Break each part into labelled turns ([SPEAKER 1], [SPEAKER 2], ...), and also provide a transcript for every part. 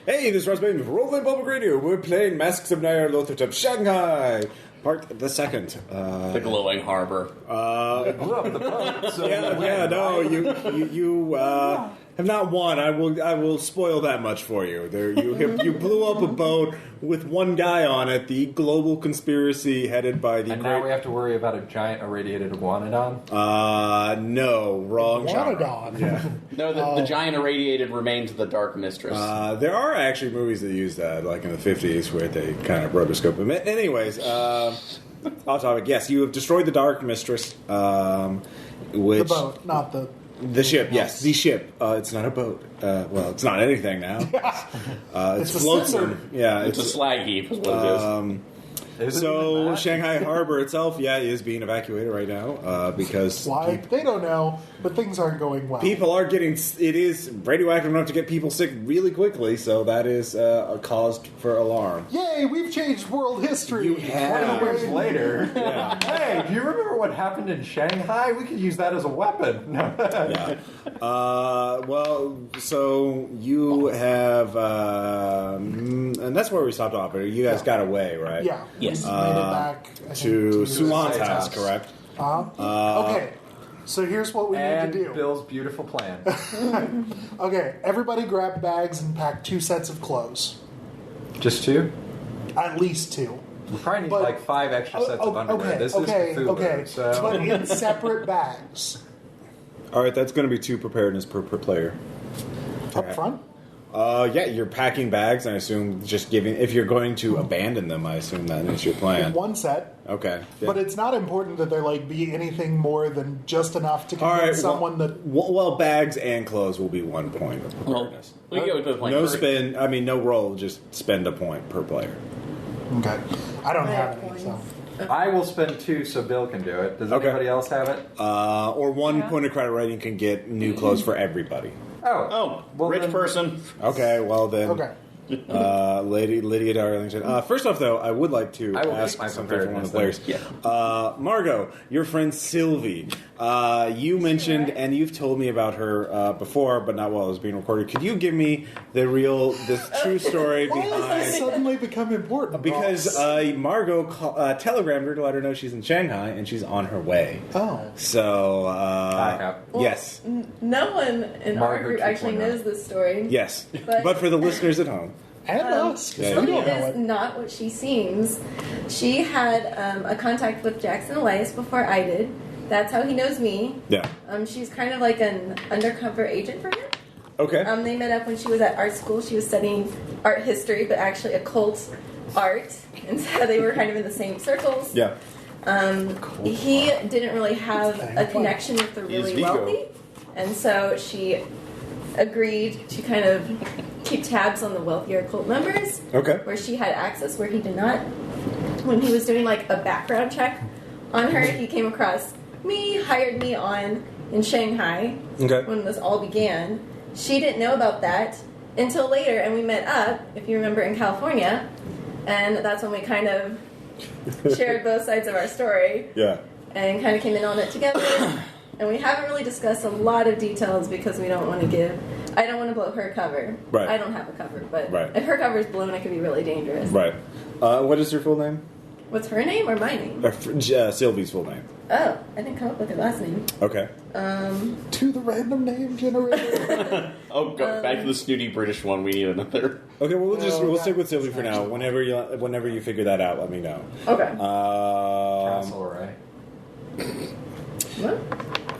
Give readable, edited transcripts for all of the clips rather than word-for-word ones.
[SPEAKER 1] Hey, this is Ross Bain, Rolling Public Radio. We're playing Masks of Nyarlathotep, Shanghai, part the second.
[SPEAKER 2] The glowing harbor.
[SPEAKER 3] Blew up the boat. So
[SPEAKER 1] you have not won. I will spoil that much for you. You blew up a boat with one guy on it. The global conspiracy headed by the.
[SPEAKER 3] And now we have to worry about a giant irradiated iguanodon.
[SPEAKER 1] No, wrong genre. Yeah.
[SPEAKER 2] No, the giant irradiated remains of the Dark Mistress.
[SPEAKER 1] There are actually movies that use that, like in the 50s, where they kind of rotoscope them. Anyways, off topic. Yes, you have destroyed the Dark Mistress. Which
[SPEAKER 4] the boat, not
[SPEAKER 1] the ship. Yes, the ship. It's not a boat. Well, it's not anything now. It's floatsome. Yeah,
[SPEAKER 2] it's a slag heap. Is what it is.
[SPEAKER 1] So Shanghai Harbor itself, is being evacuated right now because
[SPEAKER 4] why they don't know, but things aren't going well.
[SPEAKER 1] People are getting. It is radioactive enough to get people sick really quickly, so that is a cause for alarm.
[SPEAKER 4] Yay! We've changed world history.
[SPEAKER 1] You have.
[SPEAKER 3] 20 years later.
[SPEAKER 1] Yeah.
[SPEAKER 3] Hey, do you remember what happened in Shanghai? We could use that as a weapon.
[SPEAKER 1] Yeah. Well, so you have, and that's where we stopped off. You guys got away, right?
[SPEAKER 4] Yeah.
[SPEAKER 2] Yes.
[SPEAKER 4] We made it back
[SPEAKER 1] to Sulan's house, correct?
[SPEAKER 4] Okay. So here's what we
[SPEAKER 3] and
[SPEAKER 4] need to do.
[SPEAKER 3] Bill's beautiful plan.
[SPEAKER 4] Okay, everybody grab bags and pack 2 sets of clothes.
[SPEAKER 3] Just 2?
[SPEAKER 4] At least 2.
[SPEAKER 3] We probably need
[SPEAKER 4] But-
[SPEAKER 3] like 5 extra sets of underwear. This is Cthulhu, so...
[SPEAKER 4] But in separate bags.
[SPEAKER 1] All right, that's going to be 2 preparedness per player.
[SPEAKER 4] Up front?
[SPEAKER 1] Yeah, you're packing bags, and I assume just giving. If you're going to abandon them, I assume that is your plan.
[SPEAKER 4] 1 set.
[SPEAKER 1] Okay. Yeah.
[SPEAKER 4] But it's not important that there be anything more than just enough to convince someone that...
[SPEAKER 1] Well, bags and clothes will be 1 point of preparedness.
[SPEAKER 2] We go with the point.
[SPEAKER 1] No spin. I mean, no roll. Just spend a point per player.
[SPEAKER 4] Okay. I don't have any, so...
[SPEAKER 3] I will spend 2 so Bill can do it. Does anybody else have it?
[SPEAKER 1] Or 1 point of credit rating can get new clothes for everybody.
[SPEAKER 2] Oh,
[SPEAKER 3] well,
[SPEAKER 2] rich
[SPEAKER 3] then-
[SPEAKER 2] person.
[SPEAKER 1] Okay, well then.
[SPEAKER 4] Okay.
[SPEAKER 1] Lady Lydia Darlington. First off, though, I would like to
[SPEAKER 3] I will
[SPEAKER 1] ask
[SPEAKER 3] keep my
[SPEAKER 1] something from one of the
[SPEAKER 3] preparedness
[SPEAKER 1] players.
[SPEAKER 2] Yeah.
[SPEAKER 1] Margot, your friend Sylvie. You mentioned, and you've told me about her before, but not while it was being recorded. Could you give me the true story
[SPEAKER 4] Why has that
[SPEAKER 1] behind?
[SPEAKER 4] suddenly become important?
[SPEAKER 1] Because
[SPEAKER 4] Ross?
[SPEAKER 1] Margot telegrammed her to let her know she's in Shanghai and she's on her way.
[SPEAKER 4] Oh.
[SPEAKER 1] So,
[SPEAKER 3] Back up.
[SPEAKER 1] yes.
[SPEAKER 5] No one in our
[SPEAKER 3] Margaret
[SPEAKER 5] group actually
[SPEAKER 3] 2.0.
[SPEAKER 5] knows this story.
[SPEAKER 1] Yes.
[SPEAKER 5] But-
[SPEAKER 1] But for the listeners at home.
[SPEAKER 4] And us. 'Cause
[SPEAKER 1] yeah,
[SPEAKER 4] we
[SPEAKER 1] yeah.
[SPEAKER 4] don't know
[SPEAKER 5] It is
[SPEAKER 4] it.
[SPEAKER 5] not what she seems. She had a contact with Jackson Elias before I did. That's how he knows me.
[SPEAKER 1] Yeah.
[SPEAKER 5] She's kind of like an undercover agent for him.
[SPEAKER 1] Okay.
[SPEAKER 5] They met up when she was at art school. She was studying art history, but actually occult art. And so they were kind of in the same circles.
[SPEAKER 1] Yeah.
[SPEAKER 5] He didn't really have a connection with the really
[SPEAKER 1] Vigo.
[SPEAKER 5] wealthy. And so she agreed to kind of keep tabs on the wealthier cult members.
[SPEAKER 1] Okay.
[SPEAKER 5] Where she had access, where he did not. When he was doing like a background check on her, he came across me, hired me on in Shanghai
[SPEAKER 1] Okay.
[SPEAKER 5] when this all began. She didn't know about that until later, and we met up, if you remember, in California, and that's when we kind of shared both sides of our story
[SPEAKER 1] Yeah.
[SPEAKER 5] and kind of came in on it together. And we haven't really discussed a lot of details because we don't want to I don't want to blow her cover.
[SPEAKER 1] Right.
[SPEAKER 5] I don't have a cover, but
[SPEAKER 1] Right.
[SPEAKER 5] if her cover is blown, it could be really dangerous.
[SPEAKER 1] Right. What is her full name?
[SPEAKER 5] What's her name or my name?
[SPEAKER 1] Sylvie's full name.
[SPEAKER 5] Oh, I didn't come up with her last name.
[SPEAKER 1] Okay.
[SPEAKER 4] To the random name generator.
[SPEAKER 2] Oh, go back to the snooty British one. We need another.
[SPEAKER 1] Okay. Well, we'll stick with Sylvie for now. Whenever you figure that out, let me know.
[SPEAKER 5] Okay.
[SPEAKER 3] Castle, right?
[SPEAKER 5] What?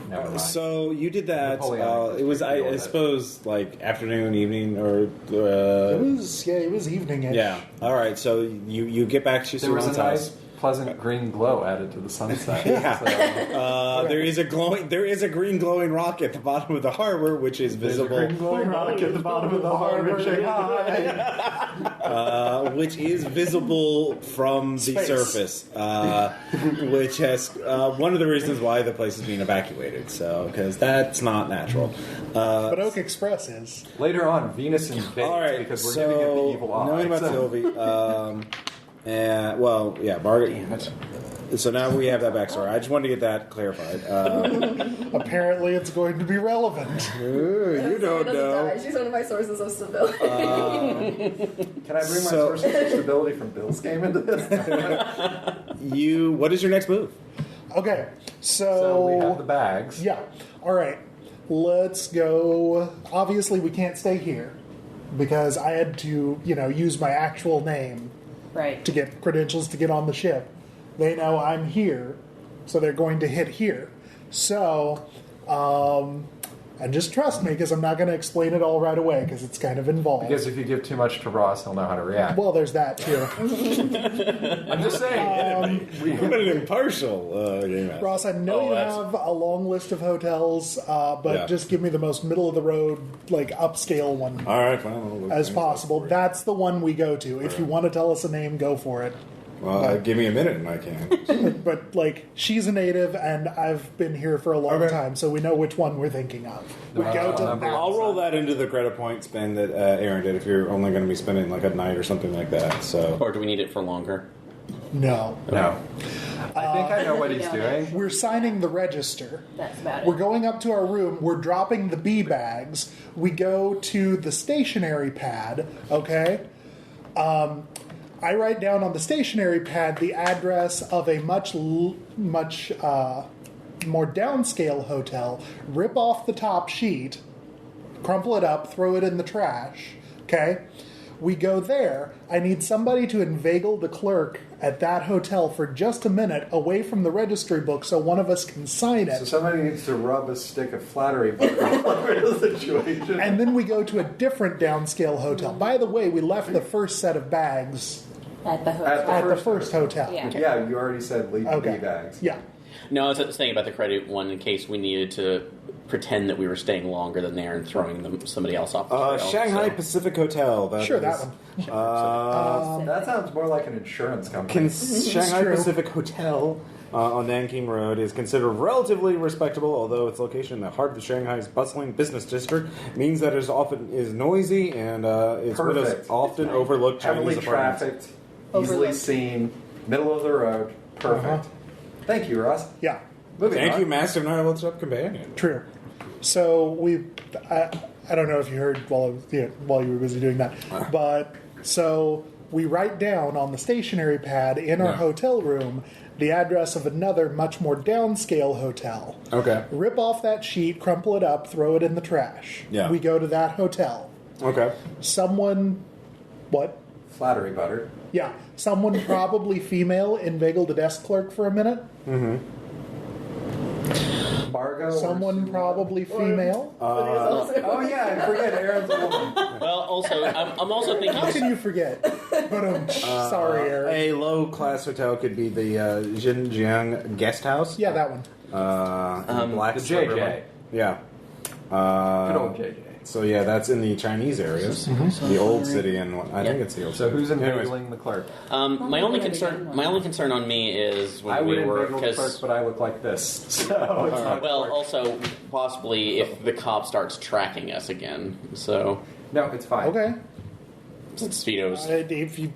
[SPEAKER 3] Never mind.
[SPEAKER 1] So you did that.
[SPEAKER 3] Napoleonic.
[SPEAKER 1] It was, I
[SPEAKER 3] Napoleonic.
[SPEAKER 1] suppose, like afternoon, evening, or.
[SPEAKER 4] It was evening-ish.
[SPEAKER 1] Yeah. All right. So you get back to
[SPEAKER 3] There was a
[SPEAKER 1] Sulan's
[SPEAKER 3] nice,
[SPEAKER 1] house.
[SPEAKER 3] pleasant green glow added to the sunset.
[SPEAKER 1] Yeah.
[SPEAKER 3] So,
[SPEAKER 1] There is a green glowing rock at the bottom of the harbor, which is
[SPEAKER 3] there's a
[SPEAKER 1] visible.
[SPEAKER 3] green glowing rock at the bottom of the harbor in Shanghai.
[SPEAKER 1] Which is visible from the
[SPEAKER 4] Space.
[SPEAKER 1] surface, which has one of the reasons why the place is being evacuated. So, because that's not natural.
[SPEAKER 4] But Oak Express is.
[SPEAKER 3] Later on, Venus invades
[SPEAKER 1] All right,
[SPEAKER 3] because we're
[SPEAKER 1] so
[SPEAKER 3] giving it the evil eye.
[SPEAKER 1] knowing about
[SPEAKER 3] So-
[SPEAKER 1] Sylvie, and well, yeah, Margaret. So now we have that backstory. I just wanted to get that clarified.
[SPEAKER 4] Apparently, it's going to be relevant.
[SPEAKER 1] You don't know.
[SPEAKER 5] Die. She's one of my sources of stability.
[SPEAKER 3] Can I bring my sources of stability from Bill's game into this?
[SPEAKER 1] What is your next move?
[SPEAKER 4] Okay,
[SPEAKER 3] So we have the bags.
[SPEAKER 4] Yeah. All right. Let's go. Obviously, we can't stay here because I had to, use my actual name
[SPEAKER 6] Right.
[SPEAKER 4] to get credentials to get on the ship. They know I'm here, so they're going to hit here. So, and just trust me because I'm not going to explain it all right away because it's kind of involved.
[SPEAKER 3] Because if you give too much to Ross, he'll know how to react.
[SPEAKER 4] Well, there's that too.
[SPEAKER 3] I'm just saying.
[SPEAKER 1] What an impartial game master.
[SPEAKER 4] Ross, I know you
[SPEAKER 2] that's-
[SPEAKER 4] have a long list of hotels, but
[SPEAKER 1] Yeah.
[SPEAKER 4] just give me the most middle of the road, upscale one.
[SPEAKER 1] All right, fine.
[SPEAKER 4] As possible. That's the one we go to. If you want to tell us a name, go for it.
[SPEAKER 1] Well, give me a minute and I can.
[SPEAKER 4] But, she's a native, and I've been here for a long
[SPEAKER 1] Okay.
[SPEAKER 4] time, so we know which one we're thinking of. We go to that.
[SPEAKER 1] I'll roll that into the credit point spend that Aaron did if you're only going to be spending a night or something like that. So
[SPEAKER 2] Or do we need it for longer?
[SPEAKER 4] No.
[SPEAKER 3] No. I think I know what he's
[SPEAKER 6] Yeah.
[SPEAKER 3] doing.
[SPEAKER 4] We're signing the register.
[SPEAKER 6] That's about
[SPEAKER 4] We're
[SPEAKER 6] it.
[SPEAKER 4] going up to our room. We're dropping the bee bags. We go to the stationery pad, okay? I write down on the stationery pad the address of a much more downscale hotel, rip off the top sheet, crumple it up, throw it in the trash, okay? We go there. I need somebody to inveigle the clerk at that hotel for just a minute away from the registry book so one of us can sign
[SPEAKER 3] So
[SPEAKER 4] it.
[SPEAKER 3] somebody needs to rub a stick of flattery butter all over the situation.
[SPEAKER 4] And then we go to a different downscale hotel. By the way, we left the first set of bags
[SPEAKER 6] At the
[SPEAKER 3] At
[SPEAKER 6] hotel.
[SPEAKER 4] at the first hotel.
[SPEAKER 6] Yeah.
[SPEAKER 3] Yeah, you already said leave the
[SPEAKER 4] Okay.
[SPEAKER 3] bee bags.
[SPEAKER 4] Yeah.
[SPEAKER 2] No, I was thinking about the credit one in case we needed to pretend that we were staying longer than there and throwing somebody else off the trail.
[SPEAKER 1] Shanghai
[SPEAKER 2] so.
[SPEAKER 1] Pacific Hotel.
[SPEAKER 4] Sure,
[SPEAKER 1] is,
[SPEAKER 4] that one.
[SPEAKER 3] That sounds more like an insurance company.
[SPEAKER 1] Shanghai
[SPEAKER 4] true.
[SPEAKER 1] Pacific Hotel on Nanking Road is considered relatively respectable, although its location in the heart of Shanghai's bustling business district means that it often is noisy and it's one of those
[SPEAKER 3] Perfect.
[SPEAKER 1] often overlooked
[SPEAKER 3] Heavily
[SPEAKER 1] Chinese apartments.
[SPEAKER 3] trafficked, easily
[SPEAKER 6] Overlooked.
[SPEAKER 3] seen, middle of the road. Perfect. Thank you, Ross.
[SPEAKER 4] Yeah.
[SPEAKER 3] Moving
[SPEAKER 1] Thank
[SPEAKER 3] on.
[SPEAKER 1] you, Master Nyarlathotep companion.
[SPEAKER 4] True. So I don't know if you heard while you were busy doing that, but so we write down on the stationery pad in our
[SPEAKER 1] Yeah.
[SPEAKER 4] hotel room the address of another much more downscale hotel.
[SPEAKER 1] Okay.
[SPEAKER 4] Rip off that sheet, crumple it up, throw it in the trash.
[SPEAKER 1] Yeah.
[SPEAKER 4] We go to that hotel.
[SPEAKER 1] Okay.
[SPEAKER 4] Someone, what?
[SPEAKER 3] Flattery butter.
[SPEAKER 4] Yeah, someone probably female inveigled the desk clerk for a minute.
[SPEAKER 3] Margot.
[SPEAKER 4] Someone probably female.
[SPEAKER 3] Oh yeah, I forget Aaron's a woman.
[SPEAKER 2] Well, also, I'm also thinking.
[SPEAKER 4] How can you forget? But sorry, Eric.
[SPEAKER 1] A low-class hotel could be the Xinjiang Guest House.
[SPEAKER 4] Yeah, that one.
[SPEAKER 1] Black
[SPEAKER 3] the
[SPEAKER 1] Slipper
[SPEAKER 3] JJ.
[SPEAKER 1] one. Yeah.
[SPEAKER 3] Good old JJ.
[SPEAKER 1] So yeah, that's in the Chinese areas, the old city, and I think it's the old.
[SPEAKER 3] So
[SPEAKER 1] city.
[SPEAKER 3] who's
[SPEAKER 1] Anyways.
[SPEAKER 3] inveigling the clerk?
[SPEAKER 2] My only concern on me is
[SPEAKER 3] I
[SPEAKER 2] when
[SPEAKER 3] would
[SPEAKER 2] we were
[SPEAKER 3] inveigle the clerk, but I look like this. So it's not
[SPEAKER 2] well,
[SPEAKER 3] clerk.
[SPEAKER 2] also possibly if the cop starts tracking us again. So
[SPEAKER 3] No, it's fine.
[SPEAKER 4] Okay.
[SPEAKER 2] Speedos.
[SPEAKER 4] If you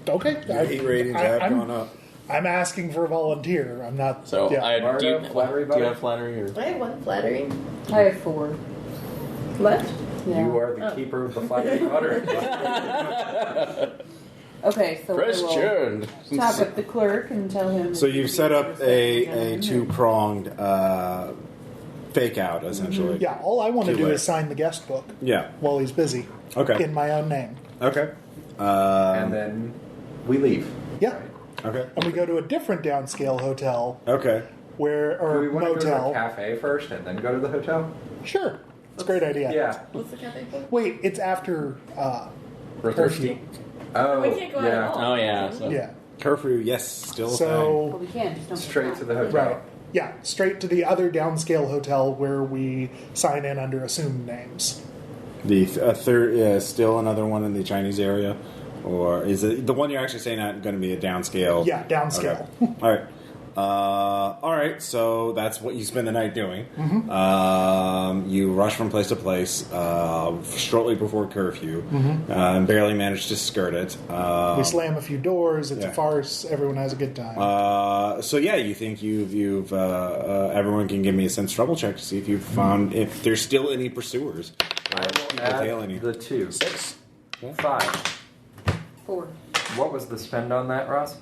[SPEAKER 4] okay,
[SPEAKER 1] Your heat ratings have gone up.
[SPEAKER 4] I'm asking for a volunteer. I'm not.
[SPEAKER 2] So
[SPEAKER 4] yeah.
[SPEAKER 2] do you,
[SPEAKER 3] Margo, flattery
[SPEAKER 2] do you
[SPEAKER 3] butter?
[SPEAKER 2] have flattery or?
[SPEAKER 5] I have one flattery
[SPEAKER 6] I have 4.
[SPEAKER 5] left.
[SPEAKER 6] Yeah.
[SPEAKER 3] You are the keeper of the flattery butter.
[SPEAKER 6] Okay, so
[SPEAKER 2] Press
[SPEAKER 6] I will
[SPEAKER 2] churned.
[SPEAKER 6] talk with the clerk and tell him.
[SPEAKER 1] So you've set up a two-pronged fake out, essentially.
[SPEAKER 4] Yeah. All I want to do
[SPEAKER 1] Two-way.
[SPEAKER 4] is sign the guest book
[SPEAKER 1] Yeah.
[SPEAKER 4] while he's busy.
[SPEAKER 1] Okay.
[SPEAKER 4] In my own name.
[SPEAKER 1] Okay.
[SPEAKER 3] And then we leave.
[SPEAKER 4] Yeah.
[SPEAKER 1] Okay.
[SPEAKER 4] And we go to a different downscale hotel
[SPEAKER 1] Okay.
[SPEAKER 3] Do
[SPEAKER 4] or
[SPEAKER 3] we want to go to a
[SPEAKER 4] motel.
[SPEAKER 3] cafe first and then go to the hotel?
[SPEAKER 4] Sure. It's a great idea.
[SPEAKER 3] Yeah.
[SPEAKER 5] What's the cafe for?
[SPEAKER 4] Wait, it's after
[SPEAKER 2] We're
[SPEAKER 4] curfew.
[SPEAKER 3] Oh,
[SPEAKER 5] We can't go out at
[SPEAKER 3] yeah.
[SPEAKER 5] all.
[SPEAKER 2] Oh yeah. So.
[SPEAKER 4] Yeah.
[SPEAKER 1] Curfew, yes, still a
[SPEAKER 6] Well,
[SPEAKER 4] So
[SPEAKER 6] we can just don't
[SPEAKER 3] Straight to the hotel.
[SPEAKER 4] right. Yeah, straight to the other downscale hotel where we sign in under assumed names.
[SPEAKER 1] thing. The third, still another one in the Chinese area, or is it the one you're actually saying not going to be a downscale?
[SPEAKER 4] Yeah, downscale.
[SPEAKER 1] Okay. All right. All right, so that's what you spend the night doing. You rush from place to place shortly before curfew, and barely manage to skirt it.
[SPEAKER 4] We slam a few doors. It's a farce. Everyone has a good time.
[SPEAKER 1] So yeah, you think you've everyone can give me a sense trouble check to see if you've found if there's still any pursuers.
[SPEAKER 3] Add the 2.
[SPEAKER 2] 6.
[SPEAKER 3] 5.
[SPEAKER 6] 4.
[SPEAKER 3] What was the spend on that, Ross?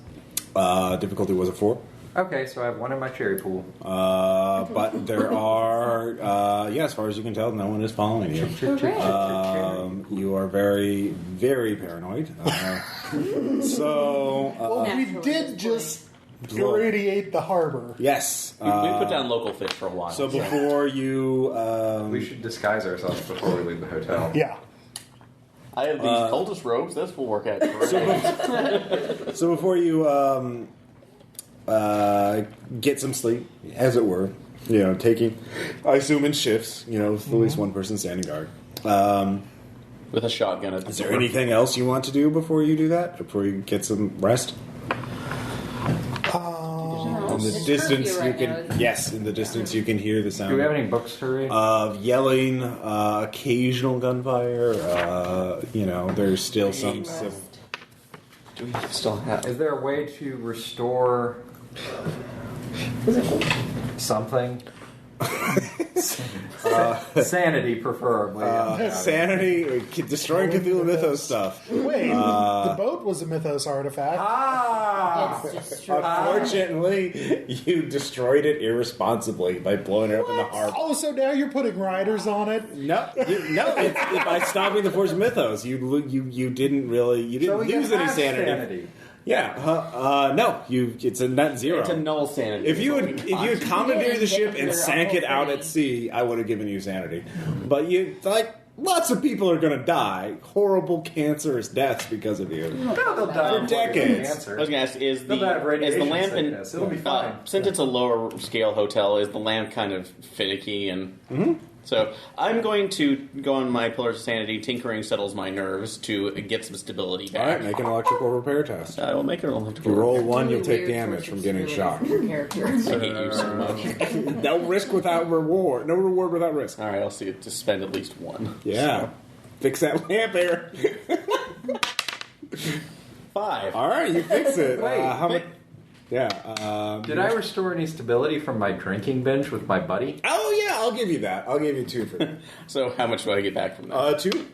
[SPEAKER 1] Difficulty was a 4.
[SPEAKER 3] Okay, so I have 1 in my cherry pool.
[SPEAKER 1] But there are, as far as you can tell, no one is following you. You are very, very paranoid.
[SPEAKER 4] We did just irradiate the harbor.
[SPEAKER 1] Yes.
[SPEAKER 2] We put down local fish for a while.
[SPEAKER 1] So before you...
[SPEAKER 3] we should disguise ourselves before we leave the hotel.
[SPEAKER 4] Yeah.
[SPEAKER 2] I have these cultist robes. This will work out great.
[SPEAKER 1] So before you get some sleep, as it were, taking, I assume in shifts, with at least one person standing guard.
[SPEAKER 2] With a shotgun at the
[SPEAKER 1] Is there anything else you want to do before you do that? Before you get some rest? In the distance, in the distance you can hear the sound.
[SPEAKER 3] Do we have any books to read?
[SPEAKER 1] Of yelling, occasional gunfire. There's still some.
[SPEAKER 2] Do we still have?
[SPEAKER 3] Is there a way to restore something? Sanity, preferably.
[SPEAKER 1] Sanity, destroying Cthulhu Mythos stuff.
[SPEAKER 4] Wait, the boat was a Mythos artifact.
[SPEAKER 6] It's destroyed.
[SPEAKER 1] Unfortunately, you destroyed it irresponsibly by blowing it up in the harbor.
[SPEAKER 4] Oh, so now you're putting riders on it?
[SPEAKER 1] No. By stopping the Force of Mythos, you didn't lose any sanity. Yeah. No. It's a net zero.
[SPEAKER 2] It's a null sanity.
[SPEAKER 1] If you had commandeered the ship and sank it out at sea, I would have given you sanity. But lots of people are going to die. Horrible, cancerous deaths because of you.
[SPEAKER 3] They'll die
[SPEAKER 1] For decades.
[SPEAKER 2] I was going to ask: is the lamp
[SPEAKER 3] sickness. It'll be fine.
[SPEAKER 2] Since it's a lower scale hotel, is the lamp kind of finicky and? So I'm going to go on my Pillars of Sanity. Tinkering settles my nerves to get some stability back.
[SPEAKER 1] All right, make an electrical repair test.
[SPEAKER 2] I will make an electrical.
[SPEAKER 1] If you roll
[SPEAKER 2] repair.
[SPEAKER 1] 1, you'll take damage from getting shocked.
[SPEAKER 6] Your character.
[SPEAKER 2] I hate you so much.
[SPEAKER 1] No risk without reward. No reward without risk.
[SPEAKER 2] All right, I'll see it to spend at least 1.
[SPEAKER 1] Yeah. Fix that lamp there.
[SPEAKER 2] 5.
[SPEAKER 1] All right, you fix it.
[SPEAKER 3] Wait,
[SPEAKER 1] how much? Yeah.
[SPEAKER 3] Did I restore any stability from my drinking binge with my buddy?
[SPEAKER 1] Oh, yeah, I'll give you that. I'll give you 2 for that.
[SPEAKER 2] So how much do I get back from that?
[SPEAKER 1] 2.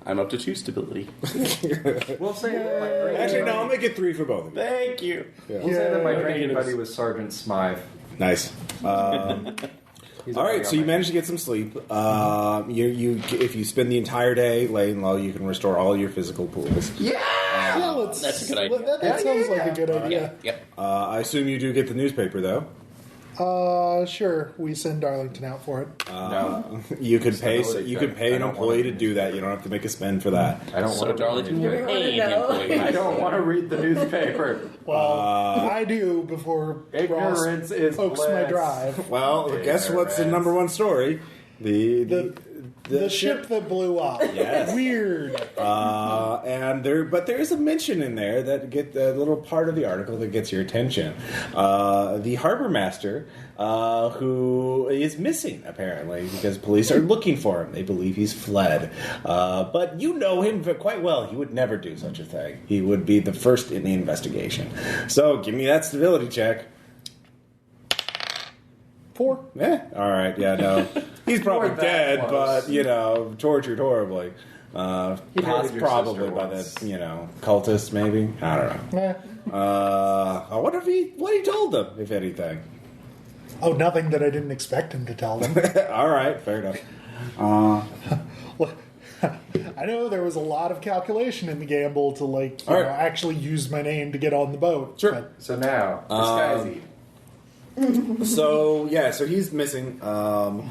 [SPEAKER 2] I'm up to 2 stability.
[SPEAKER 3] We'll say that my drinking
[SPEAKER 1] Actually, no,
[SPEAKER 3] buddy-
[SPEAKER 1] I'll make it 3 for both of you.
[SPEAKER 2] Thank you.
[SPEAKER 3] We'll say that my
[SPEAKER 1] Yeah.
[SPEAKER 3] drinking buddy was Sergeant Smythe.
[SPEAKER 1] Nice.
[SPEAKER 3] He's
[SPEAKER 1] All right,
[SPEAKER 3] already
[SPEAKER 1] so
[SPEAKER 3] on
[SPEAKER 1] you
[SPEAKER 3] my-
[SPEAKER 1] managed to get some sleep. If you spend the entire day laying low, you can restore all your physical pools.
[SPEAKER 4] Yeah,
[SPEAKER 2] That's a good idea.
[SPEAKER 4] That sounds like a good idea.
[SPEAKER 2] Yep.
[SPEAKER 1] I assume you do get the newspaper, though.
[SPEAKER 4] Sure. We send Darlington out for it.
[SPEAKER 3] No.
[SPEAKER 1] You could pay.
[SPEAKER 3] Stability
[SPEAKER 1] You
[SPEAKER 3] check.
[SPEAKER 1] could pay
[SPEAKER 3] I
[SPEAKER 1] an
[SPEAKER 3] don't
[SPEAKER 1] employee
[SPEAKER 3] want
[SPEAKER 1] to
[SPEAKER 3] to
[SPEAKER 1] do that. You don't have to make a spend for that.
[SPEAKER 3] I don't
[SPEAKER 2] So
[SPEAKER 3] want to
[SPEAKER 2] Darlington,
[SPEAKER 3] read
[SPEAKER 2] you're
[SPEAKER 3] it.
[SPEAKER 2] paid
[SPEAKER 5] know.
[SPEAKER 2] employee.
[SPEAKER 3] I don't want to read the newspaper.
[SPEAKER 4] Well, I do before
[SPEAKER 3] Ignorance
[SPEAKER 4] Ross
[SPEAKER 3] is
[SPEAKER 4] pokes my
[SPEAKER 3] bliss.
[SPEAKER 4] drive.
[SPEAKER 1] Well, guess what's the number one story? The
[SPEAKER 4] ship that blew up.
[SPEAKER 1] Yes.
[SPEAKER 4] Weird.
[SPEAKER 1] But there is a mention in there that get the little part of the article that gets your attention. The harbor master, who is missing apparently because police are looking for him. They believe he's fled. But you know him quite well. He would never do such a thing. He would be the first in the investigation. So give me that stability check.
[SPEAKER 4] 4.
[SPEAKER 1] All right. Yeah. No. He's probably
[SPEAKER 3] We're that
[SPEAKER 1] dead,
[SPEAKER 3] close.
[SPEAKER 1] but tortured horribly.
[SPEAKER 3] He murdered your
[SPEAKER 1] Probably
[SPEAKER 3] sister
[SPEAKER 1] by
[SPEAKER 3] once.
[SPEAKER 1] the cultist, maybe. I don't know. I wonder what he told them, if anything.
[SPEAKER 4] Oh, nothing that I didn't expect him to tell them.
[SPEAKER 1] All right, fair enough.
[SPEAKER 4] I know there was a lot of calculation in the gamble to
[SPEAKER 1] All right.
[SPEAKER 4] actually use my name to get on the boat.
[SPEAKER 1] Sure.
[SPEAKER 3] So now, disguise
[SPEAKER 1] So he's missing. But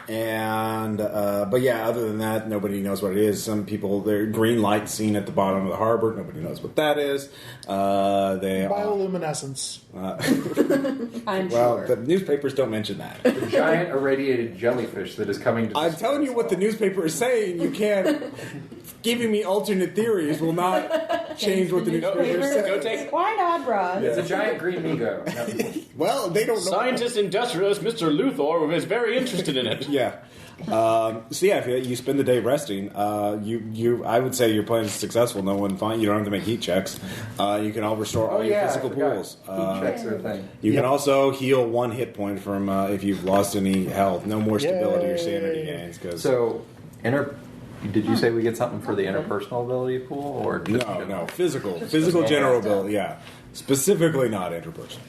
[SPEAKER 1] other than that, nobody knows what it is. Some people, their green light seen at the bottom of the harbor. Nobody knows what that is.
[SPEAKER 4] Bioluminescence.
[SPEAKER 6] I'm
[SPEAKER 1] Well,
[SPEAKER 6] sure.
[SPEAKER 1] the newspapers don't mention that.
[SPEAKER 3] the giant irradiated jellyfish that is coming to
[SPEAKER 1] I'm telling you what the newspaper is saying. You can't giving me alternate theories will not change what the newspaper says.
[SPEAKER 2] Go take.
[SPEAKER 6] Why not, Rod?
[SPEAKER 3] It's a giant green Migo. No.
[SPEAKER 1] Well, they don't know.
[SPEAKER 2] Scientist industrialist Mr. Luthor is very interested in it.
[SPEAKER 1] Yeah. So yeah, if you spend the day resting, I would say your plan is successful. No one find you don't have to make heat checks. You can all restore all your physical pools.
[SPEAKER 3] Heat checks are a thing.
[SPEAKER 1] You can also heal 1 hit point from if you've lost any health. No more stability or sanity gains.
[SPEAKER 3] So, did you say we get something for the interpersonal ability pool, or just
[SPEAKER 1] no, physical general ability. Yeah, specifically not interpersonal.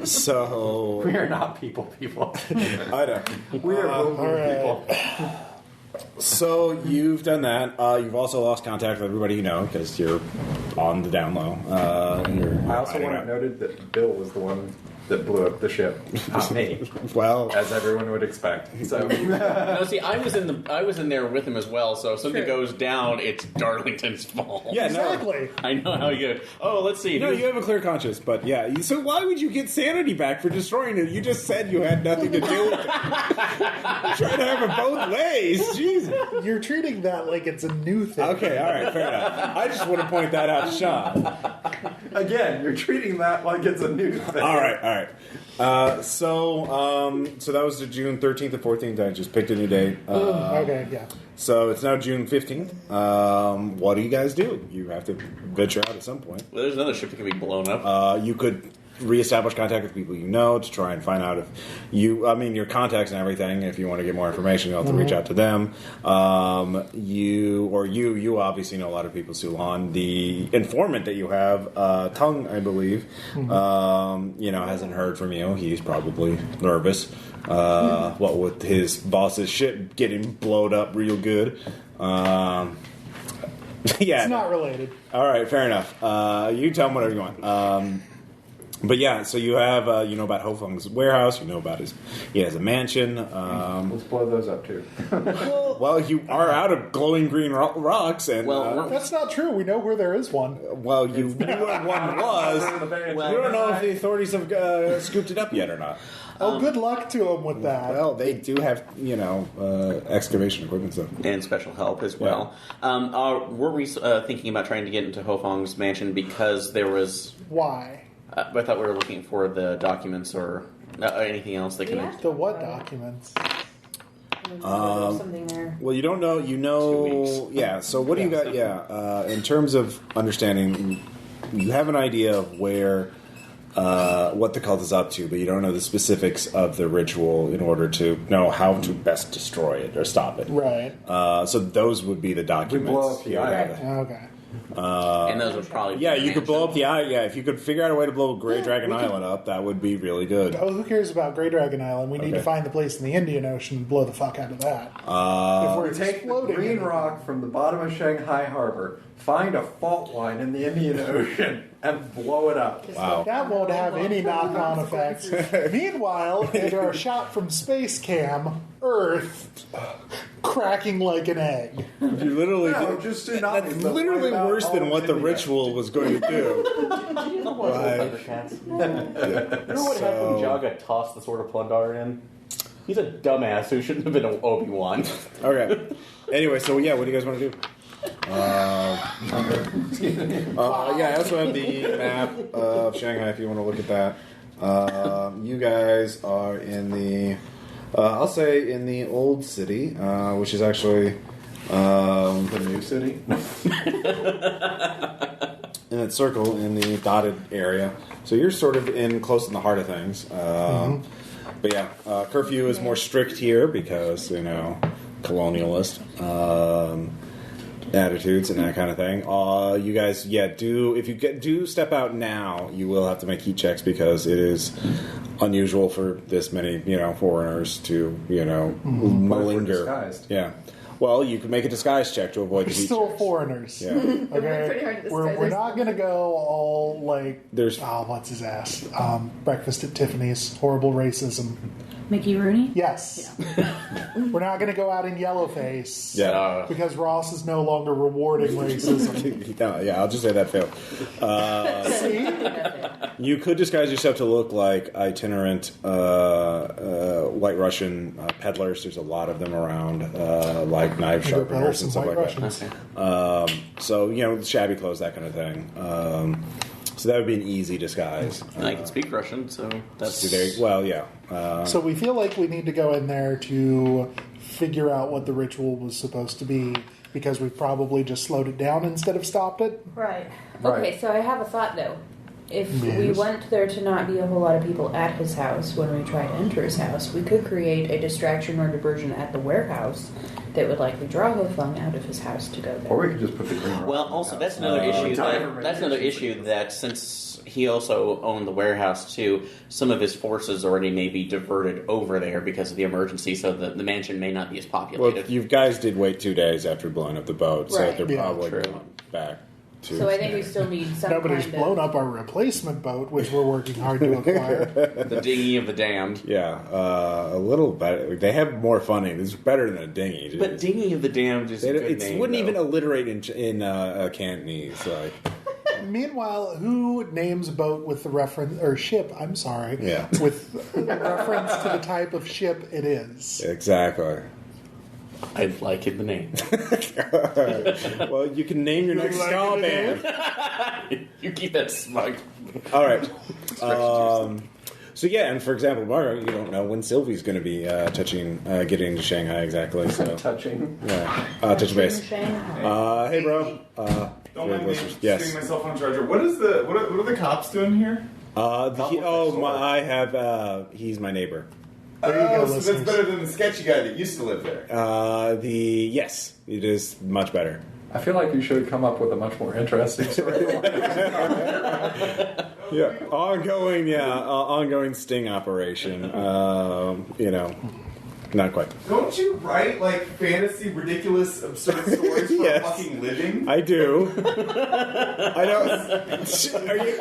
[SPEAKER 1] So
[SPEAKER 3] we are not people.
[SPEAKER 1] I know
[SPEAKER 3] We are people.
[SPEAKER 1] So you've done that. You've also lost contact with everybody you know because you're on the down low.
[SPEAKER 3] I also want it noted that Bill was the one that blew up the ship, not me.
[SPEAKER 1] Well,
[SPEAKER 3] as everyone would expect. So
[SPEAKER 2] No, see, I was in there with him as well. So if something goes down, it's Darlington's fault.
[SPEAKER 1] yeah,
[SPEAKER 4] Exactly.
[SPEAKER 2] I know how you go. Oh, let's see.
[SPEAKER 1] No, you have a clear conscience, but yeah. So why would you get sanity back for destroying it? You just said you had nothing to do with it. Try to have it both ways. Jeez.
[SPEAKER 4] You're treating that like it's a new thing.
[SPEAKER 1] Okay, all right, fair enough. I just want to point that out to Sean.
[SPEAKER 3] again, you're treating that like it's a new thing.
[SPEAKER 1] All right. So that was the June 13th and 14th. I just picked a new date.
[SPEAKER 4] Okay, yeah.
[SPEAKER 1] So it's now June 15th. What do you guys do? You have to venture out at some point.
[SPEAKER 2] Well, there's another ship that can be blown up.
[SPEAKER 1] You could reestablish contact with people you know to try and find out if your contacts and everything. If you want to get more information, you'll have to reach out to them. You obviously know a lot of people. Sulan, the informant that you have, Tung, I believe, hasn't heard from you. He's probably nervous. What with his boss's ship getting blowed up real good. Yeah,
[SPEAKER 4] It's not related.
[SPEAKER 1] All right, fair enough. You tell him whatever you want. But yeah, so you have about Ho Fung's warehouse. You know about he has a mansion.
[SPEAKER 3] Let's blow those up too.
[SPEAKER 1] Well, you are out of glowing green rocks, and
[SPEAKER 4] That's not true. We know where there is one.
[SPEAKER 1] well, you knew what one was.
[SPEAKER 2] Well,
[SPEAKER 1] You don't know if the authorities have scooped it up yet or not.
[SPEAKER 4] Good luck to them with that.
[SPEAKER 1] Well, they do have excavation equipment stuff.
[SPEAKER 2] and special help as well. Were we thinking about trying to get into Ho Fung's mansion because there was...
[SPEAKER 4] Why?
[SPEAKER 2] I thought we were looking for the documents or anything else that can...
[SPEAKER 4] The what documents?
[SPEAKER 6] Something there.
[SPEAKER 1] Well, you don't know. You
[SPEAKER 2] 2
[SPEAKER 1] know.
[SPEAKER 2] weeks.
[SPEAKER 1] Yeah. So what do you got? Yeah. In terms of understanding, you have an idea of where what the cult is up to, but you don't know the specifics of the ritual in order to know how to best destroy it or stop it.
[SPEAKER 4] Right.
[SPEAKER 1] So those would be the documents.
[SPEAKER 3] blow up the
[SPEAKER 1] you would
[SPEAKER 3] island.
[SPEAKER 1] have.
[SPEAKER 4] Okay.
[SPEAKER 2] and those would probably...
[SPEAKER 1] Yeah,
[SPEAKER 2] be
[SPEAKER 1] you could blow up the
[SPEAKER 2] mansion.
[SPEAKER 1] island. Yeah, if you could figure out a way to blow Grey Dragon Island up, that would be really good.
[SPEAKER 4] Oh, who cares about Great Dragon Island? We need to find the place in the Indian Ocean and blow the fuck out of that. If we're
[SPEAKER 3] Take the
[SPEAKER 4] exploding
[SPEAKER 3] green
[SPEAKER 4] it.
[SPEAKER 3] rock from the bottom of Shanghai Harbor, find a fault line in the Indian Ocean, and blow it up.
[SPEAKER 1] Wow.
[SPEAKER 4] That won't have any knock-on effects. Meanwhile, in our shot from Space Cam, Earth cracking like an egg.
[SPEAKER 1] You literally
[SPEAKER 3] No, just tsunamis.
[SPEAKER 1] that's literally worse than what the ritual was going to do.
[SPEAKER 2] You know what happened when Jaga tossed the Sword of Plundar in? He's a dumbass who shouldn't have been an Obi-Wan.
[SPEAKER 1] Okay. Anyway, so yeah, what do you guys want to do? I also have the map of Shanghai if you want to look at that. You guys are in the, I'll say in the old city, which is actually
[SPEAKER 3] The new city?
[SPEAKER 1] in that circle in the dotted area. So you're sort of in close in the heart of things. But yeah, curfew is more strict here because, colonialist attitudes and that kind of thing. You guys, if you do step out now, you will have to make heat checks because it is unusual for this many, foreigners to, linger.
[SPEAKER 3] Disguised.
[SPEAKER 1] Yeah. Well, you can make a disguise check to avoid the
[SPEAKER 4] We're
[SPEAKER 1] heat
[SPEAKER 4] still
[SPEAKER 1] checks.
[SPEAKER 4] foreigners.
[SPEAKER 1] Yeah.
[SPEAKER 5] Pretty hard
[SPEAKER 4] Okay,
[SPEAKER 5] to
[SPEAKER 4] we're
[SPEAKER 5] disguise
[SPEAKER 4] not going to go all like
[SPEAKER 1] There's-
[SPEAKER 4] what's his ass? Breakfast at Tiffany's, horrible racism.
[SPEAKER 6] Mickey Rooney?
[SPEAKER 4] Yes. We're not going to go out in yellowface.
[SPEAKER 1] Yeah.
[SPEAKER 4] Because Ross is no longer rewarding racism.
[SPEAKER 1] No, yeah, I'll just say that failed.
[SPEAKER 4] See?
[SPEAKER 1] You could disguise yourself to look like itinerant White Russian peddlers. There's a lot of them around, like knife sharpeners and stuff like that. So, shabby clothes, that kind of thing. So that would be an easy disguise.
[SPEAKER 2] I can speak Russian, so that's...
[SPEAKER 1] Well, yeah.
[SPEAKER 4] So we feel like we need to go in there to figure out what the ritual was supposed to be, because we've probably just slowed it down instead of stopped it.
[SPEAKER 6] Right.
[SPEAKER 3] Right.
[SPEAKER 6] Okay, so I have a thought though. If
[SPEAKER 4] Yes.
[SPEAKER 6] we want there to not be a whole lot of people at his house when we try to enter his house, we could create a distraction or diversion at the warehouse that would likely draw Fung out of his house to go there.
[SPEAKER 3] Or we could just put the green rock
[SPEAKER 2] Well,
[SPEAKER 3] in
[SPEAKER 2] also
[SPEAKER 3] the
[SPEAKER 2] that's
[SPEAKER 3] house.
[SPEAKER 2] another issue.
[SPEAKER 3] Time
[SPEAKER 2] That's another issue that since he also owned the warehouse too, some of his forces already may be diverted over there because of the emergency. So the mansion may not be as
[SPEAKER 1] Well,
[SPEAKER 2] populated.
[SPEAKER 1] you guys did wait 2 days after blowing up the boat, so
[SPEAKER 6] Right.
[SPEAKER 1] they're
[SPEAKER 4] Yeah,
[SPEAKER 1] probably
[SPEAKER 2] true.
[SPEAKER 1] going back to...
[SPEAKER 6] So I think we still need some
[SPEAKER 4] Nobody's
[SPEAKER 6] kind
[SPEAKER 4] blown
[SPEAKER 6] of...
[SPEAKER 4] up our replacement boat, which we're working hard to acquire.
[SPEAKER 2] The dinghy of the damned.
[SPEAKER 1] Yeah, a little better. They have more funding. This is better than a dinghy. Dude.
[SPEAKER 2] But dinghy of the damned is a good
[SPEAKER 1] It
[SPEAKER 2] name,
[SPEAKER 1] wouldn't
[SPEAKER 2] though.
[SPEAKER 1] even alliterate in Cantonese. Like,
[SPEAKER 4] Meanwhile, who names a boat with the reference, or ship, I'm sorry,
[SPEAKER 1] Yeah.
[SPEAKER 4] with reference to the type of ship it is?
[SPEAKER 1] exactly.
[SPEAKER 2] I like it, the name.
[SPEAKER 1] Well, you can name your next
[SPEAKER 4] like
[SPEAKER 1] ska
[SPEAKER 4] it,
[SPEAKER 1] band.
[SPEAKER 2] You keep that smug.
[SPEAKER 1] All right. So yeah, and for example, Margo, you don't know when Sylvie's going to be getting to Shanghai exactly. So
[SPEAKER 3] Touching.
[SPEAKER 1] yeah, touch base.
[SPEAKER 6] Shanghai.
[SPEAKER 1] Hey, bro.
[SPEAKER 7] Don't mind me
[SPEAKER 1] Yes.
[SPEAKER 7] sitting myself on charger. What are the cops doing here?
[SPEAKER 1] He's my neighbor.
[SPEAKER 4] There you go,
[SPEAKER 7] So that's
[SPEAKER 4] listeners.
[SPEAKER 7] better than the sketchy guy that used to live there.
[SPEAKER 1] Yes, it is much better.
[SPEAKER 3] I feel like you should have come up with a much more interesting storyline.
[SPEAKER 1] Yeah, ongoing sting operation. Not quite.
[SPEAKER 7] Don't you write like fantasy, ridiculous, absurd stories for
[SPEAKER 1] Yes.
[SPEAKER 7] a fucking living?
[SPEAKER 1] I do. I don't. Are you?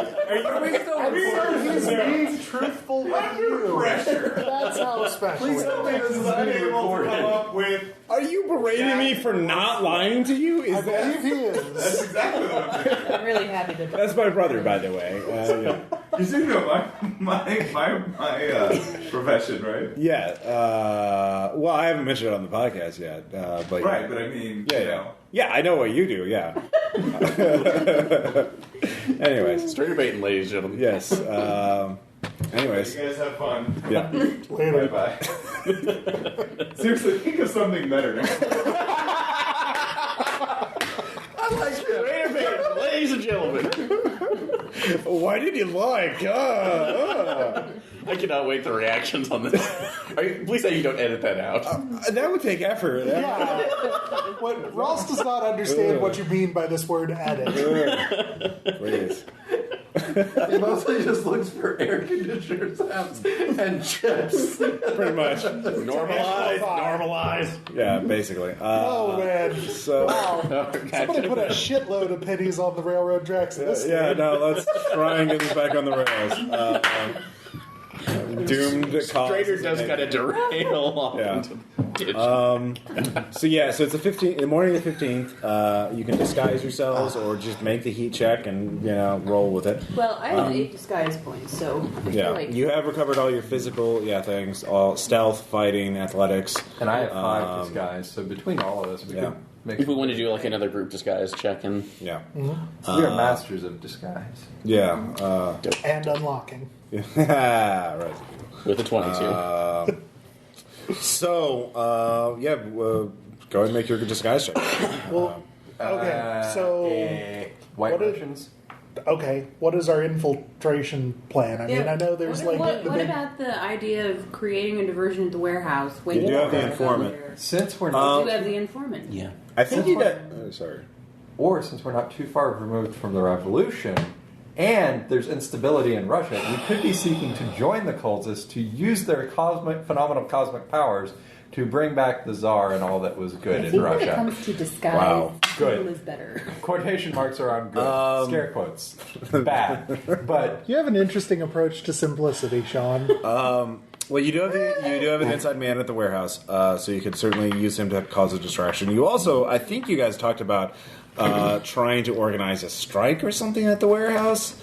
[SPEAKER 4] He's being truthful with
[SPEAKER 7] Under
[SPEAKER 4] you.
[SPEAKER 7] pressure.
[SPEAKER 4] That's how special.
[SPEAKER 3] Please
[SPEAKER 4] it
[SPEAKER 3] tell
[SPEAKER 4] is.
[SPEAKER 3] me this is
[SPEAKER 7] I'm
[SPEAKER 3] being
[SPEAKER 7] able to
[SPEAKER 3] recorded.
[SPEAKER 7] come up with.
[SPEAKER 1] Are you berating me for not lying to you?
[SPEAKER 4] I believe he is.
[SPEAKER 7] That's exactly what I'm doing.
[SPEAKER 6] I'm really happy to...
[SPEAKER 1] That's my brother, by the way.
[SPEAKER 7] You do know my profession, right?
[SPEAKER 1] Yeah. Well, I haven't mentioned it on the podcast yet. But
[SPEAKER 7] Right, but I mean,
[SPEAKER 1] Yeah,
[SPEAKER 7] you
[SPEAKER 1] yeah.
[SPEAKER 7] know.
[SPEAKER 1] Yeah, I know what you do. Yeah. Anyways,
[SPEAKER 2] Straight baiting, ladies and gentlemen.
[SPEAKER 1] yes. Anyways,
[SPEAKER 7] You guys have fun.
[SPEAKER 1] yeah.
[SPEAKER 4] Later.
[SPEAKER 7] Bye bye. Seriously, think of something better next time.
[SPEAKER 2] Straight baiting, ladies and gentlemen.
[SPEAKER 1] Why did you like?
[SPEAKER 2] I cannot wait the reactions on this. Please say you don't edit that out.
[SPEAKER 1] That would take effort.
[SPEAKER 4] Yeah. What Ross does not understand what you mean by this word edit.
[SPEAKER 1] Please.
[SPEAKER 3] He mostly just looks for air conditioners and chips.
[SPEAKER 1] Pretty much.
[SPEAKER 2] Normalize.
[SPEAKER 1] Yeah, basically.
[SPEAKER 4] Oh man.
[SPEAKER 1] So.
[SPEAKER 4] Wow. Somebody put a shitload of pennies on the railroad tracks in this
[SPEAKER 1] Yeah,
[SPEAKER 4] thing.
[SPEAKER 1] no, let's try and get this back on the rails. Doomed cause.
[SPEAKER 2] Trader does kind of derail off
[SPEAKER 1] Yeah.
[SPEAKER 2] into the ditch.
[SPEAKER 1] So it's the morning of the 15th. You can disguise yourselves or just make the heat check and roll with it.
[SPEAKER 6] Well, I have 8 disguise points, so I feel
[SPEAKER 1] Yeah,
[SPEAKER 6] like...
[SPEAKER 1] you have recovered all your physical things, all stealth, fighting, athletics.
[SPEAKER 3] And I have 5 disguise, so between all of us, we
[SPEAKER 1] Yeah.
[SPEAKER 3] could make.
[SPEAKER 2] If we want to do like another group disguise check and
[SPEAKER 1] Yeah,
[SPEAKER 3] We are masters of disguise.
[SPEAKER 1] yeah,
[SPEAKER 4] And unlocking.
[SPEAKER 1] right.
[SPEAKER 2] with a 22.
[SPEAKER 1] So, go ahead and make your disguise check.
[SPEAKER 4] Well, okay, so
[SPEAKER 3] White
[SPEAKER 4] what is-
[SPEAKER 3] Russians.
[SPEAKER 4] okay, what is our infiltration plan? I mean,
[SPEAKER 6] Yeah.
[SPEAKER 4] I know there's
[SPEAKER 6] What
[SPEAKER 4] the big-
[SPEAKER 6] about the idea of creating a diversion at the warehouse? When
[SPEAKER 1] You do have the
[SPEAKER 6] are
[SPEAKER 1] informant.
[SPEAKER 6] there?
[SPEAKER 3] Since we're not,
[SPEAKER 6] You have the informant.
[SPEAKER 2] Yeah.
[SPEAKER 1] I think you got. Sorry.
[SPEAKER 3] or since we're not too far removed from the revolution, and there's instability in Russia, we could be seeking to join the cultists to use their phenomenal cosmic powers to bring back the Tsar and all that was good
[SPEAKER 6] I
[SPEAKER 3] in
[SPEAKER 6] think when it
[SPEAKER 3] Russia.
[SPEAKER 6] comes to disguise,
[SPEAKER 1] Wow.
[SPEAKER 3] Good.
[SPEAKER 6] Cthulhu is better.
[SPEAKER 3] Quotation marks are on good. Scare quotes. Bad. But
[SPEAKER 4] You have an interesting approach to simplicity, Sean.
[SPEAKER 1] Well, you do have an inside man at the warehouse, so you could certainly use him to cause a distraction. You also, I think you guys talked about trying to organize a strike or something at the warehouse.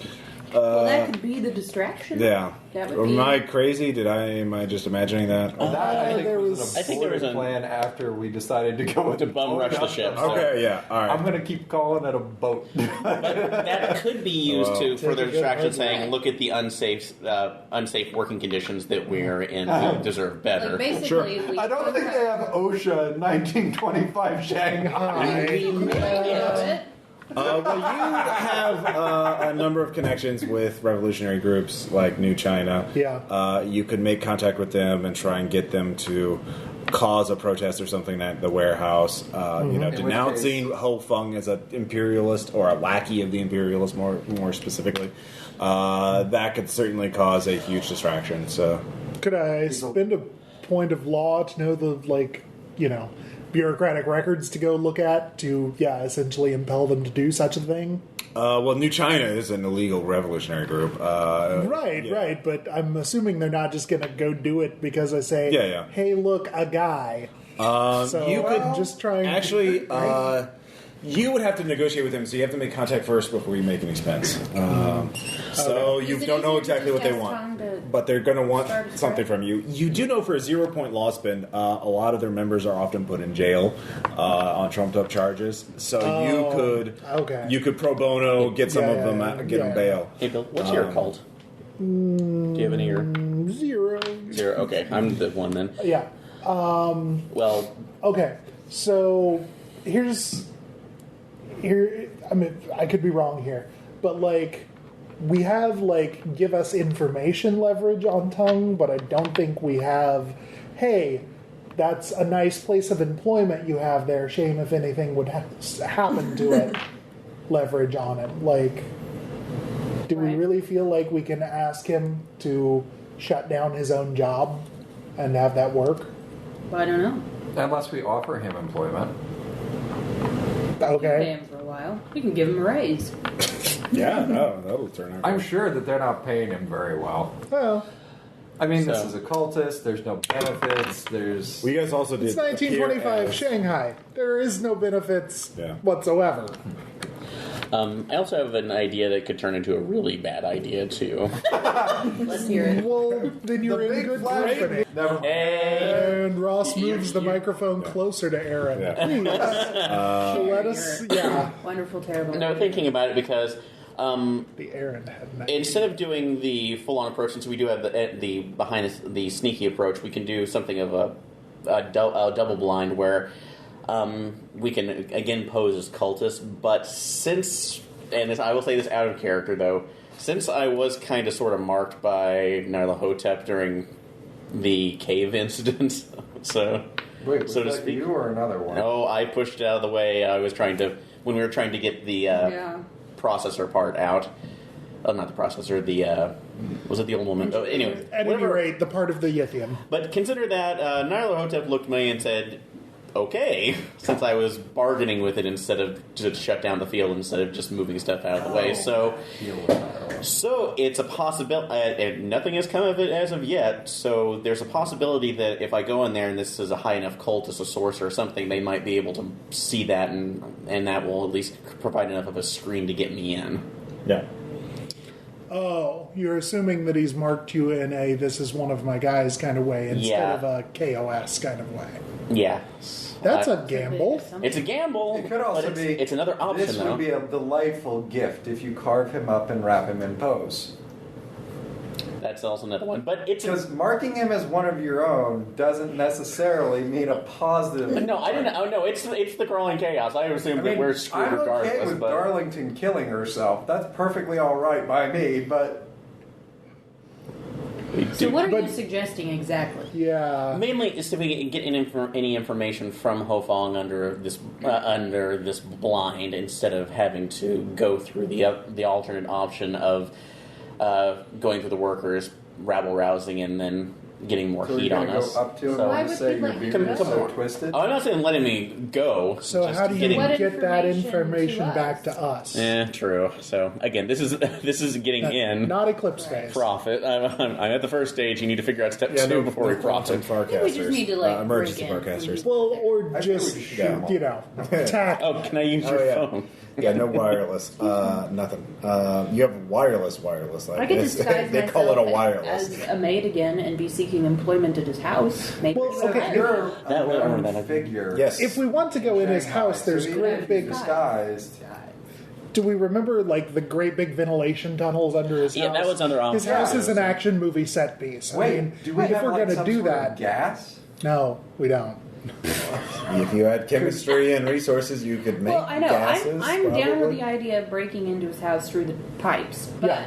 [SPEAKER 6] Well, that could be the distraction.
[SPEAKER 1] Yeah.
[SPEAKER 6] That would
[SPEAKER 1] Am
[SPEAKER 6] be.
[SPEAKER 1] I crazy? Am I just imagining that?
[SPEAKER 3] That I think was
[SPEAKER 2] I
[SPEAKER 3] an
[SPEAKER 2] think there was
[SPEAKER 3] aborted
[SPEAKER 2] a-
[SPEAKER 3] plan after we decided to go with
[SPEAKER 2] To bum rush the ship.
[SPEAKER 1] Okay, yeah, all right.
[SPEAKER 3] I'm going to keep calling it a boat.
[SPEAKER 2] That could be used to further
[SPEAKER 4] Take a good
[SPEAKER 2] distraction,
[SPEAKER 4] hard
[SPEAKER 2] saying,
[SPEAKER 6] line.
[SPEAKER 2] "Look at the unsafe working conditions that we're in. We deserve better."
[SPEAKER 6] Like basically,
[SPEAKER 1] Sure.
[SPEAKER 6] we
[SPEAKER 3] I don't think they have OSHA in 1925 Shanghai.
[SPEAKER 6] Yeah.
[SPEAKER 1] Well, you have a number of connections with revolutionary groups like New China.
[SPEAKER 4] Yeah.
[SPEAKER 1] You could make contact with them and try and get them to cause a protest or something at the warehouse. Denouncing Ho Fung as an imperialist or a lackey of the imperialist, more specifically. That could certainly cause a huge distraction. So,
[SPEAKER 4] Could I spend a point of law to know the bureaucratic records to go look at to essentially impel them to do such a thing?
[SPEAKER 1] well, New China is an illegal revolutionary group.
[SPEAKER 4] Right, but I'm assuming they're not just going to go do it because I say,
[SPEAKER 1] Yeah.
[SPEAKER 4] hey, look, a guy. So
[SPEAKER 1] you could
[SPEAKER 4] just try and...
[SPEAKER 1] actually. You would have to negotiate with them, so you have to make contact first before you make any spends. So you
[SPEAKER 6] Is it
[SPEAKER 1] don't know
[SPEAKER 6] easier
[SPEAKER 1] exactly
[SPEAKER 6] to
[SPEAKER 1] what they
[SPEAKER 6] just
[SPEAKER 1] want,
[SPEAKER 6] ask Tom to
[SPEAKER 1] but they're going to want
[SPEAKER 6] start a
[SPEAKER 1] something
[SPEAKER 6] strike?
[SPEAKER 1] from you. You do know for a 0-point law spend, a lot of their members are often put in jail on trumped-up charges. So you could pro bono get some of them, get them bail.
[SPEAKER 2] Hey, Bill, what's your cult? Do you have any? Or
[SPEAKER 4] 0.
[SPEAKER 2] zero? Okay, I'm the one then.
[SPEAKER 4] Yeah.
[SPEAKER 2] Well,
[SPEAKER 4] Okay, so I mean, I could be wrong here, but we have give us information leverage on Tongue, but I don't think we have, hey, that's a nice place of employment you have there. Shame if anything would happen to it. Leverage on it. Do we
[SPEAKER 6] Right.
[SPEAKER 4] really feel like we can ask him to shut down his own job and have that work?
[SPEAKER 6] Well, I don't know.
[SPEAKER 3] Unless we offer him employment.
[SPEAKER 6] We can pay
[SPEAKER 4] Okay.
[SPEAKER 6] him for a while. We can give him a raise.
[SPEAKER 1] Yeah, no, that'll turn out.
[SPEAKER 3] I'm sure that they're not paying him very well.
[SPEAKER 4] Well,
[SPEAKER 3] I mean, this
[SPEAKER 2] So-
[SPEAKER 3] is a cultist. There's no benefits. There's
[SPEAKER 1] Well, you guys also did.
[SPEAKER 4] it's 1925
[SPEAKER 1] appear as-
[SPEAKER 4] Shanghai. There is no benefits
[SPEAKER 1] Yeah.
[SPEAKER 4] whatsoever.
[SPEAKER 2] I also have an idea that could turn into a really bad idea too.
[SPEAKER 6] Let's hear it.
[SPEAKER 4] Well, then you're in good company.
[SPEAKER 3] Never mind.
[SPEAKER 4] And Ross moves the microphone closer to Aaron.
[SPEAKER 1] Yeah.
[SPEAKER 4] Please. Let us,
[SPEAKER 6] Wonderful, terrible.
[SPEAKER 2] No, thinking about it because
[SPEAKER 4] the Aaron had night.
[SPEAKER 2] instead of doing the full-on approach, since we do have the behind the sneaky approach, we can do something of a double blind where we can again pose as cultists. But I will say this out of character though, since I was kind of sort of marked by Nyarlathotep during the cave incident, so
[SPEAKER 3] Wait, was
[SPEAKER 2] so to
[SPEAKER 3] that
[SPEAKER 2] speak.
[SPEAKER 3] you or another one?
[SPEAKER 2] No, I pushed it out of the way. I was trying to when we were trying to get the processor part out. Oh, not the processor. The was it the old woman? Oh, anyway,
[SPEAKER 4] At any
[SPEAKER 2] whatever.
[SPEAKER 4] rate, the part of the Yithian.
[SPEAKER 2] But consider that Nyarlathotep looked at me and said, "Okay," since I was bargaining with it instead of to shut down the field instead of just moving stuff out of the way. So it's a possibility. Nothing has come of it as of yet. So there's a possibility that if I go in there and this is a high enough cultist, a sorcerer or something, they might be able to see that, and that will at least provide enough of a screen to get me in.
[SPEAKER 1] Yeah.
[SPEAKER 4] Oh, you're assuming that he's marked you in a "this is one of my guys" kind of way instead
[SPEAKER 2] Yeah.
[SPEAKER 4] of a KOS kind of way.
[SPEAKER 2] Yeah,
[SPEAKER 4] That's a gamble.
[SPEAKER 2] It's a gamble.
[SPEAKER 3] It could also
[SPEAKER 2] but
[SPEAKER 3] be.
[SPEAKER 2] It's another option,
[SPEAKER 3] This
[SPEAKER 2] though.
[SPEAKER 3] would be a delightful gift if you carve him up and wrap him in pose.
[SPEAKER 2] That's also another one. But it's
[SPEAKER 3] Because marking him as one of your own doesn't necessarily mean a positive.
[SPEAKER 2] no, I didn't. Oh no, it's the crawling chaos. I assume that we're screwed
[SPEAKER 3] I'm
[SPEAKER 2] regardless.
[SPEAKER 3] okay with
[SPEAKER 2] but
[SPEAKER 3] Darlington killing herself. That's perfectly all right by me. But
[SPEAKER 6] So what are you
[SPEAKER 4] But-
[SPEAKER 6] suggesting exactly?
[SPEAKER 4] Yeah.
[SPEAKER 2] mainly is if we can get any information from Ho Fong under this blind instead of having to go through the alternate option of going through the workers, rabble rousing, and then getting more
[SPEAKER 3] So
[SPEAKER 2] heat
[SPEAKER 3] you're
[SPEAKER 2] on
[SPEAKER 3] gonna
[SPEAKER 2] us.
[SPEAKER 3] go up to him
[SPEAKER 2] So-
[SPEAKER 6] Why
[SPEAKER 3] and
[SPEAKER 6] would
[SPEAKER 3] say
[SPEAKER 6] he
[SPEAKER 3] your
[SPEAKER 6] let you
[SPEAKER 3] beard is
[SPEAKER 6] go?
[SPEAKER 3] so twisted?
[SPEAKER 2] Oh, I'm not saying letting me go.
[SPEAKER 4] So
[SPEAKER 2] just
[SPEAKER 4] how do you
[SPEAKER 2] getting,
[SPEAKER 6] What
[SPEAKER 4] get that
[SPEAKER 6] information
[SPEAKER 4] information
[SPEAKER 6] to
[SPEAKER 4] back
[SPEAKER 6] us?
[SPEAKER 4] to us?
[SPEAKER 2] Yeah, true. So again, this is getting in.
[SPEAKER 4] Not Eclipse Phase.
[SPEAKER 2] Profit. I'm at the first stage. You need to figure out step 2 before we profit.
[SPEAKER 1] Farcasters.
[SPEAKER 6] we just need to, like,
[SPEAKER 1] emergency
[SPEAKER 6] break in.
[SPEAKER 1] farcasters.
[SPEAKER 4] Well, or
[SPEAKER 3] I think
[SPEAKER 4] just,
[SPEAKER 3] we should shoot 'em all.
[SPEAKER 4] you know, attack.
[SPEAKER 2] Oh, can I use your
[SPEAKER 1] yeah.
[SPEAKER 2] phone?
[SPEAKER 1] Yeah, no wireless. Nothing. You have wireless. Like
[SPEAKER 6] I could
[SPEAKER 1] this.
[SPEAKER 6] disguise
[SPEAKER 1] They call it a
[SPEAKER 6] myself
[SPEAKER 1] wireless.
[SPEAKER 6] as a maid again and be seeking employment at his house. Maybe.
[SPEAKER 4] Well,
[SPEAKER 3] So
[SPEAKER 4] okay.
[SPEAKER 3] you're
[SPEAKER 2] That would-
[SPEAKER 3] a known
[SPEAKER 2] that-
[SPEAKER 3] figure.
[SPEAKER 1] Yes.
[SPEAKER 4] If we want to go in his house, there's
[SPEAKER 3] So
[SPEAKER 4] great big.
[SPEAKER 3] disguised.
[SPEAKER 4] Do we remember like the great big ventilation tunnels under his
[SPEAKER 2] Yeah,
[SPEAKER 4] house?
[SPEAKER 2] that was under
[SPEAKER 4] His
[SPEAKER 3] Yeah.
[SPEAKER 4] house is an action movie set piece. I
[SPEAKER 3] Wait,
[SPEAKER 4] mean,
[SPEAKER 3] do we
[SPEAKER 4] if
[SPEAKER 3] have
[SPEAKER 4] we're
[SPEAKER 3] like
[SPEAKER 4] going to
[SPEAKER 3] some
[SPEAKER 4] do
[SPEAKER 3] sort of
[SPEAKER 4] that,
[SPEAKER 3] gas?
[SPEAKER 4] no, we don't.
[SPEAKER 1] If you had chemistry and resources, you could make
[SPEAKER 6] Well, I know.
[SPEAKER 1] gases.
[SPEAKER 6] I'm down with
[SPEAKER 1] probably.
[SPEAKER 6] the idea of breaking into his house through the pipes, but
[SPEAKER 4] Yeah.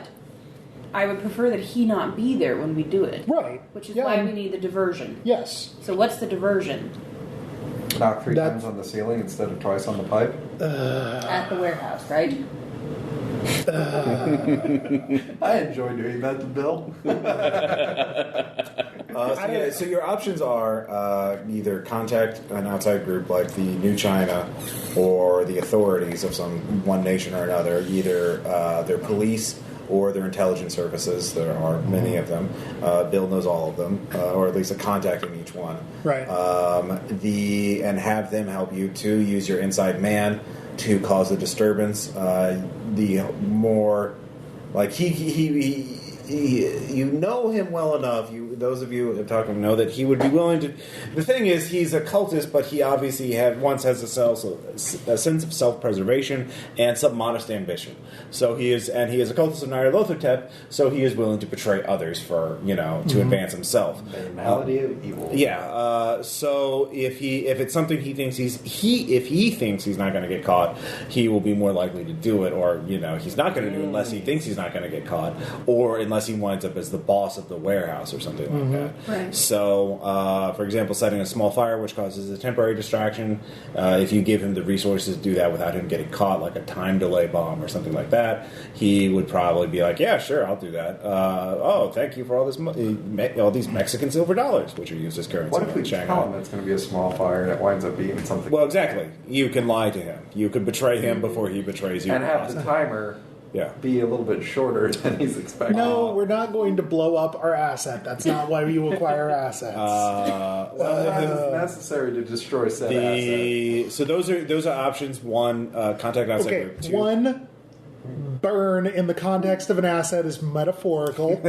[SPEAKER 6] I would prefer that he not be there when we do it.
[SPEAKER 4] Right.
[SPEAKER 6] Which is
[SPEAKER 4] Yeah,
[SPEAKER 6] why we need the diversion.
[SPEAKER 4] Yes.
[SPEAKER 6] So what's the diversion?
[SPEAKER 3] Knock 3
[SPEAKER 4] That-
[SPEAKER 3] times on the ceiling instead of twice on the pipe?
[SPEAKER 6] At the warehouse, right?
[SPEAKER 3] I enjoy doing that to Bill.
[SPEAKER 1] So your options are either contact an outside group like the New China or the authorities of one nation or another, either their police or their intelligence services. There are many of them. Bill knows all of them, or at least a contact in each one.
[SPEAKER 4] Right.
[SPEAKER 1] And have them help you to use your inside man to cause a disturbance. The more like he you know him well enough. Those of you who have talked to him know that he would be willing to. The thing is, he's a cultist, but he obviously has a sense of self-preservation and some modest ambition. So he is a cultist of Nyarlathotep. So he is willing to betray others for to advance himself.
[SPEAKER 3] The malady of evil.
[SPEAKER 1] Yeah. So if it's something he thinks if he thinks he's not going to get caught, he will be more likely to do it, or he's not going to do it unless he thinks he's not going to get caught, or unless he winds up as the boss of the warehouse or something like that.
[SPEAKER 6] Right.
[SPEAKER 1] So, for example, setting a small fire which causes a temporary distraction. If you give him the resources to do that without him getting caught, like a time delay bomb or something like that, he would probably be like, "Yeah, sure, I'll do that." Thank you for all this all these Mexican silver dollars, which are used as currency
[SPEAKER 3] What if we
[SPEAKER 1] in
[SPEAKER 3] tell
[SPEAKER 1] Shanghai.
[SPEAKER 3] him it's going to be a small fire and it winds up being something?
[SPEAKER 1] Well, exactly. You can lie to him. You can betray him before he betrays you.
[SPEAKER 3] and have the timer
[SPEAKER 1] Yeah.
[SPEAKER 3] be a little bit shorter than he's expecting.
[SPEAKER 4] No, we're not going to blow up our asset. That's not why you acquire assets.
[SPEAKER 3] That is necessary to destroy said asset.
[SPEAKER 1] So those are options. One, contact outside
[SPEAKER 4] Okay,
[SPEAKER 1] group. Two,
[SPEAKER 4] one, burn in the context of an asset is metaphorical.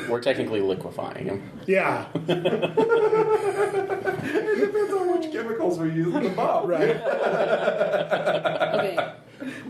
[SPEAKER 2] We're technically liquefying him.
[SPEAKER 4] Yeah.
[SPEAKER 3] It depends on which chemicals we use in the bomb.
[SPEAKER 4] Right.
[SPEAKER 6] Okay.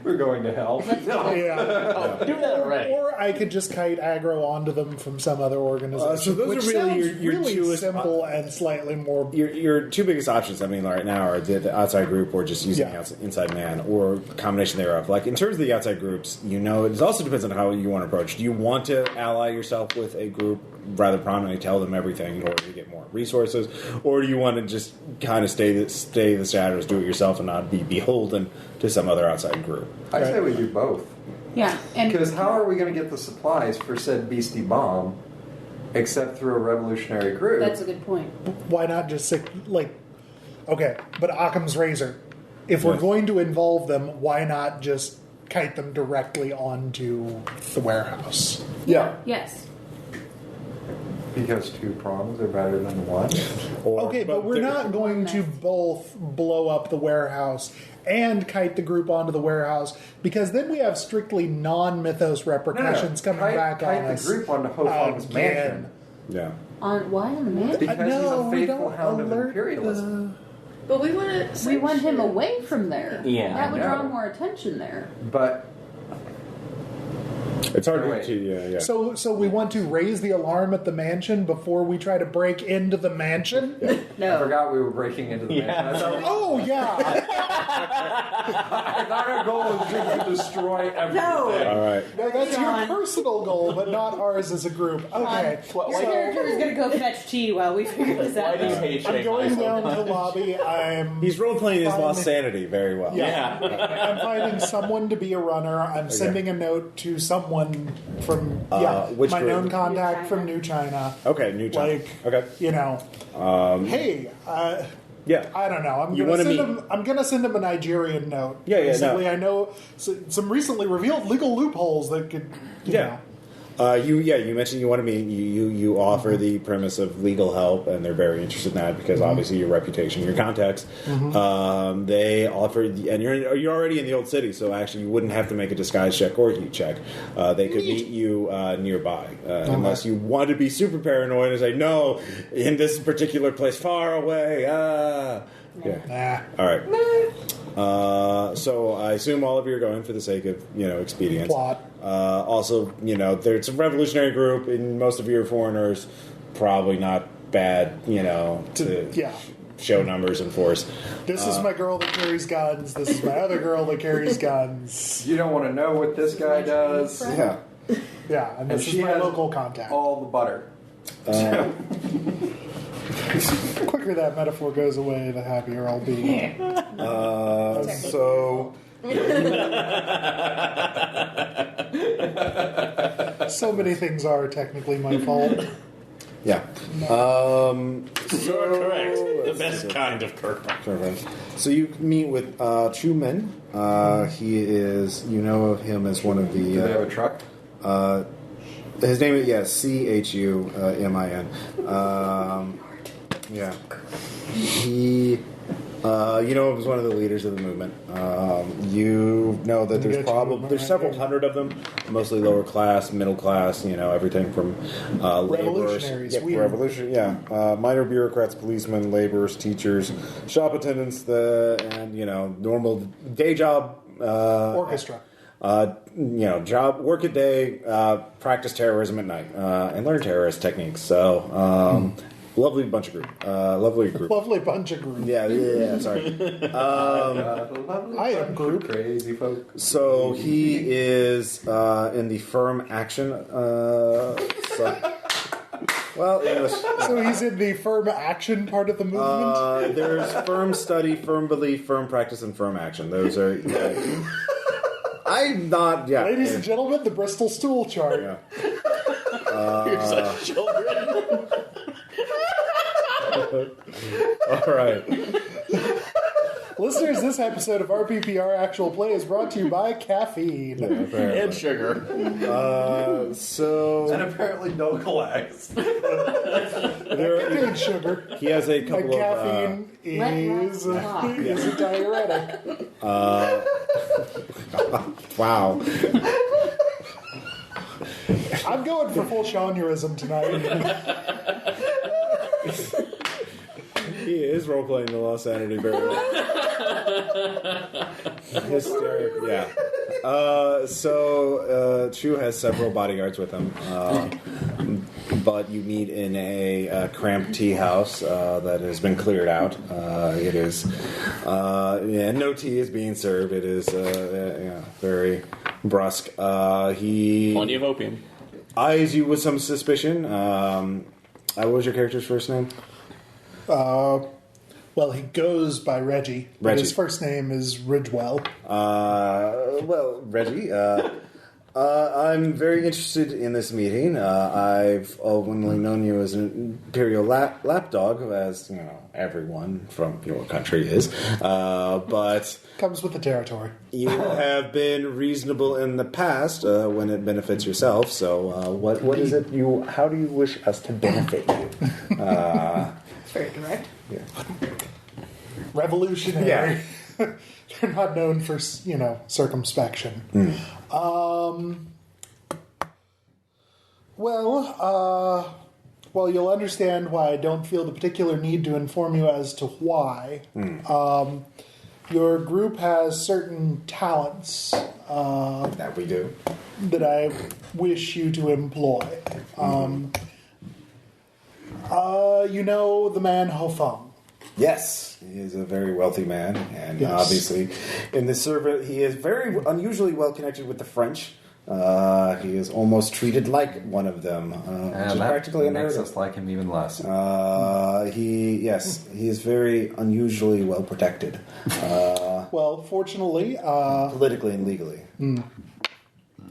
[SPEAKER 3] We're going to hell.
[SPEAKER 4] Yeah.
[SPEAKER 2] Do that already.
[SPEAKER 4] Or I could just kite aggro onto them from some other organization.
[SPEAKER 1] So those
[SPEAKER 4] which
[SPEAKER 1] are really
[SPEAKER 4] sounds
[SPEAKER 1] your
[SPEAKER 4] really
[SPEAKER 1] two
[SPEAKER 4] simple and slightly more.
[SPEAKER 1] Your two biggest options, I mean, right now are the outside group or just using
[SPEAKER 4] Yeah.
[SPEAKER 1] inside man, or a combination thereof. Like, in terms of the outside groups, it also depends on how you want to approach. Do you want to ally yourself with a group rather prominently, tell them everything in order to get more resources, or do you want to just kind of stay the shadows, do it yourself, and not be beholden to some other outside group?
[SPEAKER 3] I say we do both.
[SPEAKER 6] Yeah, and
[SPEAKER 3] Because how are we going to get the supplies for said beastie bomb except through a revolutionary group?
[SPEAKER 6] that's a good point.
[SPEAKER 4] Why not just okay, but Occam's razor. If we're
[SPEAKER 1] Yes.
[SPEAKER 4] going to involve them, why not just kite them directly onto the warehouse?
[SPEAKER 3] Yeah.
[SPEAKER 6] Yes.
[SPEAKER 3] Because 2 prongs are better than 1.
[SPEAKER 4] Okay, but we're not going to both blow up the warehouse and kite the group onto the warehouse, because then we have strictly non-mythos repercussions coming back on
[SPEAKER 3] kite
[SPEAKER 4] us.
[SPEAKER 3] the group onto Ho Fung's
[SPEAKER 4] again.
[SPEAKER 3] mansion.
[SPEAKER 1] Yeah.
[SPEAKER 6] On why on the man?
[SPEAKER 3] Because
[SPEAKER 4] No,
[SPEAKER 3] he's a
[SPEAKER 4] we
[SPEAKER 3] faithful
[SPEAKER 4] don't
[SPEAKER 3] hound of
[SPEAKER 4] alert
[SPEAKER 3] imperialism.
[SPEAKER 5] But we want to.
[SPEAKER 6] We want him away from there.
[SPEAKER 2] Yeah,
[SPEAKER 6] that would
[SPEAKER 3] I know.
[SPEAKER 6] draw more attention there.
[SPEAKER 3] But
[SPEAKER 1] It's hard
[SPEAKER 3] Wait.
[SPEAKER 1] to yeah.
[SPEAKER 4] So we want to raise the alarm at the mansion before we try to break into the mansion?
[SPEAKER 3] I
[SPEAKER 6] No.
[SPEAKER 3] forgot we were breaking into the mansion. I thought,
[SPEAKER 4] Oh, yeah.
[SPEAKER 3] I thought our goal was just to destroy everything.
[SPEAKER 1] All right.
[SPEAKER 4] No, that's your
[SPEAKER 6] John.
[SPEAKER 4] personal goal, but not ours as a group. Okay.
[SPEAKER 6] Your character is going to go fetch tea while we figure this out.
[SPEAKER 2] Why do you hate
[SPEAKER 4] I'm
[SPEAKER 2] Shane
[SPEAKER 4] going
[SPEAKER 2] Michael?
[SPEAKER 4] down to the lobby.
[SPEAKER 1] He's role playing his lost sanity very well.
[SPEAKER 4] Yeah. I'm finding someone to be a runner. I'm sending a note to someone
[SPEAKER 1] which
[SPEAKER 4] my
[SPEAKER 1] group?
[SPEAKER 4] known contact
[SPEAKER 6] New
[SPEAKER 4] from
[SPEAKER 6] China.
[SPEAKER 4] New China.
[SPEAKER 1] Okay, New China.
[SPEAKER 4] Like,
[SPEAKER 1] Okay.
[SPEAKER 4] Hey,
[SPEAKER 1] Yeah.
[SPEAKER 4] I don't know.
[SPEAKER 1] You wanna meet-
[SPEAKER 4] I'm gonna send him a Nigerian note.
[SPEAKER 1] Yeah, yeah,
[SPEAKER 4] Basically,
[SPEAKER 1] no.
[SPEAKER 4] I know some recently revealed legal loopholes that could. You know.
[SPEAKER 1] You mentioned you want to meet. You offer the premise of legal help, and they're very interested in that because obviously your reputation, your contacts. They offer, and you're already in the old city, so actually you wouldn't have to make a disguise check or heat check. They could meet you nearby, unless you want to be super paranoid and say no, in this particular place, far away. Yeah. All right. So I assume all of you are going for the sake of expedience.
[SPEAKER 4] Plot.
[SPEAKER 1] Also, it's a revolutionary group, and most of you are foreigners. Probably not bad, to show numbers and force.
[SPEAKER 4] This is my girl that carries guns. This is my other girl that carries guns.
[SPEAKER 3] You don't want to know what this guy does.
[SPEAKER 1] Yeah.
[SPEAKER 4] Yeah, and this
[SPEAKER 3] she
[SPEAKER 4] is my
[SPEAKER 3] has
[SPEAKER 4] local contact.
[SPEAKER 3] All the butter.
[SPEAKER 4] The quicker that metaphor goes away, the happier I'll be. So many things are technically my fault.
[SPEAKER 1] Yeah.
[SPEAKER 2] You're correct. The best kind of correct.
[SPEAKER 1] So you meet with Chu Min. He is, of him as one of the.
[SPEAKER 3] Do they have a truck?
[SPEAKER 1] His name is Chumin. Yeah. He. Was one of the leaders of the movement. You know that there's several hundred of them, mostly lower class, middle class. Everything from
[SPEAKER 4] Revolutionaries.
[SPEAKER 1] laborers, minor bureaucrats, policemen, laborers, teachers, shop attendants, normal day job
[SPEAKER 4] Orchestra.
[SPEAKER 1] Work a day, practice terrorism at night, and learn terrorist techniques. So. Lovely bunch of group. Lovely group.
[SPEAKER 4] Lovely bunch of group.
[SPEAKER 1] Yeah, sorry.
[SPEAKER 4] I am group.
[SPEAKER 3] Crazy folk.
[SPEAKER 1] So he is in the firm action. English.
[SPEAKER 4] So he's in the firm action part of the movement?
[SPEAKER 1] There's firm study, firm belief, firm practice, and firm action. Those are... I'm not... Yeah.
[SPEAKER 4] Ladies and gentlemen, the Bristol stool chart.
[SPEAKER 1] Yeah.
[SPEAKER 2] You're such children.
[SPEAKER 1] All right.
[SPEAKER 4] Listeners, this episode of RPPR Actual Play is brought to you by caffeine.
[SPEAKER 2] And sugar.
[SPEAKER 3] And apparently no coax.
[SPEAKER 4] Contains sugar.
[SPEAKER 1] He has a
[SPEAKER 4] And
[SPEAKER 1] couple
[SPEAKER 4] caffeine is a diuretic.
[SPEAKER 1] Wow.
[SPEAKER 4] I'm going for full Shawnurism tonight.
[SPEAKER 1] He is role-playing the Lost Sanity very well. Hysterical, yeah. Chu has several bodyguards with him, but you meet in a cramped tea house that has been cleared out. It is, no tea is being served. It is, very brusque. He
[SPEAKER 2] Plenty of opium.
[SPEAKER 1] eyes you with some suspicion. What was your character's first name?
[SPEAKER 4] Well, he goes by Reggie, but
[SPEAKER 1] Reggie.
[SPEAKER 4] his first name is Ridgewell.
[SPEAKER 1] Reggie, I'm very interested in this meeting. I've only known you as an imperial lapdog, as everyone from your country is. But
[SPEAKER 4] Comes with the territory.
[SPEAKER 1] you have been reasonable in the past when it benefits yourself. So, what is it? How do you wish us to benefit you?
[SPEAKER 6] It's very direct.
[SPEAKER 1] Yeah.
[SPEAKER 4] Revolutionary.
[SPEAKER 1] Yeah.
[SPEAKER 4] They're not known for, circumspection. Well, you'll understand why I don't feel the particular need to inform you as to why. Your group has certain talents
[SPEAKER 1] That we do.
[SPEAKER 4] that I wish you to employ. You know the man Fung.
[SPEAKER 1] Yes, he is a very wealthy man, and
[SPEAKER 4] Yes.
[SPEAKER 1] obviously, in the service, he is very unusually well connected with the French. He is almost treated like one of them, which is
[SPEAKER 3] And
[SPEAKER 1] practically
[SPEAKER 3] that makes
[SPEAKER 1] unheard
[SPEAKER 3] us like him even less.
[SPEAKER 1] he is very unusually well protected,
[SPEAKER 4] Well, fortunately,
[SPEAKER 1] politically and legally.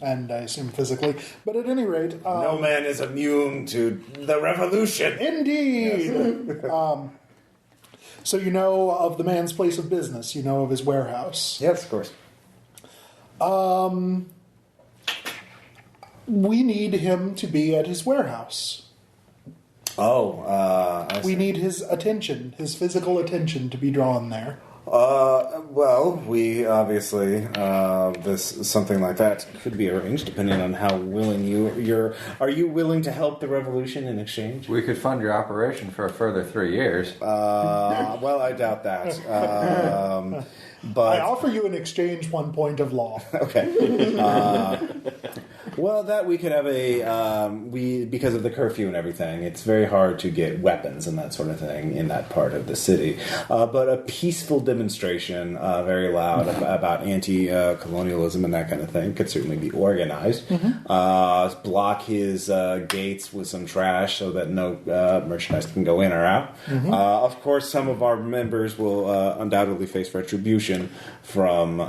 [SPEAKER 4] and I assume physically. But at any rate...
[SPEAKER 1] no man is immune to the revolution.
[SPEAKER 4] Indeed! So you know of the man's place of business. You know of his warehouse.
[SPEAKER 1] Yes, of course.
[SPEAKER 4] We need him to be at his warehouse.
[SPEAKER 1] I see.
[SPEAKER 4] We need his attention, his physical attention, to be drawn there.
[SPEAKER 1] Well, we obviously something like that could be arranged, depending on how willing you're. Are you willing to help the revolution in exchange?
[SPEAKER 3] We could fund your operation for a further 3 years.
[SPEAKER 1] Well, I doubt that. But
[SPEAKER 4] I offer you in exchange 1 point of law.
[SPEAKER 1] okay. Well, that we could have because of the curfew and everything, it's very hard to get weapons and that sort of thing in that part of the city. But a peaceful demonstration, very loud, about anti-colonialism and that kind of thing could certainly be organized. Block his gates with some trash so that no merchandise can go in or out. Of course, some of our members will undoubtedly face retribution from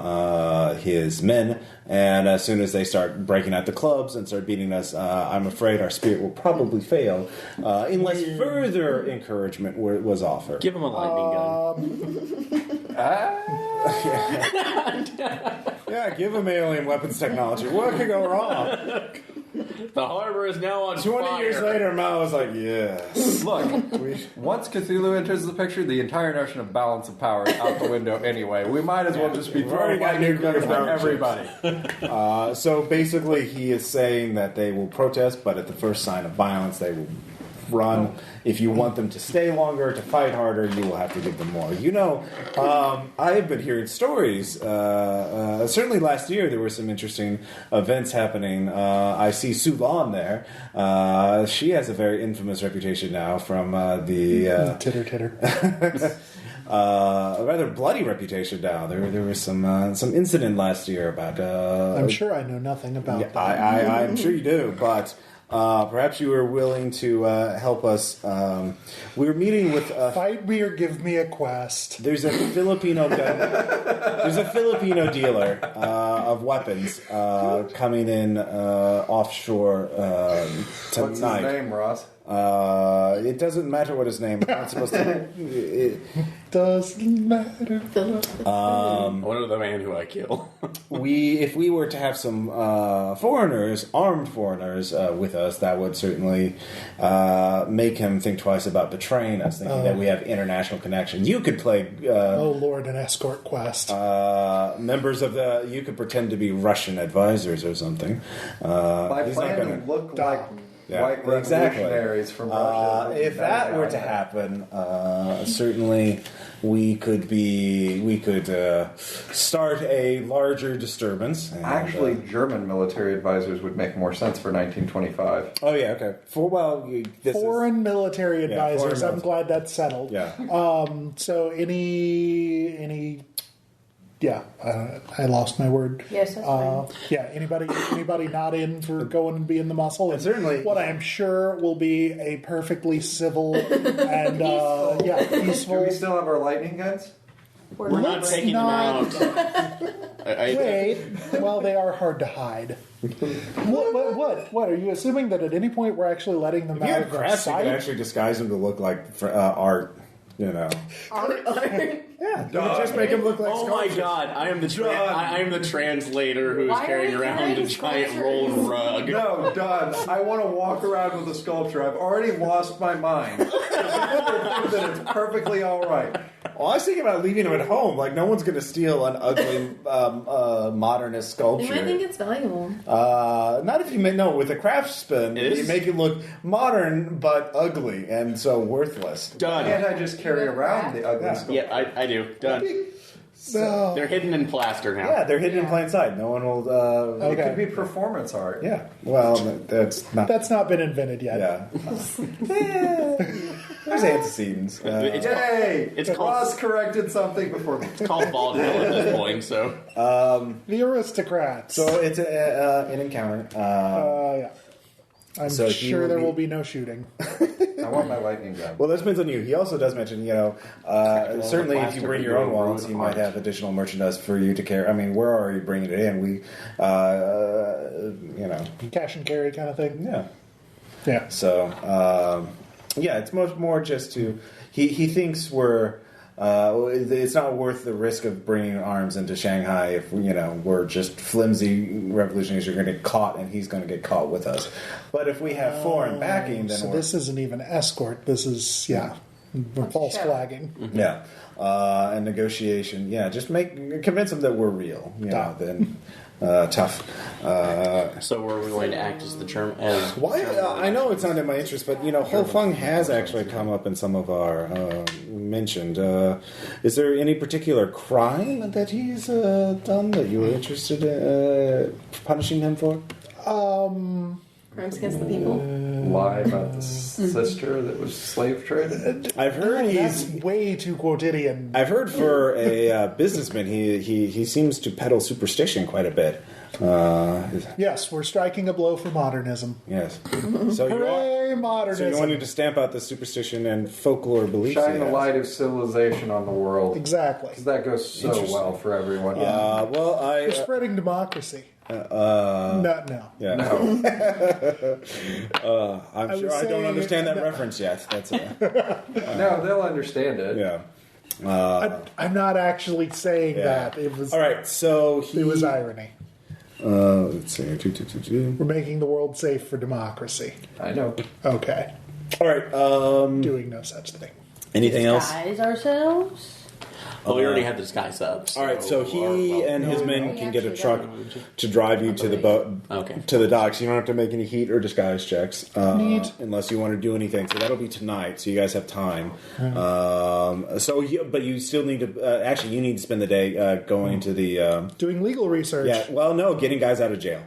[SPEAKER 1] his men. And as soon as they start breaking out the clubs and start beating us, I'm afraid our spirit will probably fail unless further encouragement was offered.
[SPEAKER 2] Give him a lightning gun.
[SPEAKER 1] Yeah, give him alien weapons technology. What could go wrong?
[SPEAKER 2] The harbor is now on
[SPEAKER 1] 20
[SPEAKER 2] fire.
[SPEAKER 1] years later, Mao was like, yes.
[SPEAKER 3] Look, once Cthulhu enters the picture, the entire notion of balance of power is out the window anyway. We might as well just be throwing out nuclear at everybody.
[SPEAKER 1] So basically, he is saying that they will protest, but at the first sign of violence, they will run. If you want them to stay longer, to fight harder, you will have to give them more. You know, I have been hearing stories. Certainly last year, there were some interesting events happening. I see Sulan there. She has a very infamous reputation now from the...
[SPEAKER 4] Titter, titter.
[SPEAKER 1] A rather bloody reputation now. There was some incident last year about...
[SPEAKER 4] I'm sure I know nothing about that.
[SPEAKER 1] I'm sure you do, but... perhaps you were willing to help us. We were meeting with.
[SPEAKER 4] Fight me or give me a quest.
[SPEAKER 1] There's a Filipino. There's a Filipino dealer of weapons coming in offshore tonight.
[SPEAKER 3] What's his name, Ross?
[SPEAKER 1] It doesn't matter what his name. I'm not supposed to.
[SPEAKER 4] Doesn't matter.
[SPEAKER 2] One of the man who I kill.
[SPEAKER 1] If we were to have some foreigners, armed foreigners, with us, that would certainly make him think twice about betraying us, thinking that we have international connection. You could play.
[SPEAKER 4] Oh Lord, an escort quest.
[SPEAKER 1] Members of the. You could pretend to be Russian advisors or something.
[SPEAKER 3] My
[SPEAKER 1] He's
[SPEAKER 3] plan
[SPEAKER 1] not gonna.
[SPEAKER 3] to look like white
[SPEAKER 1] exactly.
[SPEAKER 3] revolutionaries from Russia.
[SPEAKER 1] If that were to happen, certainly we could start a larger disturbance. And,
[SPEAKER 3] Actually, German military advisors would make more sense for 1925.
[SPEAKER 1] Oh yeah, okay.
[SPEAKER 4] Foreign military advisors.
[SPEAKER 1] foreign
[SPEAKER 4] I'm glad that's settled.
[SPEAKER 1] Yeah.
[SPEAKER 4] So any. Yeah, I lost my word.
[SPEAKER 6] Yes, that's fine.
[SPEAKER 4] Yeah, anybody not in for going and being the muscle? And
[SPEAKER 1] certainly-
[SPEAKER 4] what I am sure will be a perfectly civil and peaceful.
[SPEAKER 3] Do we still have our lightning guns?
[SPEAKER 2] We're not
[SPEAKER 4] Let's
[SPEAKER 2] taking
[SPEAKER 4] not-
[SPEAKER 2] them out.
[SPEAKER 4] Wait, well, they are hard to hide. What? Are you assuming that at any point we're actually letting them
[SPEAKER 1] If you
[SPEAKER 4] out
[SPEAKER 1] had
[SPEAKER 4] of their
[SPEAKER 1] crafts, you could
[SPEAKER 4] sight?
[SPEAKER 1] actually disguise them to look like art. You know. Yeah, you could just make them look like
[SPEAKER 2] Oh my
[SPEAKER 1] sculptures.
[SPEAKER 2] god! I am the translator who's
[SPEAKER 6] Why are
[SPEAKER 2] carrying
[SPEAKER 6] you
[SPEAKER 2] around a
[SPEAKER 6] carrying
[SPEAKER 2] giant
[SPEAKER 6] sculptures?
[SPEAKER 2] rolled rug.
[SPEAKER 3] No, Don. I want to walk around with a sculpture. I've already lost my mind. That it's perfectly all right.
[SPEAKER 1] Well, I was thinking about leaving them at home. Like, no one's going to steal an ugly modernist
[SPEAKER 5] You
[SPEAKER 1] sculpture.
[SPEAKER 5] might think it's valuable.
[SPEAKER 1] Not if you make with a craftsman.
[SPEAKER 2] It is?
[SPEAKER 1] You make it look modern but ugly and so worthless.
[SPEAKER 2] Done.
[SPEAKER 3] Can't I just carry around the ugly sculpture?
[SPEAKER 2] Yeah, I do. Done.
[SPEAKER 4] No.
[SPEAKER 2] They're hidden in plaster now.
[SPEAKER 1] Yeah, they're hidden in plain sight. No one will.
[SPEAKER 3] It
[SPEAKER 4] Okay.
[SPEAKER 3] could be performance art.
[SPEAKER 1] Yeah. Well, that's not.
[SPEAKER 4] That's not been invented yet.
[SPEAKER 1] Yeah. There's antecedents.
[SPEAKER 2] It's
[SPEAKER 3] Yay!
[SPEAKER 2] It's called-
[SPEAKER 3] Ross corrected something before me.
[SPEAKER 2] It's called vaudeville at this point, so.
[SPEAKER 4] The aristocrats.
[SPEAKER 1] So it's an encounter.
[SPEAKER 4] yeah. I'm
[SPEAKER 1] So he
[SPEAKER 4] sure
[SPEAKER 1] will
[SPEAKER 4] there
[SPEAKER 1] be-
[SPEAKER 4] will be no shooting.
[SPEAKER 3] I want my lightning gun.
[SPEAKER 1] Well, that depends on you. He also does mention, certainly if you bring your own wallets,
[SPEAKER 2] ruin
[SPEAKER 1] you might
[SPEAKER 2] heart.
[SPEAKER 1] have additional merchandise for you to carry. I mean, we're already bringing it in. We,
[SPEAKER 4] Cash and carry kind of thing.
[SPEAKER 1] yeah.
[SPEAKER 4] Yeah.
[SPEAKER 1] So, it's much more just to. He thinks we're. It's not worth the risk of bringing arms into Shanghai if we're just flimsy revolutionaries. You're going to get caught, and he's going to get caught with us. But if we have foreign backing, then
[SPEAKER 4] So
[SPEAKER 1] we're,
[SPEAKER 4] this isn't even escort. This is false flagging.
[SPEAKER 1] yeah, and negotiation. Yeah, just convince them that we're real. Then tough.
[SPEAKER 2] So we're going to act as the German. As
[SPEAKER 1] Why?
[SPEAKER 2] German
[SPEAKER 1] I know it's not in my interest, but Ho Fung has actually come up in some of our mentioned. Is there any particular crime that he's done that you were interested in punishing him for?
[SPEAKER 5] Crimes against the people.
[SPEAKER 3] Lie about the sister that was slave traded.
[SPEAKER 1] I've heard
[SPEAKER 4] That's way too quotidian.
[SPEAKER 1] I've heard for a businessman, he seems to peddle superstition quite a bit.
[SPEAKER 4] Yes, we're striking a blow for modernism.
[SPEAKER 1] Yes. So
[SPEAKER 4] Hooray, modernism.
[SPEAKER 1] you wanted to stamp out the superstition and folklore beliefs.
[SPEAKER 3] Shine
[SPEAKER 1] he
[SPEAKER 3] the
[SPEAKER 1] has.
[SPEAKER 3] light of civilization on the world.
[SPEAKER 4] Exactly.
[SPEAKER 3] 'Cause that goes so
[SPEAKER 1] Interesting.
[SPEAKER 3] well for everyone.
[SPEAKER 1] Well, I.
[SPEAKER 4] We're spreading democracy.
[SPEAKER 1] No.
[SPEAKER 4] No.
[SPEAKER 1] Yeah. I'm
[SPEAKER 4] I
[SPEAKER 1] sure
[SPEAKER 4] was
[SPEAKER 1] I don't
[SPEAKER 4] saying-
[SPEAKER 1] understand that reference yet. That's
[SPEAKER 3] No, they'll understand it.
[SPEAKER 1] yeah.
[SPEAKER 4] I'm not actually saying
[SPEAKER 1] Yeah.
[SPEAKER 4] that. It was.
[SPEAKER 1] All right. So
[SPEAKER 4] It was irony.
[SPEAKER 1] let's see. Two.
[SPEAKER 4] We're making the world safe for democracy.
[SPEAKER 3] I know.
[SPEAKER 4] Okay.
[SPEAKER 1] All right.
[SPEAKER 4] Doing no such thing.
[SPEAKER 1] Anything else?
[SPEAKER 6] Disguise ourselves?
[SPEAKER 2] Well, we already had the disguise up.
[SPEAKER 1] All right. So he and his men can get a truck to drive you to the boat,
[SPEAKER 2] Okay.
[SPEAKER 1] to the docks. You don't have to make any heat or disguise checks,
[SPEAKER 4] Neat.
[SPEAKER 1] unless you want to do anything. So that'll be tonight. So you guys have time. But you still need to. Actually, you need to spend the day going to the.
[SPEAKER 4] Doing legal research.
[SPEAKER 1] Yeah, well, no, getting guys out of jail.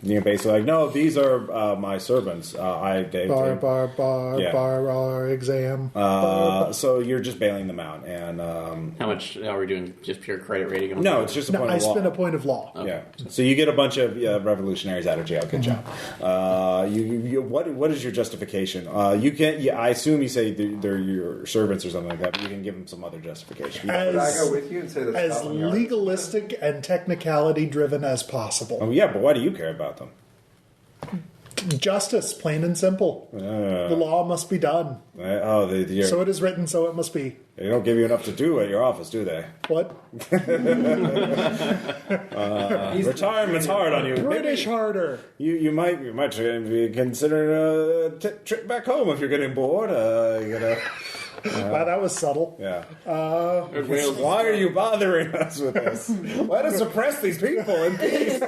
[SPEAKER 1] Basically, like, no, these are my servants.
[SPEAKER 4] Bar exam.
[SPEAKER 1] So you're just bailing them out, and
[SPEAKER 2] How much are we doing? Just pure credit rating? On
[SPEAKER 1] no,
[SPEAKER 2] the-
[SPEAKER 1] it's just a
[SPEAKER 4] No,
[SPEAKER 1] point
[SPEAKER 4] I
[SPEAKER 1] of law.
[SPEAKER 4] spent a point of law.
[SPEAKER 1] Yeah, so you get a bunch of revolutionaries out of jail. Good job. What is your justification? You can't. Yeah, I assume you say they're your servants or something like that, but you can give them some other justification.
[SPEAKER 3] Would I
[SPEAKER 4] As,
[SPEAKER 3] go with you and say that's
[SPEAKER 4] as
[SPEAKER 3] Scotland Yard?
[SPEAKER 4] legalistic and technicality driven as possible.
[SPEAKER 1] Oh yeah, but why do you care about them?
[SPEAKER 4] Justice, plain and simple. The law must be done. So it is written, so it must be.
[SPEAKER 1] They don't give you enough to do at your office, do they?
[SPEAKER 4] What?
[SPEAKER 1] Retirement's hard on you.
[SPEAKER 4] British
[SPEAKER 1] Maybe
[SPEAKER 4] harder.
[SPEAKER 1] You might be considering a trip back home if you're getting bored.
[SPEAKER 4] Wow, that was subtle.
[SPEAKER 1] Yeah. Why are you bothering us with this? Let us suppress these people in peace.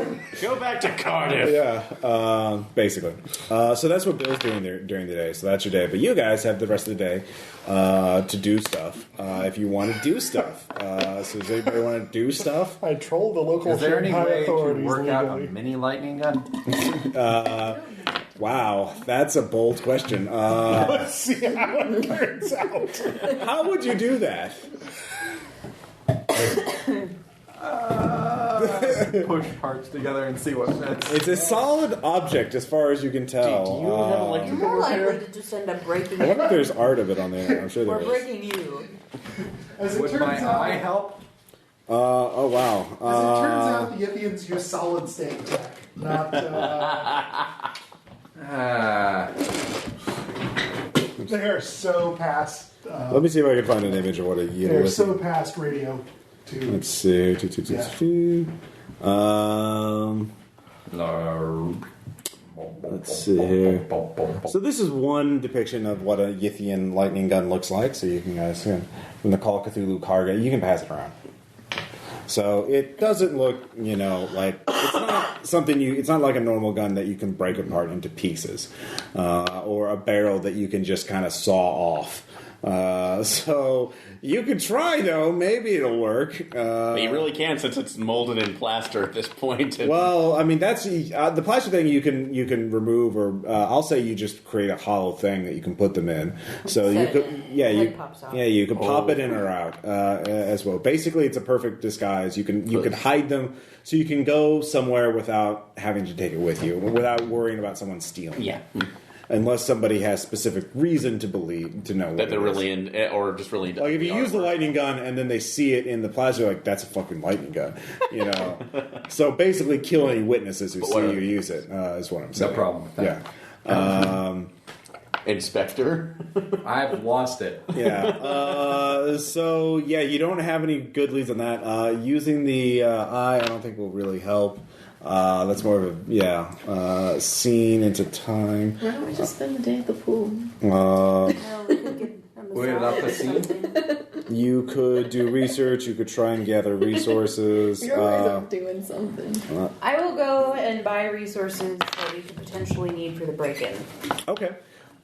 [SPEAKER 2] Go back to Cardiff.
[SPEAKER 1] Yeah, basically. So that's what Bill's doing during the day. So that's your day. But you guys have the rest of the day to do stuff. If you want to do stuff. So does anybody want to do stuff?
[SPEAKER 4] I trolled the local
[SPEAKER 3] Is there any
[SPEAKER 4] Shanghai
[SPEAKER 3] way to
[SPEAKER 4] authorities
[SPEAKER 3] work out a
[SPEAKER 4] legally.
[SPEAKER 3] mini lightning gun?
[SPEAKER 1] Wow, that's a bold question.
[SPEAKER 4] Let's see how it turns out.
[SPEAKER 1] How would you do that?
[SPEAKER 3] Push parts together and see what fits.
[SPEAKER 1] It's a solid object as far as you can tell.
[SPEAKER 2] Do you have
[SPEAKER 6] You're
[SPEAKER 2] electrical
[SPEAKER 6] more likely
[SPEAKER 2] repair?
[SPEAKER 6] to just end up breaking
[SPEAKER 1] I wonder if
[SPEAKER 6] it.
[SPEAKER 1] there's art of it on the internet. I'm sure there
[SPEAKER 6] Or
[SPEAKER 1] is.
[SPEAKER 6] breaking you.
[SPEAKER 4] As it
[SPEAKER 3] Would
[SPEAKER 4] turns
[SPEAKER 3] my
[SPEAKER 4] out,
[SPEAKER 3] eye help?
[SPEAKER 1] Oh wow.
[SPEAKER 4] As it turns out, the Yithians use solid state tech, not. They are so past.
[SPEAKER 1] Let me see if I can find an image of what a
[SPEAKER 4] They're
[SPEAKER 1] Ulysses.
[SPEAKER 4] so past radio. Too.
[SPEAKER 1] Let's see. Let's see here. So this is one depiction of what a Yithian lightning gun looks like. So you can guys from the Call of Cthulhu card game, you can pass it around. So it doesn't look, like it's not something it's not like a normal gun that you can break apart into pieces, or a barrel that you can just kind of saw off. So you could try, though. Maybe it'll work.
[SPEAKER 2] But you really can't, since it's molded in plaster at this point.
[SPEAKER 1] Well, I mean, that's the plaster thing you can remove, or I'll say you just create a hollow thing that you can put them in. So you could, you can pop it in or out as well. Basically, it's a perfect disguise. You can hide them, so you can go somewhere without having to take it with you, without worrying about someone stealing.
[SPEAKER 2] Yeah.
[SPEAKER 1] Unless somebody has specific reason to know
[SPEAKER 2] that they're really in, or just really into.
[SPEAKER 1] Like if you use the lightning gun and then they see it in the plaza, like that's a fucking lightning gun, you know. So basically, kill any witnesses who see you use it. Is what I'm saying.
[SPEAKER 3] No problem with that.
[SPEAKER 1] Yeah.
[SPEAKER 2] Inspector.
[SPEAKER 3] I've lost it.
[SPEAKER 1] Yeah. So yeah, you don't have any good leads on that. Using the eye, I don't think will really help. That's more of a scene into time.
[SPEAKER 5] Why don't we just spend the day at the pool?
[SPEAKER 3] Wait up the scene.
[SPEAKER 1] You could do research. You could try and gather resources.
[SPEAKER 5] You're always doing something.
[SPEAKER 6] I will go and buy resources that we could potentially need for the break-in.
[SPEAKER 1] Okay.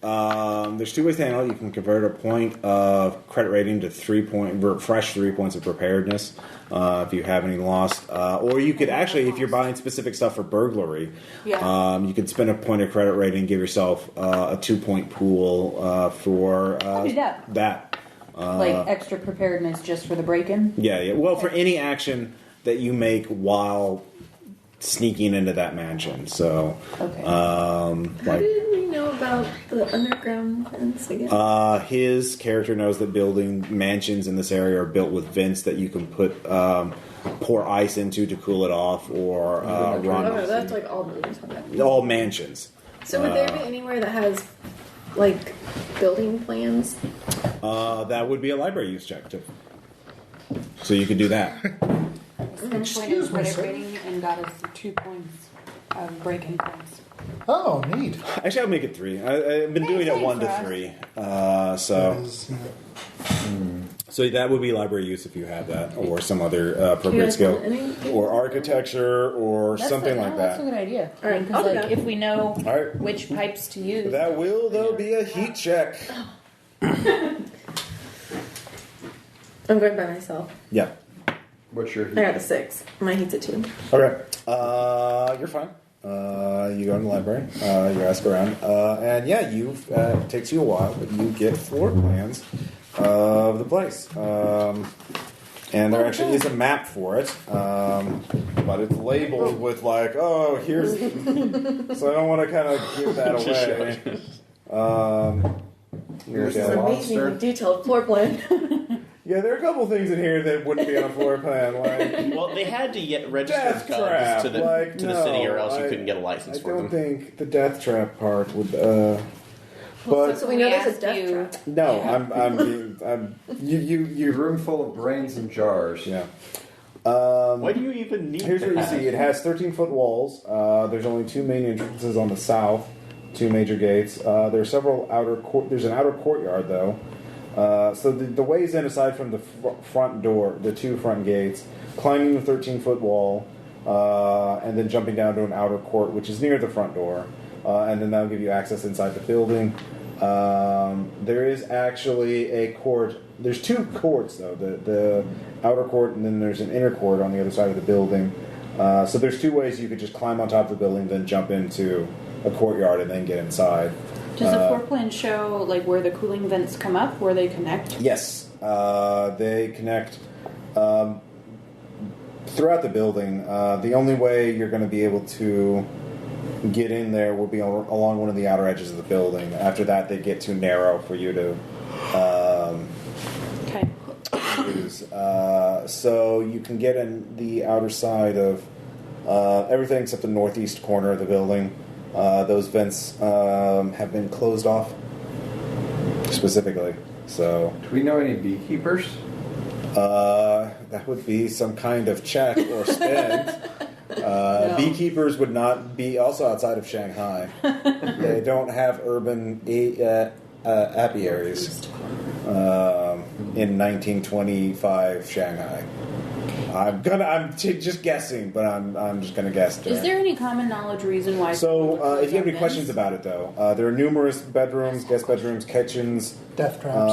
[SPEAKER 1] There's two ways to handle it. You can convert a point of credit rating to 3 points of preparedness if you have any lost. Or you could actually, if you're buying specific stuff for burglary, you could spend a point of credit rating and give yourself a 2-point pool for
[SPEAKER 6] I'll do that. Like extra preparedness just for the break-in?
[SPEAKER 1] Yeah. Well, for any action that you make while sneaking into that mansion. So,
[SPEAKER 5] How did we know about the underground vents again?
[SPEAKER 1] His character knows that mansions in this area are built with vents that you can pour ice into to cool it off, or run.
[SPEAKER 5] Oh, that's like all buildings.
[SPEAKER 1] All mansions.
[SPEAKER 5] So would there be anywhere that has like building plans?
[SPEAKER 1] That would be a library use check too. So you could do that.
[SPEAKER 6] Excuse me, rating and got us 2 points of break-in points.
[SPEAKER 4] Oh, neat.
[SPEAKER 1] Actually, I'll make it 3. I've been doing it 1 to 3. So that would be library use if you have that, or some other appropriate skill, or architecture, or something like that.
[SPEAKER 6] That's a good idea.
[SPEAKER 5] All right,
[SPEAKER 6] Because if we know
[SPEAKER 1] right.
[SPEAKER 6] which pipes to use.
[SPEAKER 1] That will, though, be a heat check.
[SPEAKER 5] I'm going by myself.
[SPEAKER 1] Yeah.
[SPEAKER 3] What's your heat?
[SPEAKER 5] I got a 6. My heat's a 2.
[SPEAKER 1] Okay. You're fine. You go in the library. You ask around. And yeah, it takes you a while, but you get floor plans of the place. And there actually is a map for it. But it's labeled with like, oh, here's... So I don't want to kind of give that away.
[SPEAKER 5] This is an amazingly detailed floor plan.
[SPEAKER 1] Yeah, there are a couple things in here that wouldn't be on a floor plan. Like,
[SPEAKER 2] well, they had to register
[SPEAKER 1] death
[SPEAKER 2] guns
[SPEAKER 1] trap.
[SPEAKER 2] to the city, or else you couldn't get a license for them.
[SPEAKER 1] I don't think the death trap part would. But
[SPEAKER 5] so we know there's a death trap.
[SPEAKER 1] No,
[SPEAKER 3] you room full of brains and jars.
[SPEAKER 1] Yeah.
[SPEAKER 2] Why do you even need?
[SPEAKER 1] Here's what you see. It has 13-foot walls. There's only 2 main entrances on the south, 2 major gates. There's several There's an outer courtyard though. So the ways in, aside from the front door, the 2 front gates, climbing the 13-foot wall, and then jumping down to an outer court, which is near the front door, and then that'll give you access inside the building. There is actually a court. There's 2 courts though, the outer court, and then there's an inner court on the other side of the building. So there's 2 ways you could just climb on top of the building, then jump into a courtyard, and then get inside.
[SPEAKER 6] Does the floor plan show like where the cooling vents come up, where they connect?
[SPEAKER 1] Yes, they connect throughout the building. The only way you're going to be able to get in there will be along one of the outer edges of the building. After that, they get too narrow for you to use. So you can get in the outer side of everything except the northeast corner of the building. Those vents have been closed off specifically. So,
[SPEAKER 3] do we know any beekeepers?
[SPEAKER 1] That would be some kind of check or spend. No. Beekeepers would not be also outside of Shanghai. They don't have urban apiaries in 1925 Shanghai. just guessing, but I'm just gonna guess.
[SPEAKER 6] Is there any common knowledge reason why?
[SPEAKER 1] So, if you have any questions about it, though, there are numerous bedrooms, guest bedrooms, kitchens,
[SPEAKER 4] Death traps.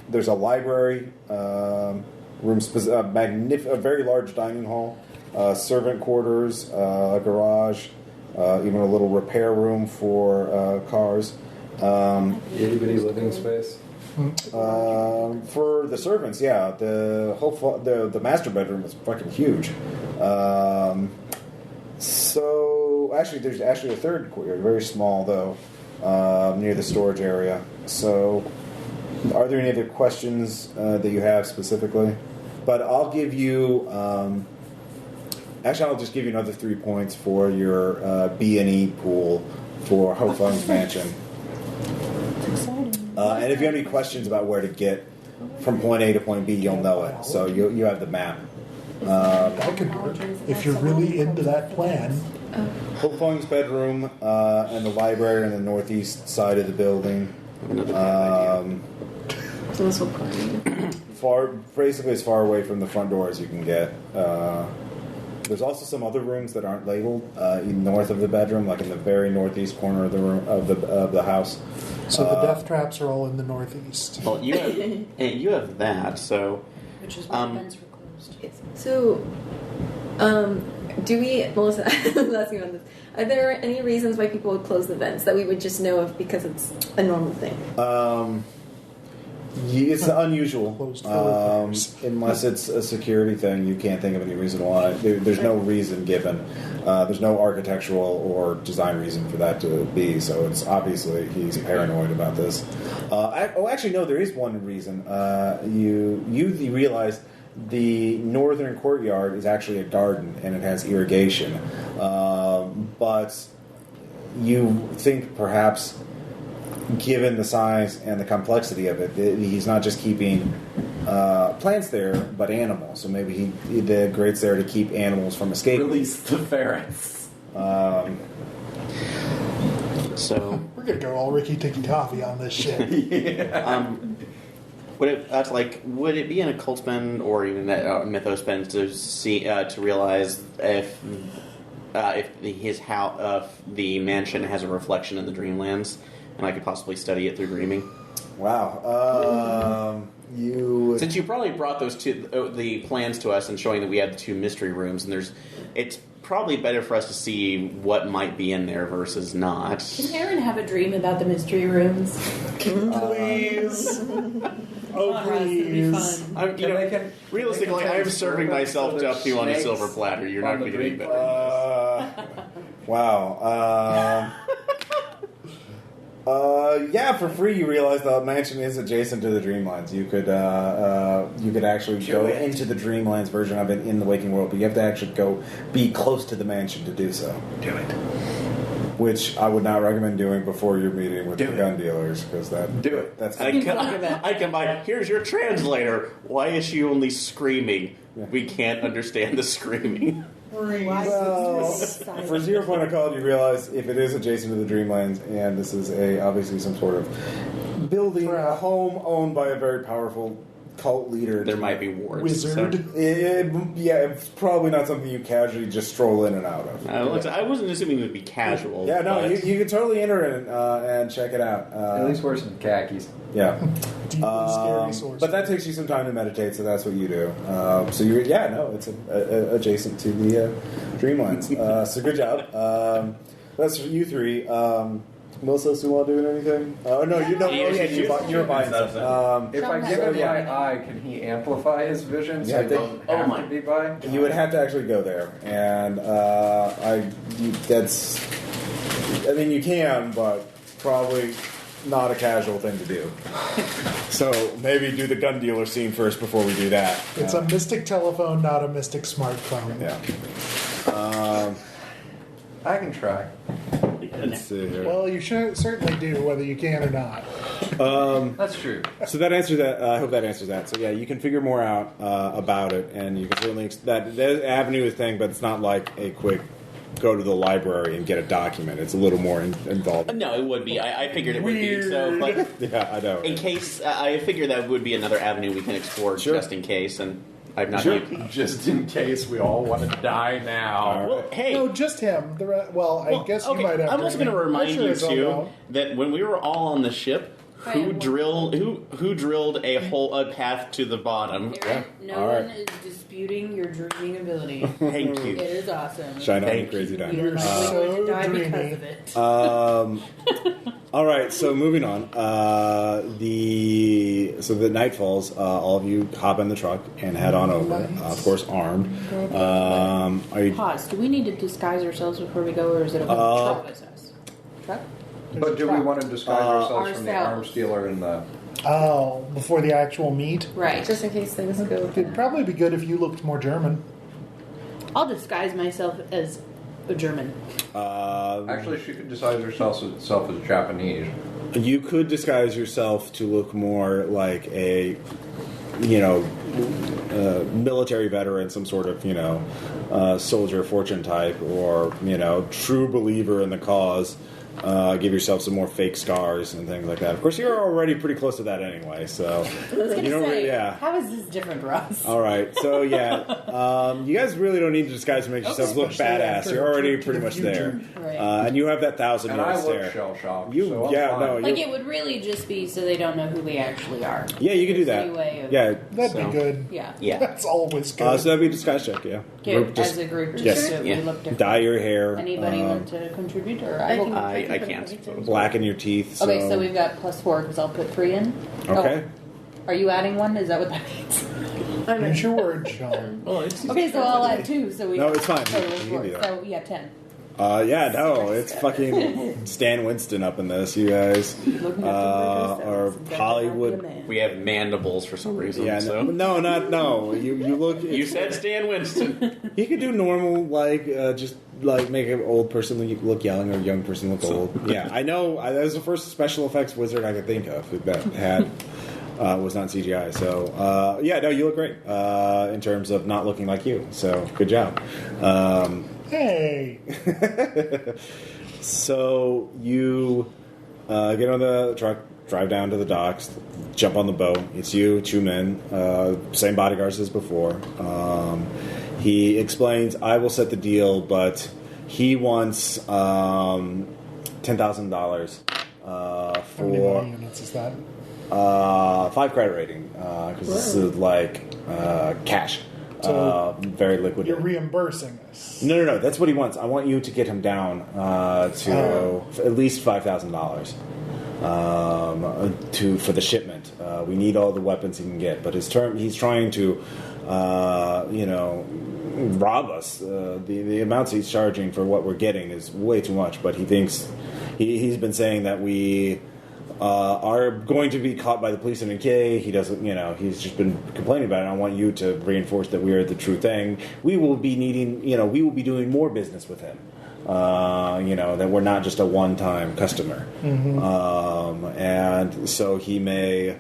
[SPEAKER 1] There's a library, a very large dining hall, servant quarters, a garage, even a little repair room for cars.
[SPEAKER 3] Itty bitty living space.
[SPEAKER 1] For the servants, yeah, the master bedroom is fucking huge. So actually, there's actually a third courtyard, very small though, near the storage area. So, are there any other questions that you have specifically? But I'll give you. Actually, I'll just give you another 3 points for your B&E pool for Ho Fung's mansion. And if you have any questions about where to get from point A to point B, you'll know it. So you have the map.
[SPEAKER 4] That could work. If you're really into that plan.
[SPEAKER 1] Ho Fung's bedroom and the library on the northeast side of the building.
[SPEAKER 5] So this will probably
[SPEAKER 1] Basically as far away from the front door as you can get. There's also some other rooms that aren't labeled north of the bedroom, like in the very northeast corner of the room of the house.
[SPEAKER 4] So the death traps are all in the northeast.
[SPEAKER 2] Well, you have that, so
[SPEAKER 6] Which is why vents were closed.
[SPEAKER 5] So, do we, Melissa, I was asking about this. Are there any reasons why people would close the vents that we would just know of because it's a normal thing?
[SPEAKER 1] It's unusual.
[SPEAKER 4] Closed for repairs.
[SPEAKER 1] Unless it's a security thing, you can't think of any reason why. There's no reason given. There's no architectural or design reason for that to be, so it's obviously he's paranoid about this. Actually, no, there is one reason. You realize the northern courtyard is actually a garden, and it has irrigation. But you think perhaps, given the size and the complexity of it, he's not just keeping plants there, but animals. So maybe the grate's there to keep animals from escaping.
[SPEAKER 3] Release the ferrets.
[SPEAKER 2] so
[SPEAKER 4] We're going to go all Ricky Tikki Tavi on this shit.
[SPEAKER 2] would it be an occult spend or even a mythos spend to see to realize if his house, the mansion has a reflection in the Dreamlands, and I could possibly study it through dreaming?
[SPEAKER 1] Wow.
[SPEAKER 2] Since you probably brought those the plans to us and showing that we had the 2 mystery rooms, and it's probably better for us to see what might be in there versus not.
[SPEAKER 6] Can Aaron have a dream about the mystery rooms?
[SPEAKER 4] Please. Oh, please.
[SPEAKER 2] Realistically, I'm serving myself up to you on a silver platter. You're not going to get any better.
[SPEAKER 1] Wow. Yeah, for free. You realize the mansion is adjacent to the Dreamlands. You could actually go into the Dreamlands version of it in the waking world, but you have to actually go be close to the mansion to do so.
[SPEAKER 7] Do it.
[SPEAKER 1] Which I would not recommend doing before your meeting with the gun dealers, because that's
[SPEAKER 2] I can buy. Here's your translator. Why is she only screaming?
[SPEAKER 1] Yeah.
[SPEAKER 2] We can't understand the screaming.
[SPEAKER 1] Well, for 0 point occult, you realize if it is adjacent to the Dreamlands, and this is obviously some sort of building, a home owned by a very powerful cult leader.
[SPEAKER 2] There might be wards.
[SPEAKER 4] Wizard.
[SPEAKER 1] It's probably not something you casually just stroll in and out of.
[SPEAKER 2] I wasn't assuming it would be casual.
[SPEAKER 1] Yeah, no, you can totally enter it and check it out.
[SPEAKER 3] At least wear some khakis.
[SPEAKER 1] Yeah.
[SPEAKER 4] Deeply scary source.
[SPEAKER 1] But that takes you some time to meditate, so that's what you do. It's adjacent to the Dreamlands. So good job. That's for you 3. Melissa, Suwa doing anything? You're buying stuff.
[SPEAKER 3] If I give him my eye, can he amplify his vision so
[SPEAKER 1] Yeah,
[SPEAKER 3] he doesn't have to be by?
[SPEAKER 1] You would have to actually go there, and you can, but probably not a casual thing to do. So maybe do the gun dealer scene first before we do that.
[SPEAKER 4] It's a mystic telephone, not a mystic smartphone.
[SPEAKER 1] Yeah.
[SPEAKER 3] I can try.
[SPEAKER 1] Let's see here.
[SPEAKER 4] Well, you should certainly do, whether you can or not.
[SPEAKER 3] That's true.
[SPEAKER 1] So that answers that. I hope that answers that. So yeah, you can figure more out about it, and you can certainly that avenue is thing, but it's not like a quick go to the library and get a document. It's a little more involved.
[SPEAKER 2] No, it would be. I figured it would be. So, but
[SPEAKER 1] yeah, I know.
[SPEAKER 2] in case, I figure that would be another avenue we can explore just in case. And I've not.
[SPEAKER 1] Sure.
[SPEAKER 3] Just in case we all wanted to die now.
[SPEAKER 2] Well, hey.
[SPEAKER 4] No, just him. I guess you might have.
[SPEAKER 2] I'm also going to remind you
[SPEAKER 4] Richard is
[SPEAKER 2] too
[SPEAKER 4] on
[SPEAKER 2] that when we were all on the ship, who drilled a path to the bottom?
[SPEAKER 6] No one is disputing your dreaming ability.
[SPEAKER 2] Thank you.
[SPEAKER 6] It is awesome.
[SPEAKER 1] Shine on,
[SPEAKER 2] Thank
[SPEAKER 1] crazy
[SPEAKER 6] We
[SPEAKER 1] dime.
[SPEAKER 6] are likely going to die
[SPEAKER 4] dreamy.
[SPEAKER 6] because of it.
[SPEAKER 1] All right, so moving on. The night falls. All of you hop in the truck and head on over. Of course, armed. Are you?
[SPEAKER 6] Pause. Do we need to disguise ourselves before we go, or is it a truck as us? Truck?
[SPEAKER 3] But do we want to disguise ourselves from the
[SPEAKER 6] ourselves.
[SPEAKER 3] arms dealer and the...
[SPEAKER 4] Oh, before the actual meet?
[SPEAKER 6] Right.
[SPEAKER 5] Just in case things go.
[SPEAKER 4] It'd probably be good if you looked more German.
[SPEAKER 6] I'll disguise myself as a German.
[SPEAKER 3] Actually, she could disguise herself as Japanese.
[SPEAKER 1] You could disguise yourself to look more like a, military veteran, some sort of, soldier fortune type, or, true believer in the cause. Give yourself some more fake scars and things like that. Of course, you're already pretty close to that anyway, so
[SPEAKER 6] How is this different for us?
[SPEAKER 1] All right, so you guys really don't need to disguise to make yourselves look
[SPEAKER 4] Especially
[SPEAKER 1] badass.
[SPEAKER 4] after
[SPEAKER 1] You're already
[SPEAKER 4] to
[SPEAKER 1] pretty
[SPEAKER 4] the
[SPEAKER 1] much
[SPEAKER 4] future.
[SPEAKER 1] there,
[SPEAKER 6] Right.
[SPEAKER 1] and you have that 1,000
[SPEAKER 3] And
[SPEAKER 1] yard
[SPEAKER 3] I look
[SPEAKER 1] stare.
[SPEAKER 3] shell-shocked,
[SPEAKER 1] You,
[SPEAKER 3] so I'm
[SPEAKER 1] yeah,
[SPEAKER 3] fine.
[SPEAKER 1] no,
[SPEAKER 6] Like,
[SPEAKER 1] you,
[SPEAKER 6] it would really just be so they don't know who we actually are.
[SPEAKER 1] yeah, you can do
[SPEAKER 6] There's
[SPEAKER 1] that.
[SPEAKER 6] any way of-
[SPEAKER 1] Yeah,
[SPEAKER 4] That'd
[SPEAKER 2] So-
[SPEAKER 4] be good.
[SPEAKER 6] Yeah.
[SPEAKER 2] Yeah.
[SPEAKER 4] That's always good.
[SPEAKER 1] so that'd be a disguise check. Yeah,
[SPEAKER 6] Good.
[SPEAKER 1] Just
[SPEAKER 6] As a group, just
[SPEAKER 1] yes.
[SPEAKER 6] so we
[SPEAKER 2] Yeah.
[SPEAKER 6] look different.
[SPEAKER 1] dye your hair.
[SPEAKER 6] Anybody want to contribute? Or I will
[SPEAKER 2] I
[SPEAKER 6] contribute
[SPEAKER 2] can't,
[SPEAKER 6] if
[SPEAKER 2] suppose.
[SPEAKER 6] anything.
[SPEAKER 1] blacken your teeth.
[SPEAKER 6] Okay, so we've got +4 because I'll put 3 in.
[SPEAKER 1] Okay.
[SPEAKER 6] Oh, are you adding 1? Is that what that means?
[SPEAKER 4] Use your words, Sean.
[SPEAKER 6] Okay, so I'll add 2. So we
[SPEAKER 1] No, it's fine.
[SPEAKER 6] total
[SPEAKER 1] You
[SPEAKER 6] of
[SPEAKER 1] can
[SPEAKER 6] 4.
[SPEAKER 1] do that.
[SPEAKER 6] So yeah, 10.
[SPEAKER 1] Yeah, no, it's fucking Stan Winston up in this. You guys
[SPEAKER 6] Looking after
[SPEAKER 1] or Hollywood.
[SPEAKER 2] We have mandibles for some reason.
[SPEAKER 1] Yeah,
[SPEAKER 2] so.
[SPEAKER 1] no. You look.
[SPEAKER 2] You said Stan Winston.
[SPEAKER 1] You could do normal, just make an old person look young or a young person look old. Yeah, I know. That was the first special effects wizard I could think of that had was not CGI. So you look great in terms of not looking like you. So good job.
[SPEAKER 4] Hey!
[SPEAKER 1] So you get on the truck, drive down to the docks, jump on the boat. It's you, 2 men, same bodyguards as before. He explains, I will set the deal, but he wants $10,000
[SPEAKER 4] How many
[SPEAKER 1] for
[SPEAKER 4] money units is that?
[SPEAKER 1] 5 credit rating, because this is cash.
[SPEAKER 4] So
[SPEAKER 1] very liquid.
[SPEAKER 4] You're reimbursing us.
[SPEAKER 1] No. That's what he wants. I want you to get him down to at least $5,000 for the shipment. We need all the weapons he can get, but he's trying to, rob us. The amounts he's charging for what we're getting is way too much. But he thinks he's been saying that we are going to be caught by the police in a K. He doesn't, he's just been complaining about it. I want you to reinforce that we are the true thing. We will be needing, we will be doing more business with him. That we're not just a one-time customer.
[SPEAKER 4] Mm-hmm.
[SPEAKER 1] And so he may,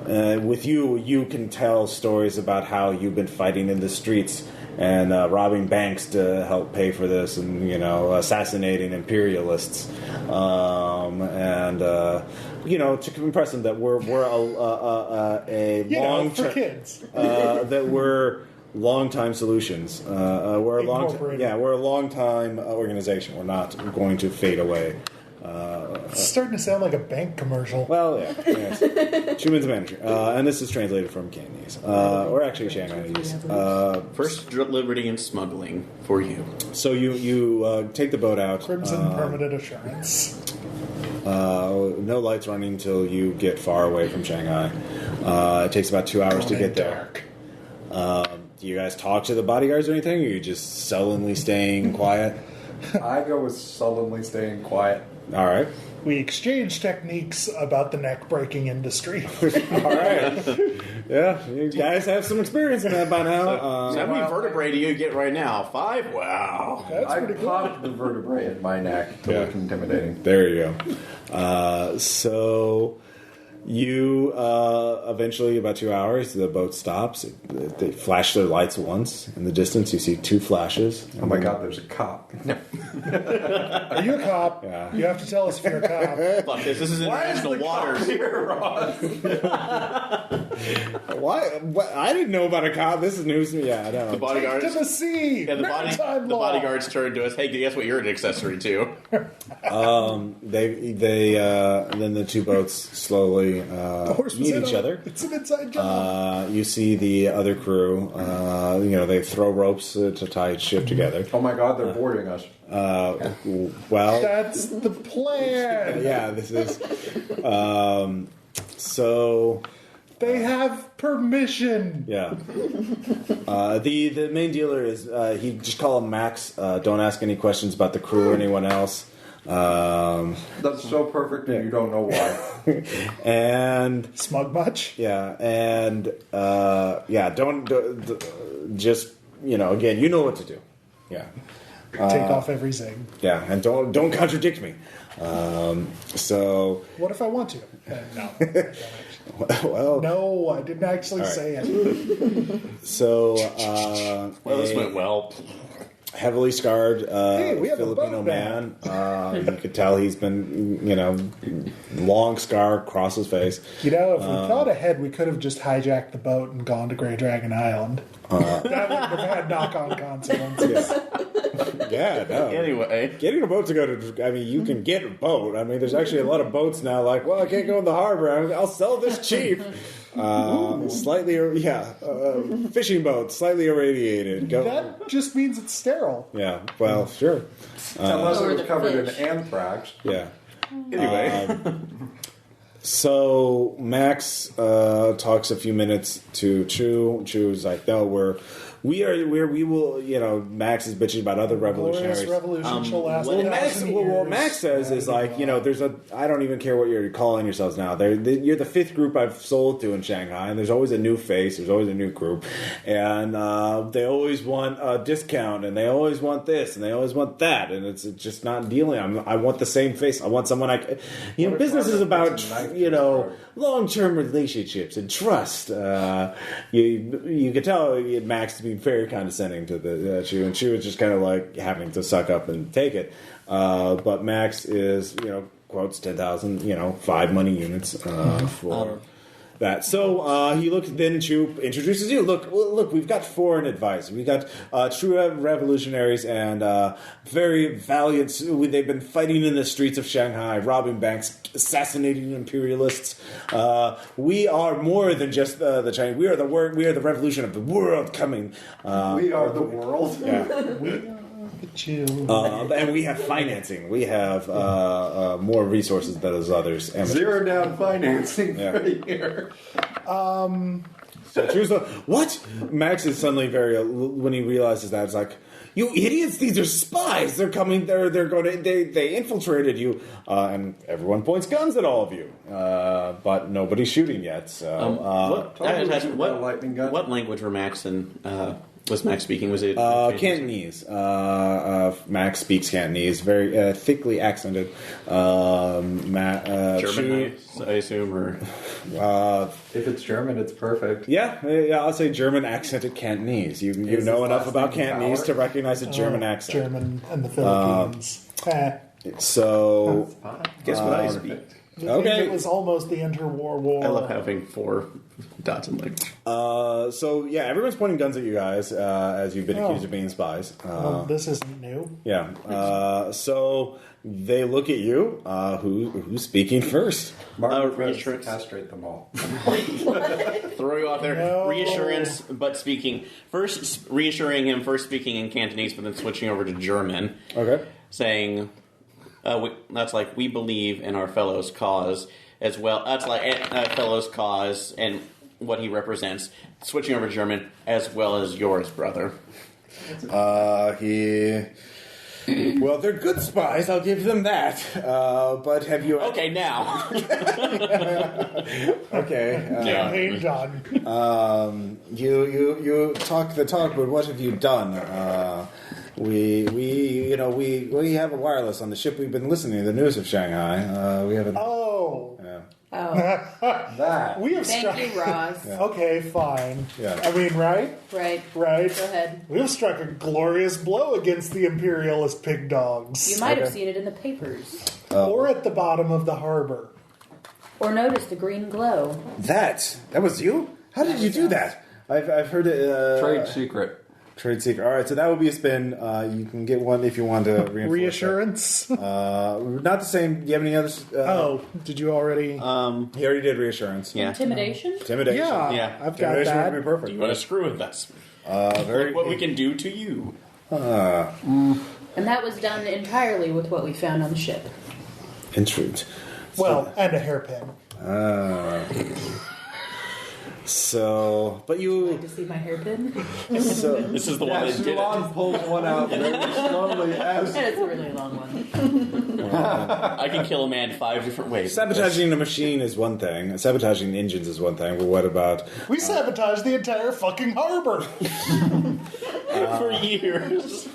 [SPEAKER 1] with you can tell stories about how you've been fighting in the streets and robbing banks to help pay for this, and assassinating imperialists, to impress them that we're a long
[SPEAKER 4] for kids.
[SPEAKER 1] that we're long-time solutions. We're a long-time organization. We're not going to fade away.
[SPEAKER 4] It's starting to sound like a bank commercial.
[SPEAKER 1] Well, yeah. Yes. Schumann's manager. And this is translated from Cantonese. Or actually Shanghainese.
[SPEAKER 2] First liberty and smuggling for you.
[SPEAKER 1] So you take the boat out.
[SPEAKER 4] Crimson Permanent Assurance.
[SPEAKER 1] No lights running until you get far away from Shanghai. It takes about 2 hours to get there. Do you guys talk to the bodyguards or anything? Or are you just sullenly staying quiet?
[SPEAKER 3] I go with sullenly staying quiet.
[SPEAKER 1] All right.
[SPEAKER 4] We exchange techniques about the neck-breaking industry.
[SPEAKER 1] All right. Yeah, you guys have some experience in that by now.
[SPEAKER 2] So how many vertebrae do you get right now? 5? Wow.
[SPEAKER 4] That's
[SPEAKER 3] I
[SPEAKER 4] pretty cool.
[SPEAKER 3] popped the vertebrae in my neck to look intimidating.
[SPEAKER 1] There you go. So you eventually, about 2 hours, the boat stops. They flash their lights once. In the distance, you see 2 flashes.
[SPEAKER 3] Oh my god, there's a cop. No.
[SPEAKER 4] Are you a cop?
[SPEAKER 1] Yeah.
[SPEAKER 4] You have to tell us if you're a cop.
[SPEAKER 2] Fuck this. This is international waters.
[SPEAKER 3] Here, Ross.
[SPEAKER 1] Why? What? I didn't know about a cop. This is news to me. Yeah, I know.
[SPEAKER 2] The bodyguards.
[SPEAKER 4] To the sea.
[SPEAKER 2] Yeah, the
[SPEAKER 4] Maritime law.
[SPEAKER 2] bodyguards turn to us. Hey, guess what? You're an accessory too.
[SPEAKER 1] Then the two boats slowly
[SPEAKER 4] The horse was
[SPEAKER 1] meet
[SPEAKER 4] in
[SPEAKER 1] each
[SPEAKER 4] on
[SPEAKER 1] other.
[SPEAKER 4] it. It's an inside job.
[SPEAKER 1] You see the other crew. They throw ropes to tie each ship together.
[SPEAKER 3] Oh my God, they're boarding us.
[SPEAKER 1] Well,
[SPEAKER 4] That's the plan.
[SPEAKER 1] yeah, this is. So
[SPEAKER 4] They have permission.
[SPEAKER 1] yeah, the main dealer is he just call him Max. Don't ask any questions about the crew or anyone else.
[SPEAKER 3] That's so perfect, and you don't know why.
[SPEAKER 1] And
[SPEAKER 4] Smug much?
[SPEAKER 1] yeah, and don't just again, you know what to do. Yeah,
[SPEAKER 4] Take off every zing.
[SPEAKER 1] yeah, and don't contradict me. So
[SPEAKER 4] What if I want to? No.
[SPEAKER 1] well,
[SPEAKER 4] No, I didn't actually
[SPEAKER 1] All right.
[SPEAKER 4] say it.
[SPEAKER 1] so
[SPEAKER 2] Well, this
[SPEAKER 1] a
[SPEAKER 2] went well.
[SPEAKER 1] heavily scarred
[SPEAKER 4] we have a
[SPEAKER 1] Filipino
[SPEAKER 4] boat
[SPEAKER 1] man. You could tell he's been long scar across his face.
[SPEAKER 4] If we thought ahead, we could have just hijacked the boat and gone to Grey Dragon Island. That would have had knock-on consequences.
[SPEAKER 1] Yeah, no.
[SPEAKER 2] Anyway,
[SPEAKER 1] Getting a boat to go to, you can get a boat. There's actually a lot of boats now, like, well, I can't go in the harbor. I'll sell this cheap. Fishing boat, slightly irradiated. Go.
[SPEAKER 4] That just means it's sterile.
[SPEAKER 1] Yeah, well, sure.
[SPEAKER 3] Unless it
[SPEAKER 6] Or
[SPEAKER 3] was
[SPEAKER 6] the
[SPEAKER 3] covered
[SPEAKER 6] fish.
[SPEAKER 3] in anthrax.
[SPEAKER 1] Yeah.
[SPEAKER 2] anyway.
[SPEAKER 1] So Max talks a few minutes to Chu. Chu's like, no, we will. Max is bitching about other revolutionaries.
[SPEAKER 4] Glorious revolution shall last
[SPEAKER 2] well,
[SPEAKER 4] 1,000 years.
[SPEAKER 1] What Max says is like, there's I don't even care what you're calling yourselves now. You're the fifth group I've sold to in Shanghai, and there's always a new face, there's always a new group, and they always want a discount, and they always want this, and they always want that, and it's just not dealing. I want the same face. I want someone business is about long-term relationships and trust. You could tell Max to be very condescending to the Chu, and Chu is just kind of like having to suck up and take it. But Max is, quotes 10,000, 5 money units for that. So he looks. Then Chu introduces you. Look, we've got foreign advice. We got true revolutionaries and very valiant. They've been fighting in the streets of Shanghai, robbing banks, assassinating imperialists. We are more than just the Chinese. We are the revolution of the world coming.
[SPEAKER 3] We are the world.
[SPEAKER 1] Yeah.
[SPEAKER 4] Chill.
[SPEAKER 1] And we have financing. We have more resources than those others.
[SPEAKER 3] Zero down financing
[SPEAKER 1] Yeah.
[SPEAKER 3] for the year.
[SPEAKER 1] So Chu's like, what? Max is suddenly when he realizes that, it's like, you idiots! These are spies. They're coming. They're going to. They infiltrated you, and everyone points guns at all of you, but nobody's shooting yet. So
[SPEAKER 3] lightning gun.
[SPEAKER 2] What language were Max and was Max speaking? Was it
[SPEAKER 1] Cantonese? Max speaks Cantonese, very thickly accented.
[SPEAKER 2] German?
[SPEAKER 1] Chu,
[SPEAKER 2] I assume, or
[SPEAKER 3] If it's German, it's perfect.
[SPEAKER 1] yeah, I'll say German accented Cantonese. You
[SPEAKER 3] Is
[SPEAKER 1] know
[SPEAKER 3] his
[SPEAKER 1] enough
[SPEAKER 3] last
[SPEAKER 1] about
[SPEAKER 3] name
[SPEAKER 1] Cantonese
[SPEAKER 3] Power?
[SPEAKER 1] to recognize a German accent.
[SPEAKER 4] German and the Philippines.
[SPEAKER 1] So,
[SPEAKER 2] guess what I speak?
[SPEAKER 1] okay.
[SPEAKER 4] It was almost the interwar war.
[SPEAKER 2] I love having 4 dots in language.
[SPEAKER 1] So yeah, everyone's pointing guns at you guys as you've been accused of being spies.
[SPEAKER 4] Well, this isn't new.
[SPEAKER 1] Yeah. So they look at you. Who's speaking first?
[SPEAKER 3] Martin tries to
[SPEAKER 2] reassurance.
[SPEAKER 3] castrate them all.
[SPEAKER 2] Throw you off there.
[SPEAKER 4] No.
[SPEAKER 2] Reassurance, but speaking. First, reassuring him, first speaking in Cantonese, but then switching over to German.
[SPEAKER 1] Okay.
[SPEAKER 2] Saying, that's like, we believe in our fellow's cause as well. That's like fellow's cause and what he represents. Switching over to German, as well as yours, brother.
[SPEAKER 1] Well, they're good spies. I'll give them that. But have you?
[SPEAKER 2] Okay, now.
[SPEAKER 1] Okay.
[SPEAKER 4] Campaign done.
[SPEAKER 1] You talk the talk, but what have you done? We have a wireless on the ship. We've been listening to the news of Shanghai. We have a.
[SPEAKER 4] Oh.
[SPEAKER 1] Yeah.
[SPEAKER 6] Oh,
[SPEAKER 3] That.
[SPEAKER 4] We have
[SPEAKER 6] thank
[SPEAKER 4] struck.
[SPEAKER 6] you, Ross.
[SPEAKER 4] Okay, fine.
[SPEAKER 1] Yeah.
[SPEAKER 4] I mean, right?
[SPEAKER 6] Right.
[SPEAKER 4] Right.
[SPEAKER 6] Go ahead.
[SPEAKER 4] We have struck a glorious blow against the imperialist pig dogs.
[SPEAKER 6] You might have
[SPEAKER 1] Okay.
[SPEAKER 6] seen it in the papers.
[SPEAKER 4] Or at the bottom of the harbor.
[SPEAKER 6] Or notice the green glow.
[SPEAKER 1] That was you? How did you do that? I've heard it.
[SPEAKER 3] Trade secret.
[SPEAKER 1] Trade secret. All right, so that would be a spin. You can get one if you want to reinforce
[SPEAKER 4] Reassurance.
[SPEAKER 1] Not the same. Do you have any others?
[SPEAKER 4] Did you already?
[SPEAKER 1] He already did reassurance.
[SPEAKER 2] Yeah.
[SPEAKER 6] Intimidation?
[SPEAKER 1] Intimidation.
[SPEAKER 2] Yeah.
[SPEAKER 4] I've got
[SPEAKER 1] Intimidation
[SPEAKER 4] that.
[SPEAKER 1] would be perfect.
[SPEAKER 2] You want to screw with us?
[SPEAKER 1] Very.
[SPEAKER 2] What we can do to you?
[SPEAKER 6] And that was done entirely with what we found on the ship.
[SPEAKER 1] Intrude.
[SPEAKER 4] Well, and a hairpin.
[SPEAKER 1] So, but you.
[SPEAKER 6] Like to see my hairpin?
[SPEAKER 1] So,
[SPEAKER 2] This is the one that did it.
[SPEAKER 3] Shalon pulls one out very slowly as
[SPEAKER 6] It's a really long one.
[SPEAKER 2] I can kill a man 5 different ways.
[SPEAKER 1] sabotaging a machine is one thing. Sabotaging engines is one thing. But what about?
[SPEAKER 4] We sabotaged the entire fucking harbor.
[SPEAKER 2] For years.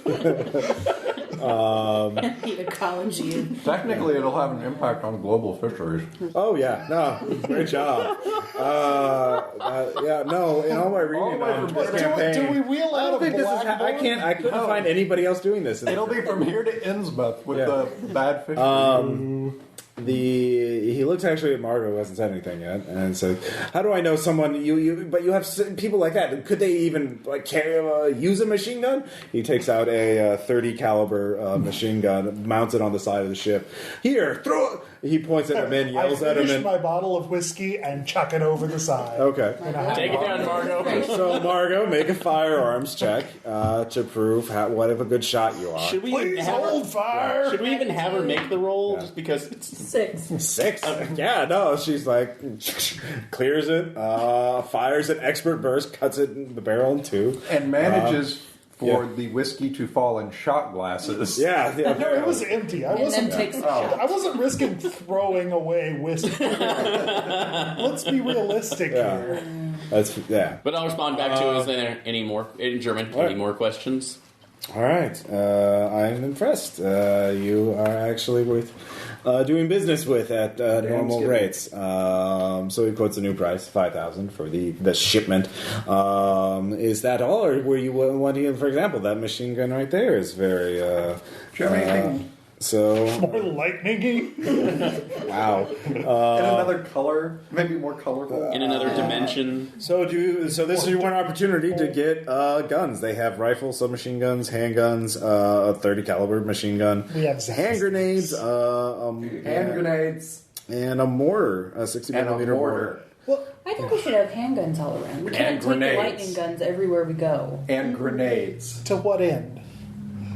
[SPEAKER 6] The ecology.
[SPEAKER 3] technically it'll have an impact on global fisheries.
[SPEAKER 1] Oh yeah, no, great job. Yeah, no. In all my reading on this campaign,
[SPEAKER 4] Do we wheel
[SPEAKER 1] I
[SPEAKER 4] out
[SPEAKER 1] don't
[SPEAKER 4] a
[SPEAKER 1] think this is. I
[SPEAKER 4] blackboard?
[SPEAKER 1] can't. I couldn't find anybody else doing this.
[SPEAKER 3] It'll be from here to Innsmouth with
[SPEAKER 1] Yeah.
[SPEAKER 3] the bad fish.
[SPEAKER 1] He looks actually at Margot, who hasn't said anything yet, and says, "How do I know someone? But you have people like that. Could they even use a machine gun?" He takes out a 30 caliber machine gun, mounts it on the side of the ship. Here, throw it. He points at him and yells at him.
[SPEAKER 4] finish
[SPEAKER 1] And,
[SPEAKER 4] my bottle of whiskey and chuck it over the side.
[SPEAKER 1] okay.
[SPEAKER 2] Take it down, Margot.
[SPEAKER 1] So Margot, make a firearms check to prove what of a good shot you are.
[SPEAKER 2] Should we
[SPEAKER 4] Please
[SPEAKER 2] even have
[SPEAKER 4] hold
[SPEAKER 2] her,
[SPEAKER 4] fire.
[SPEAKER 2] Should we even have her make the roll?
[SPEAKER 1] Yeah.
[SPEAKER 2] Just because it's
[SPEAKER 5] 6.
[SPEAKER 1] 6? Yeah, no. She's like, clears it, fires an expert burst, cuts it in the barrel in two.
[SPEAKER 3] and manages for
[SPEAKER 1] yeah.
[SPEAKER 3] the whiskey to fall in shot glasses.
[SPEAKER 1] Yeah.
[SPEAKER 4] No, it was empty. I
[SPEAKER 6] And then
[SPEAKER 4] wasn't.
[SPEAKER 6] takes the
[SPEAKER 4] I
[SPEAKER 6] shot.
[SPEAKER 4] wasn't risking throwing away whiskey. Let's be realistic here.
[SPEAKER 1] That's
[SPEAKER 2] But I'll respond back to is there any more in German?
[SPEAKER 1] What?
[SPEAKER 2] Any more questions?
[SPEAKER 1] All right. I'm impressed. You are actually worth doing business with at normal
[SPEAKER 3] skippy.
[SPEAKER 1] rates. So he quotes a new price, 5,000 for the shipment. Is that all, or were you wanting? For example, that machine gun right there is very.
[SPEAKER 3] Do you have anything
[SPEAKER 1] So
[SPEAKER 4] More lightning-y.
[SPEAKER 1] wow.
[SPEAKER 3] in another color? Maybe more colorful?
[SPEAKER 2] In another dimension?
[SPEAKER 1] So this is your one opportunity to get guns. They have rifles, submachine guns, handguns, a 30 caliber machine gun,
[SPEAKER 4] We have
[SPEAKER 1] hand grenades,
[SPEAKER 3] Hand grenades
[SPEAKER 1] and a mortar, a 60
[SPEAKER 3] and a
[SPEAKER 1] millimeter
[SPEAKER 3] mortar.
[SPEAKER 4] Well,
[SPEAKER 6] I think we should have handguns all around. We can't take
[SPEAKER 3] grenades.
[SPEAKER 6] the lightning guns everywhere we go.
[SPEAKER 3] And grenades.
[SPEAKER 4] to what end?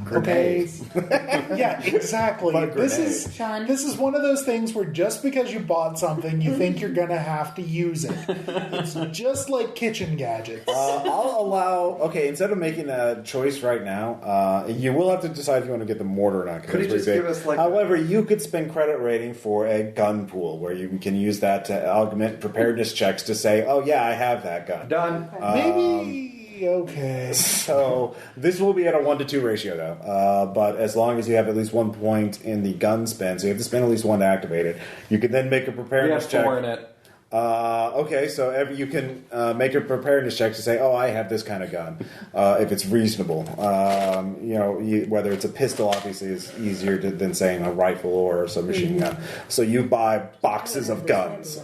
[SPEAKER 3] Grenades.
[SPEAKER 4] Okay. Yeah, exactly.
[SPEAKER 1] But
[SPEAKER 4] This
[SPEAKER 1] grenades.
[SPEAKER 4] is
[SPEAKER 6] Sean?
[SPEAKER 4] this is one of those things where just because you bought something, you think you're gonna have to use it. It's just like kitchen gadgets.
[SPEAKER 1] I'll allow. Okay, instead of making a choice right now, you will have to decide if you want to get the mortar or not. 'cause
[SPEAKER 3] Could
[SPEAKER 1] it's
[SPEAKER 3] you just
[SPEAKER 1] pretty
[SPEAKER 3] give us, like,
[SPEAKER 1] However, you could spend credit rating for a gun pool where you can use that to augment preparedness checks to say, "Oh yeah, I have that gun."
[SPEAKER 3] Done.
[SPEAKER 4] Maybe okay.
[SPEAKER 1] So this will be at a 1-to-2 ratio, though. But as long as you have at least 1 point in the gun spend, so you have to spend at least 1 to activate it. You can then make a
[SPEAKER 3] We
[SPEAKER 1] preparedness
[SPEAKER 3] have
[SPEAKER 1] check.
[SPEAKER 3] 4 in it.
[SPEAKER 1] Okay, so you can make a preparedness check to say, "Oh, I have this kind of gun," if it's reasonable. Whether it's a pistol, obviously, is easier than saying a rifle or a submachine gun. So you buy boxes of guns.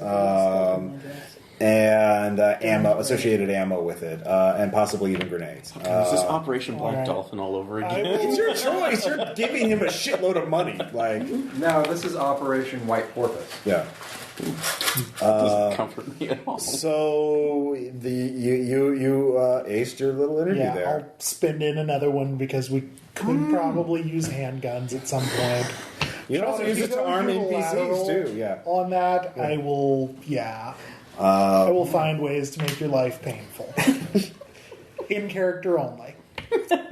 [SPEAKER 1] And associated ammo with it, and possibly even grenades.
[SPEAKER 2] Is this Operation Black
[SPEAKER 4] alright.
[SPEAKER 2] Dolphin all over again?
[SPEAKER 1] It's your choice. You're giving him a shitload of money. Like,
[SPEAKER 3] No, this is Operation White Porpoise.
[SPEAKER 1] yeah.
[SPEAKER 2] Doesn't comfort me at all.
[SPEAKER 1] So you aced your little interview
[SPEAKER 4] Yeah,
[SPEAKER 1] there.
[SPEAKER 4] I'll spin in another one because we could probably use handguns at some point.
[SPEAKER 1] You can also
[SPEAKER 4] Sean, if
[SPEAKER 1] use
[SPEAKER 4] you
[SPEAKER 1] it to
[SPEAKER 4] go
[SPEAKER 1] arm
[SPEAKER 4] unilateral
[SPEAKER 1] NPCs too. Yeah.
[SPEAKER 4] On that, I will. I will find ways to make your life painful. In character only,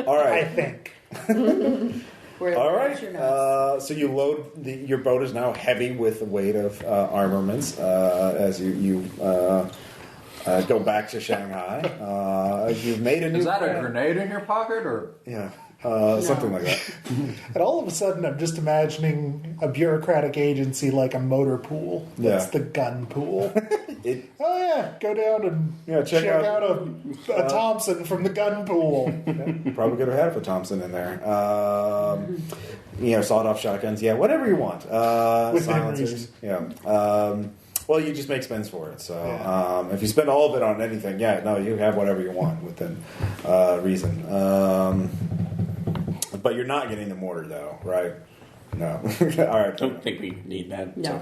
[SPEAKER 1] All
[SPEAKER 4] I
[SPEAKER 1] right.
[SPEAKER 4] think.
[SPEAKER 1] All right. So you load your boat is now heavy with the weight of armaments as you go back to Shanghai. You've made a new.
[SPEAKER 3] Is that a
[SPEAKER 1] friend.
[SPEAKER 3] grenade in your pocket, or
[SPEAKER 1] Yeah. Something like that.
[SPEAKER 4] And all of a sudden, I'm just imagining a bureaucratic agency like a motor pool. That's
[SPEAKER 1] Yeah.
[SPEAKER 4] the gun pool.
[SPEAKER 1] It,
[SPEAKER 4] Oh yeah, go down and
[SPEAKER 1] check out-
[SPEAKER 4] a Thompson from the gun pool.
[SPEAKER 1] you probably could have had a Thompson in there. Sawed-off shotguns. Yeah, whatever you want.
[SPEAKER 4] Within
[SPEAKER 1] Silencers.
[SPEAKER 4] reason.
[SPEAKER 1] Yeah. Well, you just make spends for it. So if you spend all of it on anything, you have whatever you want within reason. But you're not getting the mortar, though, right? No. All right.
[SPEAKER 2] I don't think we need that.
[SPEAKER 6] No.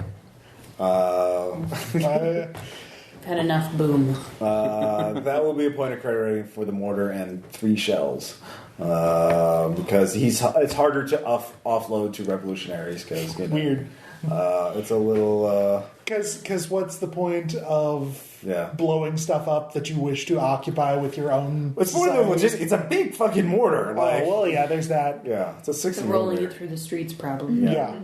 [SPEAKER 8] Had enough boom.
[SPEAKER 1] That will be a point of credit rating for the mortar and 3 shells. Because it's harder to offload to revolutionaries because
[SPEAKER 4] Weird.
[SPEAKER 1] It's a little
[SPEAKER 4] Because what's the point of
[SPEAKER 1] Yeah.
[SPEAKER 4] blowing stuff up that you wish to occupy with your own?
[SPEAKER 1] it's more than logistics. It's a big fucking mortar. Like,
[SPEAKER 4] Oh well, yeah. There's that.
[SPEAKER 1] yeah, it's a 60
[SPEAKER 8] Rolling
[SPEAKER 1] millimeter.
[SPEAKER 8] it through the streets, probably.
[SPEAKER 4] Yeah.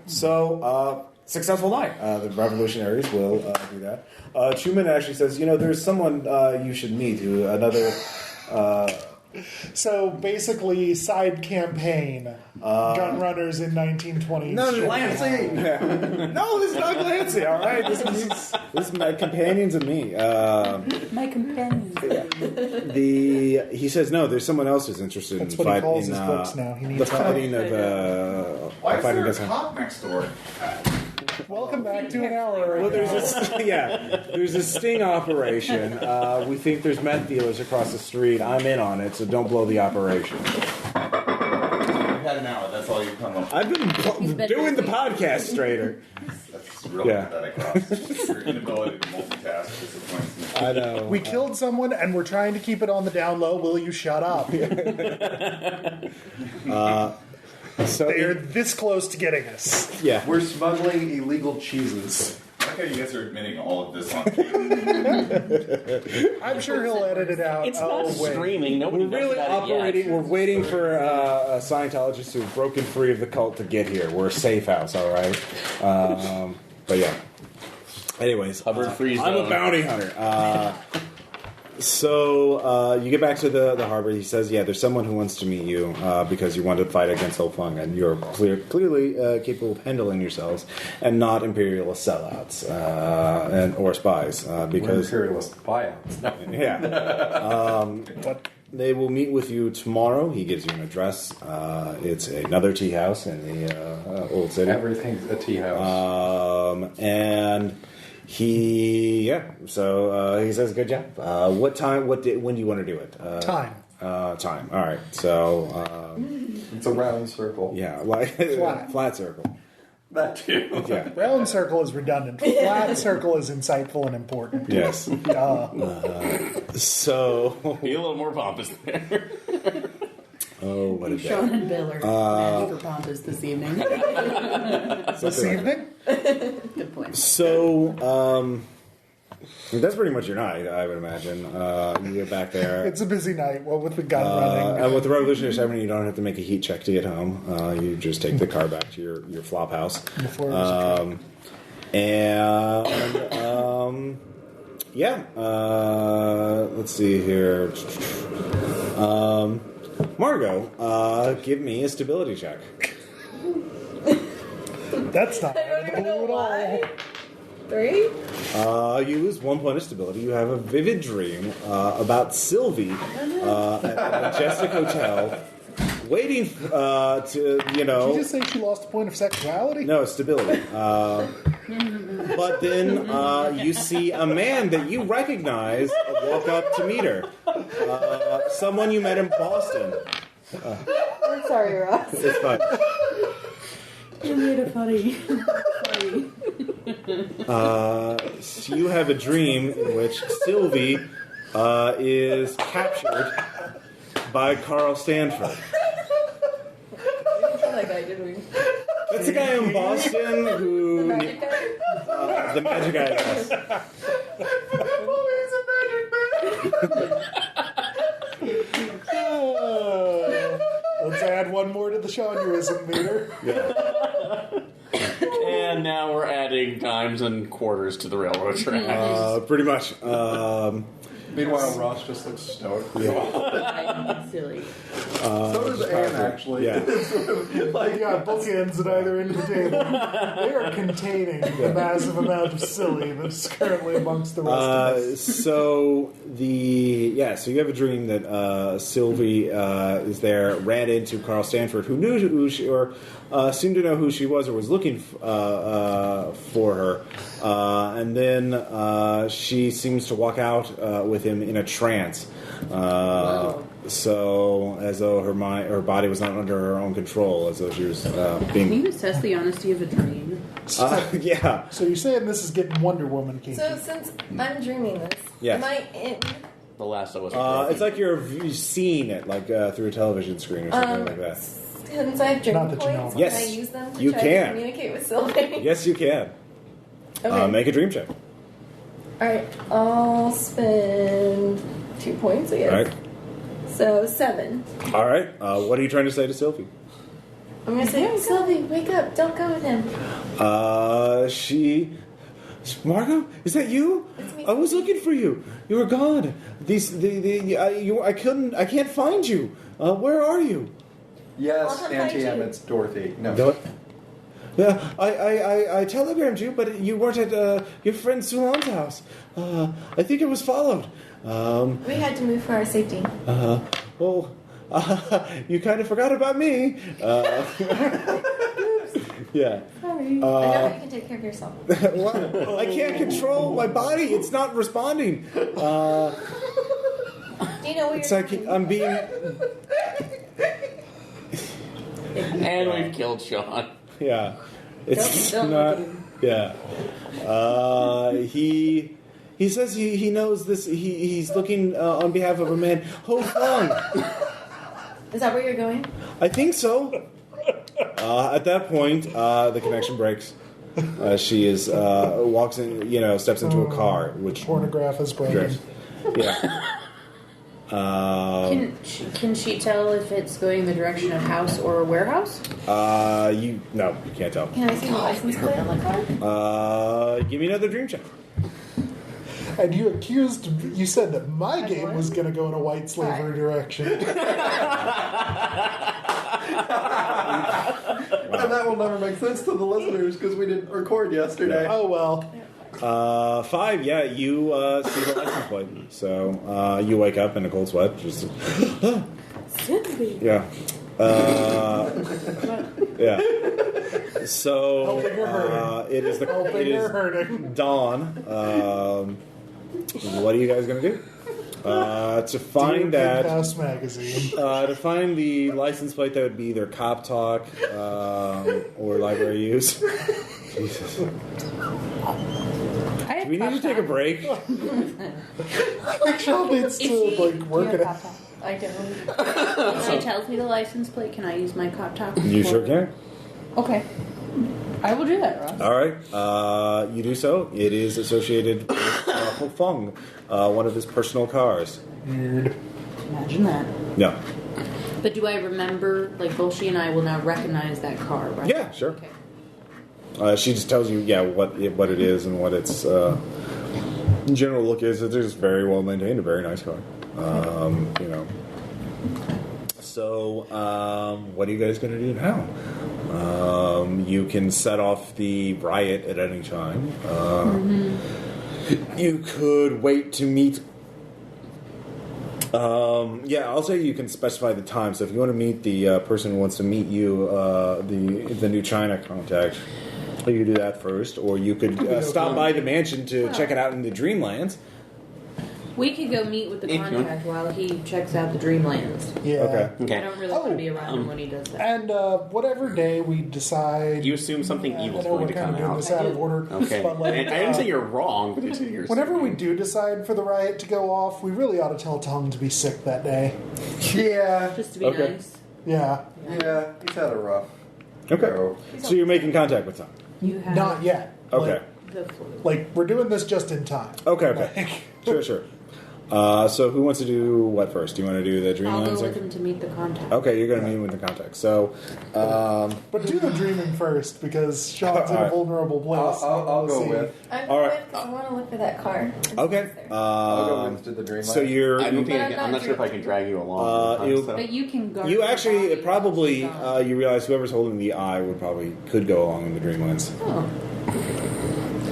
[SPEAKER 1] So, successful night. The revolutionaries will do that. Truman actually says, there's someone you should meet who another.
[SPEAKER 4] So basically, side campaign, gun runners in 1920s.
[SPEAKER 1] No, Clancy. Yeah. No, this is not Clancy. All right, this is my companions and me.
[SPEAKER 8] My companions.
[SPEAKER 1] He says no. There's someone else who's interested
[SPEAKER 4] That's
[SPEAKER 1] in
[SPEAKER 4] what he
[SPEAKER 1] fighting.
[SPEAKER 4] calls his books now. He needs
[SPEAKER 1] the fighting of
[SPEAKER 7] Why is
[SPEAKER 1] fighting
[SPEAKER 7] there a
[SPEAKER 1] against him.
[SPEAKER 7] cop next door?
[SPEAKER 4] Welcome back to an hour.
[SPEAKER 1] Well, there's a sting operation. We think there's meth dealers across the street. I'm in on it, so don't blow the operation.
[SPEAKER 7] You've had an hour. That's all you've come up with.
[SPEAKER 1] I've been doing the podcast straighter.
[SPEAKER 7] That's really
[SPEAKER 1] Yeah.
[SPEAKER 7] pathetic, Ross. Your inability to multitask disappoints me.
[SPEAKER 1] I know.
[SPEAKER 4] We killed someone, and we're trying to keep it on the down low. Will you shut up?
[SPEAKER 1] So
[SPEAKER 4] They are this close to getting us.
[SPEAKER 1] yeah.
[SPEAKER 3] We're smuggling illegal cheeses.
[SPEAKER 7] I like how you guys are admitting all of this on camera.
[SPEAKER 4] I'm sure he'll edit it out.
[SPEAKER 2] It's not
[SPEAKER 4] wait.
[SPEAKER 2] streaming. Nobody
[SPEAKER 1] We're
[SPEAKER 2] knows
[SPEAKER 1] really
[SPEAKER 2] about it yet.
[SPEAKER 1] operating. We're waiting for Scientologists who've broken free of the cult to get here. We're a safe house, all right. But yeah. Anyways,
[SPEAKER 2] Hubbard free
[SPEAKER 1] I'm a
[SPEAKER 2] zone.
[SPEAKER 1] bounty hunter. So you get back to the harbor. He says, "Yeah, there's someone who wants to meet you because you want to fight against Fung, and you're clearly capable of handling yourselves, and not imperialist sellouts or spies.
[SPEAKER 3] We're
[SPEAKER 1] Because
[SPEAKER 3] imperialist buyouts. No.
[SPEAKER 1] yeah, they will meet with you tomorrow. He gives you an address. It's another tea house in the old city.
[SPEAKER 3] Everything's a tea house.
[SPEAKER 1] And he says, "Good job. What time? When do you want to do it?
[SPEAKER 4] Time.
[SPEAKER 1] Time. All right. So,
[SPEAKER 3] It's a round circle.
[SPEAKER 1] yeah, like flat circle.
[SPEAKER 3] That too.
[SPEAKER 1] Yeah.
[SPEAKER 4] Round circle is redundant. Flat circle is insightful and important.
[SPEAKER 1] Yes. So,
[SPEAKER 2] Be a little more pompous there.
[SPEAKER 1] oh, what a
[SPEAKER 8] Sean
[SPEAKER 1] day!
[SPEAKER 8] and Bill are mad for pompous this evening.
[SPEAKER 4] This evening?
[SPEAKER 8] Good point.
[SPEAKER 1] So, that's pretty much your night, I would imagine. You get back there.
[SPEAKER 4] It's a busy night. Well, with the gun running.
[SPEAKER 1] And with the Revolutionary Ceremony, you don't have to make a heat check to get home. You just take the car back to your flop house.
[SPEAKER 4] Before it was a
[SPEAKER 1] let's see here. Margot, give me a stability check.
[SPEAKER 4] That's not
[SPEAKER 5] I don't
[SPEAKER 4] out of the
[SPEAKER 5] even know
[SPEAKER 4] blue at all.
[SPEAKER 5] why. 3?
[SPEAKER 1] You lose 1 point of stability. You have a vivid dream about Sylvie at the Majestic Hotel, waiting to,
[SPEAKER 4] Did you just say she lost a point of sexuality?
[SPEAKER 1] No, stability. But then you see a man that you recognize walk up to meet her. Someone you met in Boston.
[SPEAKER 5] I'm sorry, Ross.
[SPEAKER 1] It's fine.
[SPEAKER 8] You made it funny.
[SPEAKER 1] So you have a dream in which Sylvie is captured by Carl Stanford.
[SPEAKER 5] What's that guy doing?
[SPEAKER 1] That's the guy in Boston who...
[SPEAKER 5] Magic guy?
[SPEAKER 1] the magic guy, yes.
[SPEAKER 4] Let's add one more to the Shawnerism meter.
[SPEAKER 2] And now we're adding dimes and quarters to the railroad track.
[SPEAKER 1] Pretty much.
[SPEAKER 3] Meanwhile, Ross just looks stoked.
[SPEAKER 6] I'm silly.
[SPEAKER 3] So does Anne, actually.
[SPEAKER 1] Yeah.
[SPEAKER 4] Like, you got bookends at either end of the table. They are containing the massive amount of silly that's currently amongst the rest of us.
[SPEAKER 1] So you have a dream that Sylvie is there, ran into Carl Stanford, who knew who she, or seemed to know who she was, or was looking for her, and then she seems to walk out with him in a trance. So as though her body was not under her own control, as though she was being.
[SPEAKER 6] Can you assess the honesty of a dream?
[SPEAKER 1] Yeah.
[SPEAKER 4] So you're saying this is getting Wonder Woman kinky.
[SPEAKER 5] So since I'm dreaming this,
[SPEAKER 1] Yes.
[SPEAKER 5] am I in?
[SPEAKER 2] The Last of Us.
[SPEAKER 1] It's like you're seeing it, like through a television screen or something like that.
[SPEAKER 5] Since I have dream
[SPEAKER 4] Not that you know
[SPEAKER 5] points,
[SPEAKER 4] of.
[SPEAKER 1] Yes,
[SPEAKER 5] can I use them to
[SPEAKER 1] you
[SPEAKER 5] try
[SPEAKER 1] can.
[SPEAKER 5] to communicate with Sylvie?
[SPEAKER 1] Yes, you can.
[SPEAKER 5] Okay.
[SPEAKER 1] Make a dream check.
[SPEAKER 5] Alright, I'll spend 2 points, I guess.
[SPEAKER 1] All right.
[SPEAKER 5] So 7.
[SPEAKER 1] All right. What are you trying to say to Sylvie?
[SPEAKER 5] I'm gonna say, Sylvie, wake up! Don't go with him.
[SPEAKER 1] Margot, is that you?
[SPEAKER 5] It's me.
[SPEAKER 1] I was looking for you. You were gone. I can't find you. Where are you?
[SPEAKER 3] Yes,
[SPEAKER 5] I'll come
[SPEAKER 3] Auntie
[SPEAKER 5] find
[SPEAKER 3] M,
[SPEAKER 5] you.
[SPEAKER 3] it's Dorothy. No.
[SPEAKER 1] No. Yeah, I telegrammed you, but you weren't at your friend Sulan's house. I think it was followed.
[SPEAKER 5] We had to move for our safety.
[SPEAKER 1] Well, you kind of forgot about me. Yeah.
[SPEAKER 5] I
[SPEAKER 6] Sorry.
[SPEAKER 5] know you can take care of yourself.
[SPEAKER 1] Well, I can't control my body. It's not responding.
[SPEAKER 5] Do you know where
[SPEAKER 1] It's
[SPEAKER 5] you're
[SPEAKER 1] like
[SPEAKER 5] going?
[SPEAKER 1] I'm being.
[SPEAKER 2] And we've killed Sean.
[SPEAKER 1] Yeah. It's
[SPEAKER 6] Don't
[SPEAKER 1] not.
[SPEAKER 6] look at him.
[SPEAKER 1] Yeah. He says he knows this. He's looking on behalf of a man, Ho Fung.
[SPEAKER 5] Is that where you're going?
[SPEAKER 1] I think so. At that point, the connection breaks. She walks in, steps into a car, which
[SPEAKER 4] Pornograph is broken.
[SPEAKER 1] yeah.
[SPEAKER 6] Can she tell if it's going in the direction of house or warehouse?
[SPEAKER 1] You can't tell.
[SPEAKER 5] Can I see the license plate on the car?
[SPEAKER 1] Give me another dream check.
[SPEAKER 4] And you said that my game was going to go in a white slavery direction.
[SPEAKER 3] And that will never make sense to the listeners because we didn't record yesterday.
[SPEAKER 4] Oh, well.
[SPEAKER 1] 5. Yeah, you see the license plate. So you wake up in a cold sweat. Just
[SPEAKER 6] Sylvie.
[SPEAKER 1] yeah. Yeah. So
[SPEAKER 4] Helping or hurting?
[SPEAKER 1] it is
[SPEAKER 4] Helping or hurting?
[SPEAKER 1] dawn. What are you guys gonna do? To find
[SPEAKER 4] Dear
[SPEAKER 1] that.
[SPEAKER 4] Penthouse Magazine.
[SPEAKER 1] To find the license plate, that would be either Cop Talk or Library Use. Jesus. Do we need to take a break?
[SPEAKER 4] Michelle needs to, work it out.
[SPEAKER 5] I don't.
[SPEAKER 6] If she tells me the license plate, can I use my cop talk?
[SPEAKER 1] You sure can.
[SPEAKER 6] Okay. I will do that, Ross.
[SPEAKER 1] All right. You do so. It is associated with Fung, one of his personal cars.
[SPEAKER 6] Imagine that.
[SPEAKER 1] Yeah.
[SPEAKER 6] But do I remember, both she and I will now recognize that car, right?
[SPEAKER 1] Yeah, sure.
[SPEAKER 6] Okay.
[SPEAKER 1] She just tells you, what it is and what its general look is. It's just very well maintained, a very nice car. So, what are you guys going to do now? You can set off the riot at any time. You could wait to meet. I'll say you can specify the time. So if you want to meet the person who wants to meet you, the new China contact, you could do that first, or you could stop by the mansion to check it out in the Dreamlands.
[SPEAKER 6] We could go meet with the
[SPEAKER 2] If you want.
[SPEAKER 6] contact while he checks out the Dreamlands.
[SPEAKER 4] Yeah.
[SPEAKER 1] Okay.
[SPEAKER 6] I don't really want to be around him when he does that.
[SPEAKER 4] And whatever day we decide...
[SPEAKER 2] You assume something
[SPEAKER 4] I
[SPEAKER 2] evil's
[SPEAKER 4] know
[SPEAKER 2] going
[SPEAKER 4] we're
[SPEAKER 2] to
[SPEAKER 4] kind
[SPEAKER 2] come
[SPEAKER 4] of doing
[SPEAKER 2] out.
[SPEAKER 4] this out of order.
[SPEAKER 2] Okay.
[SPEAKER 4] But
[SPEAKER 2] And I didn't say you're wrong, but it's you're
[SPEAKER 4] whenever we
[SPEAKER 2] assuming.
[SPEAKER 4] do decide for the riot to go off, we really ought to tell Tom to be sick that day.
[SPEAKER 3] Yeah.
[SPEAKER 6] Just to be
[SPEAKER 1] Okay.
[SPEAKER 6] nice.
[SPEAKER 4] Yeah.
[SPEAKER 3] Yeah, he's had a rough.
[SPEAKER 1] Okay.
[SPEAKER 3] go.
[SPEAKER 1] So you're making contact with Tom.
[SPEAKER 6] You have
[SPEAKER 4] Not yet.
[SPEAKER 1] Okay.
[SPEAKER 6] the flu.
[SPEAKER 4] Like, we're doing this just in time.
[SPEAKER 1] Okay. Sure. So who wants to do what first? Do you want to do the
[SPEAKER 8] I'll
[SPEAKER 1] Dreamlands?
[SPEAKER 8] go with him to meet the contact.
[SPEAKER 1] Okay, you're going to meet him with the contact. So,
[SPEAKER 4] But do the dreaming first, because Sean's in a
[SPEAKER 1] Alright.
[SPEAKER 4] vulnerable place.
[SPEAKER 3] I'll go with.
[SPEAKER 5] I'm
[SPEAKER 1] All
[SPEAKER 5] going
[SPEAKER 1] right.
[SPEAKER 5] because I want to look for that car.
[SPEAKER 1] okay.
[SPEAKER 3] I'll go with to the Dreamland.
[SPEAKER 1] So you're.
[SPEAKER 2] I don't think
[SPEAKER 5] But
[SPEAKER 2] I'm not sure if I can drag you along.
[SPEAKER 1] you-
[SPEAKER 8] But you can guard.
[SPEAKER 1] You
[SPEAKER 8] the
[SPEAKER 1] actually
[SPEAKER 8] body
[SPEAKER 1] probably
[SPEAKER 8] while she's gone.
[SPEAKER 1] you realize whoever's holding the eye would probably could go along in the Dreamlands.
[SPEAKER 8] Oh.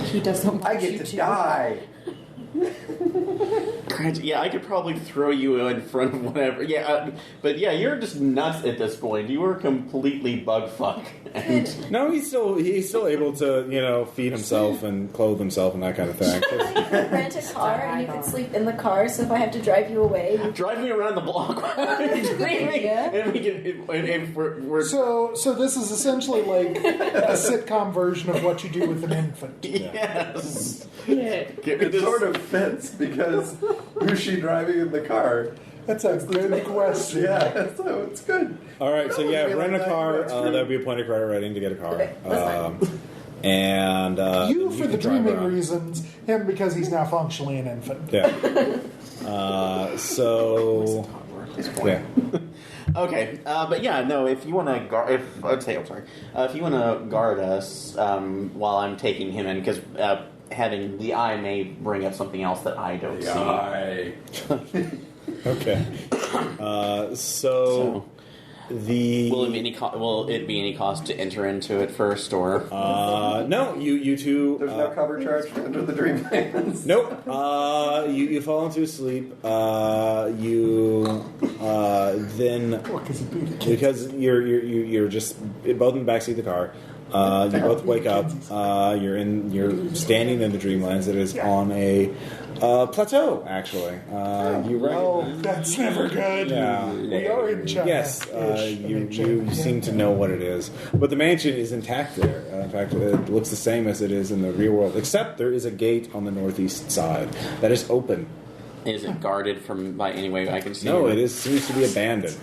[SPEAKER 8] He doesn't want
[SPEAKER 3] I
[SPEAKER 8] you
[SPEAKER 3] get to die.
[SPEAKER 2] Yeah, I could probably throw you in front of whatever. Yeah, but yeah, you're just nuts at this point. You are completely bug fuck. And
[SPEAKER 1] No, he's still able to feed himself and clothe himself and that kind of thing.
[SPEAKER 5] Rent a car and you can sleep in the car. So if I have to drive you away, you
[SPEAKER 2] drive me around the block while I'm dreaming, and we can. And we're
[SPEAKER 4] So this is essentially like a sitcom version of what you do with an infant.
[SPEAKER 2] yes.
[SPEAKER 8] Yeah.
[SPEAKER 2] Get me
[SPEAKER 3] It
[SPEAKER 2] this-
[SPEAKER 3] sort of fits because who's she driving in the car?
[SPEAKER 4] That's a good question.
[SPEAKER 3] Yeah, so it's good.
[SPEAKER 1] All right, so yeah,
[SPEAKER 4] really
[SPEAKER 1] rent a
[SPEAKER 4] like
[SPEAKER 1] car.
[SPEAKER 4] that's true.
[SPEAKER 1] That would be a point of credit rating to get a car.
[SPEAKER 5] Okay, that's
[SPEAKER 1] And
[SPEAKER 4] You
[SPEAKER 1] then
[SPEAKER 4] for the
[SPEAKER 1] can drive
[SPEAKER 4] dreaming
[SPEAKER 1] around.
[SPEAKER 4] reasons, him because he's now functionally an infant.
[SPEAKER 1] Yeah. So yeah.
[SPEAKER 2] Okay, but yeah, no. If you want to guard, if you want to guard us while I'm taking him in, because having the eye may bring up something else that I don't see.
[SPEAKER 1] Okay. So the
[SPEAKER 2] Will it be any cost to enter into it first, or
[SPEAKER 1] no, you two.
[SPEAKER 3] There's no cover charge to enter the Dreamlands.
[SPEAKER 1] Nope. You fall into sleep. You then because you're just both in the backseat of the car. You both wake up. You're standing in the Dreamlands. It is on a plateau. Actually, you recognize.
[SPEAKER 4] That's never good.
[SPEAKER 1] Yeah.
[SPEAKER 4] We are in China.
[SPEAKER 1] Yes, you seem to know what it is, but the mansion is intact there. In fact, it looks the same as it is in the real world, except there is a gate on the northeast side that is open.
[SPEAKER 2] is it guarded by any way I can see?
[SPEAKER 1] No, it seems to be abandoned.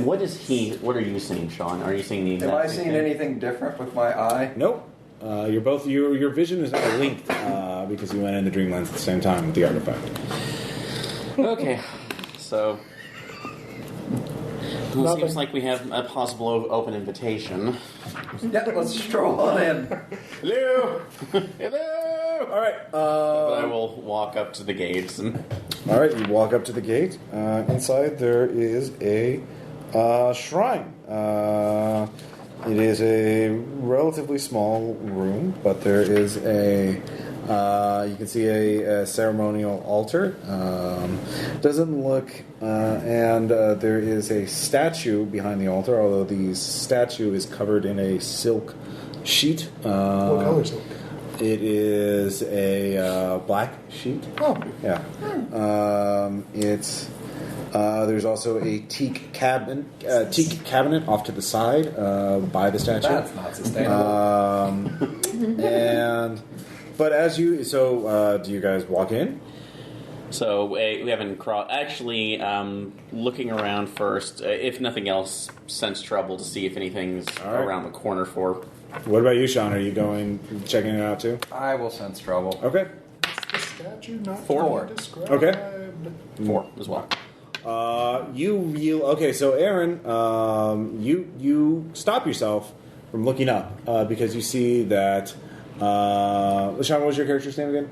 [SPEAKER 2] What are you seeing, Sean? Are you seeing the exact
[SPEAKER 3] Am I
[SPEAKER 2] same
[SPEAKER 3] seeing
[SPEAKER 2] thing?
[SPEAKER 3] anything different with my eye?
[SPEAKER 1] Nope. You're both your vision is now linked because you went in the Dreamlands at the same time with the artifact.
[SPEAKER 2] Okay, so well, it
[SPEAKER 4] Nothing.
[SPEAKER 2] seems like we have a possible open invitation.
[SPEAKER 3] Yeah, let's stroll on in.
[SPEAKER 2] Hello, hello.
[SPEAKER 1] All right.
[SPEAKER 2] But I will walk up to the gates and.
[SPEAKER 1] All right. You walk up to the gate. Inside there is a shrine. It is a relatively small room, but there is you can see a ceremonial altar. Doesn't look, and there is a statue behind the altar, although the statue is covered in a silk sheet.
[SPEAKER 4] What color is it?
[SPEAKER 1] It is a black sheet.
[SPEAKER 4] Oh,
[SPEAKER 1] Yeah. There's also a teak cabinet off to the side by the statue.
[SPEAKER 3] That's not sustainable.
[SPEAKER 1] But do you guys walk in?
[SPEAKER 2] So we haven't crossed. Actually, looking around first, if nothing else, sense trouble to see if anything's
[SPEAKER 1] All right.
[SPEAKER 2] around the corner for.
[SPEAKER 1] What about you, Sean? Are you checking it out too?
[SPEAKER 3] I will sense trouble.
[SPEAKER 1] Okay.
[SPEAKER 4] the statue not
[SPEAKER 2] Four.
[SPEAKER 4] being described.
[SPEAKER 1] Okay.
[SPEAKER 2] 4 as well.
[SPEAKER 1] So Aaron, you stop yourself from looking up because you see that. Sean, what was your character's name again?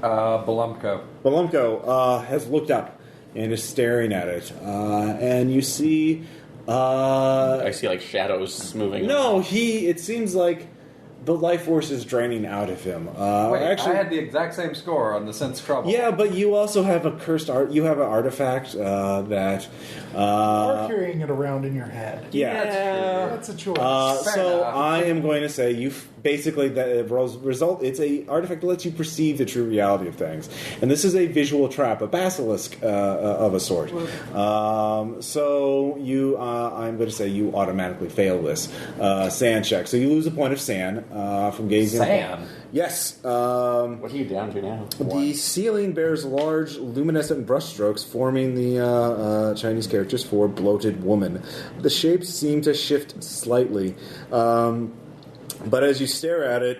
[SPEAKER 3] Balumko.
[SPEAKER 1] Balumko has looked up and is staring at it, and you see.
[SPEAKER 2] I see like shadows moving.
[SPEAKER 1] No, it seems like the life force is draining out of him.
[SPEAKER 3] Wait,
[SPEAKER 1] Actually,
[SPEAKER 3] I had the exact same score on the sense trouble.
[SPEAKER 1] yeah, but you also have a cursed art. You have an artifact that.
[SPEAKER 4] Or carrying it around in your head.
[SPEAKER 1] Yeah.
[SPEAKER 4] That's a choice.
[SPEAKER 3] Fair
[SPEAKER 1] So
[SPEAKER 3] enough.
[SPEAKER 1] I am going to say basically the result. It's a artifact that lets you perceive the true reality of things, and this is a visual trap, a basilisk of a sort. So I'm going to say you automatically fail this sand check. So you lose a point of sand from gazing.
[SPEAKER 3] Sand?
[SPEAKER 1] Yes.
[SPEAKER 2] What are you down to now?
[SPEAKER 1] The ceiling bears large luminescent brushstrokes forming the Chinese characters for Bloated Woman. The shapes seem to shift slightly. But as you stare at it,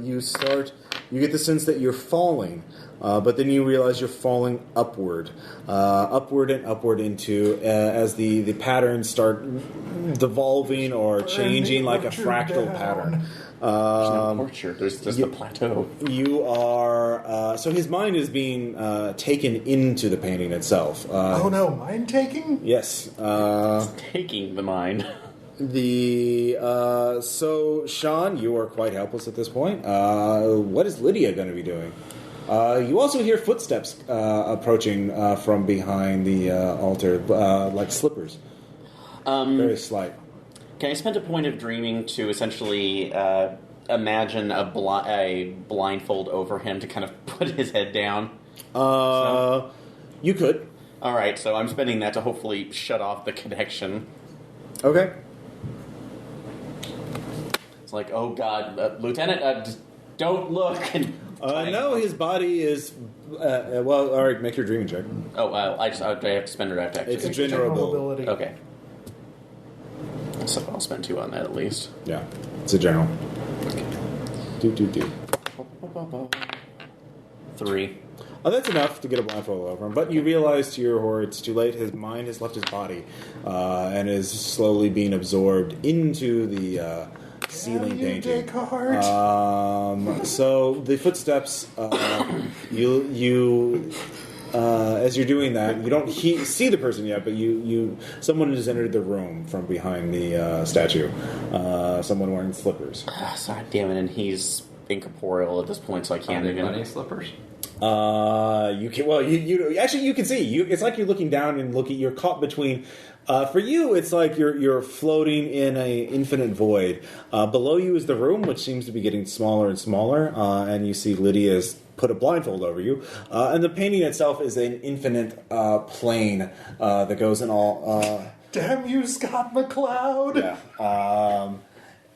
[SPEAKER 1] you start you get the sense that you're falling, but then you realize you're falling upward, upward and upward into as the patterns start devolving or changing like a fractal pattern.
[SPEAKER 2] There's no orchard. There's just the plateau.
[SPEAKER 1] You are so his mind is being taken into the painting itself.
[SPEAKER 4] Oh no, mind taking?
[SPEAKER 1] Yes.
[SPEAKER 2] Taking the mind.
[SPEAKER 1] So Sean, you are quite helpless at this point. What is Lydia going to be doing? You also hear footsteps approaching from behind the altar, like slippers. Very slight.
[SPEAKER 2] Can I spend a point of dreaming to essentially imagine a blindfold over him to kind of put his head down?
[SPEAKER 1] You could.
[SPEAKER 2] All right, so I'm spending that to hopefully shut off the connection.
[SPEAKER 1] Okay.
[SPEAKER 2] It's like, oh God, Lieutenant, just don't look.
[SPEAKER 1] No, his body is. Well, all right. Make your dreaming check.
[SPEAKER 2] Oh, I have to spend it after.
[SPEAKER 1] It's a general ability.
[SPEAKER 2] Okay. So I'll spend 2 on that at least.
[SPEAKER 1] Yeah, it's a general. Do.
[SPEAKER 2] 3.
[SPEAKER 1] Oh, that's enough to get a blindfold over him. But you realize to your horror it's too late. His mind has left his body and is slowly being absorbed into the ceiling painting. So the footsteps, as you're doing that, you don't see the person yet, but someone has entered the room from behind the statue. Someone wearing slippers.
[SPEAKER 2] Sorry, damn it, and he's incorporeal at this point, so I can't even.
[SPEAKER 3] Bunny slippers.
[SPEAKER 1] You can. Well, you actually you can see. It's like you're looking down and looking. You're caught between. For you, it's like you're floating in an infinite void. Below you is the room, which seems to be getting smaller and smaller, and you see Lydia's put a blindfold over you. And the painting itself is an infinite plane that goes in all...
[SPEAKER 4] Damn you, Scott McCloud!
[SPEAKER 1] Yeah.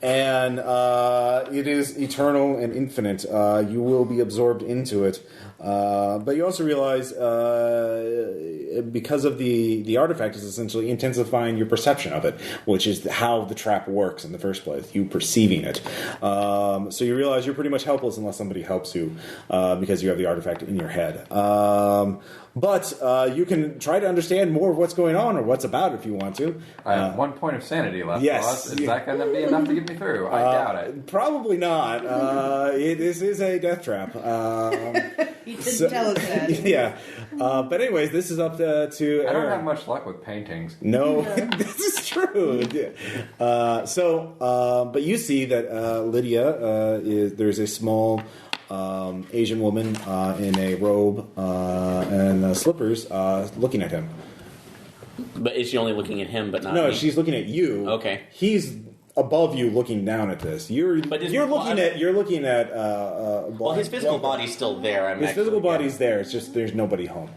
[SPEAKER 1] And it is eternal and infinite. You will be absorbed into it. But you also realize, because of the artifact is essentially intensifying your perception of it, which is how the trap works in the first place, you perceiving it. So you realize you're pretty much helpless unless somebody helps you, because you have the artifact in your head. But you can try to understand more of what's going on or what's about if you want to.
[SPEAKER 3] I have 1 point of sanity left.
[SPEAKER 1] Yes.
[SPEAKER 3] Boss. Is that going to be enough to get me through? I doubt it.
[SPEAKER 1] Probably not. This is a death trap.
[SPEAKER 6] He didn't tell us that.
[SPEAKER 1] Yeah. But anyways, this is up to
[SPEAKER 3] I don't
[SPEAKER 1] Aaron.
[SPEAKER 3] have much luck with paintings.
[SPEAKER 1] No, this is true. But you see that Lydia there's a small Asian woman in a robe and slippers looking at him.
[SPEAKER 2] But is she only looking at him, but not
[SPEAKER 1] No,
[SPEAKER 2] me?
[SPEAKER 1] she's looking at you.
[SPEAKER 2] Okay.
[SPEAKER 1] He's above you, looking down at this. You're looking at.
[SPEAKER 2] Well, his physical body's still there.
[SPEAKER 1] His physical body's there. It's just there's nobody home.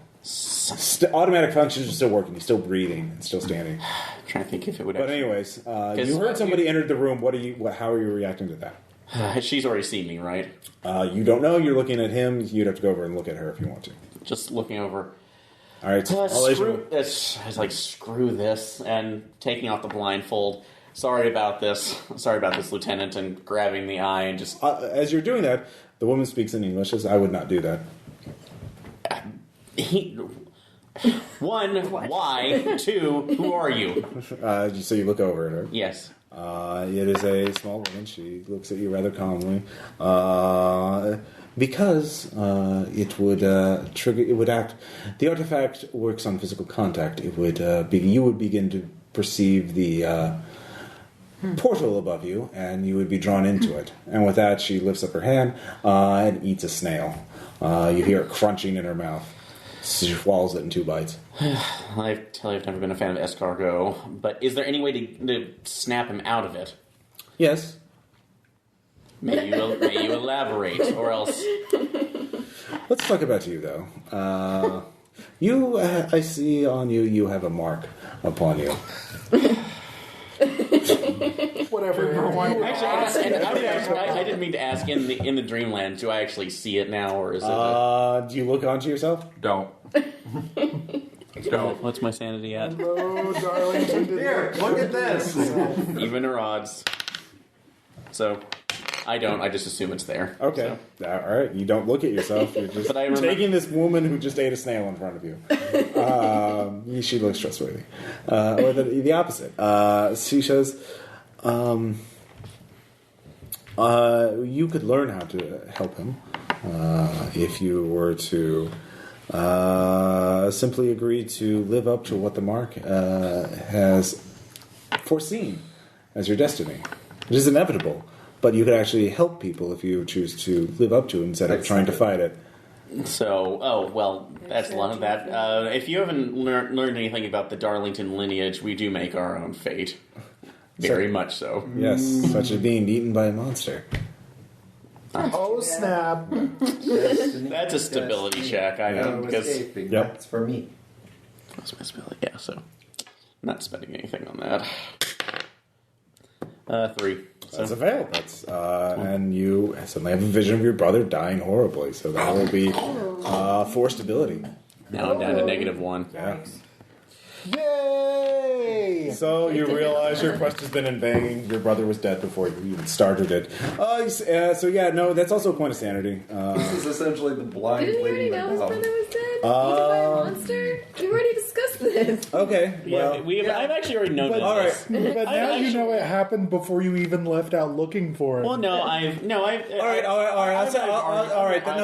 [SPEAKER 1] Automatic functions are still working. He's still breathing and still standing.
[SPEAKER 2] I'm trying to think if it would.
[SPEAKER 1] But anyways, you heard somebody entered the room. How are you reacting to that?
[SPEAKER 2] She's already seen me, right?
[SPEAKER 1] You don't know. You're looking at him. You'd have to go over and look at her if you want to.
[SPEAKER 2] Just looking over.
[SPEAKER 1] All right.
[SPEAKER 2] It's like screw this and taking off the blindfold. Sorry about this, Lieutenant, and grabbing the eye and just.
[SPEAKER 1] As you're doing that, the woman speaks in English. I would not do that.
[SPEAKER 2] One, why? 2, who are you?
[SPEAKER 1] So you look over at her.
[SPEAKER 2] Yes.
[SPEAKER 1] It is a small woman. She looks at you rather calmly. Because it would trigger. It would act. The artifact works on physical contact. It would you would begin to perceive the portal above you, and you would be drawn into it. And with that, she lifts up her hand and eats a snail. You hear it crunching in her mouth. She swallows it in 2 bites.
[SPEAKER 2] I tell you, I've never been a fan of escargot, but is there any way to snap him out of it?
[SPEAKER 1] Yes.
[SPEAKER 2] May you elaborate, or else.
[SPEAKER 1] Let's talk about you, though. I see on you. You have a mark upon you.
[SPEAKER 4] Whatever.
[SPEAKER 2] Actually, I didn't mean to ask. In the Dreamlands, do I actually see it now, or is it?
[SPEAKER 1] Do you look onto yourself?
[SPEAKER 3] Don't. Don't.
[SPEAKER 2] What's my sanity at?
[SPEAKER 4] Hello, Darlington.
[SPEAKER 3] Here, look at this.
[SPEAKER 2] Even or odds. So, I don't. I just assume it's there.
[SPEAKER 1] Okay.
[SPEAKER 2] So.
[SPEAKER 1] All right. You don't look at yourself. You're just
[SPEAKER 2] But I remember-
[SPEAKER 1] taking this woman who just ate a snail in front of you. She looks trustworthy. Or the opposite. She says, you could learn how to help him if you were to simply agree to live up to what the Mark has foreseen as your destiny. It is inevitable, but you could actually help people if you choose to live up to it instead of trying to fight it.
[SPEAKER 2] So, that's a lot of that. If you haven't learned anything about the Darlington lineage, we do make our own fate. Very much so.
[SPEAKER 1] Yes, such as being eaten by a monster.
[SPEAKER 4] Oh, snap.
[SPEAKER 2] That's a stability check, I know. Because
[SPEAKER 3] escaping.
[SPEAKER 1] Yep.
[SPEAKER 3] That's for me.
[SPEAKER 2] that's my spell. Yeah, so not spending anything on that. 3.
[SPEAKER 1] That's a fail. That's and you suddenly have a vision of your brother dying horribly, so that will be 4 stability.
[SPEAKER 2] Now I'm down to -1.
[SPEAKER 1] Yeah.
[SPEAKER 4] Yay!
[SPEAKER 1] So you realize your quest has been in vain. Your brother was dead before you even started it. So yeah, no, that's also a point of sanity.
[SPEAKER 3] This is essentially the blind
[SPEAKER 5] Didn't we already
[SPEAKER 3] leading
[SPEAKER 5] know
[SPEAKER 3] the
[SPEAKER 5] his brother
[SPEAKER 3] dog.
[SPEAKER 5] was dead? Eaten by a monster? We've already discussed this.
[SPEAKER 1] Okay,
[SPEAKER 2] Yeah,
[SPEAKER 1] well,
[SPEAKER 2] I've actually already known
[SPEAKER 4] But,
[SPEAKER 1] all right.
[SPEAKER 2] this.
[SPEAKER 4] but now you
[SPEAKER 2] actually-
[SPEAKER 4] know it happened before you even left out looking for it.
[SPEAKER 2] Well, no,
[SPEAKER 1] All right. No,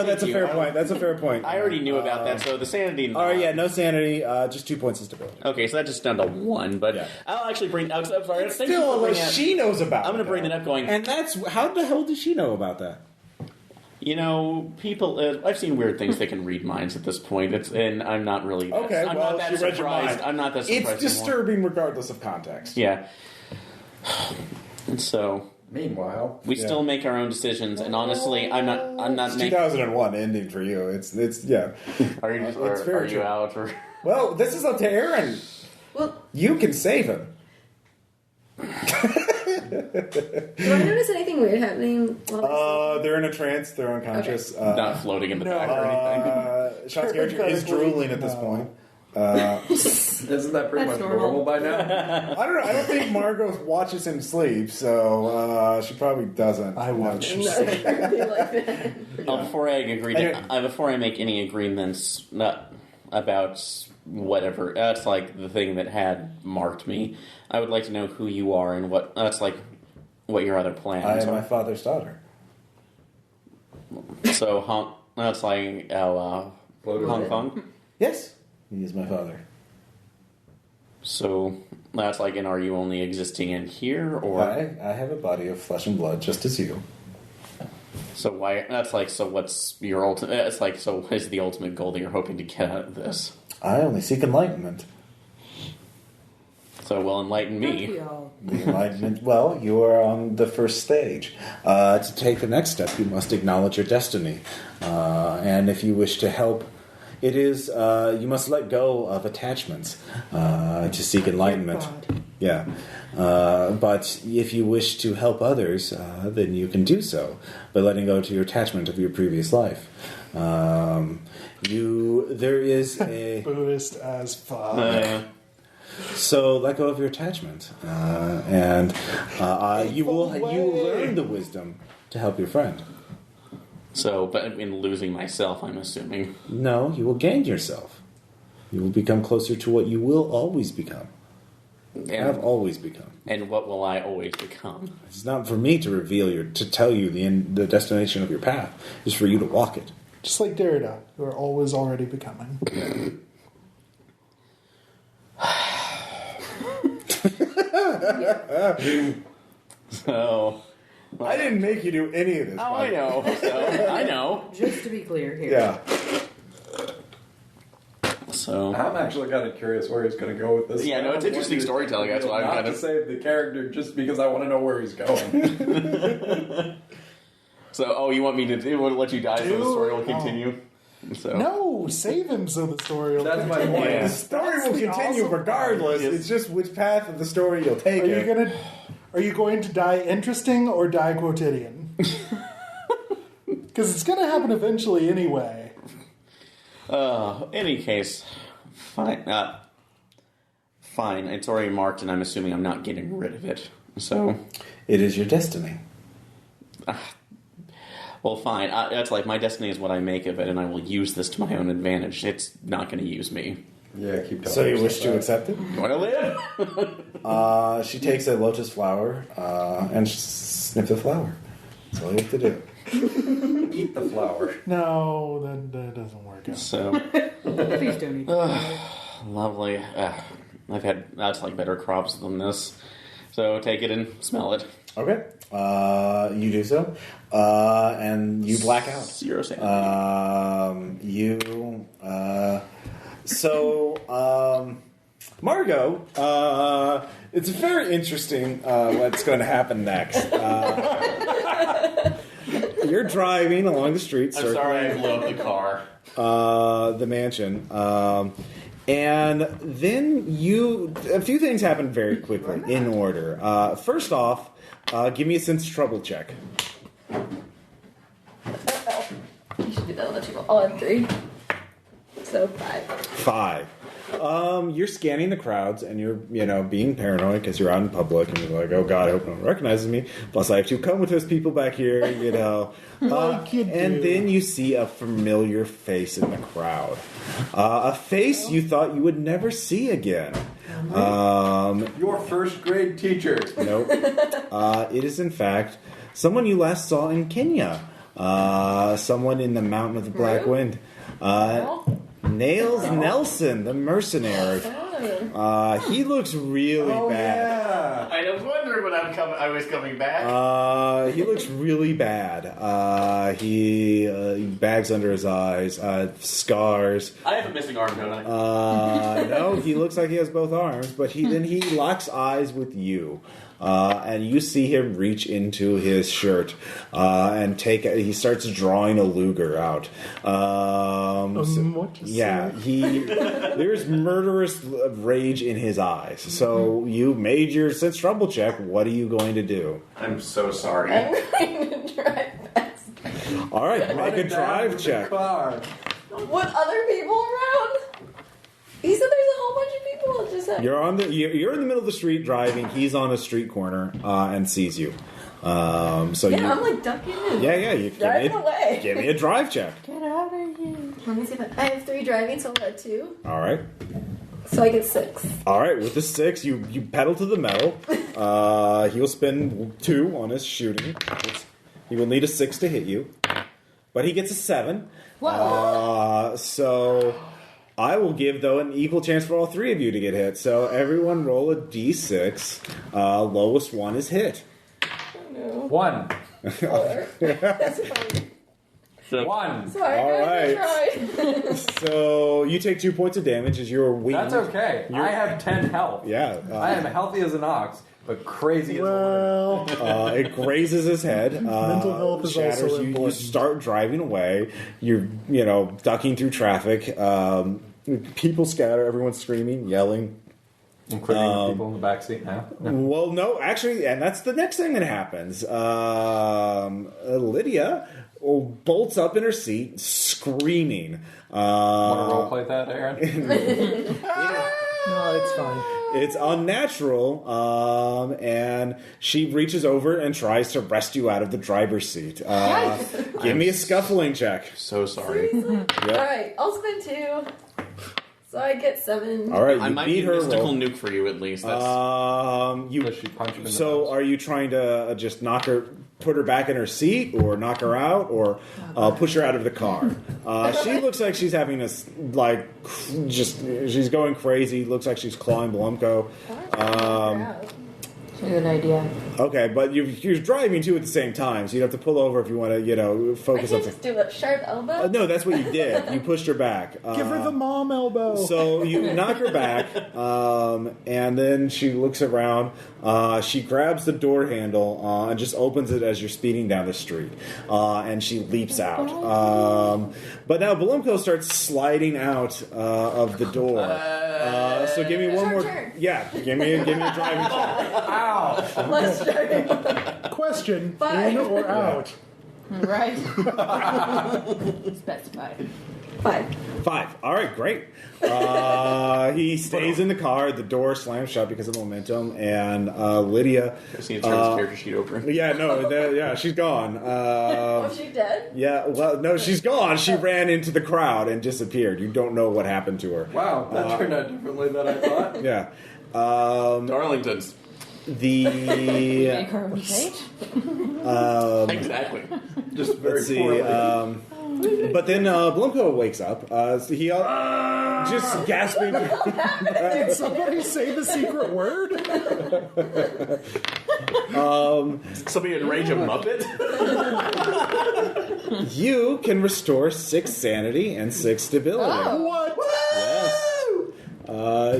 [SPEAKER 1] that's a fair point. That's a fair point.
[SPEAKER 2] I already knew about that, so the sanity.
[SPEAKER 1] All right, yeah, no sanity, just 2 points of stability.
[SPEAKER 2] Okay, so that just down to 1, but
[SPEAKER 1] Yeah.
[SPEAKER 2] I'll actually bring. I'm sorry. Thank you
[SPEAKER 1] Still,
[SPEAKER 2] for
[SPEAKER 1] what
[SPEAKER 2] bringing up-
[SPEAKER 1] she knows about.
[SPEAKER 2] I'm going to bring it up. Going.
[SPEAKER 1] and that's how the hell does she know about that?
[SPEAKER 2] You know, people. I've seen weird things that can read minds at this point. And I'm not really.
[SPEAKER 1] Okay,
[SPEAKER 2] I'm
[SPEAKER 1] well,
[SPEAKER 2] not that
[SPEAKER 1] she read your
[SPEAKER 2] surprised.
[SPEAKER 1] mind.
[SPEAKER 2] I'm not that surprised.
[SPEAKER 1] It's disturbing regardless of context.
[SPEAKER 2] Anymore. Yeah. And so
[SPEAKER 3] Meanwhile,
[SPEAKER 2] we still make our own decisions. And honestly, I'm not
[SPEAKER 1] It's
[SPEAKER 2] making.
[SPEAKER 1] 2001 ending for you. It's yeah.
[SPEAKER 2] Are you
[SPEAKER 1] It's
[SPEAKER 2] or
[SPEAKER 1] very
[SPEAKER 2] are you
[SPEAKER 1] true.
[SPEAKER 2] out or?
[SPEAKER 1] Well, this is up to Aaron.
[SPEAKER 5] Well,
[SPEAKER 1] You can save him.
[SPEAKER 5] do I notice anything weird happening? While
[SPEAKER 1] They're in a trance. They're unconscious.
[SPEAKER 2] Not floating in the back or anything.
[SPEAKER 1] Sean's character is drooling at this point.
[SPEAKER 3] isn't that pretty
[SPEAKER 6] That's
[SPEAKER 3] much
[SPEAKER 6] normal.
[SPEAKER 3] normal by now?
[SPEAKER 1] I don't know. I don't think Margot watches him sleep, so she probably doesn't.
[SPEAKER 4] I watch.
[SPEAKER 5] No, like that.
[SPEAKER 2] Before I make any agreements about whatever, that's like the thing that had marked me. I would like to know who you are and what what your other
[SPEAKER 1] I
[SPEAKER 2] plans
[SPEAKER 1] am my
[SPEAKER 2] are.
[SPEAKER 1] father's daughter.
[SPEAKER 2] So that's like Hong Kong.
[SPEAKER 1] Yes, he is my father.
[SPEAKER 2] So that's like, and are you only existing in here, or
[SPEAKER 1] I have a body of flesh and blood, just as you.
[SPEAKER 2] so why? That's like, so what's your ultimate? It's like, so what is the ultimate goal that you're hoping to get out of this?
[SPEAKER 1] I only seek enlightenment.
[SPEAKER 2] So, well, enlighten me.
[SPEAKER 1] The enlightenment. Well, you are on the first stage. To take the next step, you must acknowledge your destiny, and if you wish to help, it is you must let go of attachments to seek enlightenment. Yeah, but if you wish to help others, then you can do so by letting go to your attachment of your previous life. There is a
[SPEAKER 4] Buddhist as fuck.
[SPEAKER 1] So let go of your attachment, and you will learn the wisdom to help your friend.
[SPEAKER 2] So, but in losing myself, I'm assuming.
[SPEAKER 1] No, you will gain yourself. You will become closer to what you will always become. Have always become.
[SPEAKER 2] And what will I always become?
[SPEAKER 1] It's not for me to tell you the destination of your path. It's for you to walk it.
[SPEAKER 4] Just like Derrida, who are always already becoming.
[SPEAKER 2] So,
[SPEAKER 1] I didn't make you do any of this.
[SPEAKER 2] oh, I know. So, I know.
[SPEAKER 6] Just to be clear here.
[SPEAKER 1] Yeah.
[SPEAKER 2] So,
[SPEAKER 3] I'm actually kind of curious where he's going to go with this.
[SPEAKER 2] Yeah, no, it's interesting storytelling, that's why I'm
[SPEAKER 3] not
[SPEAKER 2] kind of-
[SPEAKER 3] to save the character just because I want to know where he's going.
[SPEAKER 2] you want me to let you die so the story will continue? So,
[SPEAKER 4] No, save him so the story will
[SPEAKER 3] That's my
[SPEAKER 4] continue.
[SPEAKER 3] point.
[SPEAKER 2] Yeah.
[SPEAKER 1] The story will
[SPEAKER 4] the
[SPEAKER 1] continue
[SPEAKER 4] awesome
[SPEAKER 1] regardless.
[SPEAKER 2] part.
[SPEAKER 1] It's just which path of the story you'll take
[SPEAKER 4] Are you going to die interesting or die quotidian? Because it's going to happen eventually anyway.
[SPEAKER 2] any case, fine. Fine, it's already marked, and I'm assuming I'm not getting rid of it. So,
[SPEAKER 1] It is your destiny.
[SPEAKER 2] Well, fine. That's like my destiny is what I make of it, and I will use this to my own advantage. It's not going to use me.
[SPEAKER 3] Yeah, keep telling
[SPEAKER 1] So you
[SPEAKER 3] yourself
[SPEAKER 1] wish to
[SPEAKER 3] that.
[SPEAKER 1] accept it?
[SPEAKER 2] You want to live?
[SPEAKER 1] She takes a lotus flower and sniffs the flower. That's all you have to do.
[SPEAKER 3] Eat the flower.
[SPEAKER 4] No, that doesn't work out.
[SPEAKER 2] So
[SPEAKER 6] Please don't eat.
[SPEAKER 2] lovely. I've had better crops than this. So take it and smell it.
[SPEAKER 1] Okay. You do so. And you black out.
[SPEAKER 2] 0 sanity.
[SPEAKER 1] Margot, it's very interesting what's going to happen next. You're driving along the street.
[SPEAKER 2] I'm sorry I blew up the car.
[SPEAKER 1] The mansion. And then a few things happen very quickly in order. First off, give me a sense trouble check.
[SPEAKER 5] You should do that on the table. I'll have 3. So 5.
[SPEAKER 1] 5. You're scanning the crowds and you're, being paranoid because you're out in public and you're like, oh God, I hope no one recognizes me. Plus, I have 2 comatose people back here,
[SPEAKER 4] Like you do.
[SPEAKER 1] And then you see a familiar face in the crowd. A face you thought you would never see again.
[SPEAKER 3] Your first grade teacher.
[SPEAKER 1] Nope. It is, in fact, someone you last saw in Kenya. Someone in the Mountain of the Black Wind. Nails Nelson, the mercenary. He looks really bad.
[SPEAKER 3] Yeah.
[SPEAKER 2] I was wondering when I was coming back.
[SPEAKER 1] He looks really bad. He bags under his eyes, scars.
[SPEAKER 2] I have a missing arm, don't I?
[SPEAKER 1] No, he looks like he has both arms, but then he locks eyes with you. And you see him reach into his shirt and he starts drawing a Luger out. There's murderous rage in his eyes. So you made your sense trouble check. What are you going to do?
[SPEAKER 2] I'm so sorry.
[SPEAKER 5] I'm going to drive fast.
[SPEAKER 1] All right, make a drive check.
[SPEAKER 3] Car.
[SPEAKER 5] What other people around? He said there's a whole bunch of people. Just said.
[SPEAKER 1] You're in the middle of the street driving. He's on a street corner and sees you.
[SPEAKER 5] I'm like ducking in.
[SPEAKER 1] You
[SPEAKER 5] Driving away.
[SPEAKER 1] Give me a drive check.
[SPEAKER 6] Get out of here.
[SPEAKER 5] Let me see if I have 3 driving, so I'll have 2.
[SPEAKER 1] All right.
[SPEAKER 5] So I get 6.
[SPEAKER 1] All right, with the 6, you pedal to the metal. He'll spend 2 on his shooting. He will need a 6 to hit you, but he gets a 7. So I will give, though, an equal chance for all 3 of you to get hit. So everyone roll a d6. Lowest one is hit.
[SPEAKER 3] 1.
[SPEAKER 5] That's fine.
[SPEAKER 3] 1.
[SPEAKER 5] Sorry,
[SPEAKER 1] All
[SPEAKER 5] guys,
[SPEAKER 1] right.
[SPEAKER 5] I tried.
[SPEAKER 1] So you take 2 points of damage as you're weak.
[SPEAKER 3] That's okay. I have 10 health.
[SPEAKER 1] Yeah.
[SPEAKER 3] I am healthy as an ox, but crazy as a
[SPEAKER 4] Well,
[SPEAKER 1] It grazes his head.
[SPEAKER 4] Mental health is
[SPEAKER 1] shatters
[SPEAKER 4] also
[SPEAKER 1] you. You
[SPEAKER 4] important.
[SPEAKER 1] start driving away. You're, ducking through traffic. People scatter. Everyone's screaming, yelling.
[SPEAKER 3] including the people in the backseat now.
[SPEAKER 1] Well, no, actually, and that's the next thing that happens. Lydia bolts up in her seat, screaming.
[SPEAKER 3] Want to roleplay that, Aaron?
[SPEAKER 4] no, it's fine.
[SPEAKER 1] It's unnatural, and she reaches over and tries to wrest you out of the driver's seat. Give me a scuffling check.
[SPEAKER 2] So sorry.
[SPEAKER 1] Yep.
[SPEAKER 5] Alright, I'll spend 2. So I get 7.
[SPEAKER 1] All right,
[SPEAKER 2] I
[SPEAKER 1] you
[SPEAKER 2] might be
[SPEAKER 1] beat
[SPEAKER 2] a
[SPEAKER 1] her
[SPEAKER 2] mystical
[SPEAKER 1] roll.
[SPEAKER 2] nuke for you at least. That's,
[SPEAKER 3] Does she punch him in the
[SPEAKER 1] So,
[SPEAKER 3] nose?
[SPEAKER 1] are you trying to just knock her, put her back in her seat, or knock her out, or push her out of the car? She looks like she's having a she's going crazy. Looks like she's clawing Blumko.
[SPEAKER 6] It's a good idea.
[SPEAKER 1] Okay, but you're driving too at the same time, so you'd have to pull over if you want to,
[SPEAKER 5] I
[SPEAKER 1] focus on.
[SPEAKER 5] can't just do a sharp elbow.
[SPEAKER 1] No, that's what you did. You pushed her back.
[SPEAKER 4] Give her the mom elbow.
[SPEAKER 1] So you knock her back, and then she looks around. She grabs the door handle and just opens it as you're speeding down the street, and she leaps out. But now Blumko starts sliding out of the door. So give me one more.
[SPEAKER 5] turn.
[SPEAKER 1] Yeah, give me a driving check.
[SPEAKER 5] Let's try.
[SPEAKER 4] Question:
[SPEAKER 5] Five.
[SPEAKER 4] in or out?
[SPEAKER 6] Right. Specify.
[SPEAKER 5] 5.
[SPEAKER 1] 5. All right, great. He stays in the car. The door slams shut because of the momentum, and Lydia.
[SPEAKER 2] I've seen it turn his character sheet over.
[SPEAKER 1] Yeah, no, she's gone.
[SPEAKER 5] Was she dead?
[SPEAKER 1] Yeah, well, no, she's gone. She ran into the crowd and disappeared. You don't know what happened to her.
[SPEAKER 3] Wow, that turned out differently than I thought.
[SPEAKER 1] Yeah.
[SPEAKER 2] Darlingtons.
[SPEAKER 6] Make her own fate.
[SPEAKER 2] Exactly.
[SPEAKER 3] Just very
[SPEAKER 1] Let's see.
[SPEAKER 3] poorly.
[SPEAKER 1] But then Blumko wakes up. He just gasping.
[SPEAKER 4] Did somebody say the secret word?
[SPEAKER 2] Somebody enrage a Muppet?
[SPEAKER 1] You can restore 6 sanity and 6 stability.
[SPEAKER 4] What?
[SPEAKER 1] Yes.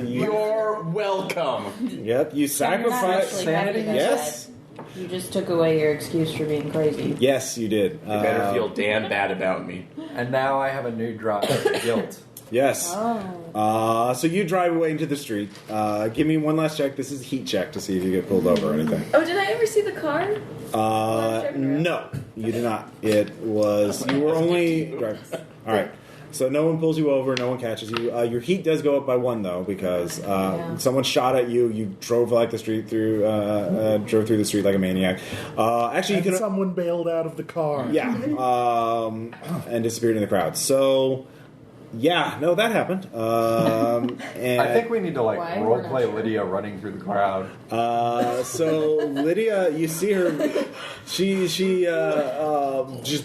[SPEAKER 2] You're welcome.
[SPEAKER 1] Yep. You
[SPEAKER 6] So you're not
[SPEAKER 1] sacrifice
[SPEAKER 6] actually
[SPEAKER 1] sanity.
[SPEAKER 6] happy
[SPEAKER 1] Yes.
[SPEAKER 6] that you just took away your excuse for being crazy.
[SPEAKER 1] Yes, you did.
[SPEAKER 2] You better feel damn bad about me.
[SPEAKER 3] And now I have a new drop of guilt.
[SPEAKER 1] Yes.
[SPEAKER 6] Oh.
[SPEAKER 1] So you drive away into the street. Give me one last check. This is a heat check to see if you get pulled over or anything.
[SPEAKER 5] Oh, did I ever see the car?
[SPEAKER 1] No, you did not. It was you were only. All right. So no one pulls you over. No one catches you. Your heat does go up by 1 though because someone shot at you. You drove like the street through. Drove through the street like a maniac. Actually, you can.
[SPEAKER 4] Someone bailed out of the car.
[SPEAKER 1] Yeah. And disappeared in the crowd. So. Yeah, no, that happened. And
[SPEAKER 3] I think we need to
[SPEAKER 6] Why?
[SPEAKER 3] role
[SPEAKER 6] We're not
[SPEAKER 3] play
[SPEAKER 6] sure.
[SPEAKER 3] Lydia running through the crowd.
[SPEAKER 1] So Lydia, you see her. She just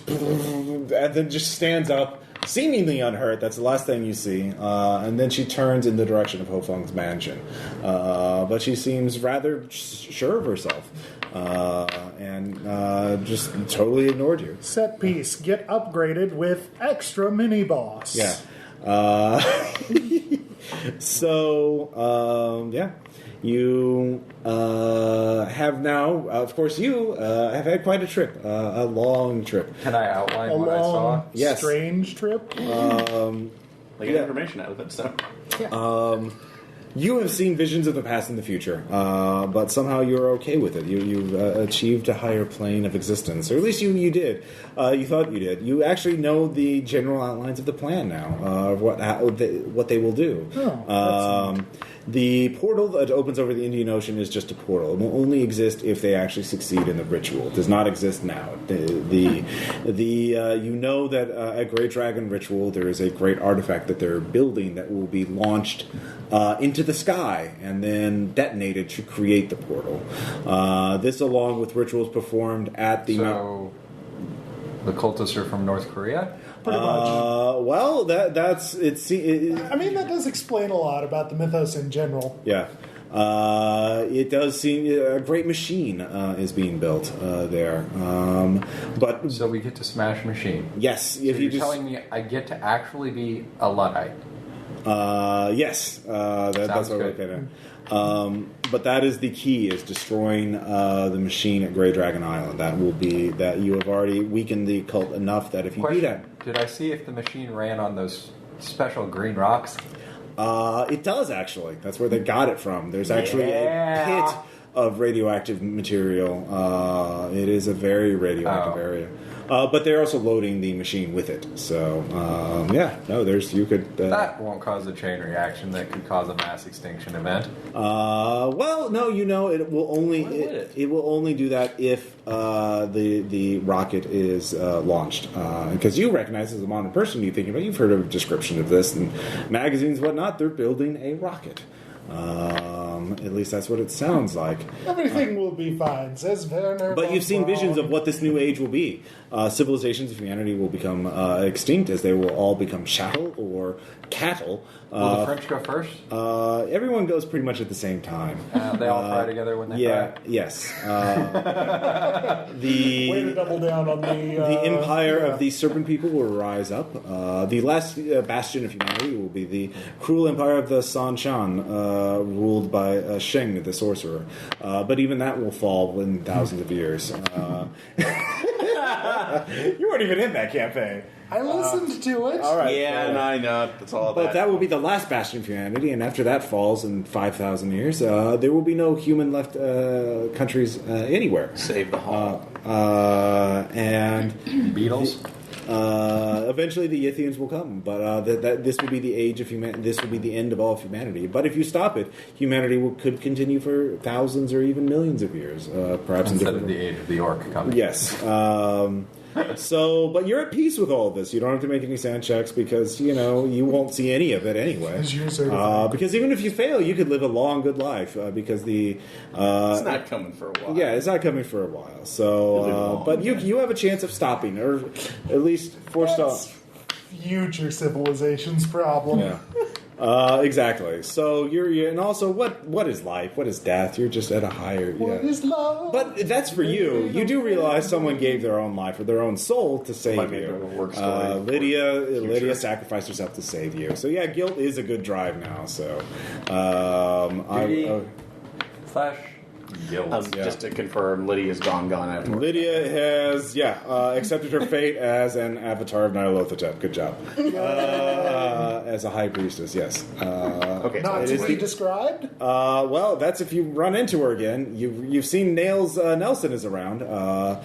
[SPEAKER 1] and then just stands up, seemingly unhurt. That's the last thing you see. And then she turns in the direction of Ho Fung's mansion, but she seems rather sure of herself. And just totally ignored you.
[SPEAKER 4] Set piece. Get upgraded with extra mini boss.
[SPEAKER 1] Yeah. So, yeah. You have now, of course, you have had quite a trip, a long trip.
[SPEAKER 3] Can I outline
[SPEAKER 4] A
[SPEAKER 3] what I saw?
[SPEAKER 4] long,
[SPEAKER 1] Yes.
[SPEAKER 4] strange trip.
[SPEAKER 2] Like
[SPEAKER 1] Yeah.
[SPEAKER 2] information out of it, so.
[SPEAKER 1] You have seen visions of the past and the future, but somehow you're okay with it. You've achieved a higher plane of existence, or at least you did. You thought you did. You actually know the general outlines of the plan now, of what they will do. The portal that opens over the Indian Ocean is just a portal. It will only exist if they actually succeed in the ritual. It does not exist now. You know that at Great Dragon Ritual there is a great artifact that they're building that will be launched into the sky and then detonated to create the portal. This, along with rituals performed at the
[SPEAKER 3] So, the cultists are from North Korea?
[SPEAKER 4] Pretty much.
[SPEAKER 1] well, that's it's.
[SPEAKER 4] I mean, that does explain a lot about the mythos in general.
[SPEAKER 1] Yeah. It does seem a great machine is being built there. But
[SPEAKER 3] So we get to smash machine.
[SPEAKER 1] yes,
[SPEAKER 3] So
[SPEAKER 1] if you
[SPEAKER 3] you're
[SPEAKER 1] just
[SPEAKER 3] telling me I get to actually be a Luddite.
[SPEAKER 1] yes, that's
[SPEAKER 3] Sounds
[SPEAKER 1] what we're
[SPEAKER 3] good.
[SPEAKER 1] looking at. But that is the key: is destroying the machine at Grey Dragon Island. That will be that you have already weakened the cult enough that if you do that,
[SPEAKER 3] Did I see if the machine ran on those special green rocks?
[SPEAKER 1] it does actually. That's where they got it from. There's actually
[SPEAKER 3] Yeah.
[SPEAKER 1] a pit of radioactive material. It is a very radioactive
[SPEAKER 3] Oh.
[SPEAKER 1] area. But they're also loading the machine with it. So, yeah, no, you could...
[SPEAKER 3] That won't cause a chain reaction that could cause a mass extinction event.
[SPEAKER 1] well, no, it will only...
[SPEAKER 2] Why would it?
[SPEAKER 1] It will only do that if the rocket is launched. Because you recognize as a modern person, you've heard of a description of this in magazines and whatnot. They're building a rocket. At least that's what it sounds like.
[SPEAKER 4] Everything will be fine, says Werner.
[SPEAKER 1] But
[SPEAKER 4] von
[SPEAKER 1] you've seen visions
[SPEAKER 4] Braun.
[SPEAKER 1] of what this new age will be. Civilizations of humanity will become extinct as they will all become chattel or cattle.
[SPEAKER 3] Will the French go first?
[SPEAKER 1] Everyone goes pretty much at the same time.
[SPEAKER 3] They all fry together when they
[SPEAKER 1] Yeah,
[SPEAKER 3] fry?
[SPEAKER 1] yes.
[SPEAKER 4] Way to double down on
[SPEAKER 1] The empire of the serpent people will rise up. The last bastion of humanity will be the cruel empire of the San Shan, ruled by Sheng, the sorcerer. But even that will fall in thousands of years. You weren't even in that campaign.
[SPEAKER 4] I listened to it.
[SPEAKER 1] All right.
[SPEAKER 2] Yeah, and I know. That's all
[SPEAKER 1] But that will be the last bastion of humanity, and after that falls in 5,000 years, there will be no human left countries anywhere.
[SPEAKER 2] Save the hall.
[SPEAKER 1] And
[SPEAKER 3] Beatles?
[SPEAKER 1] Eventually, the Yithians will come, but this will be the age of humanity. This will be the end of all of humanity. But if you stop it, humanity could continue for thousands or even millions of years, perhaps
[SPEAKER 3] Instead of the age of the orc coming.
[SPEAKER 1] Yes. But you're at peace with all of this. You don't have to make any sand checks because you won't see any of it anyway. Because even if you fail, you could live a long, good life. Because it's
[SPEAKER 2] not coming for a while.
[SPEAKER 1] Yeah, it's not coming for a while. So, but you have a chance of stopping, or at least forestall.
[SPEAKER 4] Future civilization's problem.
[SPEAKER 1] Yeah. Exactly. So you're and also what is life? What is death? You're just at a higher.
[SPEAKER 4] What is love?
[SPEAKER 1] But that's for you. You do realize someone gave their own life or their own soul to save you. Lydia sacrificed herself to save you. So yeah, guilt is a good drive now. So
[SPEAKER 3] Slash guilt.
[SPEAKER 2] Just to confirm, Lydia's gone after.
[SPEAKER 1] Lydia has accepted her fate as an avatar of Nyarlathotep. Good job. As a high priestess, yes.
[SPEAKER 2] Okay,
[SPEAKER 4] Not to be described?
[SPEAKER 1] Well, that's if you run into her again. You've seen Nails Nelson is around.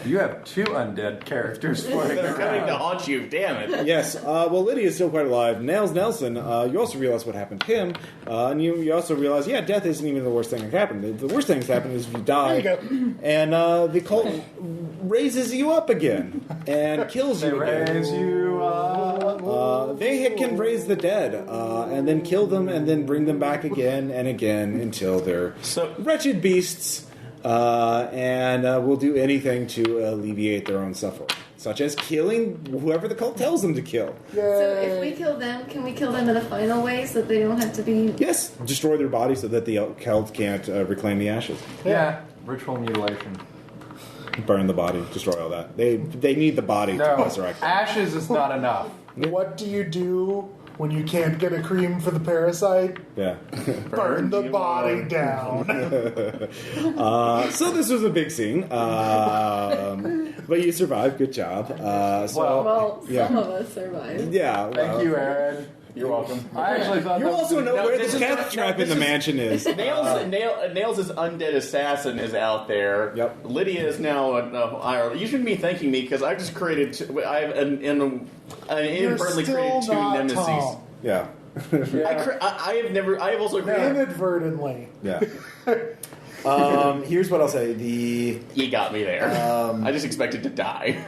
[SPEAKER 3] You have two undead characters floating
[SPEAKER 2] They're coming to
[SPEAKER 3] around.
[SPEAKER 2] haunt you, damn it.
[SPEAKER 1] Yes. Well, Lydia is still quite alive. Nails Nelson, you also realize what happened to him. And you also realize, death isn't even the worst thing that can happen. The worst thing that's happened is if you die.
[SPEAKER 4] There you go.
[SPEAKER 1] And the cult raises you up again and kills you again.
[SPEAKER 3] Raise you up.
[SPEAKER 1] They can raise the dead and then kill them and then bring them back again and again until they're wretched beasts and will do anything to alleviate their own suffering, such as killing whoever the cult tells them to kill.
[SPEAKER 5] So if we kill them, can we kill them in a final way so that they don't have to be...
[SPEAKER 1] Yes, destroy their body so that the cult can't reclaim the ashes.
[SPEAKER 3] Yeah, ritual mutilation.
[SPEAKER 1] Burn the body, destroy all that. They need the body to
[SPEAKER 3] No,
[SPEAKER 1] resurrect them.
[SPEAKER 3] ashes is not enough.
[SPEAKER 4] What do you do when you can't get a cream for the parasite?
[SPEAKER 1] Yeah.
[SPEAKER 4] Burn the body down.
[SPEAKER 1] So this was a big scene, but you survived. Good job.
[SPEAKER 5] Well,
[SPEAKER 1] yeah.
[SPEAKER 5] some of us survived.
[SPEAKER 1] Yeah.
[SPEAKER 3] Thank you, Aaron.
[SPEAKER 2] You're welcome.
[SPEAKER 3] I actually thought
[SPEAKER 1] You
[SPEAKER 3] that
[SPEAKER 1] also
[SPEAKER 3] was
[SPEAKER 1] know where the death trap in the mansion is.
[SPEAKER 2] Nails' undead assassin is out there.
[SPEAKER 1] Yep.
[SPEAKER 2] Lydia is now Ireland. You shouldn't be thanking me because I've just created. I have inadvertently created two
[SPEAKER 4] not
[SPEAKER 2] nemesis.
[SPEAKER 4] Tom.
[SPEAKER 1] Yeah.
[SPEAKER 2] I have never. I have also created.
[SPEAKER 4] Inadvertently.
[SPEAKER 1] Yeah. Here's what I'll say.
[SPEAKER 2] You got me there. I just expected to die.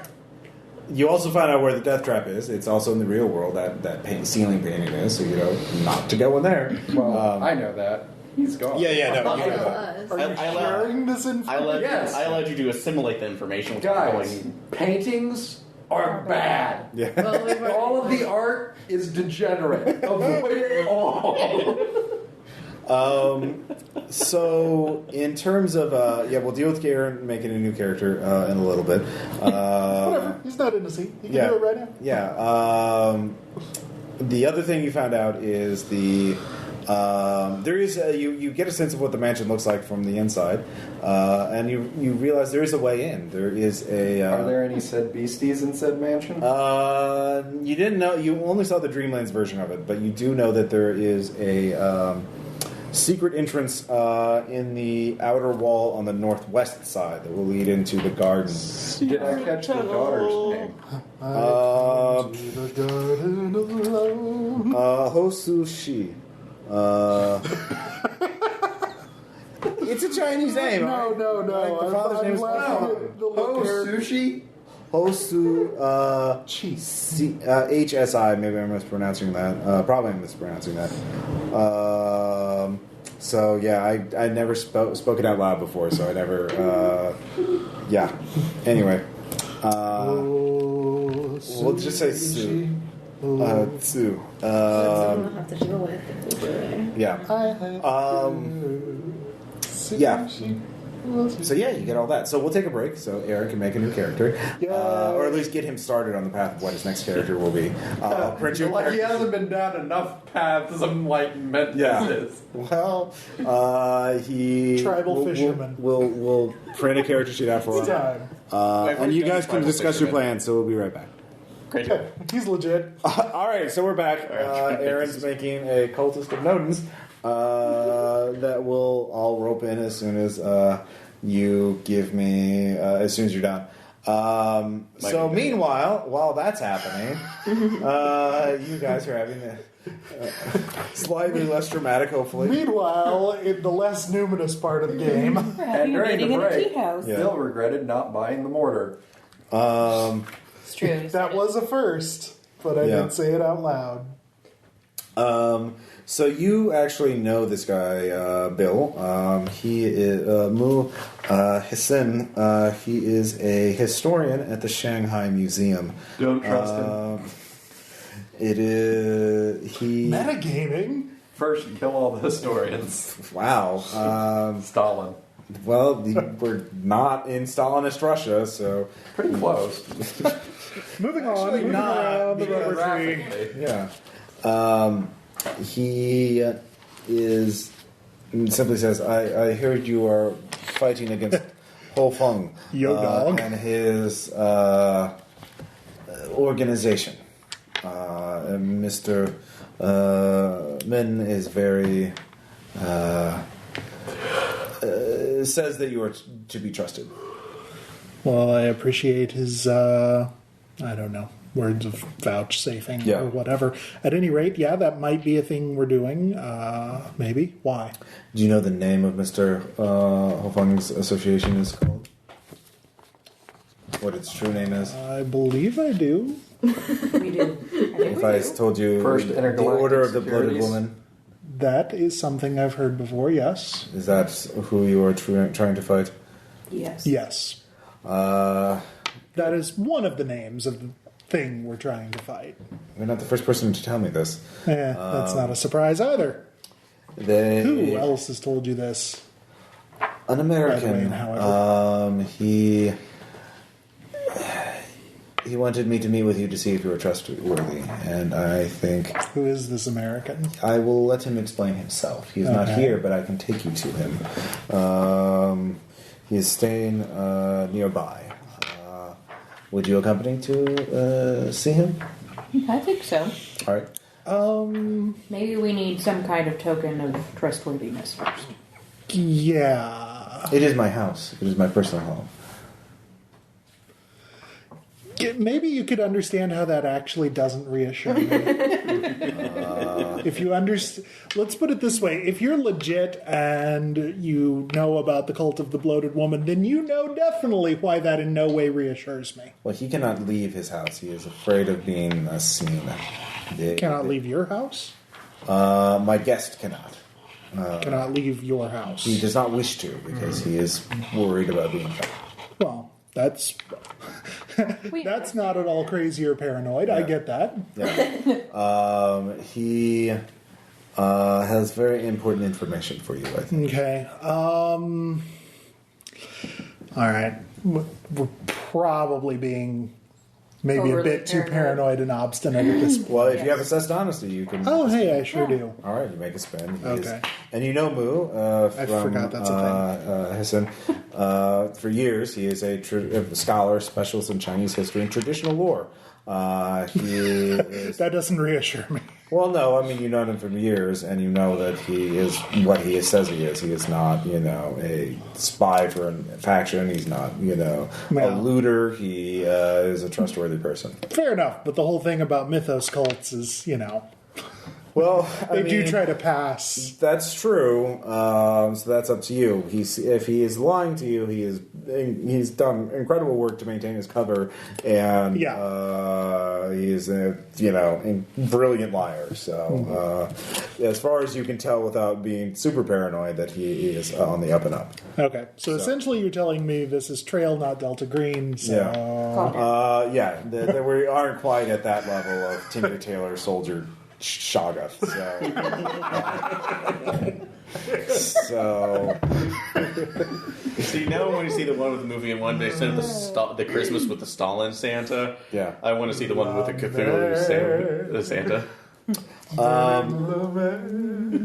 [SPEAKER 1] You also find out where the death trap is. It's also in the real world. That ceiling painting is, so you know not to go in there.
[SPEAKER 3] Well, I know that. He's gone.
[SPEAKER 1] Yeah. No.
[SPEAKER 5] All
[SPEAKER 1] You
[SPEAKER 5] of
[SPEAKER 1] know.
[SPEAKER 5] us.
[SPEAKER 4] Are you sharing this information?
[SPEAKER 3] Yes.
[SPEAKER 2] I allowed you to assimilate the information without
[SPEAKER 3] Guys,
[SPEAKER 2] going.
[SPEAKER 3] paintings are bad.
[SPEAKER 1] Yeah.
[SPEAKER 5] Well, we've already-
[SPEAKER 3] All of the art is degenerate. Avoid it all.
[SPEAKER 1] So, in terms of, we'll deal with Garen making a new character in a little bit.
[SPEAKER 4] Whatever. He's not in the scene. He can do it right now.
[SPEAKER 1] Yeah. The other thing you found out is there is you get a sense of what the mansion looks like from the inside, and you realize there is a way in. There is a.
[SPEAKER 3] Are there any said beasties in said mansion?
[SPEAKER 1] You didn't know. You only saw the Dreamlands version of it, but you do know that there is a secret entrance in the outer wall on the northwest side that will lead into the garden.
[SPEAKER 3] Did I catch the daughter's name?
[SPEAKER 4] To the garden alone.
[SPEAKER 1] Hosushi. It's a Chinese name.
[SPEAKER 4] No.
[SPEAKER 1] Like the father's name is
[SPEAKER 4] laughing at the look here.
[SPEAKER 3] Sushi?
[SPEAKER 1] Hosu.
[SPEAKER 4] Cheese.
[SPEAKER 1] HSI. Maybe I'm mispronouncing that. Probably I'm mispronouncing that. So yeah, I never spoke it out loud before, so I never. Yeah. Anyway, we'll just say Su. Tsu.
[SPEAKER 5] That's what we'll have to deal with if we do it.
[SPEAKER 1] Yeah. Yeah. So yeah, you get all that. So we'll take a break so Aaron can make a new character, or at least get him started on the path of what his next character will be. Print your
[SPEAKER 3] Like he
[SPEAKER 1] character.
[SPEAKER 3] hasn't been down enough paths of enlightenment
[SPEAKER 1] Yeah.
[SPEAKER 3] as this.
[SPEAKER 1] Well, he
[SPEAKER 4] Tribal fisherman.
[SPEAKER 1] We'll print a character sheet out for
[SPEAKER 4] It's
[SPEAKER 1] him,
[SPEAKER 4] time.
[SPEAKER 1] and you guys can
[SPEAKER 2] Tribal
[SPEAKER 1] discuss your
[SPEAKER 2] fisherman.
[SPEAKER 1] plans. So we'll be right back.
[SPEAKER 2] Great.
[SPEAKER 4] He's legit.
[SPEAKER 1] All right, so we're back. Aaron's making a cultist of Nodens that we'll all rope in as soon as you give me, as soon as you're done. So meanwhile, while that's happening, you guys are having a slightly less dramatic, hopefully.
[SPEAKER 4] Meanwhile, in the less numinous part of the game,
[SPEAKER 6] We're
[SPEAKER 3] And
[SPEAKER 6] having a
[SPEAKER 3] during
[SPEAKER 6] meeting
[SPEAKER 3] the
[SPEAKER 6] in a
[SPEAKER 3] break,
[SPEAKER 6] tea house.
[SPEAKER 3] Bill regretted not buying the mortar.
[SPEAKER 6] It's true. he said
[SPEAKER 4] that
[SPEAKER 6] it.
[SPEAKER 4] was a first, but I
[SPEAKER 1] Yeah.
[SPEAKER 4] didn't say it out loud.
[SPEAKER 1] So you actually know this guy, Bill. He is Mu Hissin. He is a historian at the Shanghai Museum.
[SPEAKER 3] Don't trust him.
[SPEAKER 1] It is he.
[SPEAKER 4] Metagaming?
[SPEAKER 3] First, kill all the historians.
[SPEAKER 1] Wow.
[SPEAKER 3] Stalin.
[SPEAKER 1] Well, we're not in Stalinist Russia, so
[SPEAKER 3] Pretty close.
[SPEAKER 4] Moving on,
[SPEAKER 1] Actually
[SPEAKER 4] moving
[SPEAKER 1] not,
[SPEAKER 4] around the rubber tree.
[SPEAKER 3] Geographically.
[SPEAKER 1] yeah. He is simply says, "I heard you are fighting against Ho Fung
[SPEAKER 4] Yo, dog.
[SPEAKER 1] and his organization. Mr. Min is very says that you are to be trusted."
[SPEAKER 4] Well, I appreciate his, I don't know, words of vouchsafing
[SPEAKER 1] Yeah.
[SPEAKER 4] or whatever. At any rate, yeah, that might be a thing we're doing. Maybe. Why?
[SPEAKER 1] Do you know the name of Mr. Ho Fung's association is called? What its true name is?
[SPEAKER 4] I believe I do.
[SPEAKER 6] We do.
[SPEAKER 1] If I told you
[SPEAKER 3] First
[SPEAKER 1] the
[SPEAKER 3] Intergalactic
[SPEAKER 1] Order of the Bloated
[SPEAKER 3] Securities.
[SPEAKER 1] Woman,
[SPEAKER 4] That is something I've heard before, yes.
[SPEAKER 1] is that who you are trying to fight?
[SPEAKER 6] Yes.
[SPEAKER 4] Yes.
[SPEAKER 1] Uh,
[SPEAKER 4] That is one of the names of the thing we're trying to fight.
[SPEAKER 1] you're not the first person to tell me this.
[SPEAKER 4] That's not a surprise either.
[SPEAKER 1] They,
[SPEAKER 4] Who else has told you this?
[SPEAKER 1] An American.
[SPEAKER 4] However.
[SPEAKER 1] He wanted me to meet with you to see if you were trustworthy, and I think
[SPEAKER 4] Who is this American?
[SPEAKER 1] I will let him explain himself. He's not
[SPEAKER 4] Okay.
[SPEAKER 1] here, but I can take you to him. He is staying nearby. Would you accompany to see him?
[SPEAKER 6] I think so.
[SPEAKER 1] All right.
[SPEAKER 6] Maybe we need some kind of token of trustworthiness first.
[SPEAKER 4] Yeah.
[SPEAKER 1] It is my house. It is my personal home.
[SPEAKER 4] Maybe you could understand how that actually doesn't reassure me. If you understand, let's put it this way: if you're legit and you know about the cult of the Bloated Woman, then you know definitely why that in no way reassures me.
[SPEAKER 1] Well, he cannot leave his house. He is afraid of being seen.
[SPEAKER 4] Cannot leave your house.
[SPEAKER 1] My guest cannot.
[SPEAKER 4] Cannot leave your house.
[SPEAKER 1] He does not wish to because he is worried about being found.
[SPEAKER 4] Well, that's that's not at all crazy or paranoid. I
[SPEAKER 1] Yeah.
[SPEAKER 4] get that.
[SPEAKER 1] Yeah. He has very important information for you, I think.
[SPEAKER 4] Okay. All right. We're probably being maybe a
[SPEAKER 6] Overly
[SPEAKER 4] bit too
[SPEAKER 6] paranoid.
[SPEAKER 4] paranoid and obstinate at this point.
[SPEAKER 1] Well, if you have assessed honesty, you can.
[SPEAKER 4] Oh, hey, I sure do.
[SPEAKER 1] All right, you make a spin. He is-
[SPEAKER 4] Okay.
[SPEAKER 1] and you know Mu from
[SPEAKER 4] forgot that's a
[SPEAKER 1] Hissin. For years, he is a scholar, specialist in Chinese history and traditional lore. He is...
[SPEAKER 4] That doesn't reassure me.
[SPEAKER 1] Well, no, I mean, you've known him for years, and you know that he is what he says he is. He is not, a spy for a faction. He's not, a
[SPEAKER 4] Well.
[SPEAKER 1] looter. He is a trustworthy person.
[SPEAKER 4] Fair enough, but the whole thing about mythos cults is,
[SPEAKER 1] Well,
[SPEAKER 4] they do try to pass.
[SPEAKER 1] That's true. So that's up to you. If he is lying to you, he's done incredible work to maintain his cover, and he is a brilliant liar. So as far as you can tell, without being super paranoid, that he is on the up and up.
[SPEAKER 4] Okay, so essentially you're telling me this is trail, not Delta Green. So
[SPEAKER 1] We aren't quite at that level of Tinker Tailor Soldier Shoggoth. So
[SPEAKER 2] See, now when you see the one with the movie in one day, instead of the Christmas with the Stalin Santa,
[SPEAKER 1] Yeah.
[SPEAKER 2] I want to see the one with the Cthulhu Santa.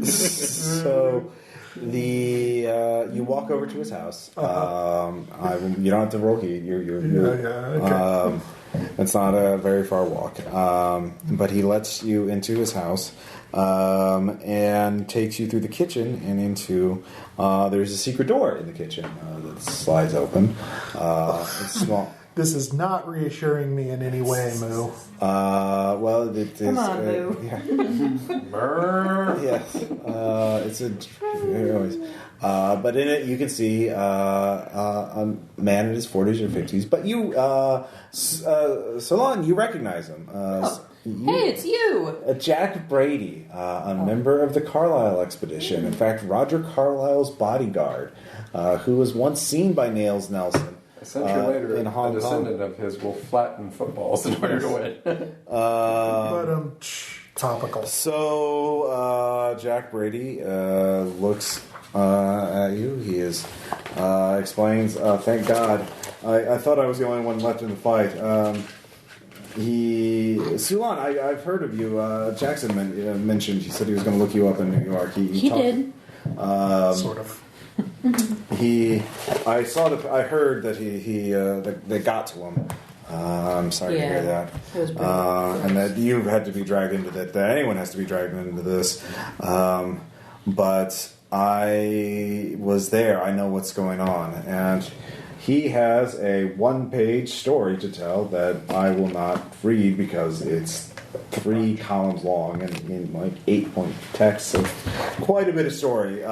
[SPEAKER 1] So you walk over to his house. You don't have to roll heat. You're it's not a very far walk, but he lets you into his house and takes you through the kitchen and into. There's a secret door in the kitchen that slides open. It's small.
[SPEAKER 4] This is not reassuring me in any way, Moo.
[SPEAKER 1] Well, it is.
[SPEAKER 6] Come on, Moo.
[SPEAKER 1] Yeah. Yes. It's a. Anyways. But in it, you can see a man in his 40s or 50s. But you, Solon, you recognize him.
[SPEAKER 6] Hey, it's you!
[SPEAKER 1] Jack Brady, a member of the Carlisle expedition. In fact, Roger Carlisle's bodyguard, who was once seen by Nails Nelson.
[SPEAKER 3] A century later,
[SPEAKER 1] in Hong
[SPEAKER 3] a
[SPEAKER 1] Kong.
[SPEAKER 3] descendant of his will flatten footballs in order to win.
[SPEAKER 4] But topical.
[SPEAKER 1] So Jack Brady looks at you. He explains. Thank God. I thought I was the only one left in the fight. Sulan, I've heard of you. Jackson mentioned. He said he was going to look you up in New York.
[SPEAKER 6] He did.
[SPEAKER 4] Sort of.
[SPEAKER 1] I heard that they got to him. I'm sorry to hear that.
[SPEAKER 6] It was pretty
[SPEAKER 1] and that you had to be dragged into that anyone has to be dragged into this. But I was there. I know what's going on. And he has a one-page story to tell that I will not read because it's 3 columns long and in like 8-point text, so quite a bit of story.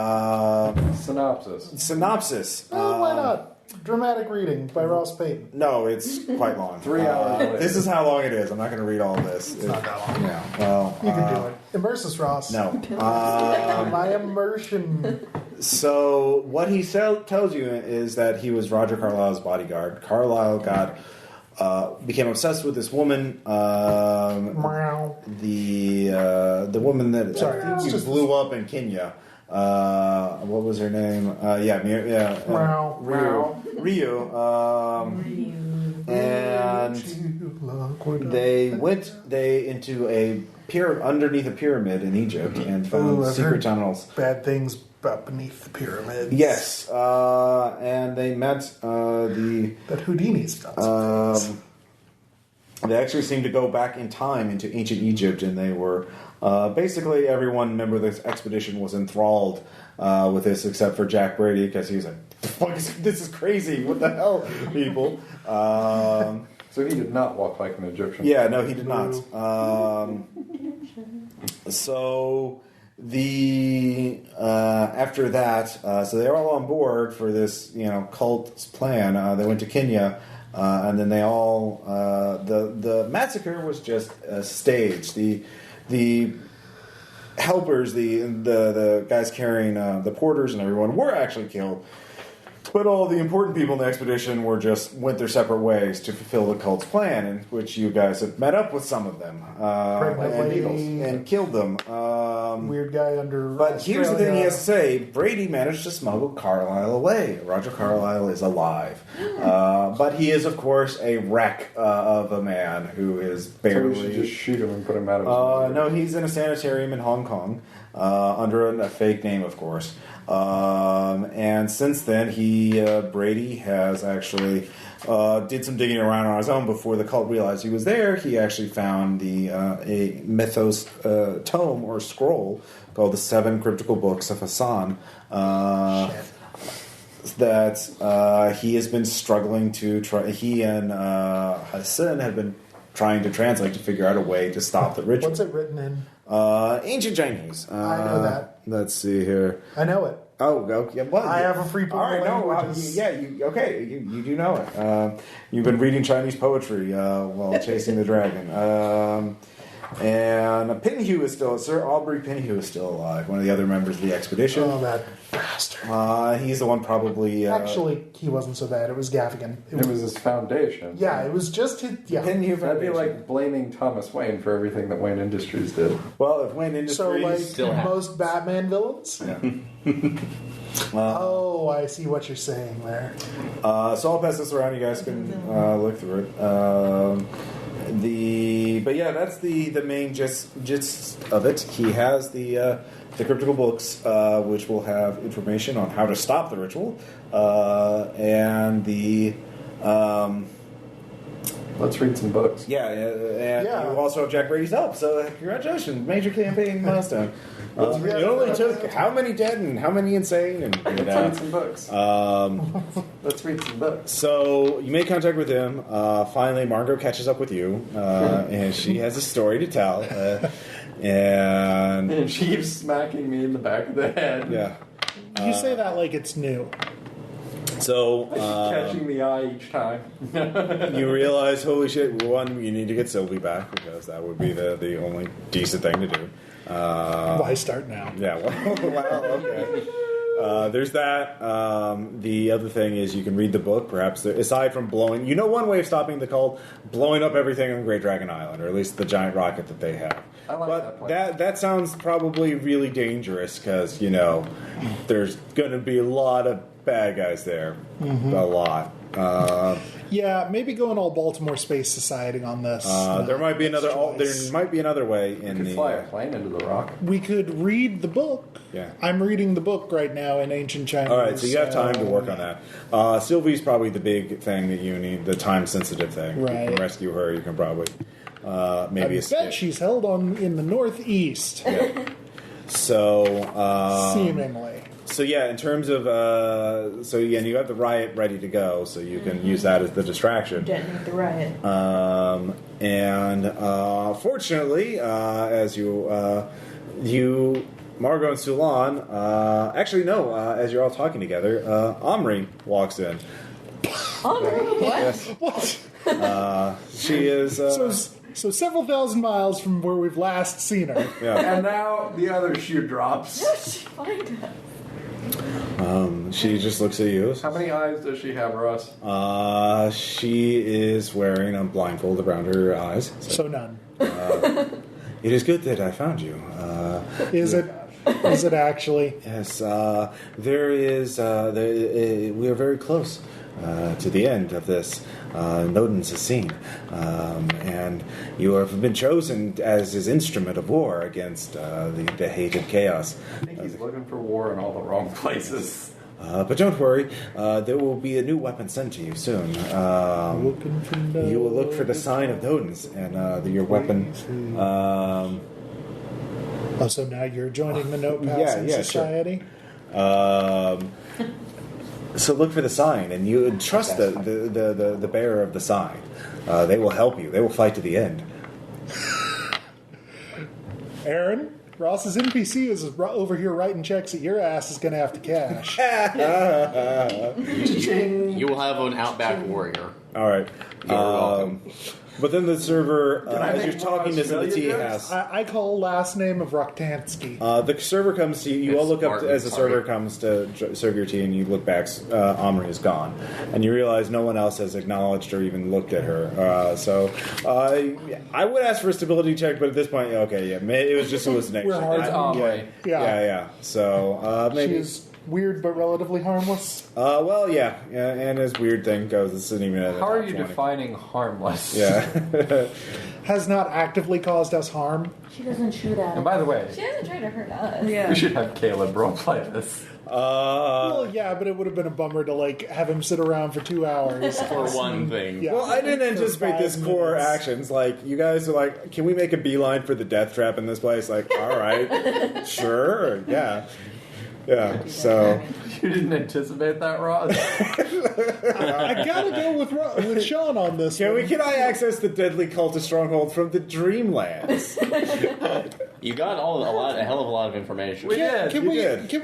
[SPEAKER 1] Synopsis.
[SPEAKER 4] Why not? Dramatic reading by Ross Payton.
[SPEAKER 1] No, it's quite long.
[SPEAKER 3] 3 hours later.
[SPEAKER 1] This is how long it is. I'm not going to read all this.
[SPEAKER 4] It's not that long.
[SPEAKER 1] Yeah, well,
[SPEAKER 4] You can do it. Immerse us, Ross.
[SPEAKER 1] No.
[SPEAKER 4] My immersion.
[SPEAKER 1] So what he tells you is that he was Roger Carlisle's bodyguard. Carlisle became obsessed with this woman.
[SPEAKER 4] Meow.
[SPEAKER 1] The woman that
[SPEAKER 4] Sorry,
[SPEAKER 1] I think
[SPEAKER 4] it's
[SPEAKER 1] you
[SPEAKER 4] just-
[SPEAKER 1] blew up in Kenya. What was her name?
[SPEAKER 4] Meow.
[SPEAKER 1] Rio. And they went into underneath a pyramid in Egypt and found
[SPEAKER 4] I've
[SPEAKER 1] secret
[SPEAKER 4] heard
[SPEAKER 1] tunnels.
[SPEAKER 4] Bad things up beneath the pyramids.
[SPEAKER 1] Yes, and they met
[SPEAKER 4] That Houdini's done some things.
[SPEAKER 1] They actually seemed to go back in time into ancient Egypt, and they were basically everyone member of this expedition was enthralled with this, except for Jack Brady, because he was like, "This is crazy! What the hell, people?"
[SPEAKER 3] So he did not walk like an Egyptian.
[SPEAKER 1] Yeah, no, he did not. So after that, so they were all on board for this, cult plan. They went to Kenya, and then they all the massacre was just staged. The helpers, the guys carrying the porters and everyone were actually killed. But all the important people in the expedition went their separate ways to fulfill the cult's plan, in which you guys have met up with some of them and killed them.
[SPEAKER 4] Weird guy under.
[SPEAKER 1] But here's the thing he has to say: Brady managed to smuggle Carlisle away. Roger Carlisle is alive, but he is, of course, a wreck of a man who is
[SPEAKER 3] So
[SPEAKER 1] barely.
[SPEAKER 3] we should just shoot him and put him out of his misery.
[SPEAKER 1] No, he's in a sanitarium in Hong Kong under a fake name, of course. And since then, Brady has actually did some digging around on his own before the cult realized he was there. He actually found a mythos tome or scroll called the 7 Cryptical Books of Hassan. That he has been struggling to try. He and Hassan have been trying to translate to figure out a way to stop the ritual.
[SPEAKER 4] What's it written in?
[SPEAKER 1] Ancient Chinese.
[SPEAKER 4] I know that.
[SPEAKER 1] Let's see here.
[SPEAKER 4] I know it.
[SPEAKER 1] Oh, okay. Well,
[SPEAKER 4] I have a free pool
[SPEAKER 1] all right,
[SPEAKER 4] of
[SPEAKER 1] no,
[SPEAKER 4] languages.
[SPEAKER 1] you do know it. You've been reading Chinese poetry while chasing the dragon. And Pinhue is still, Sir Aubrey Pinhue is still alive, one of the other members of the expedition.
[SPEAKER 4] Oh, that bastard.
[SPEAKER 1] He's the one probably...
[SPEAKER 4] Actually, he wasn't so bad. It was Gaffigan.
[SPEAKER 3] It was his foundation.
[SPEAKER 4] Yeah, it was just his... Yeah.
[SPEAKER 1] Pinhue
[SPEAKER 3] That'd be
[SPEAKER 1] Foundation.
[SPEAKER 3] like blaming Thomas Wayne for everything that Wayne Industries did.
[SPEAKER 1] Well, if Wayne Industries...
[SPEAKER 4] So, like,
[SPEAKER 2] still happens.
[SPEAKER 4] most Batman villains?
[SPEAKER 1] Yeah.
[SPEAKER 4] Oh, I see what you're saying there.
[SPEAKER 1] So I'll pass this around. You guys can look through it. But yeah, that's the main gist of it. He has the cryptical books, which will have information on how to stop the ritual, and
[SPEAKER 3] Let's read some books.
[SPEAKER 1] Yeah, and
[SPEAKER 4] Yeah.
[SPEAKER 1] you also have Jack Brady's help, so congratulations, major campaign milestone.
[SPEAKER 3] Let's read
[SPEAKER 1] It only
[SPEAKER 3] some
[SPEAKER 1] took
[SPEAKER 3] books.
[SPEAKER 1] how many dead and how many insane, and
[SPEAKER 3] Let's read some books. Let's read some books.
[SPEAKER 1] so you make contact with him. Finally, Margot catches up with you, and she has a story to tell. And
[SPEAKER 3] And she keeps smacking me in the back of the head.
[SPEAKER 1] yeah,
[SPEAKER 4] You say that like it's new.
[SPEAKER 1] so
[SPEAKER 3] Catching the eye each time.
[SPEAKER 1] you realize, holy shit! One, you need to get Sylvie back because that would be the only decent thing to do.
[SPEAKER 4] Why start now?
[SPEAKER 1] Yeah, well, okay. There's that. The other thing is you can read the book, perhaps, aside from blowing... You know one way of stopping the cult? Blowing up everything on Great Dragon Island, or at least the giant rocket that they have.
[SPEAKER 3] I like that
[SPEAKER 1] But
[SPEAKER 3] plan.
[SPEAKER 1] that sounds probably really dangerous, because, there's going to be a lot of bad guys there.
[SPEAKER 4] Mm-hmm.
[SPEAKER 1] A lot.
[SPEAKER 4] Yeah, maybe going all Baltimore Space Society on this.
[SPEAKER 1] There might be another...
[SPEAKER 4] choice.
[SPEAKER 1] There might be another way in
[SPEAKER 3] You
[SPEAKER 1] the...
[SPEAKER 3] could fly a plane into the rock.
[SPEAKER 4] We could read the book.
[SPEAKER 1] Yeah.
[SPEAKER 4] I'm reading the book right now in ancient Chinese.
[SPEAKER 1] All right, so you have time to work on that. Sylvie's probably the big thing that you need, the time-sensitive thing. You
[SPEAKER 4] Right.
[SPEAKER 1] can rescue her. You can probably maybe
[SPEAKER 4] I
[SPEAKER 1] escape.
[SPEAKER 4] bet she's held on in the northeast,
[SPEAKER 1] Yeah. So,
[SPEAKER 4] seemingly.
[SPEAKER 1] so yeah, in terms of, and you have the riot ready to go, so you can use that as the distraction.
[SPEAKER 6] Detonate the riot.
[SPEAKER 1] Fortunately, as you, Margot and Sulan, as you're all talking together, Omri walks in.
[SPEAKER 5] What?
[SPEAKER 1] Yes.
[SPEAKER 4] What?
[SPEAKER 1] She is.
[SPEAKER 4] So several thousand miles from where we've last seen her.
[SPEAKER 1] Yeah.
[SPEAKER 3] And now the other shoe drops.
[SPEAKER 5] Find us.
[SPEAKER 1] She just looks at you.
[SPEAKER 3] How many eyes does she have, Russ?
[SPEAKER 1] She is wearing a blindfold around her eyes.
[SPEAKER 4] So none.
[SPEAKER 1] It is good that I found you.
[SPEAKER 4] Is it? Is it actually?
[SPEAKER 1] Yes, there is. We are very close to the end of this Nodens scene, and you have been chosen as his instrument of war against the hated chaos.
[SPEAKER 3] I think he's looking for war in all the wrong places.
[SPEAKER 1] But don't worry, there will be a new weapon sent to you soon. You will look for the sign of Nodens, and your weapon.
[SPEAKER 4] Oh, so now you're joining the Note
[SPEAKER 1] Yeah,
[SPEAKER 4] Passing
[SPEAKER 1] yeah, sure.
[SPEAKER 4] Society?
[SPEAKER 1] So look for the sign, and you trust the bearer of the sign. They will help you. They will fight to the end.
[SPEAKER 4] Aaron, Ross's NPC is over here writing checks that your ass is going to have to cash.
[SPEAKER 2] You will have an Outback Warrior.
[SPEAKER 1] All right.
[SPEAKER 2] You're welcome.
[SPEAKER 1] But then the server,
[SPEAKER 3] I
[SPEAKER 1] as
[SPEAKER 3] make
[SPEAKER 1] you're talking
[SPEAKER 3] more
[SPEAKER 1] to the
[SPEAKER 3] Australia
[SPEAKER 1] tea
[SPEAKER 3] jokes?
[SPEAKER 1] house,
[SPEAKER 4] I call last name of Rocktansky.
[SPEAKER 1] the server comes to you. You all
[SPEAKER 2] It's
[SPEAKER 1] look up
[SPEAKER 2] Martin,
[SPEAKER 1] as the
[SPEAKER 2] sorry.
[SPEAKER 1] server comes to serve your tea, and you look back. Omri is gone, and you realize no one else has acknowledged or even looked at her. I would ask for a stability check, but at this point, okay, yeah, it was just hallucination.
[SPEAKER 4] We're hard
[SPEAKER 1] I-
[SPEAKER 4] to
[SPEAKER 3] Omri.
[SPEAKER 1] yeah. So maybe.
[SPEAKER 4] She's weird but relatively harmless.
[SPEAKER 1] Well, yeah, and as weird thing goes, this isn't even.
[SPEAKER 3] How are you defining harmless?
[SPEAKER 1] Yeah.
[SPEAKER 4] Has not actively caused us harm.
[SPEAKER 6] She doesn't shoot at
[SPEAKER 3] And
[SPEAKER 6] him.
[SPEAKER 3] by the way,
[SPEAKER 5] She hasn't tried to hurt us.
[SPEAKER 6] Yeah.
[SPEAKER 3] we should have Caleb roleplay this.
[SPEAKER 4] Well, yeah, but it would have been a bummer to have him sit around for 2 hours
[SPEAKER 2] For one thing.
[SPEAKER 4] Yeah.
[SPEAKER 1] Well, I didn't
[SPEAKER 4] For
[SPEAKER 1] anticipate this
[SPEAKER 4] 5
[SPEAKER 1] core
[SPEAKER 4] minutes.
[SPEAKER 1] actions. Like, you guys are like, can we make a beeline for the death trap in this place? Like, all right, sure, yeah. Yeah, so.
[SPEAKER 3] You didn't anticipate that, Ross?
[SPEAKER 4] I gotta go with Sean on this one.
[SPEAKER 1] Can I access the deadly cultist stronghold from the Dreamlands?
[SPEAKER 2] You got a hell of a lot of information.
[SPEAKER 3] We did.
[SPEAKER 4] Can
[SPEAKER 1] You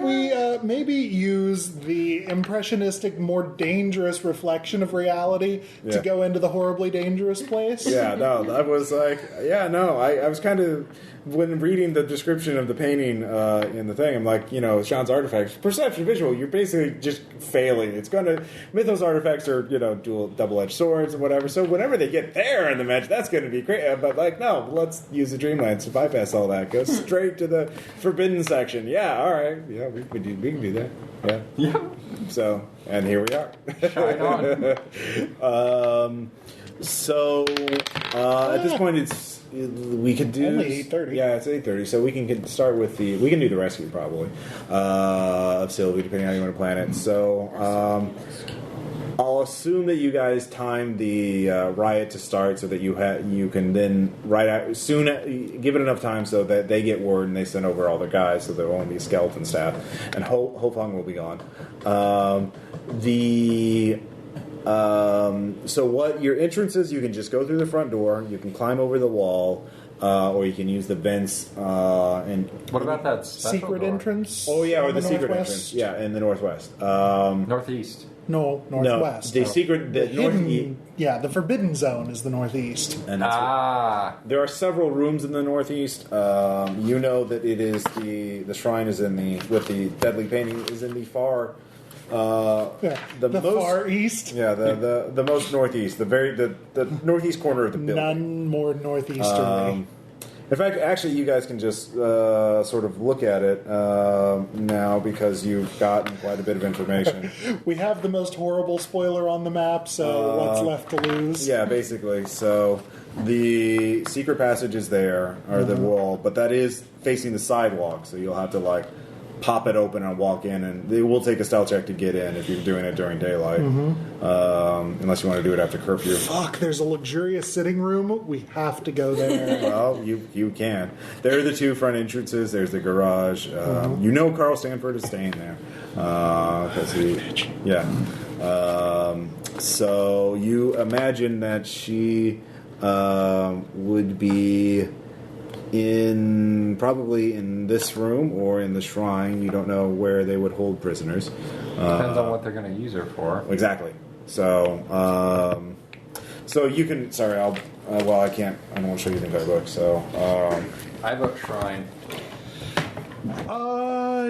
[SPEAKER 4] we
[SPEAKER 1] did.
[SPEAKER 4] maybe use the impressionistic, more dangerous reflection of reality to
[SPEAKER 1] Yeah.
[SPEAKER 4] go into the horribly dangerous place?
[SPEAKER 1] Yeah, no, that was like, I was kind of, when reading the description of the painting in the thing, I'm like, Sean's artifacts, perception, visual, you're basically just failing. It's going to, Mythos artifacts are, double-edged swords and whatever, so whenever they get there in the match, that's going to be great. But like, no, let's use the Dreamlands to bypass all that. Go straight to the forbidden section. Yeah, all right. Yeah, we can do that. Yeah.
[SPEAKER 3] Yeah.
[SPEAKER 1] So, and here we are.
[SPEAKER 3] Shine on.
[SPEAKER 1] At this point, we could do
[SPEAKER 4] Only 8:30.
[SPEAKER 1] Yeah, it's 8:30, so we can start with we can do the rescue probably of Sylvie, depending on how you want to plan it. So, I'll assume that you guys timed the riot to start so that you can then give it enough time so that they get word and they send over all their guys, so there will only be skeleton staff, and Ho Fung will be gone. So what your entrance is, you can just go through the front door, you can climb over the wall, or you can use the vents. And
[SPEAKER 3] What about that special
[SPEAKER 4] Secret
[SPEAKER 3] door?
[SPEAKER 4] entrance?
[SPEAKER 1] Oh yeah, or
[SPEAKER 4] on
[SPEAKER 1] the secret
[SPEAKER 4] northwest?
[SPEAKER 1] entrance. Yeah, in the northwest.
[SPEAKER 3] Northeast.
[SPEAKER 4] No, northwest.
[SPEAKER 1] No, the northeast.
[SPEAKER 4] Yeah, the forbidden zone is the northeast.
[SPEAKER 1] And that's there are several rooms in the northeast. You know that it is the shrine is with the deadly painting is in the far.
[SPEAKER 4] The
[SPEAKER 1] most,
[SPEAKER 4] far east.
[SPEAKER 1] Yeah, the most northeast, the northeast corner of the building.
[SPEAKER 4] None more northeasterly.
[SPEAKER 1] In fact, actually, you guys can just sort of look at it now because you've gotten quite a bit of information.
[SPEAKER 4] We have the most horrible spoiler on the map, so what's left to lose?
[SPEAKER 1] Yeah, basically. So the secret passage is there, or the wall, but that is facing the sidewalk, so you'll have to pop it open and walk in, and it will take a stealth check to get in if you're doing it during daylight, unless you want to do it after curfew.
[SPEAKER 4] Fuck, there's a luxurious sitting room. We have to go there.
[SPEAKER 1] Well, you can. There are the two front entrances. There's the garage. You know Carl Stanford is staying there. So you imagine that she would be probably in this room or in the shrine. You don't know where they would hold prisoners.
[SPEAKER 3] Depends on what they're going to use her for.
[SPEAKER 1] Exactly. So you can. Sorry, I can't. I don't want to show you the entire book. So
[SPEAKER 3] I book shrine.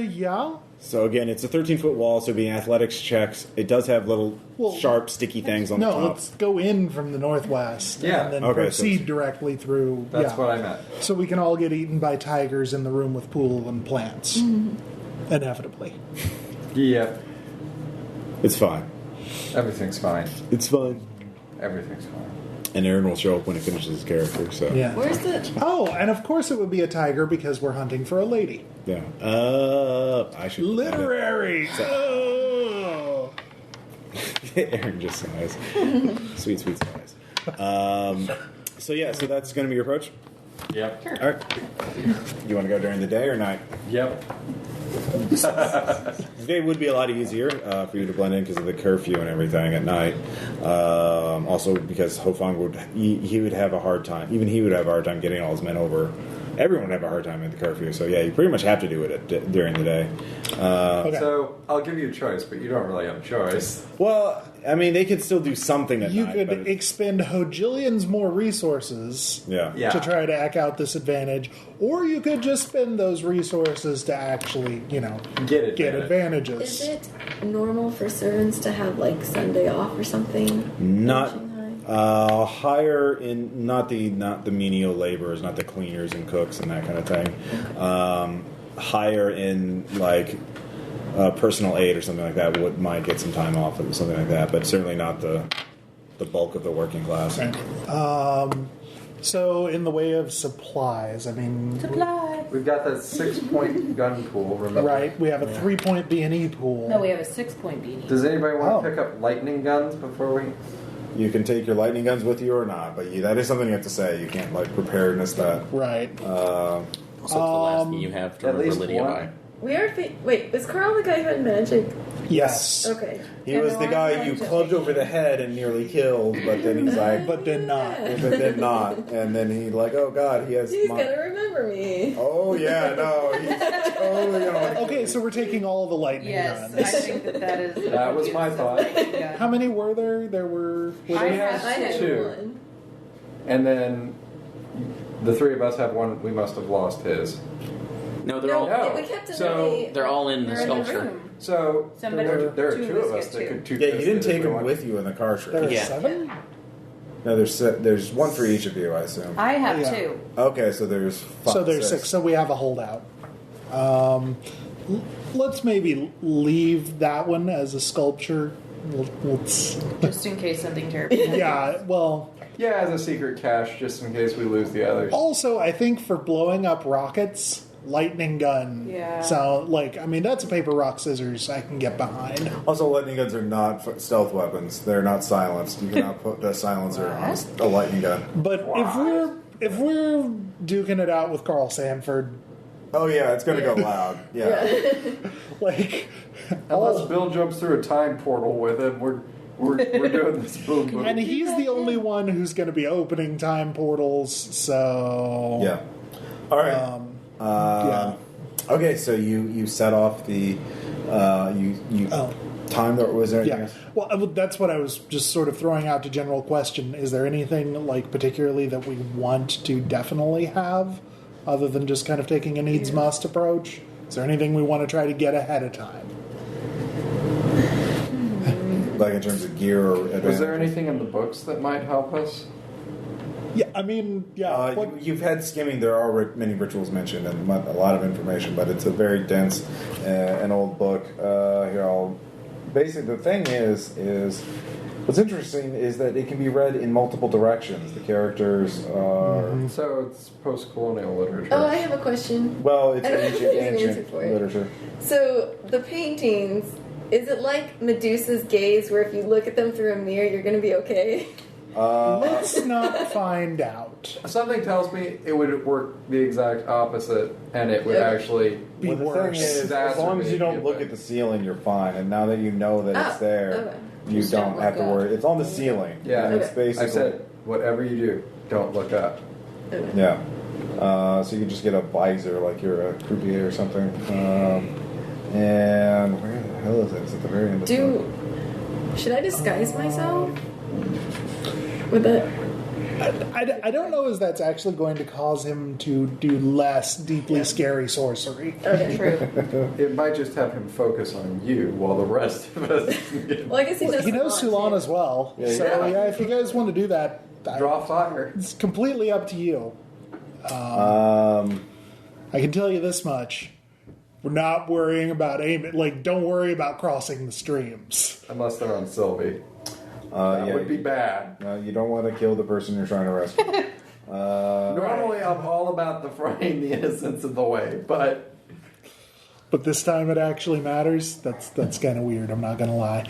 [SPEAKER 4] Yeah.
[SPEAKER 1] So again, it's a 13-foot wall, so being athletics checks, it does have little sharp, sticky things on the top.
[SPEAKER 4] No, let's go in from the northwest and then
[SPEAKER 1] Okay,
[SPEAKER 4] proceed directly through.
[SPEAKER 3] That's what I meant.
[SPEAKER 4] So we can all get eaten by tigers in the room with pool and plants. Inevitably.
[SPEAKER 3] Yeah.
[SPEAKER 1] It's fine.
[SPEAKER 3] Everything's fine.
[SPEAKER 1] It's fine.
[SPEAKER 3] Everything's fine.
[SPEAKER 1] And Aaron will show up when he finishes his character. So
[SPEAKER 4] Yeah.
[SPEAKER 5] Where's the?
[SPEAKER 4] Oh, and of course it would be a tiger because we're hunting for a lady.
[SPEAKER 1] yeah. I should
[SPEAKER 4] Literary. Oh.
[SPEAKER 1] Aaron just sighs. Sweet sighs. So that's going to be your approach.
[SPEAKER 3] Yep.
[SPEAKER 1] All right. You want to go during the day or night?
[SPEAKER 3] Yep.
[SPEAKER 1] Today would be a lot easier for you to blend in because of the curfew and everything at night. Also, because Ho Fung would have a hard time. Even he would have a hard time getting all his men over. Everyone would have a hard time at the curfew. So yeah, you pretty much have to do it during the day.
[SPEAKER 4] Okay.
[SPEAKER 3] So I'll give you a choice, but you don't really have a choice.
[SPEAKER 1] Well, I mean, they could still do something at
[SPEAKER 4] You
[SPEAKER 1] night.
[SPEAKER 4] could
[SPEAKER 1] but
[SPEAKER 4] expend hojillions more resources
[SPEAKER 1] yeah.
[SPEAKER 4] to try to act out this advantage, or you could just spend those resources to actually, get advantages.
[SPEAKER 5] Is it normal for servants to have Sunday off or something?
[SPEAKER 1] Not
[SPEAKER 5] in Shanghai?
[SPEAKER 1] higher in not the menial laborers, not the cleaners and cooks and that kind of thing. Higher in personal aid or something like that might get some time off or something like that, but certainly not the bulk of the working class.
[SPEAKER 4] Right. So in the way of supplies, I mean,
[SPEAKER 6] Supply.
[SPEAKER 3] We've got the 6-point gun pool, remember?
[SPEAKER 4] right? We have a 3-point B&E pool.
[SPEAKER 6] No, we have a 6-point beanie.
[SPEAKER 3] Does anybody want
[SPEAKER 4] Oh.
[SPEAKER 3] to pick up lightning guns before we...
[SPEAKER 1] You can take your lightning guns with you or not, but that is something you have to say. You can't preparedness that.
[SPEAKER 4] Right.
[SPEAKER 2] So it's the last thing you have to
[SPEAKER 3] at
[SPEAKER 2] remember
[SPEAKER 3] least
[SPEAKER 2] Lydia
[SPEAKER 3] one.
[SPEAKER 2] by.
[SPEAKER 5] We are. Wait, is Carl the guy who had magic?
[SPEAKER 4] Yes.
[SPEAKER 5] Okay.
[SPEAKER 1] He was the guy you clubbed over the head and nearly killed, but then he's like,
[SPEAKER 4] But then not.
[SPEAKER 1] but then not, and then he oh god, he has.
[SPEAKER 5] He's gonna remember me.
[SPEAKER 1] Oh yeah, no, he's totally gonna.
[SPEAKER 4] Okay, so we're taking all of the lightning
[SPEAKER 6] Yes,
[SPEAKER 4] guns.
[SPEAKER 6] I think that is.
[SPEAKER 3] That was my thought.
[SPEAKER 4] How many were there? There were.
[SPEAKER 3] I have
[SPEAKER 5] I had
[SPEAKER 3] two.
[SPEAKER 5] one.
[SPEAKER 3] And then the three of us have one. We must have lost his.
[SPEAKER 2] No, they're all
[SPEAKER 3] No.
[SPEAKER 5] We kept
[SPEAKER 3] So,
[SPEAKER 2] they're all in the
[SPEAKER 6] They're in the
[SPEAKER 2] sculpture.
[SPEAKER 6] room.
[SPEAKER 3] So
[SPEAKER 6] Somebody-
[SPEAKER 3] there are
[SPEAKER 6] two
[SPEAKER 3] two
[SPEAKER 6] of
[SPEAKER 3] of
[SPEAKER 6] us
[SPEAKER 3] us
[SPEAKER 6] get
[SPEAKER 3] that
[SPEAKER 6] two.
[SPEAKER 3] could two.
[SPEAKER 1] Yeah, you didn't take him with you in the car
[SPEAKER 4] There
[SPEAKER 1] trip.
[SPEAKER 4] were
[SPEAKER 2] Yeah.
[SPEAKER 4] 7?
[SPEAKER 1] No, there's one for each of you, I assume.
[SPEAKER 6] I have
[SPEAKER 4] Yeah.
[SPEAKER 6] 2.
[SPEAKER 1] Okay, so there's
[SPEAKER 4] So there's 6. So we have a holdout. Let's maybe leave that one as a sculpture. Let's.
[SPEAKER 6] Just in case something terrible happens.
[SPEAKER 4] Yeah, well.
[SPEAKER 3] Yeah, as a secret cache, just in case we lose the others.
[SPEAKER 4] Also, I think for blowing up rockets, lightning gun.
[SPEAKER 6] Yeah.
[SPEAKER 4] So, that's a paper, rock, scissors I can get behind.
[SPEAKER 1] Also, lightning guns are not stealth weapons. They're not silenced. You cannot put a silencer on a lightning gun.
[SPEAKER 4] But if we're duking it out with Carl Sanford,
[SPEAKER 1] Oh yeah, it's gonna go loud. Yeah.
[SPEAKER 3] Unless Bill jumps through a time portal with him, we're doing this boom boom.
[SPEAKER 4] and he's the only one who's going to be opening time portals. So
[SPEAKER 1] Yeah. All right.
[SPEAKER 4] yeah.
[SPEAKER 1] Okay, so you set off the time that was there.
[SPEAKER 4] Yeah. Well, that's what I was just sort of throwing out to general question. Is there anything particularly that we want to definitely have, other than just kind of taking a needs must approach? Is there anything we want to try to get ahead of time?
[SPEAKER 1] Like in terms of gear or advantage?
[SPEAKER 3] Was there anything in the books that might help us?
[SPEAKER 4] Yeah,
[SPEAKER 1] You've had skimming. There are many rituals mentioned and a lot of information, but it's a very dense and old book. Basically, the thing is what's interesting is that it can be read in multiple directions. The characters are
[SPEAKER 3] So it's post-colonial literature.
[SPEAKER 5] Oh, I have a question.
[SPEAKER 1] well, it's
[SPEAKER 5] I don't know if there's an answer
[SPEAKER 1] ancient
[SPEAKER 5] for it.
[SPEAKER 1] literature.
[SPEAKER 5] So the paintings, is it like Medusa's gaze, where if you look at them through a mirror, you're going to be okay?
[SPEAKER 4] let's not find out.
[SPEAKER 3] Something tells me it would work the exact opposite, and it would actually
[SPEAKER 4] Be
[SPEAKER 1] Well, the
[SPEAKER 4] worse.
[SPEAKER 1] thing is, as long as you don't look at the ceiling, you're fine. And now that you know that it's there,
[SPEAKER 5] okay.
[SPEAKER 1] you
[SPEAKER 6] Just
[SPEAKER 1] don't
[SPEAKER 6] don't
[SPEAKER 1] have to
[SPEAKER 6] look
[SPEAKER 1] worry. It's on the ceiling.
[SPEAKER 3] Yeah.
[SPEAKER 1] And it's
[SPEAKER 5] Okay.
[SPEAKER 1] basically.
[SPEAKER 3] I said, whatever you do, don't look up.
[SPEAKER 1] Yeah. So you can just get a visor like you're a croupier or something. And where the hell is it? It's at the very end of the
[SPEAKER 5] Should I disguise myself with it?
[SPEAKER 4] I don't know if that's actually going to cause him to do less deeply scary sorcery.
[SPEAKER 5] Okay,
[SPEAKER 6] True.
[SPEAKER 3] It might just have him focus on you while the rest of us
[SPEAKER 5] Well, I guess he knows.
[SPEAKER 4] He knows Sulan as well.
[SPEAKER 1] Yeah,
[SPEAKER 4] So,
[SPEAKER 5] yeah.
[SPEAKER 4] if you guys want to do that,
[SPEAKER 3] draw fire.
[SPEAKER 4] it's completely up to you. I can tell you this much. We're not worrying about aiming. Don't worry about crossing the streams.
[SPEAKER 3] Unless they're on Sylvie. That would be bad.
[SPEAKER 1] You don't want to kill the person you're trying to rescue.
[SPEAKER 3] Normally, I'm all about defying the innocence of the way, but
[SPEAKER 4] But this time it actually matters. That's kind of weird. I'm not going to lie.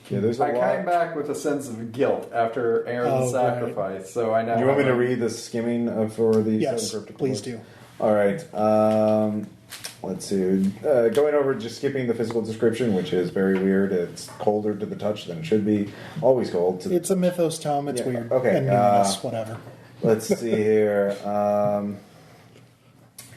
[SPEAKER 1] Yeah, there's a
[SPEAKER 3] I
[SPEAKER 1] lot.
[SPEAKER 3] came back with a sense of guilt after Aaron's
[SPEAKER 4] Oh, right.
[SPEAKER 3] sacrifice, so I now.
[SPEAKER 1] Do you want me to
[SPEAKER 3] have a-
[SPEAKER 1] read the skimming for the
[SPEAKER 4] Yes,
[SPEAKER 1] seven cryptic
[SPEAKER 4] please
[SPEAKER 1] books?
[SPEAKER 4] do.
[SPEAKER 1] All right. Let's see. Going over just skipping the physical description, which is very weird. It's colder to the touch than it should be. Always cold.
[SPEAKER 4] It's a mythos tome. It's
[SPEAKER 1] Yeah,
[SPEAKER 4] weird.
[SPEAKER 1] okay,
[SPEAKER 4] And meaningless, whatever.
[SPEAKER 1] Let's see here.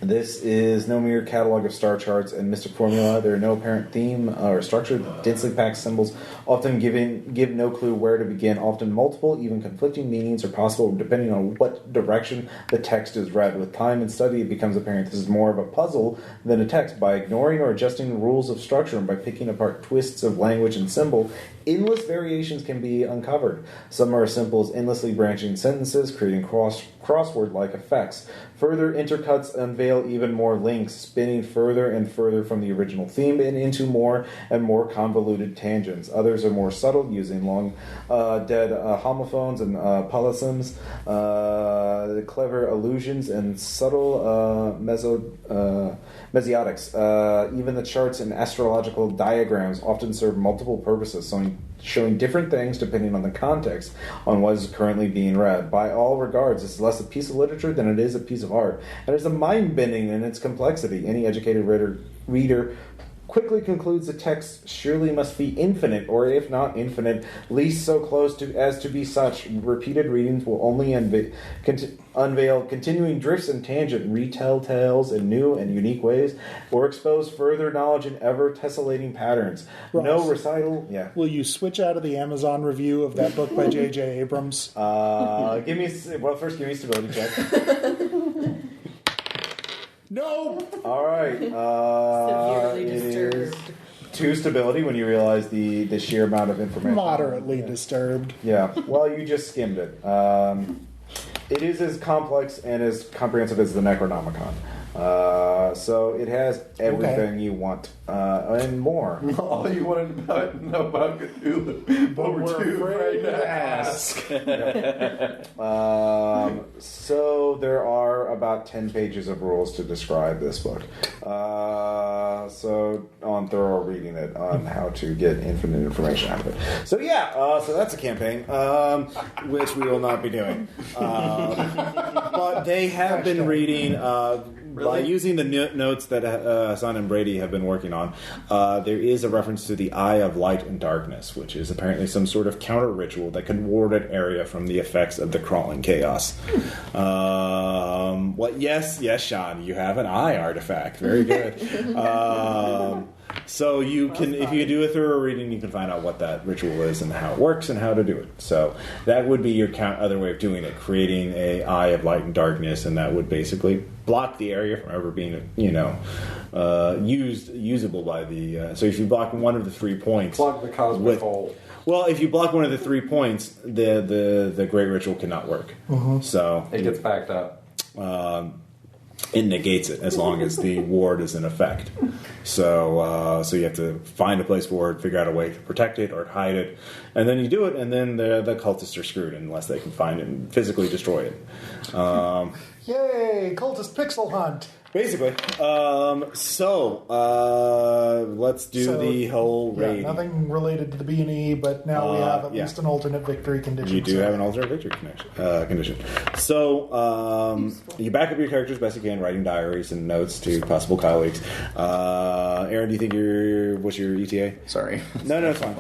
[SPEAKER 1] This is no mere catalog of star charts and mystic formula. There are no apparent theme or structure. Densely packed symbols often give no clue where to begin. Often multiple, even conflicting meanings are possible depending on what direction the text is read. With time and study, it becomes apparent this is more of a puzzle than a text. By ignoring or adjusting the rules of structure and by picking apart twists of language and symbol, endless variations can be uncovered. Some are as simple as endlessly branching sentences, creating crossword-like effects. Further intercuts unveil even more links, spinning further and further from the original theme and into more and more convoluted tangents. Others are more subtle, using long dead homophones and polysems, clever allusions, and subtle mesiotics. Even the charts and astrological diagrams often serve multiple purposes, showing different things depending on the context on what is currently being read. By all regards, this is less a piece of literature than it is a piece of art, and it's a mind-bending in its complexity. Any educated reader quickly concludes the text surely must be infinite, or if not infinite, least so close to as to be such. Repeated readings will only unveil continuing drifts and tangent, retell tales in new and unique ways, or expose further knowledge in ever tessellating patterns.
[SPEAKER 4] Ross,
[SPEAKER 1] No recital. Yeah.
[SPEAKER 4] Will you switch out of the Amazon review of that book by J.J. Abrams?
[SPEAKER 1] First give me a stability check.
[SPEAKER 4] No!
[SPEAKER 1] All right.
[SPEAKER 6] Severely
[SPEAKER 1] It is
[SPEAKER 6] disturbed.
[SPEAKER 1] 2 stability when you realize the sheer amount of information.
[SPEAKER 4] Moderately disturbed.
[SPEAKER 1] Yeah. Well, you just skimmed it. It is as complex and as comprehensive as the Necronomicon. So it has everything you want and more.
[SPEAKER 3] All you wanted to know about Cthulhu, but we're too afraid to ask.
[SPEAKER 1] So there are about 10 pages of rules to describe this book. So on thorough reading it on how to get infinite information out of it. So so that's a campaign, which we will not be doing. But they have been reading. By using the notes that Hassan and Brady have been working on, there is a reference to the Eye of Light and Darkness, which is apparently some sort of counter ritual that can ward an area from the effects of the crawling chaos. Yes, Sean, you have an eye artifact. Very good. So you can, if you do a thorough reading, you can find out what that ritual is and how it works and how to do it. So that would be your other way of doing it, creating a Eye of Light and Darkness, and that would basically block the area from ever being, usable by the. So if you block one of the 3 points,
[SPEAKER 3] Block the cosmic hole.
[SPEAKER 1] Well, if you block one of the 3 points, the Great Ritual cannot work. So
[SPEAKER 3] It gets backed up.
[SPEAKER 1] it negates it as long as the ward is in effect. So you have to find a place for it, figure out a way to protect it or hide it, and then you do it, and then the cultists are screwed unless they can find it and physically destroy it.
[SPEAKER 4] Yay! Cultist pixel hunt.
[SPEAKER 1] Basically. Let's do the whole raid.
[SPEAKER 4] Nothing related to the B&E, but now we have at least an alternate victory condition.
[SPEAKER 1] You do have an alternate victory condition. So you back up your characters best you can, writing diaries and notes to possible colleagues. Aaron, do you think what's your ETA?
[SPEAKER 2] Sorry.
[SPEAKER 1] No, it's fine.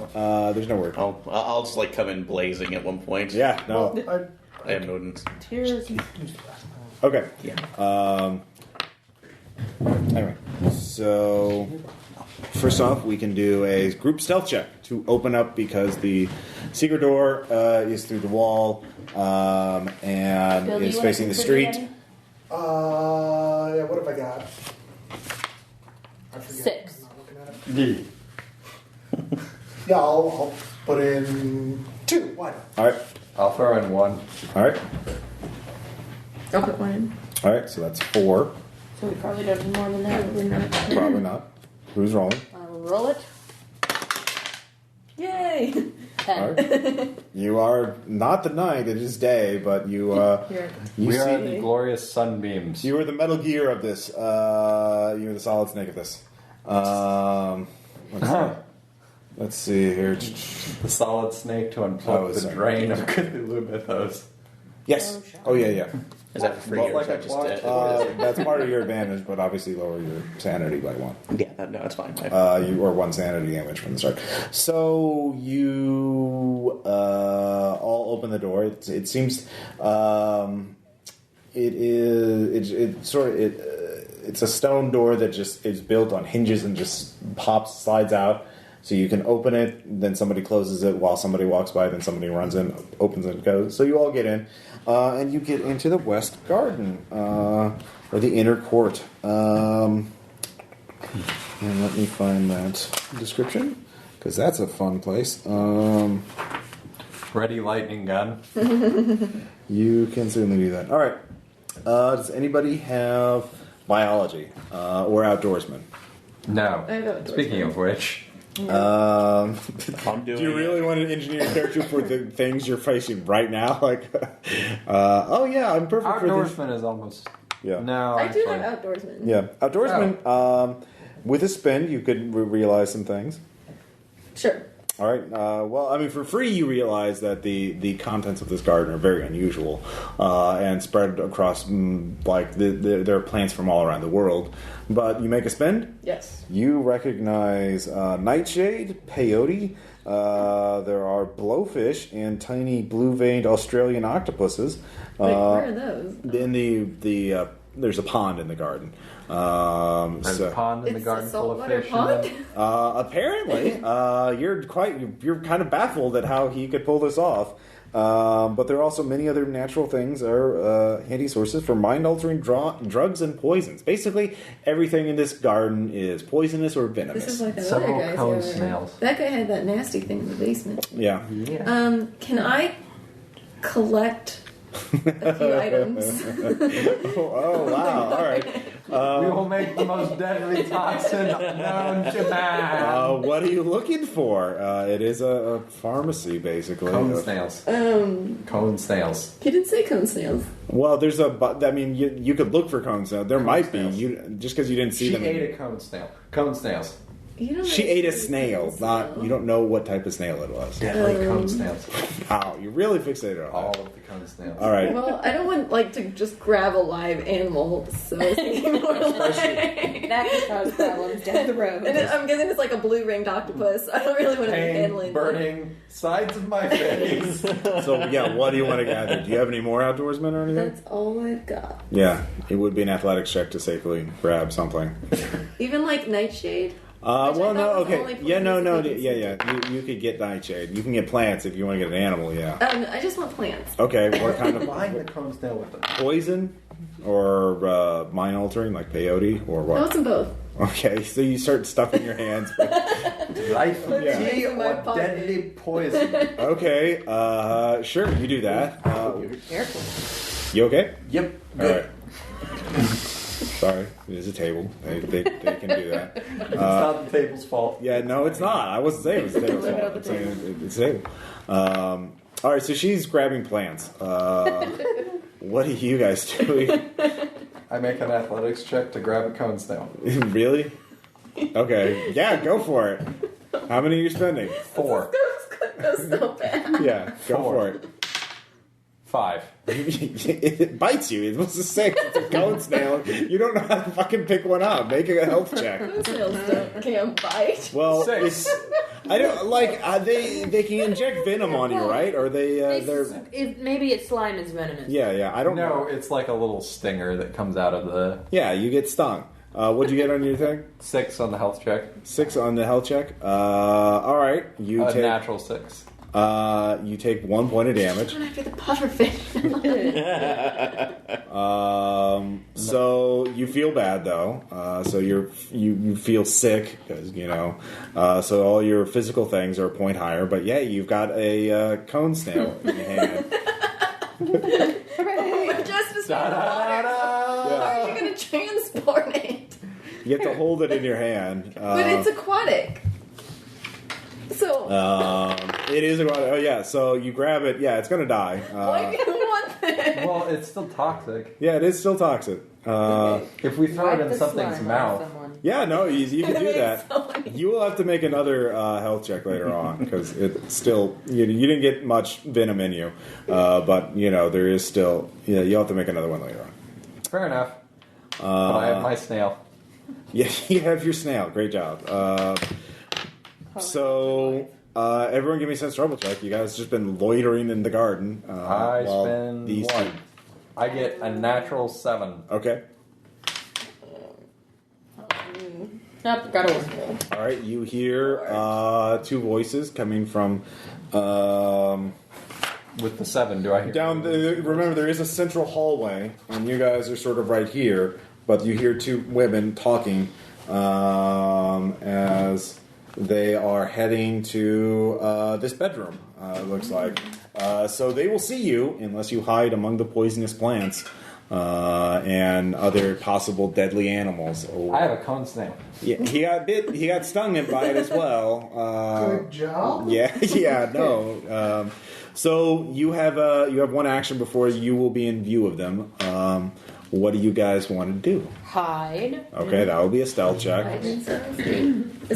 [SPEAKER 1] There's no word.
[SPEAKER 2] I'll just come in blazing at one point.
[SPEAKER 1] Yeah, no.
[SPEAKER 2] I have no.
[SPEAKER 6] Tears.
[SPEAKER 1] Okay.
[SPEAKER 2] Yeah.
[SPEAKER 1] Anyway, so first off, we can do a group stealth check to open up because the secret door is through the wall and
[SPEAKER 6] Bill,
[SPEAKER 1] is facing the street.
[SPEAKER 4] What have I got? I forget.
[SPEAKER 6] 6.
[SPEAKER 4] I'm not looking at it. Yeah, I'll put in 2. Why not?
[SPEAKER 1] All right.
[SPEAKER 3] I'll throw in 1.
[SPEAKER 1] All right.
[SPEAKER 5] I'll put 1 in.
[SPEAKER 1] All right. So that's 4.
[SPEAKER 6] So we probably don't need more than that.
[SPEAKER 5] Probably not.
[SPEAKER 1] Probably not. Who's rolling?
[SPEAKER 6] I'll roll it.
[SPEAKER 5] Yay!
[SPEAKER 6] 10.
[SPEAKER 1] All right. You are not the night; it is day. But you
[SPEAKER 3] We are the glorious sunbeams.
[SPEAKER 1] You are the Metal Gear of this. You are the Solid Snake of this. Let's see here.
[SPEAKER 3] The solid snake to unplug the drain of Cthulhu mythos.
[SPEAKER 1] Yes. Oh yeah.
[SPEAKER 2] Is that for free or is that just
[SPEAKER 1] That's part of your advantage, but obviously lower your sanity by 1.
[SPEAKER 2] Yeah, that's fine.
[SPEAKER 1] Or 1 sanity damage from the start. So you all open the door. It seems it's a stone door that just is built on hinges and just slides out. So you can open it, then somebody closes it while somebody walks by, then somebody runs in, opens it, goes. So you all get in, and you get into the West Garden, or the inner court. And let me find that description, because that's a fun place.
[SPEAKER 3] Ready lightning gun.
[SPEAKER 1] You can certainly do that. All right. Does anybody have biology or outdoorsman?
[SPEAKER 3] No.
[SPEAKER 5] I have outdoorsman.
[SPEAKER 3] Speaking of which...
[SPEAKER 2] I'm doing.
[SPEAKER 1] Do you really want to engineer a character for the things you're facing right now? Like, I'm perfect for this.
[SPEAKER 3] Outdoorsman is almost...
[SPEAKER 1] Yeah.
[SPEAKER 3] No,
[SPEAKER 5] I do
[SPEAKER 3] actually.
[SPEAKER 5] have outdoorsman.
[SPEAKER 1] Yeah, outdoorsman. With a spin, you could realize some things.
[SPEAKER 5] Sure.
[SPEAKER 1] All right. For free, you realize that the contents of this garden are very unusual and spread across there are plants from all around the world. But you make a spin.
[SPEAKER 5] Yes.
[SPEAKER 1] You recognize nightshade, peyote. There are blowfish and tiny blue-veined Australian octopuses.
[SPEAKER 5] Wait, where are those?
[SPEAKER 1] In there's a pond in the garden.
[SPEAKER 3] There's a pond in the
[SPEAKER 5] It's
[SPEAKER 3] garden
[SPEAKER 5] a
[SPEAKER 3] full of
[SPEAKER 5] saltwater
[SPEAKER 3] fish.
[SPEAKER 5] pond?
[SPEAKER 1] Apparently, you're kind of baffled at how he could pull this off. But there are also many other natural things are handy sources for mind-altering drugs and poisons. Basically, everything in this garden is poisonous or venomous.
[SPEAKER 5] This is like that
[SPEAKER 3] Several
[SPEAKER 5] other guy's
[SPEAKER 3] cone
[SPEAKER 5] over there.
[SPEAKER 3] snails.
[SPEAKER 5] That guy had that nasty thing in the basement.
[SPEAKER 1] Yeah.
[SPEAKER 5] Can I collect a few items.
[SPEAKER 1] Oh, wow. All right.
[SPEAKER 3] We will make the most deadly toxin known to man.
[SPEAKER 1] What are you looking for? It is a pharmacy, basically.
[SPEAKER 3] Cone snails. Cone snails.
[SPEAKER 5] He didn't say cone snails.
[SPEAKER 1] Well, there's I mean, you could look for cone snails. There might
[SPEAKER 3] snails.
[SPEAKER 1] be. Just because you didn't see
[SPEAKER 3] She
[SPEAKER 1] them.
[SPEAKER 3] ate a cone snail. Cone snails.
[SPEAKER 5] You don't
[SPEAKER 1] She
[SPEAKER 5] know
[SPEAKER 1] ate a
[SPEAKER 5] if it's
[SPEAKER 1] snail.
[SPEAKER 5] cone
[SPEAKER 1] Not
[SPEAKER 5] snail.
[SPEAKER 1] you don't know what type of snail it was.
[SPEAKER 3] Deadly cone snails.
[SPEAKER 1] Wow, you really fixated on
[SPEAKER 3] All
[SPEAKER 1] that.
[SPEAKER 3] of the cone snails.
[SPEAKER 1] All right.
[SPEAKER 5] Well, I don't want like to just grab a live animal, so I was thinking more like.
[SPEAKER 6] That could cause problems down the road.
[SPEAKER 5] And I'm guessing it's like a blue ringed octopus. I don't really want to be handling
[SPEAKER 3] Pain, burning, sides of my face.
[SPEAKER 1] So yeah, what do you want to gather? Do you have any more outdoorsmen or anything?
[SPEAKER 5] That's all I've got.
[SPEAKER 1] Yeah, it would be an athletics check to safely grab something.
[SPEAKER 5] Even like Nightshade.
[SPEAKER 1] Well,
[SPEAKER 5] I
[SPEAKER 1] no,
[SPEAKER 5] thought was
[SPEAKER 1] okay.
[SPEAKER 5] only
[SPEAKER 1] Yeah, no,
[SPEAKER 5] plants
[SPEAKER 1] no,
[SPEAKER 5] that
[SPEAKER 1] yeah. You could get nightshade. You can get plants if you want to get an animal, yeah.
[SPEAKER 5] I just want plants.
[SPEAKER 1] Okay, what kind of
[SPEAKER 3] Combine the cone snail with the
[SPEAKER 1] poison? Or mind altering, like peyote? Or
[SPEAKER 5] I
[SPEAKER 1] what?
[SPEAKER 5] want some both.
[SPEAKER 1] Okay, so you start stuffing your hands.
[SPEAKER 3] life
[SPEAKER 5] Yeah.
[SPEAKER 3] tea
[SPEAKER 5] In my
[SPEAKER 3] or
[SPEAKER 5] pocket.
[SPEAKER 3] deadly poison.
[SPEAKER 1] Okay, sure, you do that.
[SPEAKER 6] Careful.
[SPEAKER 1] You okay?
[SPEAKER 3] Yep.
[SPEAKER 1] Alright. Sorry, there's a table. They can do that.
[SPEAKER 3] It's not the table's fault.
[SPEAKER 1] Yeah, no, it's not. I wasn't saying it was the table's fault. I'm saying it's the table. All right, so she's grabbing plants. What are you guys doing?
[SPEAKER 3] I make an athletics check to grab a cone snail.
[SPEAKER 1] Really? Okay. Yeah, go for it. How many are you spending?
[SPEAKER 3] 4.
[SPEAKER 5] That's so bad.
[SPEAKER 1] Yeah, go for it.
[SPEAKER 3] 5.
[SPEAKER 1] It bites you. It was a 6. It's a cone snail. You don't know how to fucking pick one up. Make a health check.
[SPEAKER 5] Cone snails can't bite.
[SPEAKER 1] Well,
[SPEAKER 3] 6.
[SPEAKER 1] it's I don't like they can inject venom on you, right? Or they're
[SPEAKER 6] Maybe its slime is venomous.
[SPEAKER 1] yeah. I don't know.
[SPEAKER 3] No, it's like a little stinger that comes out of the
[SPEAKER 1] Yeah, you get stung. What'd you get on your thing?
[SPEAKER 3] 6 on the health check.
[SPEAKER 1] 6 on the health check. All right, you
[SPEAKER 3] A
[SPEAKER 1] take
[SPEAKER 3] natural 6.
[SPEAKER 1] you take 1 point of damage.
[SPEAKER 5] Going after the pufferfish.
[SPEAKER 1] So you feel bad though. So you feel sick because so all your physical things are a point higher. But yeah, you've got a cone snail in your hand.
[SPEAKER 5] Just as water. How are you going to transport it?
[SPEAKER 1] You have to hold it in your hand.
[SPEAKER 5] But it's aquatic. So
[SPEAKER 1] It is oh yeah. So you grab it. Yeah, it's gonna die.
[SPEAKER 5] why do you want this?
[SPEAKER 3] Well, it's still toxic.
[SPEAKER 1] Yeah, it is still toxic.
[SPEAKER 3] If we throw
[SPEAKER 6] Wipe
[SPEAKER 3] it in
[SPEAKER 6] the
[SPEAKER 3] something's
[SPEAKER 6] slime
[SPEAKER 3] mouth,
[SPEAKER 6] off someone.
[SPEAKER 1] Yeah, no, you can do
[SPEAKER 5] Makes
[SPEAKER 1] that.
[SPEAKER 5] so many-
[SPEAKER 1] You will have to make another health check later on because it's still you didn't get much venom in you, but there is still you'll have to make another one later on.
[SPEAKER 3] fair enough. But I have my snail.
[SPEAKER 1] Yeah, you have your snail. Great job. So everyone, give me a sense trouble check. You guys just been loitering in the garden.
[SPEAKER 3] I
[SPEAKER 1] while
[SPEAKER 3] spend
[SPEAKER 1] these
[SPEAKER 3] 1.
[SPEAKER 1] two-
[SPEAKER 3] I get a natural 7.
[SPEAKER 1] Okay.
[SPEAKER 6] Nope, got a 1.
[SPEAKER 1] All right. You hear 2 voices coming from.
[SPEAKER 3] With the 7, do I hear?
[SPEAKER 1] Remember, there is a central hallway, and you guys are sort of right here. But you hear 2 women talking as they are heading to this bedroom. It looks like so they will see you unless you hide among the poisonous plants and other possible deadly animals.
[SPEAKER 3] I have a cone snail.
[SPEAKER 1] Yeah, he got bit. He got stung by it as well.
[SPEAKER 4] Good job.
[SPEAKER 1] Yeah, no. So you have 1 action before you will be in view of them. What do you guys want to do?
[SPEAKER 6] Hide.
[SPEAKER 1] Okay, that will be a stealth check.
[SPEAKER 5] Is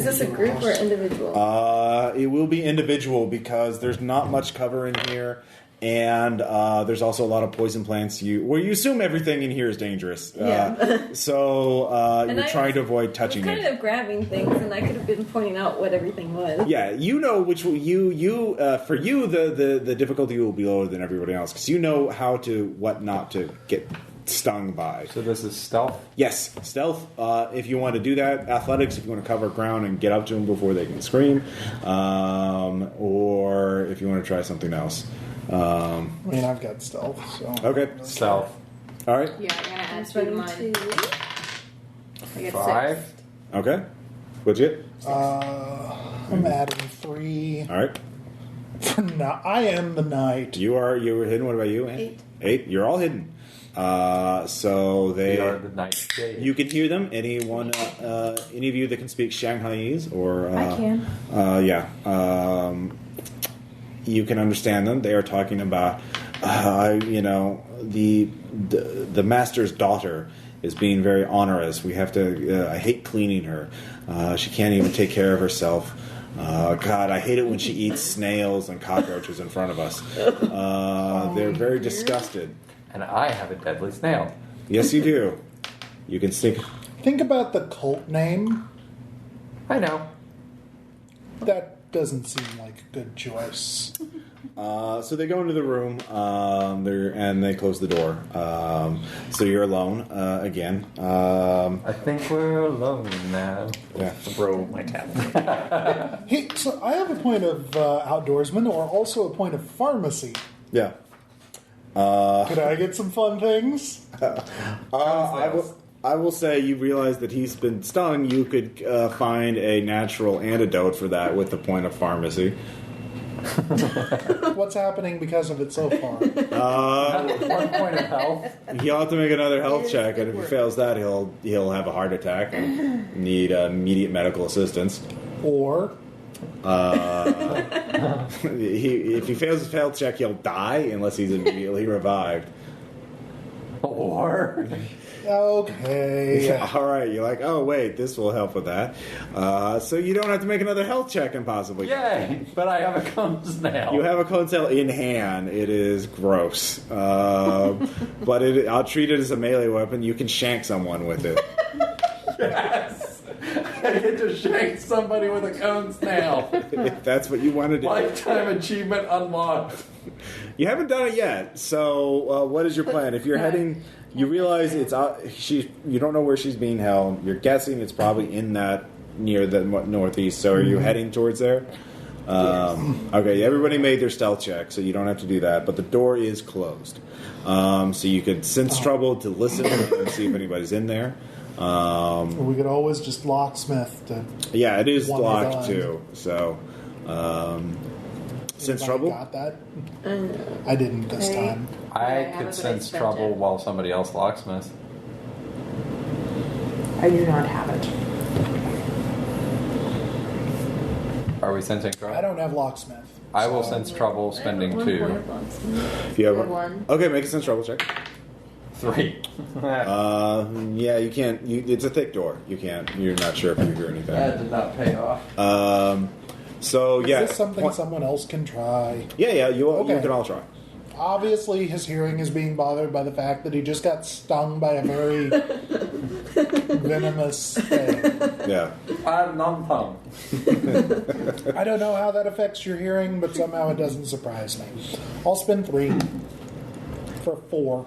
[SPEAKER 5] this a group or individual?
[SPEAKER 1] It will be individual because there's not much cover in here, and there's also a lot of poison plants. You assume everything in here is dangerous.
[SPEAKER 5] Yeah.
[SPEAKER 1] So
[SPEAKER 5] And
[SPEAKER 1] you're
[SPEAKER 5] I
[SPEAKER 1] trying to avoid
[SPEAKER 5] I was
[SPEAKER 1] touching
[SPEAKER 5] kind
[SPEAKER 1] it.
[SPEAKER 5] of grabbing things, and I could have been pointing out what everything was.
[SPEAKER 1] Yeah, you know which for you the difficulty will be lower than everybody else because you know what not to get stung by.
[SPEAKER 3] So this is stealth?
[SPEAKER 1] Yes, stealth. If you want to do that, athletics. If you want to cover ground and get up to them before they can scream, or if you want to try something else.
[SPEAKER 4] I mean, I've got stealth, so.
[SPEAKER 1] Okay,
[SPEAKER 3] Stealth.
[SPEAKER 1] all right.
[SPEAKER 6] Yeah, I'm gonna add 2 to
[SPEAKER 5] Spending
[SPEAKER 6] mine.
[SPEAKER 5] 2.
[SPEAKER 6] I get
[SPEAKER 3] 5.
[SPEAKER 6] 6.
[SPEAKER 1] Okay, what'd you get?
[SPEAKER 4] I'm adding 3.
[SPEAKER 1] All right.
[SPEAKER 4] I am the knight.
[SPEAKER 1] You were hidden. What about you, Anne?
[SPEAKER 5] 8.
[SPEAKER 1] 8. You're all hidden. So
[SPEAKER 3] We are the
[SPEAKER 1] they.
[SPEAKER 3] nightshade.
[SPEAKER 1] You can hear them. Anyone, any of you that can speak Shanghaiese or
[SPEAKER 6] I can.
[SPEAKER 1] yeah, you can understand them. They are talking about, the master's daughter is being very onerous. We have to. I hate cleaning her. She can't even take care of herself. God, I hate it when she eats snails and cockroaches in front of us. They're very disgusted.
[SPEAKER 3] And I have a deadly snail.
[SPEAKER 1] Yes, you do. You can stick.
[SPEAKER 4] Think about the cult name.
[SPEAKER 3] I know.
[SPEAKER 4] That doesn't seem like a good choice.
[SPEAKER 1] So they go into the room, and they close the door. So you're alone again.
[SPEAKER 3] I think we're alone now.
[SPEAKER 1] Yeah.
[SPEAKER 2] Throw my tablet.
[SPEAKER 4] Hey, so I have a point of outdoorsman, or also a point of pharmacy.
[SPEAKER 1] Yeah.
[SPEAKER 4] Could I get some fun things?
[SPEAKER 1] I will say you realize that he's been stung. You could find a natural antidote for that with the point of pharmacy.
[SPEAKER 4] What's happening because of it so far?
[SPEAKER 3] 1 point of health.
[SPEAKER 1] He'll have to make another health check, and if he fails that, he'll have a heart attack and need immediate medical assistance.
[SPEAKER 4] Or
[SPEAKER 1] If he fails his health check, he'll die unless he's immediately revived.
[SPEAKER 3] Or
[SPEAKER 4] okay.
[SPEAKER 1] All right, you're like, oh wait, this will help with that. So you don't have to make another health check, impossibly.
[SPEAKER 3] yay! But I have a cone snail.
[SPEAKER 1] You have a cone cell in hand. It is gross, but I'll treat it as a melee weapon. You can shank someone with it.
[SPEAKER 3] Yes. I get to shank somebody with a cone snail.
[SPEAKER 1] If that's what you want to do.
[SPEAKER 3] Lifetime achievement unlocked.
[SPEAKER 1] You haven't done it yet. So what is your plan? If you're heading, you realize it's you don't know where she's being held. You're guessing it's probably in that near the northeast. So are you heading towards there? Okay, everybody made their stealth check, so you don't have to do that. But the door is closed, so you could sense trouble to listen and see if anybody's in there.
[SPEAKER 4] We could always just locksmith to.
[SPEAKER 1] Yeah, it is
[SPEAKER 4] One
[SPEAKER 1] locked
[SPEAKER 4] behind.
[SPEAKER 1] too. So sense
[SPEAKER 4] Anybody
[SPEAKER 1] trouble.
[SPEAKER 4] Got that? I didn't this
[SPEAKER 5] Okay.
[SPEAKER 4] time.
[SPEAKER 6] I
[SPEAKER 3] I
[SPEAKER 6] have
[SPEAKER 3] could
[SPEAKER 6] it, but I
[SPEAKER 3] sense
[SPEAKER 6] spent
[SPEAKER 3] trouble
[SPEAKER 6] it.
[SPEAKER 3] while somebody else locksmiths.
[SPEAKER 6] I do not have it.
[SPEAKER 3] Are we sensing trouble?
[SPEAKER 4] I don't have locksmith.
[SPEAKER 3] I will
[SPEAKER 4] so-
[SPEAKER 3] sense trouble spending
[SPEAKER 5] One point
[SPEAKER 3] 2.
[SPEAKER 5] of locksmith.
[SPEAKER 1] If you have
[SPEAKER 5] Or one.
[SPEAKER 1] Okay, make a sense trouble check.
[SPEAKER 3] 3.
[SPEAKER 1] Yeah, you can't. It's a thick door. You can't. You're not sure if you hear anything.
[SPEAKER 3] That did not pay off.
[SPEAKER 1] So yeah,
[SPEAKER 4] Is this something someone else can try?
[SPEAKER 1] yeah. You
[SPEAKER 4] Okay.
[SPEAKER 1] can all try.
[SPEAKER 4] Obviously, his hearing is being bothered by the fact that he just got stung by a very venomous thing.
[SPEAKER 1] Yeah.
[SPEAKER 3] I'm non-tongue.
[SPEAKER 4] I don't know how that affects your hearing, but somehow it doesn't surprise me. I'll spend 3 for 4.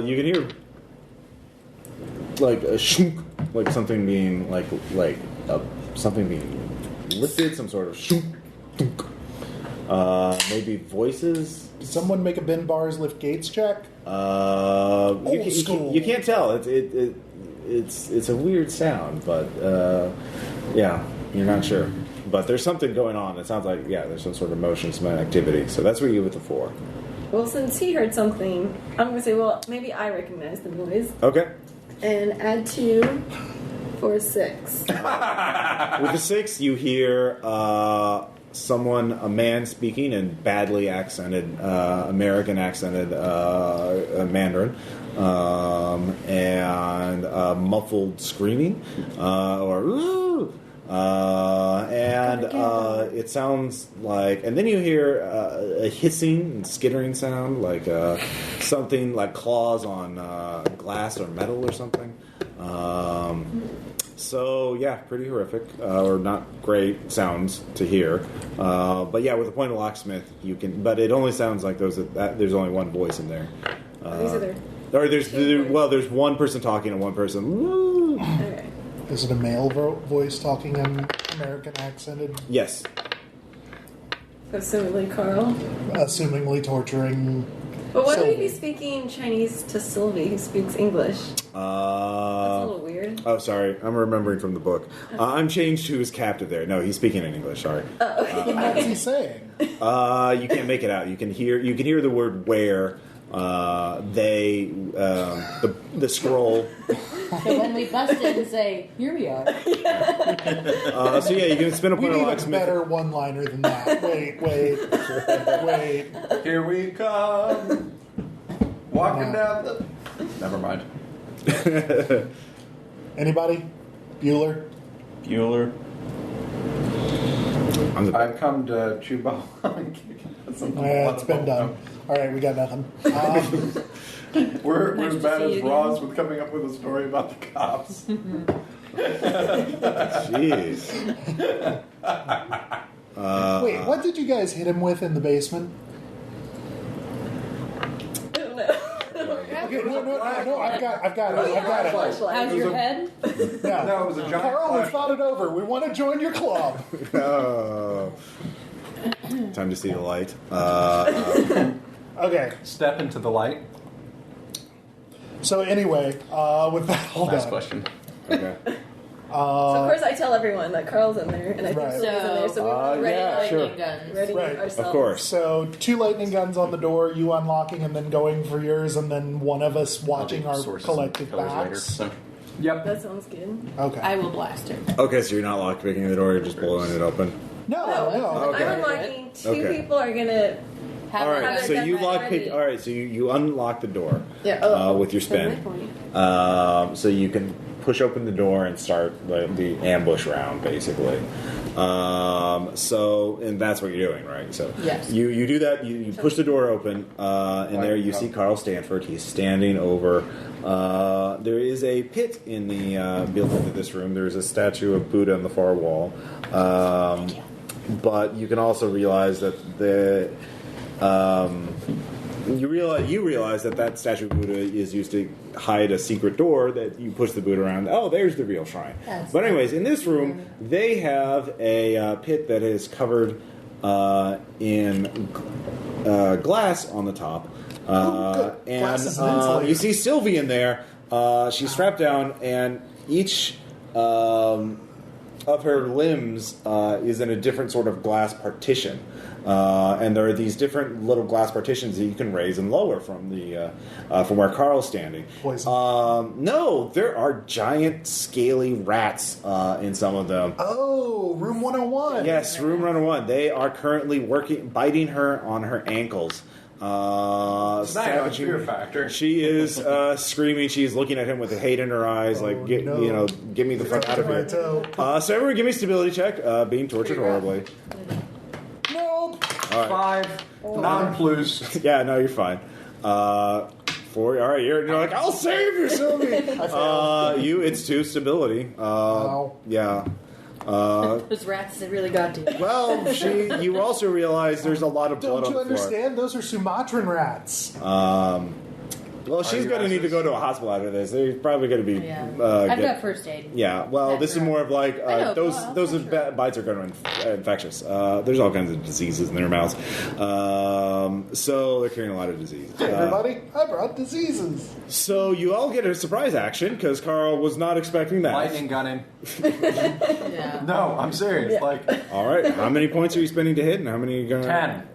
[SPEAKER 1] You can hear like a shunk, like something being something being lifted, some sort of shunk, dunk. Maybe voices.
[SPEAKER 4] Did someone make a Ben Bars Lift Gates check?
[SPEAKER 1] You can't tell. It's a weird sound, but yeah, you're not sure. But there's something going on. It sounds like there's some sort of motion, some activity. So that's where you with the 4.
[SPEAKER 5] Well, since he heard something, I'm going to say, well, maybe I recognize the noise.
[SPEAKER 1] Okay.
[SPEAKER 5] And add 2 for 6.
[SPEAKER 1] With the 6, you hear a man speaking in badly accented, American accented Mandarin, and muffled screaming, or "Ooh!" And it sounds like, and then you hear a hissing and skittering sound, like something like claws on glass or metal or something. So yeah, pretty horrific, or not great sounds to hear. But yeah, with the point of locksmith, you can. But it only sounds like there's only one voice in there.
[SPEAKER 5] These are their.
[SPEAKER 1] Or there's one person talking and one person. Woo!
[SPEAKER 5] Okay.
[SPEAKER 4] Is it a male voice talking in American accented,
[SPEAKER 1] Yes.
[SPEAKER 5] Assumedly Carl.
[SPEAKER 4] assumingly torturing?
[SPEAKER 5] But why would he
[SPEAKER 4] Sylvie.
[SPEAKER 5] be speaking Chinese to Sylvie, who speaks English? That's a little weird.
[SPEAKER 1] Oh, sorry. I'm remembering from the book. I'm changed to his captive there. No, he's speaking in English. Sorry.
[SPEAKER 4] What's he saying?
[SPEAKER 1] You can't make it out. You can hear the word "where," the scroll.
[SPEAKER 6] So when we bust it and say, "Here we are,"
[SPEAKER 1] So yeah, you can spin a
[SPEAKER 4] We
[SPEAKER 1] point of
[SPEAKER 4] need a
[SPEAKER 1] locksmith.
[SPEAKER 4] better one-liner than that. Wait.
[SPEAKER 3] Here we come. Walking down the... Never mind.
[SPEAKER 4] Anybody? Bueller?
[SPEAKER 2] Bueller.
[SPEAKER 3] I've come to chew bone.
[SPEAKER 4] It's been done. All right, we got nothing.
[SPEAKER 3] We're
[SPEAKER 6] Nice
[SPEAKER 3] as
[SPEAKER 6] to
[SPEAKER 3] bad
[SPEAKER 6] see
[SPEAKER 3] as
[SPEAKER 6] you
[SPEAKER 3] Roz with coming up with a story about the cops.
[SPEAKER 1] Jeez.
[SPEAKER 4] Wait, what did you guys hit him with in the basement?
[SPEAKER 5] I don't know.
[SPEAKER 4] Okay, no, I've got it.
[SPEAKER 6] how's your head?
[SPEAKER 4] Yeah.
[SPEAKER 3] No, it was a giant
[SPEAKER 4] Carl, we
[SPEAKER 3] flashlight.
[SPEAKER 4] thought it over. We want to join your club.
[SPEAKER 1] Oh. Time to see the light.
[SPEAKER 4] Okay,
[SPEAKER 3] Step into the light.
[SPEAKER 4] so anyway, with that all
[SPEAKER 2] Last
[SPEAKER 4] done.
[SPEAKER 2] question.
[SPEAKER 1] Okay.
[SPEAKER 5] So of course I tell everyone that Carl's in there, and I think
[SPEAKER 4] Right.
[SPEAKER 5] Sylvie's in there, so we want to ready,
[SPEAKER 1] yeah, sure.
[SPEAKER 6] Lightning guns.
[SPEAKER 5] ready
[SPEAKER 4] Right.
[SPEAKER 5] ourselves.
[SPEAKER 1] Of course.
[SPEAKER 4] So 2 lightning guns on the door, you unlocking and then going for yours, and then one of us watching our
[SPEAKER 2] Sources
[SPEAKER 4] collective
[SPEAKER 2] and colors later.
[SPEAKER 4] backs.
[SPEAKER 2] So.
[SPEAKER 3] Yep.
[SPEAKER 5] That sounds good.
[SPEAKER 4] Okay.
[SPEAKER 6] I will blast him.
[SPEAKER 1] Okay, so you're not lockpicking the door; you're just blowing it open.
[SPEAKER 4] No.
[SPEAKER 1] Okay.
[SPEAKER 5] I'm unlocking. Two
[SPEAKER 1] Okay.
[SPEAKER 5] people are gonna.
[SPEAKER 6] Have
[SPEAKER 1] All
[SPEAKER 6] a
[SPEAKER 1] right,
[SPEAKER 6] gun.
[SPEAKER 1] so you
[SPEAKER 5] ready.
[SPEAKER 1] lockpick. All right, so you unlock the door
[SPEAKER 5] Yeah.
[SPEAKER 1] with your
[SPEAKER 6] That's my
[SPEAKER 1] spin.
[SPEAKER 6] point.
[SPEAKER 1] So you can push open the door and start the ambush round, basically. And that's what you're doing, right? So
[SPEAKER 6] Yes.
[SPEAKER 1] you do that. You push the door open, and there you see Carl Stanford. He's standing over. There is a pit in the built into this room. There's a statue of Buddha on the far wall. But you can also realize that you realize that statue of Buddha is used to hide a secret door that you push the Buddha around. Oh, there's the real shrine.
[SPEAKER 6] That's
[SPEAKER 1] But anyways, in this room, they have a pit that is covered in glass on the top.
[SPEAKER 4] good. Glass is an
[SPEAKER 1] And
[SPEAKER 4] insulator.
[SPEAKER 1] you see Sylvie in there. She's strapped down, and each of her limbs is in a different sort of glass partition. And there are these different little glass partitions that you can raise and lower from where Carl's standing.
[SPEAKER 4] Poison.
[SPEAKER 1] No, there are giant scaly rats in some of them.
[SPEAKER 4] Oh, room 101.
[SPEAKER 1] Yes, room 101. They are currently biting her on her ankles. Savaging-
[SPEAKER 3] Fear factor.
[SPEAKER 1] She is screaming. She's looking at him with hate in her eyes, like,
[SPEAKER 4] no.
[SPEAKER 1] get me the fuck out of
[SPEAKER 4] My
[SPEAKER 1] here.
[SPEAKER 4] toe.
[SPEAKER 1] So everyone, give me a stability check. Being tortured horribly.
[SPEAKER 4] Nope.
[SPEAKER 3] 5 non-plus.
[SPEAKER 1] Yeah, no, you're fine. 4. All right, you're like, I'll save you, Sylvie. It's 2 stability.
[SPEAKER 4] Wow.
[SPEAKER 1] Yeah.
[SPEAKER 6] Those rats that really got to you.
[SPEAKER 1] Well, you also realize there's a lot of blood
[SPEAKER 4] Don't
[SPEAKER 1] on
[SPEAKER 4] you
[SPEAKER 1] the floor.
[SPEAKER 4] understand? Those are Sumatran rats.
[SPEAKER 1] Well, she's
[SPEAKER 3] you
[SPEAKER 1] going to need to
[SPEAKER 3] racist?
[SPEAKER 1] go to a hospital after this. They're probably going to be.
[SPEAKER 6] Yeah.
[SPEAKER 1] Get-
[SPEAKER 6] I've got first aid.
[SPEAKER 1] Yeah, well,
[SPEAKER 6] That's
[SPEAKER 1] this is
[SPEAKER 6] right.
[SPEAKER 1] more of like
[SPEAKER 6] I know,
[SPEAKER 1] those
[SPEAKER 6] well,
[SPEAKER 1] those
[SPEAKER 6] that's right.
[SPEAKER 1] bites are going to infectious. There's all kinds of diseases in their mouths, so they're carrying a lot of disease.
[SPEAKER 4] Hey, everybody, I brought diseases.
[SPEAKER 1] So you all get a surprise action because Carl was not expecting that.
[SPEAKER 3] Lightning gun him.
[SPEAKER 6] Yeah.
[SPEAKER 3] No, I'm serious. Like,
[SPEAKER 1] All right, how many points are you spending to hit, and how many are you going?
[SPEAKER 3] 10.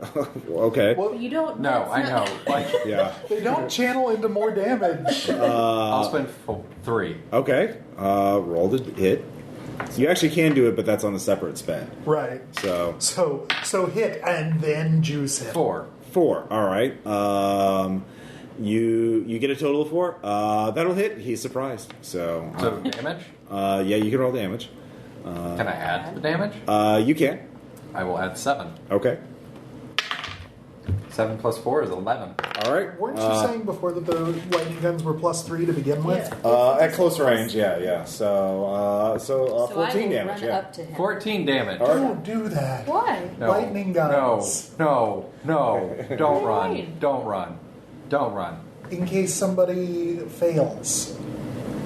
[SPEAKER 1] Okay.
[SPEAKER 4] Well,
[SPEAKER 6] You don't.
[SPEAKER 3] No,
[SPEAKER 6] that's
[SPEAKER 3] I
[SPEAKER 6] not-
[SPEAKER 3] know. Like,
[SPEAKER 1] Yeah.
[SPEAKER 4] they don't channel into more damage.
[SPEAKER 3] I'll spend 3.
[SPEAKER 1] Okay. Roll the hit. You actually can do it, but that's on a separate spend.
[SPEAKER 4] Right.
[SPEAKER 1] So
[SPEAKER 4] So hit and then juice him.
[SPEAKER 3] 4.
[SPEAKER 1] 4. All right. You get a total of 4. That'll hit. He's surprised. So
[SPEAKER 3] So damage?
[SPEAKER 1] yeah, you can roll damage.
[SPEAKER 3] Can I add the damage?
[SPEAKER 1] You can.
[SPEAKER 3] I will add 7.
[SPEAKER 1] Okay.
[SPEAKER 3] 7 plus 4 is 11.
[SPEAKER 1] All right.
[SPEAKER 4] Weren't you saying before that the lightning guns were +3 to begin with?
[SPEAKER 1] At close range, yeah. So
[SPEAKER 6] So I
[SPEAKER 1] 14
[SPEAKER 6] will
[SPEAKER 1] damage.
[SPEAKER 6] run
[SPEAKER 1] Yeah.
[SPEAKER 6] up to him.
[SPEAKER 3] 14 damage.
[SPEAKER 1] All right.
[SPEAKER 4] Don't do that.
[SPEAKER 6] Why?
[SPEAKER 3] No.
[SPEAKER 4] Lightning guns.
[SPEAKER 3] No. Don't run.
[SPEAKER 6] Fine.
[SPEAKER 3] Don't run. Don't run.
[SPEAKER 4] In case somebody fails.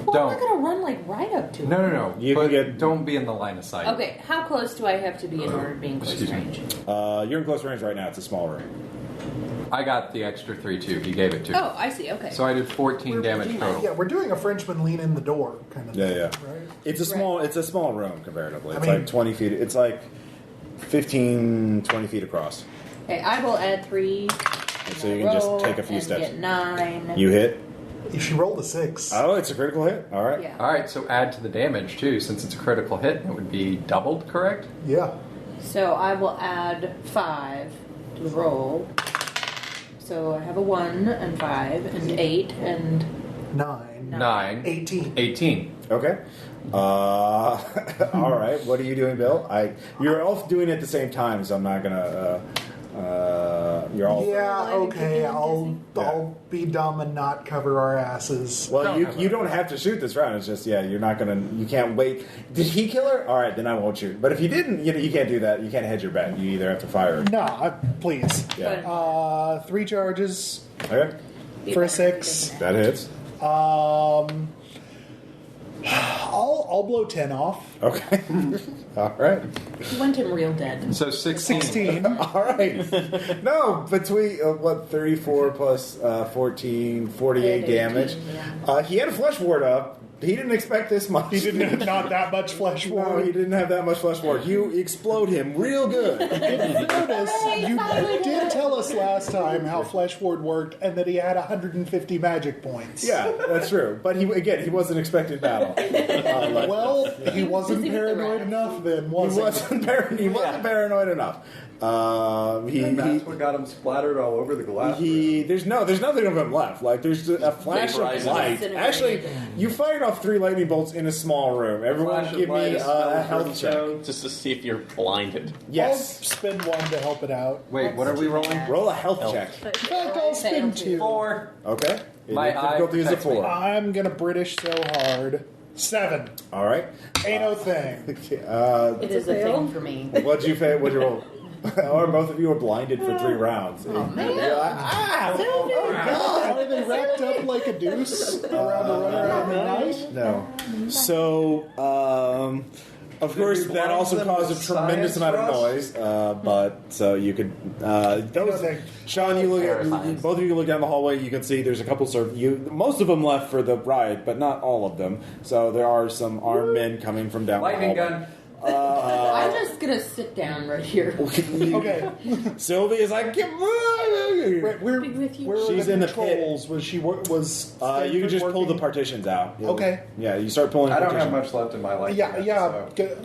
[SPEAKER 6] Well, I'm
[SPEAKER 3] Don't.
[SPEAKER 6] not gonna run like right up to him.
[SPEAKER 3] No.
[SPEAKER 1] You
[SPEAKER 3] but
[SPEAKER 1] can get-
[SPEAKER 3] don't be in the line of sight.
[SPEAKER 6] Okay, how close do I have to be in order to be in close
[SPEAKER 3] Excuse me.
[SPEAKER 6] range?
[SPEAKER 1] You're in close range right now. It's a small room.
[SPEAKER 3] I got the extra 3 too. He gave it to me.
[SPEAKER 6] Oh, I see. Okay.
[SPEAKER 3] So I did 14 damage total.
[SPEAKER 4] Yeah, we're doing a Frenchman lean in the door kind of thing.
[SPEAKER 1] Yeah.
[SPEAKER 4] Right?
[SPEAKER 1] It's a small room comparatively. It's
[SPEAKER 4] I mean-
[SPEAKER 1] like 20 feet. It's like 15, 20 feet across.
[SPEAKER 6] Okay, I will add 3
[SPEAKER 1] so you can just
[SPEAKER 6] Roll
[SPEAKER 1] take a few
[SPEAKER 6] and
[SPEAKER 1] steps.
[SPEAKER 6] Get 9.
[SPEAKER 1] You hit.
[SPEAKER 4] She rolled a 6.
[SPEAKER 1] Oh, it's a critical hit. All right.
[SPEAKER 6] Yeah.
[SPEAKER 3] All right, so add to the damage too, since it's a critical hit. It would be doubled, correct?
[SPEAKER 4] Yeah.
[SPEAKER 6] So I will add 5 to the roll. So I have a 1 and 5 and 8 and
[SPEAKER 4] 9.
[SPEAKER 3] 9.
[SPEAKER 4] 18.
[SPEAKER 3] 18.
[SPEAKER 1] Okay. All right. What are you doing, Bill? You're all doing it at the same time, so I'm not gonna. You're all.
[SPEAKER 4] Yeah,
[SPEAKER 5] Why
[SPEAKER 4] okay.
[SPEAKER 5] did you
[SPEAKER 4] I'll be dumb and not cover our asses.
[SPEAKER 1] Well, you don't have to shoot this round. It's just you're not gonna. You can't wait. Did he kill her? All right, then I won't shoot. But if he didn't, you can't do that. You can't hedge your bet. You either have to fire.
[SPEAKER 4] No, please.
[SPEAKER 1] Yeah.
[SPEAKER 4] 3 charges
[SPEAKER 1] Okay.
[SPEAKER 4] for a 6.
[SPEAKER 1] That hits.
[SPEAKER 4] I'll blow 10 off.
[SPEAKER 1] Okay. All right.
[SPEAKER 6] you went him real dead.
[SPEAKER 3] So 16.
[SPEAKER 4] 16.
[SPEAKER 1] All right. No, between 34 plus 14, 48 damage.
[SPEAKER 6] Yeah.
[SPEAKER 1] He had a flesh ward up. He didn't expect this much.
[SPEAKER 4] He didn't not that much flesh
[SPEAKER 1] No,
[SPEAKER 4] ward.
[SPEAKER 1] he didn't have that much flesh ward. You explode him real good.
[SPEAKER 4] In fairness, you did tell us last time how flesh ward worked and that he had 150 magic points.
[SPEAKER 1] Yeah, that's true. But he wasn't expecting battle.
[SPEAKER 4] Well, he wasn't
[SPEAKER 6] Busy with the
[SPEAKER 4] paranoid
[SPEAKER 6] rats.
[SPEAKER 4] enough then,
[SPEAKER 1] He
[SPEAKER 4] was he?
[SPEAKER 1] wasn't paranoid enough.
[SPEAKER 3] And that's what got him splattered all over the glass.
[SPEAKER 1] There's nothing of him left. Like there's a flash of
[SPEAKER 2] Vaporizes.
[SPEAKER 1] light. Actually, you fired off 3 lightning bolts in a small room. Everyone,
[SPEAKER 3] Flash of
[SPEAKER 1] give me
[SPEAKER 3] light,
[SPEAKER 1] a
[SPEAKER 3] spell
[SPEAKER 1] health
[SPEAKER 3] from
[SPEAKER 1] check.
[SPEAKER 3] stone.
[SPEAKER 2] Just to see if you're blinded.
[SPEAKER 1] Yes,
[SPEAKER 4] I'll spend 1 to help it out.
[SPEAKER 3] Wait, what are we rolling?
[SPEAKER 1] roll a health check.
[SPEAKER 4] In fact, I'll spend 2.
[SPEAKER 3] 4.
[SPEAKER 1] Okay.
[SPEAKER 3] My
[SPEAKER 1] difficulty
[SPEAKER 3] eye
[SPEAKER 1] is a
[SPEAKER 3] protects me.
[SPEAKER 1] 4.
[SPEAKER 4] I'm gonna British so hard. 7.
[SPEAKER 1] All right.
[SPEAKER 4] Ain't no thing.
[SPEAKER 6] It is a
[SPEAKER 5] fail.
[SPEAKER 6] thing for me.
[SPEAKER 1] What'd you roll? Or both of you were blinded for 3 rounds.
[SPEAKER 6] Oh, man.
[SPEAKER 4] Are they wrapped up like a deuce around a runner around the night?
[SPEAKER 1] No. So, of course,
[SPEAKER 3] we
[SPEAKER 1] that
[SPEAKER 3] blind
[SPEAKER 1] also
[SPEAKER 3] them
[SPEAKER 1] caused a
[SPEAKER 3] with
[SPEAKER 1] tremendous
[SPEAKER 3] science
[SPEAKER 1] amount of
[SPEAKER 3] for
[SPEAKER 1] noise. But so you could. Sean, you look at
[SPEAKER 2] Terrifying.
[SPEAKER 1] both of you look down the hallway. You can see there's a couple most of them left for the riot, but not all of them. So there are some armed men coming from down
[SPEAKER 3] Lightning
[SPEAKER 1] the hallway.
[SPEAKER 3] gun.
[SPEAKER 6] I'm just gonna sit down right here.
[SPEAKER 4] Okay.
[SPEAKER 1] Sylvia's like,
[SPEAKER 4] Where
[SPEAKER 6] Be with you.
[SPEAKER 4] were
[SPEAKER 1] She's
[SPEAKER 4] the
[SPEAKER 1] in the pit.
[SPEAKER 4] controls? Was she was?
[SPEAKER 1] you can just pull the
[SPEAKER 4] working?
[SPEAKER 1] partitions out.
[SPEAKER 4] Okay.
[SPEAKER 1] Yeah, you start pulling.
[SPEAKER 3] I don't have
[SPEAKER 1] partitions.
[SPEAKER 3] much left in my life.
[SPEAKER 4] Yeah,
[SPEAKER 3] yet,
[SPEAKER 4] yeah.
[SPEAKER 3] so-
[SPEAKER 4] Good.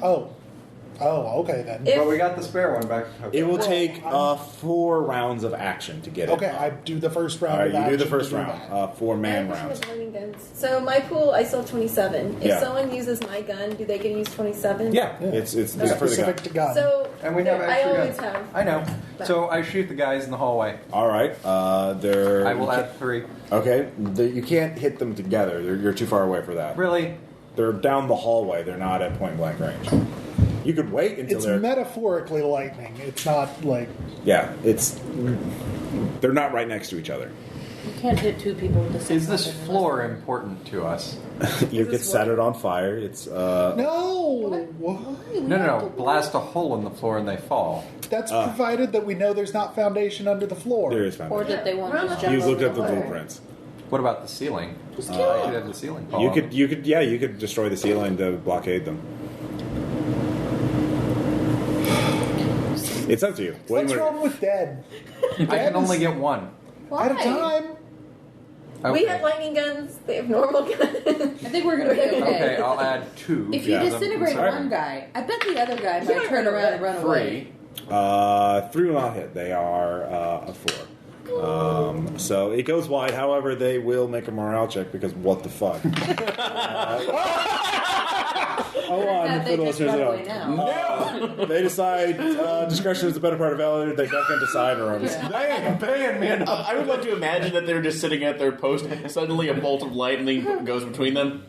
[SPEAKER 4] Oh, okay then.
[SPEAKER 3] But we got the spare one back. Okay.
[SPEAKER 1] It will
[SPEAKER 4] Well,
[SPEAKER 1] take
[SPEAKER 4] I'm-
[SPEAKER 1] 4 rounds of action to get it.
[SPEAKER 4] Okay, I do the first round.
[SPEAKER 1] All right,
[SPEAKER 4] of
[SPEAKER 1] you do the
[SPEAKER 4] action
[SPEAKER 1] first
[SPEAKER 4] to
[SPEAKER 1] round.
[SPEAKER 4] that.
[SPEAKER 1] 4 man
[SPEAKER 5] I have
[SPEAKER 1] rounds.
[SPEAKER 5] lightning guns. So my pool, I still have 27. If
[SPEAKER 1] Yeah.
[SPEAKER 5] someone uses my gun, do they get to use 27?
[SPEAKER 1] Yeah, it's just for the
[SPEAKER 4] Specific
[SPEAKER 1] gun.
[SPEAKER 4] to gun.
[SPEAKER 5] So
[SPEAKER 3] And we have
[SPEAKER 5] I
[SPEAKER 3] extra
[SPEAKER 5] always
[SPEAKER 3] guns.
[SPEAKER 5] have.
[SPEAKER 3] I know. So I shoot the guys in the hallway.
[SPEAKER 1] All right, they're.
[SPEAKER 3] I will add 3.
[SPEAKER 1] Okay, you can't hit them together. You're too far away for that.
[SPEAKER 3] Really?
[SPEAKER 1] They're down the hallway. They're not at point blank range. You could wait until
[SPEAKER 4] it's
[SPEAKER 1] they're.
[SPEAKER 4] metaphorically lightning. It's not like
[SPEAKER 1] Yeah, it's. They're not right next to each other.
[SPEAKER 6] You can't hit 2 people with the same
[SPEAKER 3] Is this
[SPEAKER 6] weapon unless
[SPEAKER 3] floor
[SPEAKER 6] they're-
[SPEAKER 3] important to us?
[SPEAKER 1] You could set it on fire. It's.
[SPEAKER 4] no.
[SPEAKER 3] No. Blast a hole in the floor and they fall.
[SPEAKER 4] That's provided that we know there's not foundation under the floor.
[SPEAKER 1] There is
[SPEAKER 6] Or
[SPEAKER 1] foundation.
[SPEAKER 6] that they won't
[SPEAKER 5] Run
[SPEAKER 6] just
[SPEAKER 5] up.
[SPEAKER 6] jump
[SPEAKER 1] You looked
[SPEAKER 6] over
[SPEAKER 1] at the
[SPEAKER 6] wall.
[SPEAKER 1] blueprints.
[SPEAKER 3] What about the ceiling?
[SPEAKER 6] Just
[SPEAKER 3] I
[SPEAKER 6] kill
[SPEAKER 3] should
[SPEAKER 6] them.
[SPEAKER 3] have the ceiling.
[SPEAKER 1] You could destroy the ceiling to blockade them. It's up to you. What do
[SPEAKER 4] What's
[SPEAKER 1] you want-
[SPEAKER 4] wrong with dead?
[SPEAKER 3] I can only get 1.
[SPEAKER 5] Why?
[SPEAKER 4] At a time.
[SPEAKER 5] We
[SPEAKER 3] Okay.
[SPEAKER 5] have lightning guns. They have normal guns.
[SPEAKER 6] I think we're gonna be okay.
[SPEAKER 3] Okay, I'll add 2.
[SPEAKER 6] If you
[SPEAKER 1] Yeah.
[SPEAKER 6] disintegrate
[SPEAKER 1] Sorry.
[SPEAKER 6] one guy, I bet the other guy might turn around and run away.
[SPEAKER 3] 3.
[SPEAKER 1] 3 will not hit. They are a 4. So it goes wide. However, they will make a morale check because what the fuck? Hold on,
[SPEAKER 6] They
[SPEAKER 1] for the
[SPEAKER 6] just
[SPEAKER 1] listeners
[SPEAKER 6] run
[SPEAKER 1] at
[SPEAKER 6] away
[SPEAKER 1] home.
[SPEAKER 6] now.
[SPEAKER 1] They decide discretion is the better part of valor. They duck into side rooms.
[SPEAKER 3] Dang, man, man.
[SPEAKER 2] I would love to imagine that they're just sitting at their post. Suddenly, a bolt of lightning goes between them.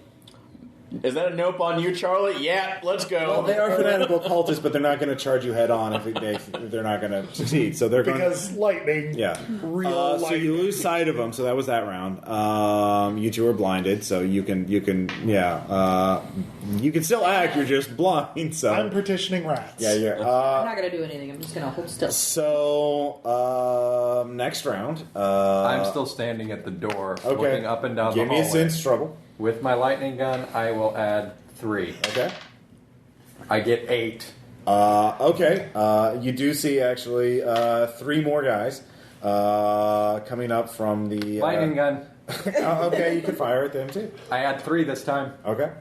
[SPEAKER 2] Is that a nope on you, Charlie? Yeah, let's go.
[SPEAKER 1] Well, they are fanatical cultists, but they're not going to charge you head on if they're not going to succeed. So they're going
[SPEAKER 4] Because lightning.
[SPEAKER 1] Yeah.
[SPEAKER 4] Real
[SPEAKER 1] So
[SPEAKER 4] lightning.
[SPEAKER 1] you lose sight of them. So that was that round. You two are blinded, so you can you can still act. You're just blind. So
[SPEAKER 4] I'm petitioning rats.
[SPEAKER 1] yeah.
[SPEAKER 6] I'm not gonna do anything. I'm just gonna hold still.
[SPEAKER 1] So next round.
[SPEAKER 3] I'm still standing at the door,
[SPEAKER 1] okay.
[SPEAKER 3] looking up and down
[SPEAKER 1] Give
[SPEAKER 3] the
[SPEAKER 1] me
[SPEAKER 3] hallway.
[SPEAKER 1] a sense trouble.
[SPEAKER 3] With my lightning gun, I will add 3.
[SPEAKER 1] Okay.
[SPEAKER 3] I get 8.
[SPEAKER 1] Okay. You do see actually 3 more guys. Coming up from the
[SPEAKER 3] Lightning gun.
[SPEAKER 1] Okay, you can fire at them too.
[SPEAKER 3] I add 3 this time.
[SPEAKER 1] Okay,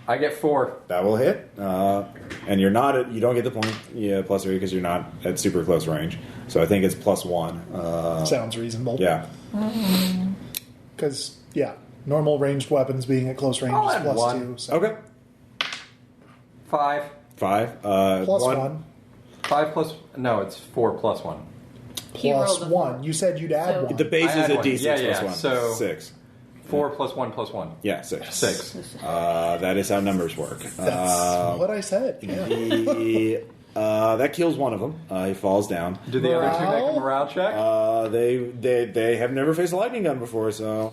[SPEAKER 3] I get 4.
[SPEAKER 1] that will hit. And you're not at, you don't get the point plus 3 because you're not at super close range. So I think it's +1.
[SPEAKER 4] Sounds reasonable.
[SPEAKER 1] Yeah.
[SPEAKER 4] Because, normal ranged weapons being at close range
[SPEAKER 3] I'll
[SPEAKER 4] is
[SPEAKER 3] add
[SPEAKER 4] plus
[SPEAKER 3] 1.
[SPEAKER 4] 2. So.
[SPEAKER 1] Okay.
[SPEAKER 3] 5.
[SPEAKER 1] 5.
[SPEAKER 4] Plus 1.
[SPEAKER 3] 5 plus... No, it's 4 plus 1.
[SPEAKER 6] He
[SPEAKER 4] Plus
[SPEAKER 6] rolled a
[SPEAKER 4] 1. You said you'd add
[SPEAKER 6] So-
[SPEAKER 4] 1.
[SPEAKER 1] The base
[SPEAKER 3] I
[SPEAKER 1] is
[SPEAKER 3] add
[SPEAKER 1] a
[SPEAKER 3] one.
[SPEAKER 1] D6
[SPEAKER 3] Yeah,
[SPEAKER 1] plus 1.
[SPEAKER 3] so-
[SPEAKER 1] 6.
[SPEAKER 3] 4 plus 1 plus 1.
[SPEAKER 1] Yeah, 6.
[SPEAKER 3] 6.
[SPEAKER 1] That is how numbers work.
[SPEAKER 4] That's what I said. Yeah.
[SPEAKER 1] That kills one of them. He falls down.
[SPEAKER 3] Do the other 2 make a morale check?
[SPEAKER 1] They have never faced a lightning gun before, so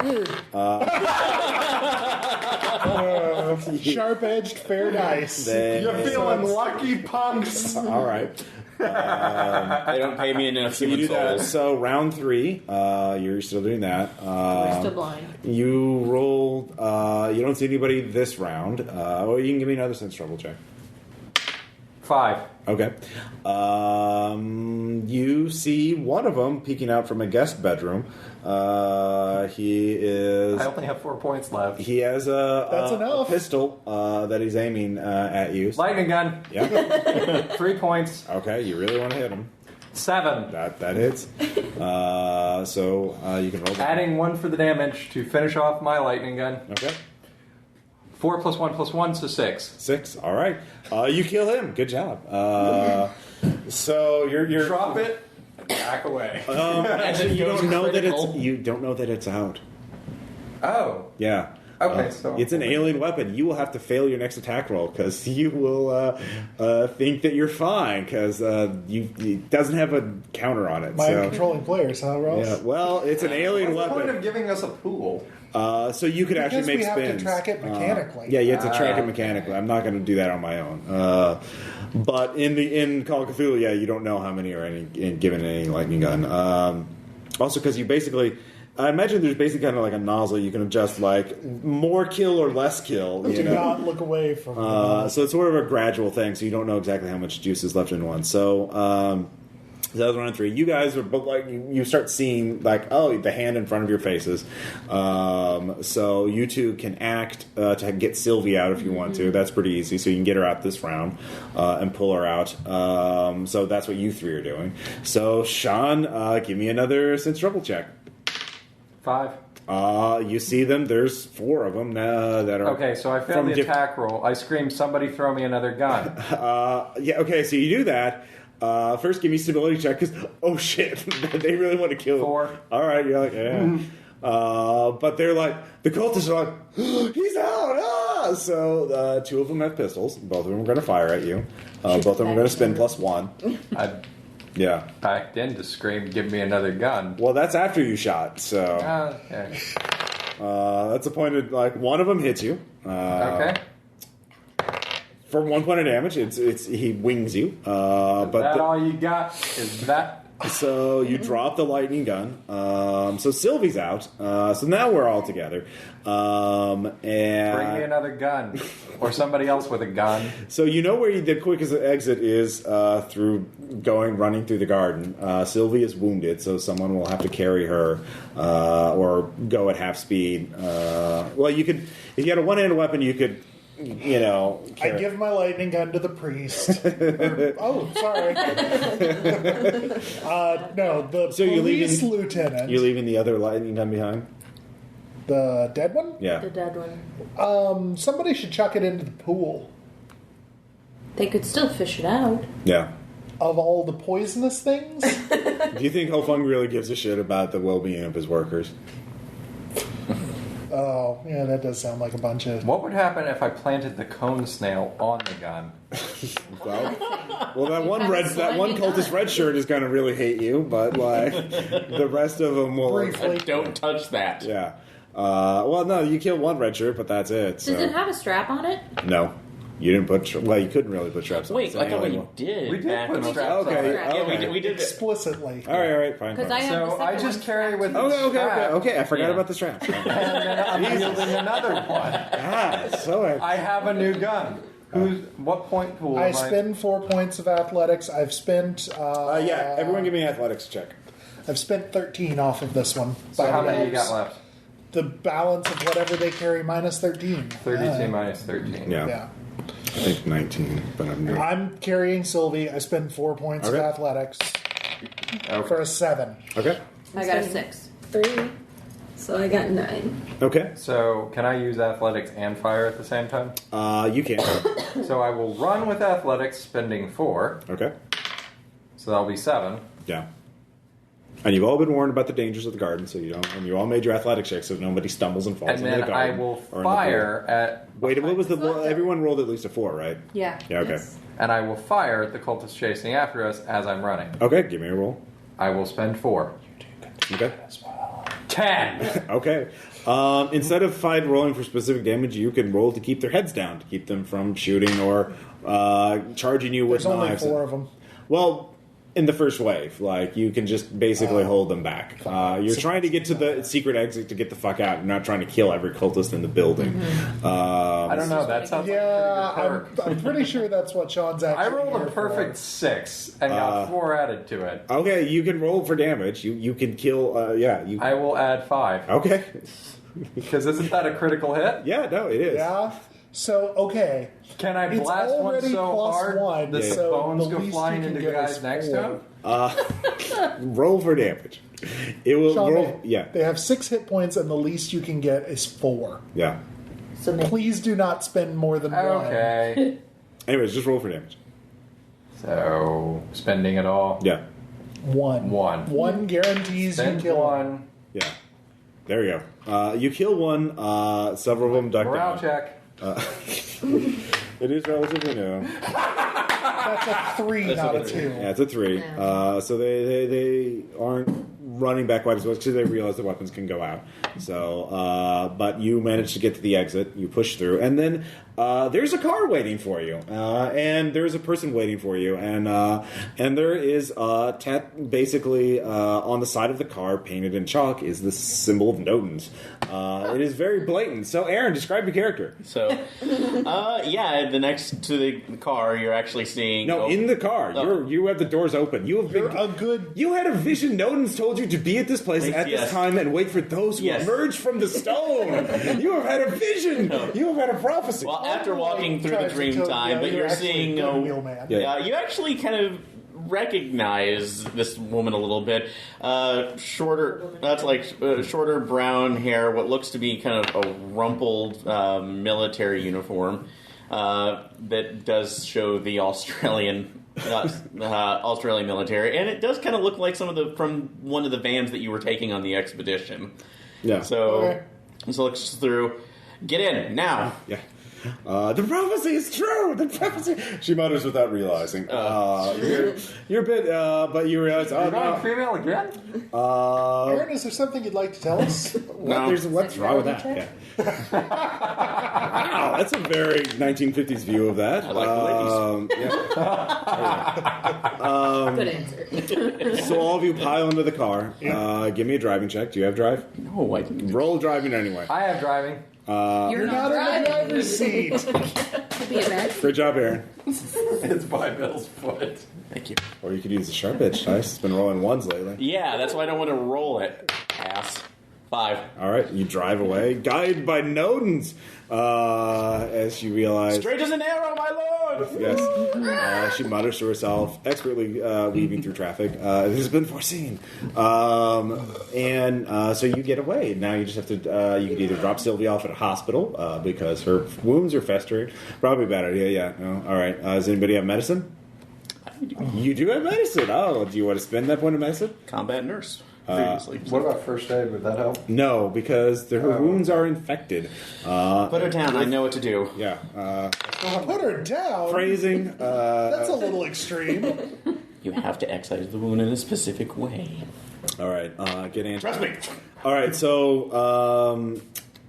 [SPEAKER 4] Sharp-edged fair dice.
[SPEAKER 3] You're feeling lucky, punks.
[SPEAKER 1] all right.
[SPEAKER 2] They don't pay me enough
[SPEAKER 1] So you
[SPEAKER 2] human
[SPEAKER 1] do that.
[SPEAKER 2] souls.
[SPEAKER 1] So round 3, you're still doing that.
[SPEAKER 6] We're still blind.
[SPEAKER 1] You roll. You don't see anybody this round. Or you can give me another sense trouble check.
[SPEAKER 3] 5.
[SPEAKER 1] Okay. You see one of them peeking out from a guest bedroom. He is.
[SPEAKER 3] I only have 4 points left.
[SPEAKER 1] He has
[SPEAKER 4] That's
[SPEAKER 1] a
[SPEAKER 4] enough.
[SPEAKER 1] pistol that he's aiming at you.
[SPEAKER 3] Lightning gun.
[SPEAKER 1] Yeah.
[SPEAKER 3] 3 points.
[SPEAKER 1] Okay. You really want to hit him.
[SPEAKER 3] 7.
[SPEAKER 1] That hits. So you can roll. that.
[SPEAKER 3] Adding 1 for the damage to finish off my lightning gun.
[SPEAKER 1] Okay.
[SPEAKER 3] 4 plus 1 plus 1, so 6.
[SPEAKER 1] 6. All right. You kill him. Good job. So you're
[SPEAKER 3] Drop it. Back away.
[SPEAKER 1] Actually, you
[SPEAKER 2] goes
[SPEAKER 1] don't know that
[SPEAKER 2] critical.
[SPEAKER 1] you don't know that it's out.
[SPEAKER 3] Oh.
[SPEAKER 1] Yeah.
[SPEAKER 3] Okay, so
[SPEAKER 1] it's an alien weapon. You will have to fail your next attack roll because you will think that you're fine because it doesn't have a counter on it.
[SPEAKER 4] My
[SPEAKER 1] So
[SPEAKER 4] controlling players, huh, Ross?
[SPEAKER 1] yeah, well, it's an alien
[SPEAKER 3] What's the point
[SPEAKER 1] weapon.
[SPEAKER 3] of giving us a pool?
[SPEAKER 1] So you could actually
[SPEAKER 4] Because
[SPEAKER 1] make
[SPEAKER 4] we have to
[SPEAKER 1] spins.
[SPEAKER 4] track it mechanically.
[SPEAKER 1] Yeah, you have to track it mechanically. I'm not going to do that on my own. But in Call of Cthulhu, yeah, you don't know how many are given any lightning gun. Also, because you basically. I imagine there's basically kind of like a nozzle you can adjust, like more kill or less kill.
[SPEAKER 4] Do not look away from
[SPEAKER 1] So it's sort of a gradual thing, so you don't know exactly how much juice is left in one. So that was round 3. You guys are both like you start seeing like the hand in front of your faces. So you two can act to get Sylvie out if you want to. That's pretty easy. So you can get her out this round and pull her out. So that's what you 3 are doing. So Sean, give me another sense trouble check.
[SPEAKER 3] 5.
[SPEAKER 1] You see them. There's 4 of them that are.
[SPEAKER 3] Okay, so I failed the attack roll. I scream, somebody throw me another gun.
[SPEAKER 1] Yeah. Okay. So you do that. First, give me stability check because oh shit, they really want to kill.
[SPEAKER 3] 4.
[SPEAKER 1] All right. You're like yeah. But they're like the cultists are like he's out. Ah! So 2 of them have pistols. Both of them are going to fire at you. Both of them are going to spend +1.
[SPEAKER 3] I
[SPEAKER 1] Yeah.
[SPEAKER 3] backed in to scream, give me another gun.
[SPEAKER 1] Well, that's after you shot. So
[SPEAKER 3] Okay.
[SPEAKER 1] that's a point of like one of them hits you.
[SPEAKER 3] Okay.
[SPEAKER 1] For 1 point of damage, it's he wings you. But
[SPEAKER 3] That all you got is that.
[SPEAKER 1] so you drop the lightning gun. So Sylvie's out. So now we're all together.
[SPEAKER 3] Bring me
[SPEAKER 1] And
[SPEAKER 3] another gun. Or somebody else with a gun.
[SPEAKER 1] so you know where the quickest exit is through running through the garden. Sylvie is wounded, so someone will have to carry her or go at half speed. Well, you could if you had a one-handed weapon, you could.
[SPEAKER 4] I give my lightning gun to the priest. Oh, sorry. No, the
[SPEAKER 1] So you're
[SPEAKER 4] police
[SPEAKER 1] leaving-
[SPEAKER 4] lieutenant.
[SPEAKER 1] You're leaving the other lightning gun behind?
[SPEAKER 4] The dead one?
[SPEAKER 1] Yeah.
[SPEAKER 6] The dead one.
[SPEAKER 4] Somebody should chuck it into the pool.
[SPEAKER 6] They could still fish it out.
[SPEAKER 1] Yeah.
[SPEAKER 4] Of all the poisonous things?
[SPEAKER 1] Do you think Fung really gives a shit about the well-being of his workers?
[SPEAKER 4] Oh, yeah, that does sound like a bunch of...
[SPEAKER 3] What would happen if I planted the cone snail on the gun?
[SPEAKER 1] Well, that one cultist red shirt is going to really hate you, but like the rest of them will.
[SPEAKER 4] Briefly.
[SPEAKER 2] Don't touch that.
[SPEAKER 1] Yeah. Well, no, you kill one red shirt, but that's it. So.
[SPEAKER 6] Does it have a strap on it?
[SPEAKER 1] No, you didn't put. Well, you couldn't really put straps on.
[SPEAKER 2] Wait,
[SPEAKER 1] It's
[SPEAKER 2] I thought we
[SPEAKER 1] anyway.
[SPEAKER 2] did.
[SPEAKER 3] We did
[SPEAKER 2] back
[SPEAKER 3] put
[SPEAKER 2] when we-
[SPEAKER 3] straps
[SPEAKER 1] Okay.
[SPEAKER 3] on it.
[SPEAKER 2] Yeah,
[SPEAKER 1] Okay.
[SPEAKER 2] we did.
[SPEAKER 4] Explicitly.
[SPEAKER 1] All right, fine.
[SPEAKER 6] Because
[SPEAKER 1] fine.
[SPEAKER 6] I have the
[SPEAKER 3] So
[SPEAKER 6] second
[SPEAKER 3] I just
[SPEAKER 6] one
[SPEAKER 3] carry
[SPEAKER 6] strapped
[SPEAKER 3] with
[SPEAKER 6] to
[SPEAKER 3] me.
[SPEAKER 1] Okay. Okay. I forgot
[SPEAKER 2] Yeah.
[SPEAKER 1] about the straps.
[SPEAKER 3] And then I'm wielding another one.
[SPEAKER 1] So
[SPEAKER 3] I have a new gun. What point pool
[SPEAKER 4] I
[SPEAKER 3] am
[SPEAKER 4] spend 4 points of athletics. I've spent...
[SPEAKER 1] yeah, everyone give me an athletics check.
[SPEAKER 4] I've spent 13 off of this one.
[SPEAKER 3] So how many you got left?
[SPEAKER 4] The balance of whatever they carry minus 13.
[SPEAKER 3] 32 minus 13.
[SPEAKER 1] Yeah.
[SPEAKER 4] Yeah.
[SPEAKER 1] I think 19, but I'm not.
[SPEAKER 4] I'm carrying Sylvie. I spend 4 points of
[SPEAKER 1] Okay.
[SPEAKER 4] athletics
[SPEAKER 3] Okay.
[SPEAKER 4] for a 7.
[SPEAKER 1] Okay.
[SPEAKER 6] I got a 6.
[SPEAKER 5] 3. So I got 9.
[SPEAKER 1] Okay.
[SPEAKER 3] So can I use athletics and fire at the same time?
[SPEAKER 1] You can.
[SPEAKER 3] So I will run with athletics, spending 4.
[SPEAKER 1] Okay.
[SPEAKER 3] So that'll be 7.
[SPEAKER 1] Yeah. And you've all been warned about the dangers of the garden, so you don't. And you all made your athletic checks, so nobody stumbles and falls
[SPEAKER 3] And
[SPEAKER 1] into
[SPEAKER 3] then
[SPEAKER 1] the
[SPEAKER 3] I
[SPEAKER 1] garden.
[SPEAKER 3] will
[SPEAKER 1] or in the pool.
[SPEAKER 3] fire at.
[SPEAKER 1] Wait, what was the? Everyone rolled at least a 4, right?
[SPEAKER 6] Yeah.
[SPEAKER 1] Yeah. Okay.
[SPEAKER 5] Yes.
[SPEAKER 3] And I will fire at the cultist chasing after us as I'm running.
[SPEAKER 1] Okay. Give me a roll.
[SPEAKER 3] I will spend 4.
[SPEAKER 1] Okay.
[SPEAKER 3] 10!
[SPEAKER 1] Okay. Instead of rolling for specific damage, you can roll to keep their heads down, to keep them from shooting or charging you with
[SPEAKER 4] There's only
[SPEAKER 1] knives.
[SPEAKER 4] 4 of them.
[SPEAKER 1] Well, in the first wave, like you can just basically hold them back. You're trying to get to the secret exit to get the fuck out. You're not trying to kill every cultist in the building.
[SPEAKER 3] I don't know, that sounds
[SPEAKER 4] Yeah,
[SPEAKER 3] like a pretty good perk.
[SPEAKER 4] I'm pretty sure that's what Sean's actually
[SPEAKER 3] I rolled a
[SPEAKER 4] here for.
[SPEAKER 3] perfect 6 and got 4 added to it.
[SPEAKER 1] Okay, you can roll for damage. You can kill. You.
[SPEAKER 3] I will add 5.
[SPEAKER 1] Okay.
[SPEAKER 3] Because isn't that a critical hit?
[SPEAKER 1] Yeah. No, it is.
[SPEAKER 4] Yeah. So, okay.
[SPEAKER 3] Can I
[SPEAKER 4] It's
[SPEAKER 3] blast one
[SPEAKER 4] already
[SPEAKER 3] so
[SPEAKER 4] plus
[SPEAKER 3] hard
[SPEAKER 4] 1,
[SPEAKER 3] that
[SPEAKER 4] so
[SPEAKER 3] the bones
[SPEAKER 4] the
[SPEAKER 3] go
[SPEAKER 4] least
[SPEAKER 3] flying
[SPEAKER 4] you can
[SPEAKER 3] into the
[SPEAKER 4] get
[SPEAKER 3] guys
[SPEAKER 4] is
[SPEAKER 3] next
[SPEAKER 4] 4.
[SPEAKER 3] to him?
[SPEAKER 1] Roll for damage. It will
[SPEAKER 4] Sean,
[SPEAKER 1] roll. Yeah.
[SPEAKER 4] They have 6 hit points, and the least you can get is 4.
[SPEAKER 1] Yeah.
[SPEAKER 6] So maybe.
[SPEAKER 4] Please do not spend more than 1.
[SPEAKER 3] Okay.
[SPEAKER 1] Anyways, just roll for damage.
[SPEAKER 3] So, spending it all.
[SPEAKER 1] Yeah.
[SPEAKER 4] 1.
[SPEAKER 3] 1.
[SPEAKER 4] 1 guarantees
[SPEAKER 3] Spend
[SPEAKER 4] you kill
[SPEAKER 3] 1.
[SPEAKER 1] Yeah. There you go. You kill one. Several of them duck
[SPEAKER 3] Morale
[SPEAKER 1] down.
[SPEAKER 3] check.
[SPEAKER 1] It is relatively new.
[SPEAKER 4] That's a 3, not a 2.
[SPEAKER 1] Yeah, it's a 3. So they aren't running back quite as much because they realize the weapons can go out. So, but you manage to get to the exit. You push through, and then there's a car waiting for you, and there's a person waiting for you, and there is basically on the side of the car, painted in chalk, is the symbol of Nodens. It is very blatant. So, Aaron, describe your character.
[SPEAKER 2] So, the next to the car, you're actually seeing.
[SPEAKER 1] No, in the car. You have the doors open. You have been.
[SPEAKER 4] You're a good...
[SPEAKER 1] You had a vision. Nodens told you to be at this place at
[SPEAKER 2] Yes.
[SPEAKER 1] this time and wait for those who emerge from the stone. You have had a vision. You have had a prophecy.
[SPEAKER 2] Well, after walking through the dream time, but you're seeing. You actually kind of recognize this woman a little bit. Shorter. That's like shorter brown hair. What looks to be kind of a rumpled military uniform that does show the Australian military, and it does kind of look like from one of the vans that you were taking on the expedition.
[SPEAKER 1] Yeah.
[SPEAKER 2] So this looks through. Get in now.
[SPEAKER 1] Yeah. The prophecy is true. The prophecy. She mutters without realizing. You're a bit, but you realize.
[SPEAKER 3] You're going female again?
[SPEAKER 4] Aaron, is there something you'd like to tell us?
[SPEAKER 1] What's wrong with that? Yeah. Wow, that's a very 1950s view of that.
[SPEAKER 2] I like the ladies.
[SPEAKER 6] Good answer.
[SPEAKER 1] So all of you pile into the car. Give me a driving check. Do you have drive?
[SPEAKER 2] No, I didn't.
[SPEAKER 1] Roll driving anyway.
[SPEAKER 3] I have driving.
[SPEAKER 4] You're not in the driver's seat.
[SPEAKER 6] Could be a bad.
[SPEAKER 1] Great job, Aaron.
[SPEAKER 3] It's by Bill's foot.
[SPEAKER 2] Thank you.
[SPEAKER 1] Or you could use the sharp edge dice. It's been rolling ones lately.
[SPEAKER 2] Yeah, that's why I don't want to roll it. Ass. 5.
[SPEAKER 1] All right, you drive away, guided by Nodens, as you realize.
[SPEAKER 2] Straight as an arrow, my lord!
[SPEAKER 1] Yes. She mutters to herself, expertly weaving through traffic. This has been foreseen. So you get away. Now you just have to, you could either drop Sylvia off at a hospital because her wounds are festering. Probably a bad idea, yeah. No. All right. Does anybody have medicine? You do have medicine. Oh, do you want to spend that point of medicine?
[SPEAKER 2] Combat nurse. Previously.
[SPEAKER 3] What about first aid? Would that help?
[SPEAKER 1] No, because her wounds are infected.
[SPEAKER 2] Put her down. I know what to do.
[SPEAKER 1] Yeah.
[SPEAKER 4] Put her down.
[SPEAKER 1] Phrasing.
[SPEAKER 4] That's a little extreme.
[SPEAKER 2] You have to excise the wound in a specific way.
[SPEAKER 1] All right. Get Andrew.
[SPEAKER 2] Trust me.
[SPEAKER 1] All right. So, are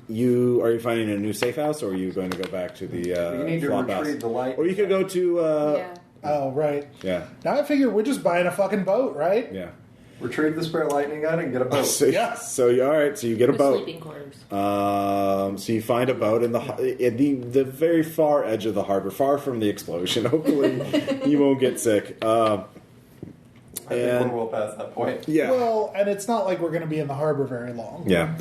[SPEAKER 1] you finding a new safe house, or are you going to go back to the
[SPEAKER 3] You need to
[SPEAKER 1] flop
[SPEAKER 3] retrieve
[SPEAKER 1] house?
[SPEAKER 3] the light.
[SPEAKER 1] Or you could go to.
[SPEAKER 6] Yeah.
[SPEAKER 4] Oh, right.
[SPEAKER 1] Yeah.
[SPEAKER 4] Now I figure we're just buying a fucking boat, right?
[SPEAKER 1] Yeah.
[SPEAKER 3] Retrieve the spare lightning gun and get a boat.
[SPEAKER 1] So,
[SPEAKER 4] Yeah.
[SPEAKER 1] So all right. So you get a
[SPEAKER 6] The
[SPEAKER 1] boat.
[SPEAKER 6] sleeping quarters.
[SPEAKER 1] So you find a boat in the very far edge of the harbor, far from the explosion. Hopefully, you won't get sick.
[SPEAKER 3] I think
[SPEAKER 1] And-
[SPEAKER 3] we're well past that point.
[SPEAKER 1] Yeah.
[SPEAKER 4] Well, and it's not like we're going to be in the harbor very long.
[SPEAKER 1] Yeah.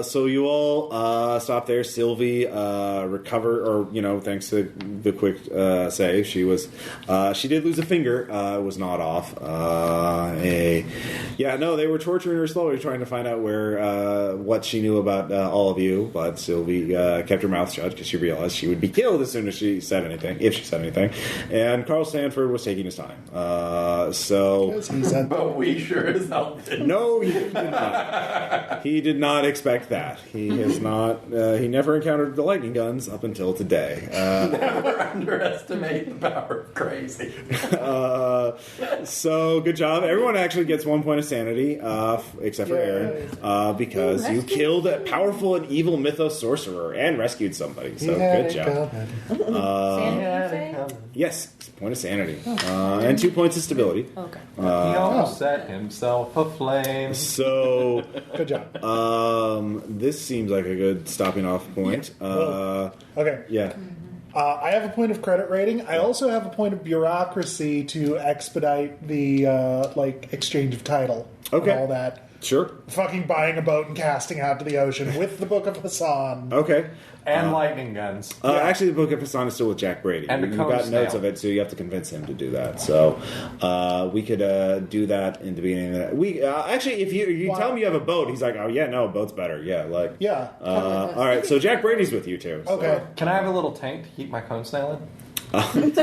[SPEAKER 1] So you all stop there. Sylvie recovered, or thanks to the quick save, she did lose a finger. It was not off. They were torturing her slowly, trying to find out what she knew about all of you. But Sylvie kept her mouth shut because she realized she would be killed as soon as she said anything, if she said anything. And Carl Stanford was taking his time.
[SPEAKER 3] But we sure as hell didn't.
[SPEAKER 1] No, he did not. He did not expect that. He has not. He never encountered the lightning guns up until today.
[SPEAKER 3] Never underestimate the power of crazy.
[SPEAKER 1] So good job. Everyone actually gets 1 point of sanity, except for Aaron, because you killed a powerful and evil mythos sorcerer and rescued somebody. So good job. Yes, point of sanity, and 2 points of stability.
[SPEAKER 6] Okay.
[SPEAKER 3] He almost set himself aflame.
[SPEAKER 1] So
[SPEAKER 4] Good job.
[SPEAKER 1] this seems like a good stopping off point.
[SPEAKER 4] Okay.
[SPEAKER 1] Yeah.
[SPEAKER 4] I have a point of credit rating. I also have a point of bureaucracy to expedite the exchange of title.
[SPEAKER 1] Okay.
[SPEAKER 4] And all that.
[SPEAKER 1] Sure.
[SPEAKER 4] Fucking buying a boat and casting out to the ocean with the Book of Hassan.
[SPEAKER 1] Okay.
[SPEAKER 3] And lightning guns.
[SPEAKER 1] Actually, the Book of Hassan is still with Jack Brady.
[SPEAKER 3] And the
[SPEAKER 1] You've
[SPEAKER 3] cone
[SPEAKER 1] got notes
[SPEAKER 3] snail.
[SPEAKER 1] of it, so you have to convince him to do that. So we could do that in the beginning of that. We actually, if you tell him you have a boat, he's like, oh yeah, no, boat's better. Yeah, like
[SPEAKER 4] Yeah.
[SPEAKER 1] all right, so Jack Brady's with you too. So.
[SPEAKER 4] Okay.
[SPEAKER 3] Can I have a little tank to keep my cone snail in?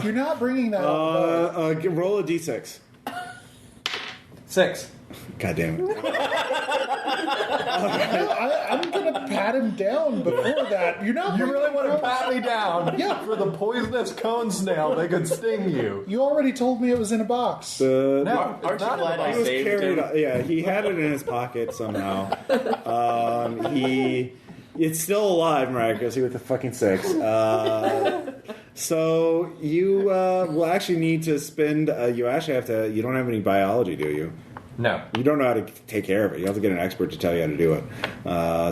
[SPEAKER 4] You're not bringing that up.
[SPEAKER 1] Roll a d6.
[SPEAKER 3] 6.
[SPEAKER 1] God damn it.
[SPEAKER 4] I'm going to pat him down before that. You're not.
[SPEAKER 3] You
[SPEAKER 4] bringing
[SPEAKER 3] really want to
[SPEAKER 4] that up.
[SPEAKER 3] pat me down?
[SPEAKER 4] Yeah.
[SPEAKER 3] For the poisonous cone snail, they could sting you.
[SPEAKER 4] You already told me it was in a box.
[SPEAKER 3] No,
[SPEAKER 2] Aren't
[SPEAKER 3] it's
[SPEAKER 2] you
[SPEAKER 3] not
[SPEAKER 2] glad
[SPEAKER 3] a
[SPEAKER 2] I
[SPEAKER 1] He was
[SPEAKER 2] saved
[SPEAKER 1] carried.
[SPEAKER 2] him?
[SPEAKER 1] Yeah, he had it in his pocket somehow. It's still alive, miraculously, with the fucking 6. So you will actually need to spend. You actually have to. You don't have any biology, do you?
[SPEAKER 3] No.
[SPEAKER 1] You don't know how to take care of it. You have to get an expert to tell you how to do it.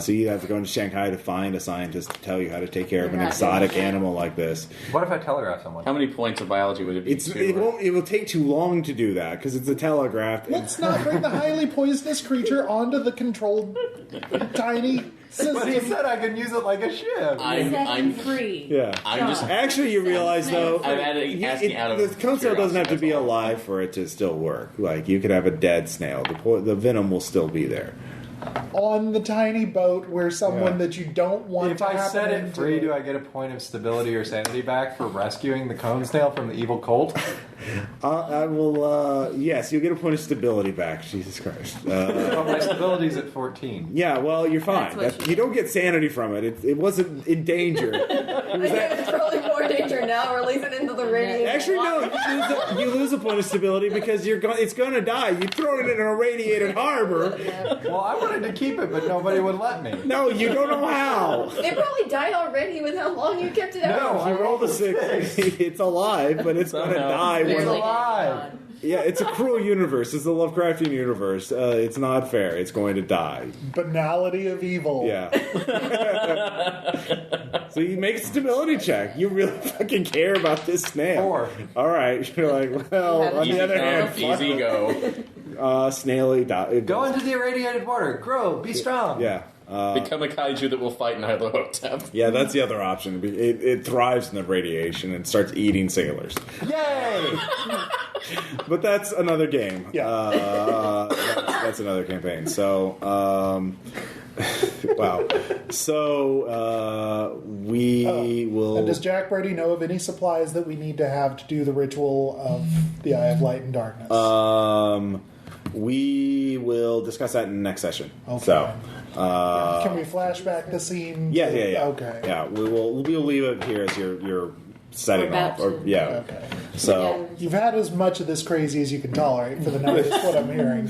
[SPEAKER 1] So you have to go into Shanghai to find a scientist to tell you how to take care of an exotic animal like this.
[SPEAKER 3] What if I telegraph someone?
[SPEAKER 2] How many points of biology would it be?
[SPEAKER 1] It will take too long to do that because it's a telegraph.
[SPEAKER 4] Let's not bring the highly poisonous creature onto the controlled tiny system.
[SPEAKER 3] But he said I could use it like a ship.
[SPEAKER 2] I'm
[SPEAKER 6] free.
[SPEAKER 1] Yeah.
[SPEAKER 2] I'm just
[SPEAKER 1] Actually, you realize though,
[SPEAKER 2] I'm asking out of
[SPEAKER 1] the cone snail doesn't have to be
[SPEAKER 2] curiosity, that's all.
[SPEAKER 1] alive for it to still work. Like you could have a dead snail, the venom will still be there.
[SPEAKER 4] On the tiny boat where someone that you don't want
[SPEAKER 3] If
[SPEAKER 4] to
[SPEAKER 3] I
[SPEAKER 4] happen
[SPEAKER 3] set it
[SPEAKER 4] into
[SPEAKER 3] free,
[SPEAKER 4] it.
[SPEAKER 3] do I get a point of stability or sanity back for rescuing the cone snail from the evil cult?
[SPEAKER 1] I will. Yes, you'll get a point of stability back. Jesus Christ.
[SPEAKER 3] Well, my stability's at 14.
[SPEAKER 1] Yeah, well, you're fine.
[SPEAKER 6] That's what
[SPEAKER 1] You don't get sanity from it. It wasn't in danger.
[SPEAKER 5] I think it's probably more danger now. Release it into the radiating.
[SPEAKER 1] Actually, no. You lose a point of stability because it's going to die. You throw it in a radiated harbor.
[SPEAKER 3] Well, I wanted to keep it, but nobody would let me.
[SPEAKER 1] No, you don't know how.
[SPEAKER 5] It probably died already with how long you kept it
[SPEAKER 3] No,
[SPEAKER 5] out.
[SPEAKER 1] You rolled a 6. It's alive, but it's going to die.
[SPEAKER 3] It's
[SPEAKER 1] When,
[SPEAKER 3] alive.
[SPEAKER 1] yeah, it's a cruel universe. It's the Lovecraftian universe. It's not fair. It's going to die.
[SPEAKER 4] Banality of evil.
[SPEAKER 1] Yeah. So you make a stability check. You really fucking care about this snail.
[SPEAKER 3] 4.
[SPEAKER 1] All right. You're like, well, on
[SPEAKER 2] Easy
[SPEAKER 1] the other
[SPEAKER 2] come,
[SPEAKER 1] hand, fuck
[SPEAKER 2] easy
[SPEAKER 1] it.
[SPEAKER 2] go.
[SPEAKER 1] Snaily die.
[SPEAKER 3] Go into the irradiated water. Grow. Be strong.
[SPEAKER 1] Yeah.
[SPEAKER 2] Become a kaiju that will fight Nyarlathotep.
[SPEAKER 1] Yeah, that's the other option. It thrives in the radiation and starts eating sailors.
[SPEAKER 3] Yay!
[SPEAKER 1] But that's another game.
[SPEAKER 4] Yeah.
[SPEAKER 1] That's another campaign. So, wow. So, we will...
[SPEAKER 4] And does Jack Brady know of any supplies that we need to have to do the ritual of the Eye of Light and Darkness?
[SPEAKER 1] We will discuss that in the next session.
[SPEAKER 4] Okay.
[SPEAKER 1] So,
[SPEAKER 4] Can we flash back the scene?
[SPEAKER 1] yeah.
[SPEAKER 4] Okay.
[SPEAKER 1] Yeah, we'll leave it here as your setting
[SPEAKER 6] We're
[SPEAKER 1] off.
[SPEAKER 6] about
[SPEAKER 1] Or
[SPEAKER 6] to.
[SPEAKER 1] yeah.
[SPEAKER 4] Okay.
[SPEAKER 1] So,
[SPEAKER 4] You've had as much of this crazy as you can tolerate for the night, is what I'm hearing.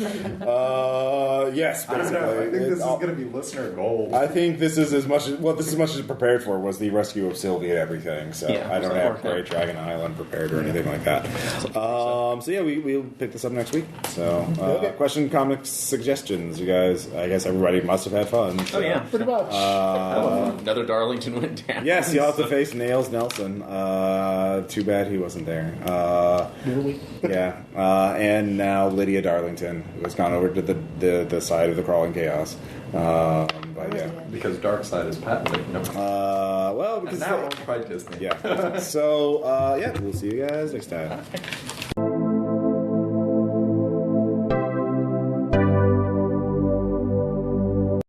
[SPEAKER 1] yes,
[SPEAKER 7] I don't know. I think this is
[SPEAKER 1] I'll-
[SPEAKER 7] going to be listener gold.
[SPEAKER 1] I think this is as much as prepared for was the rescue of Sylvie and everything. So
[SPEAKER 2] Yeah,
[SPEAKER 1] I don't
[SPEAKER 2] so
[SPEAKER 1] have
[SPEAKER 2] worked out.
[SPEAKER 1] Great Dragon Island prepared or anything like that. So yeah, we'll pick this up next week. So
[SPEAKER 4] Okay.
[SPEAKER 1] question, comics, suggestions. You guys, I guess everybody must have had fun. So.
[SPEAKER 2] Oh yeah.
[SPEAKER 4] Pretty much.
[SPEAKER 2] Another Darlington went down.
[SPEAKER 1] Yes, you'll have to face Nails Nelson. Too bad he wasn't there.
[SPEAKER 4] Really?
[SPEAKER 1] Yeah, and now Lydia Darlington, who has gone over to the side of the crawling chaos. But yeah,
[SPEAKER 3] Because Darkseid is patented. No.
[SPEAKER 1] well,
[SPEAKER 3] And
[SPEAKER 1] because
[SPEAKER 3] now owned by Disney.
[SPEAKER 1] yeah. So yeah, we'll see you guys next time.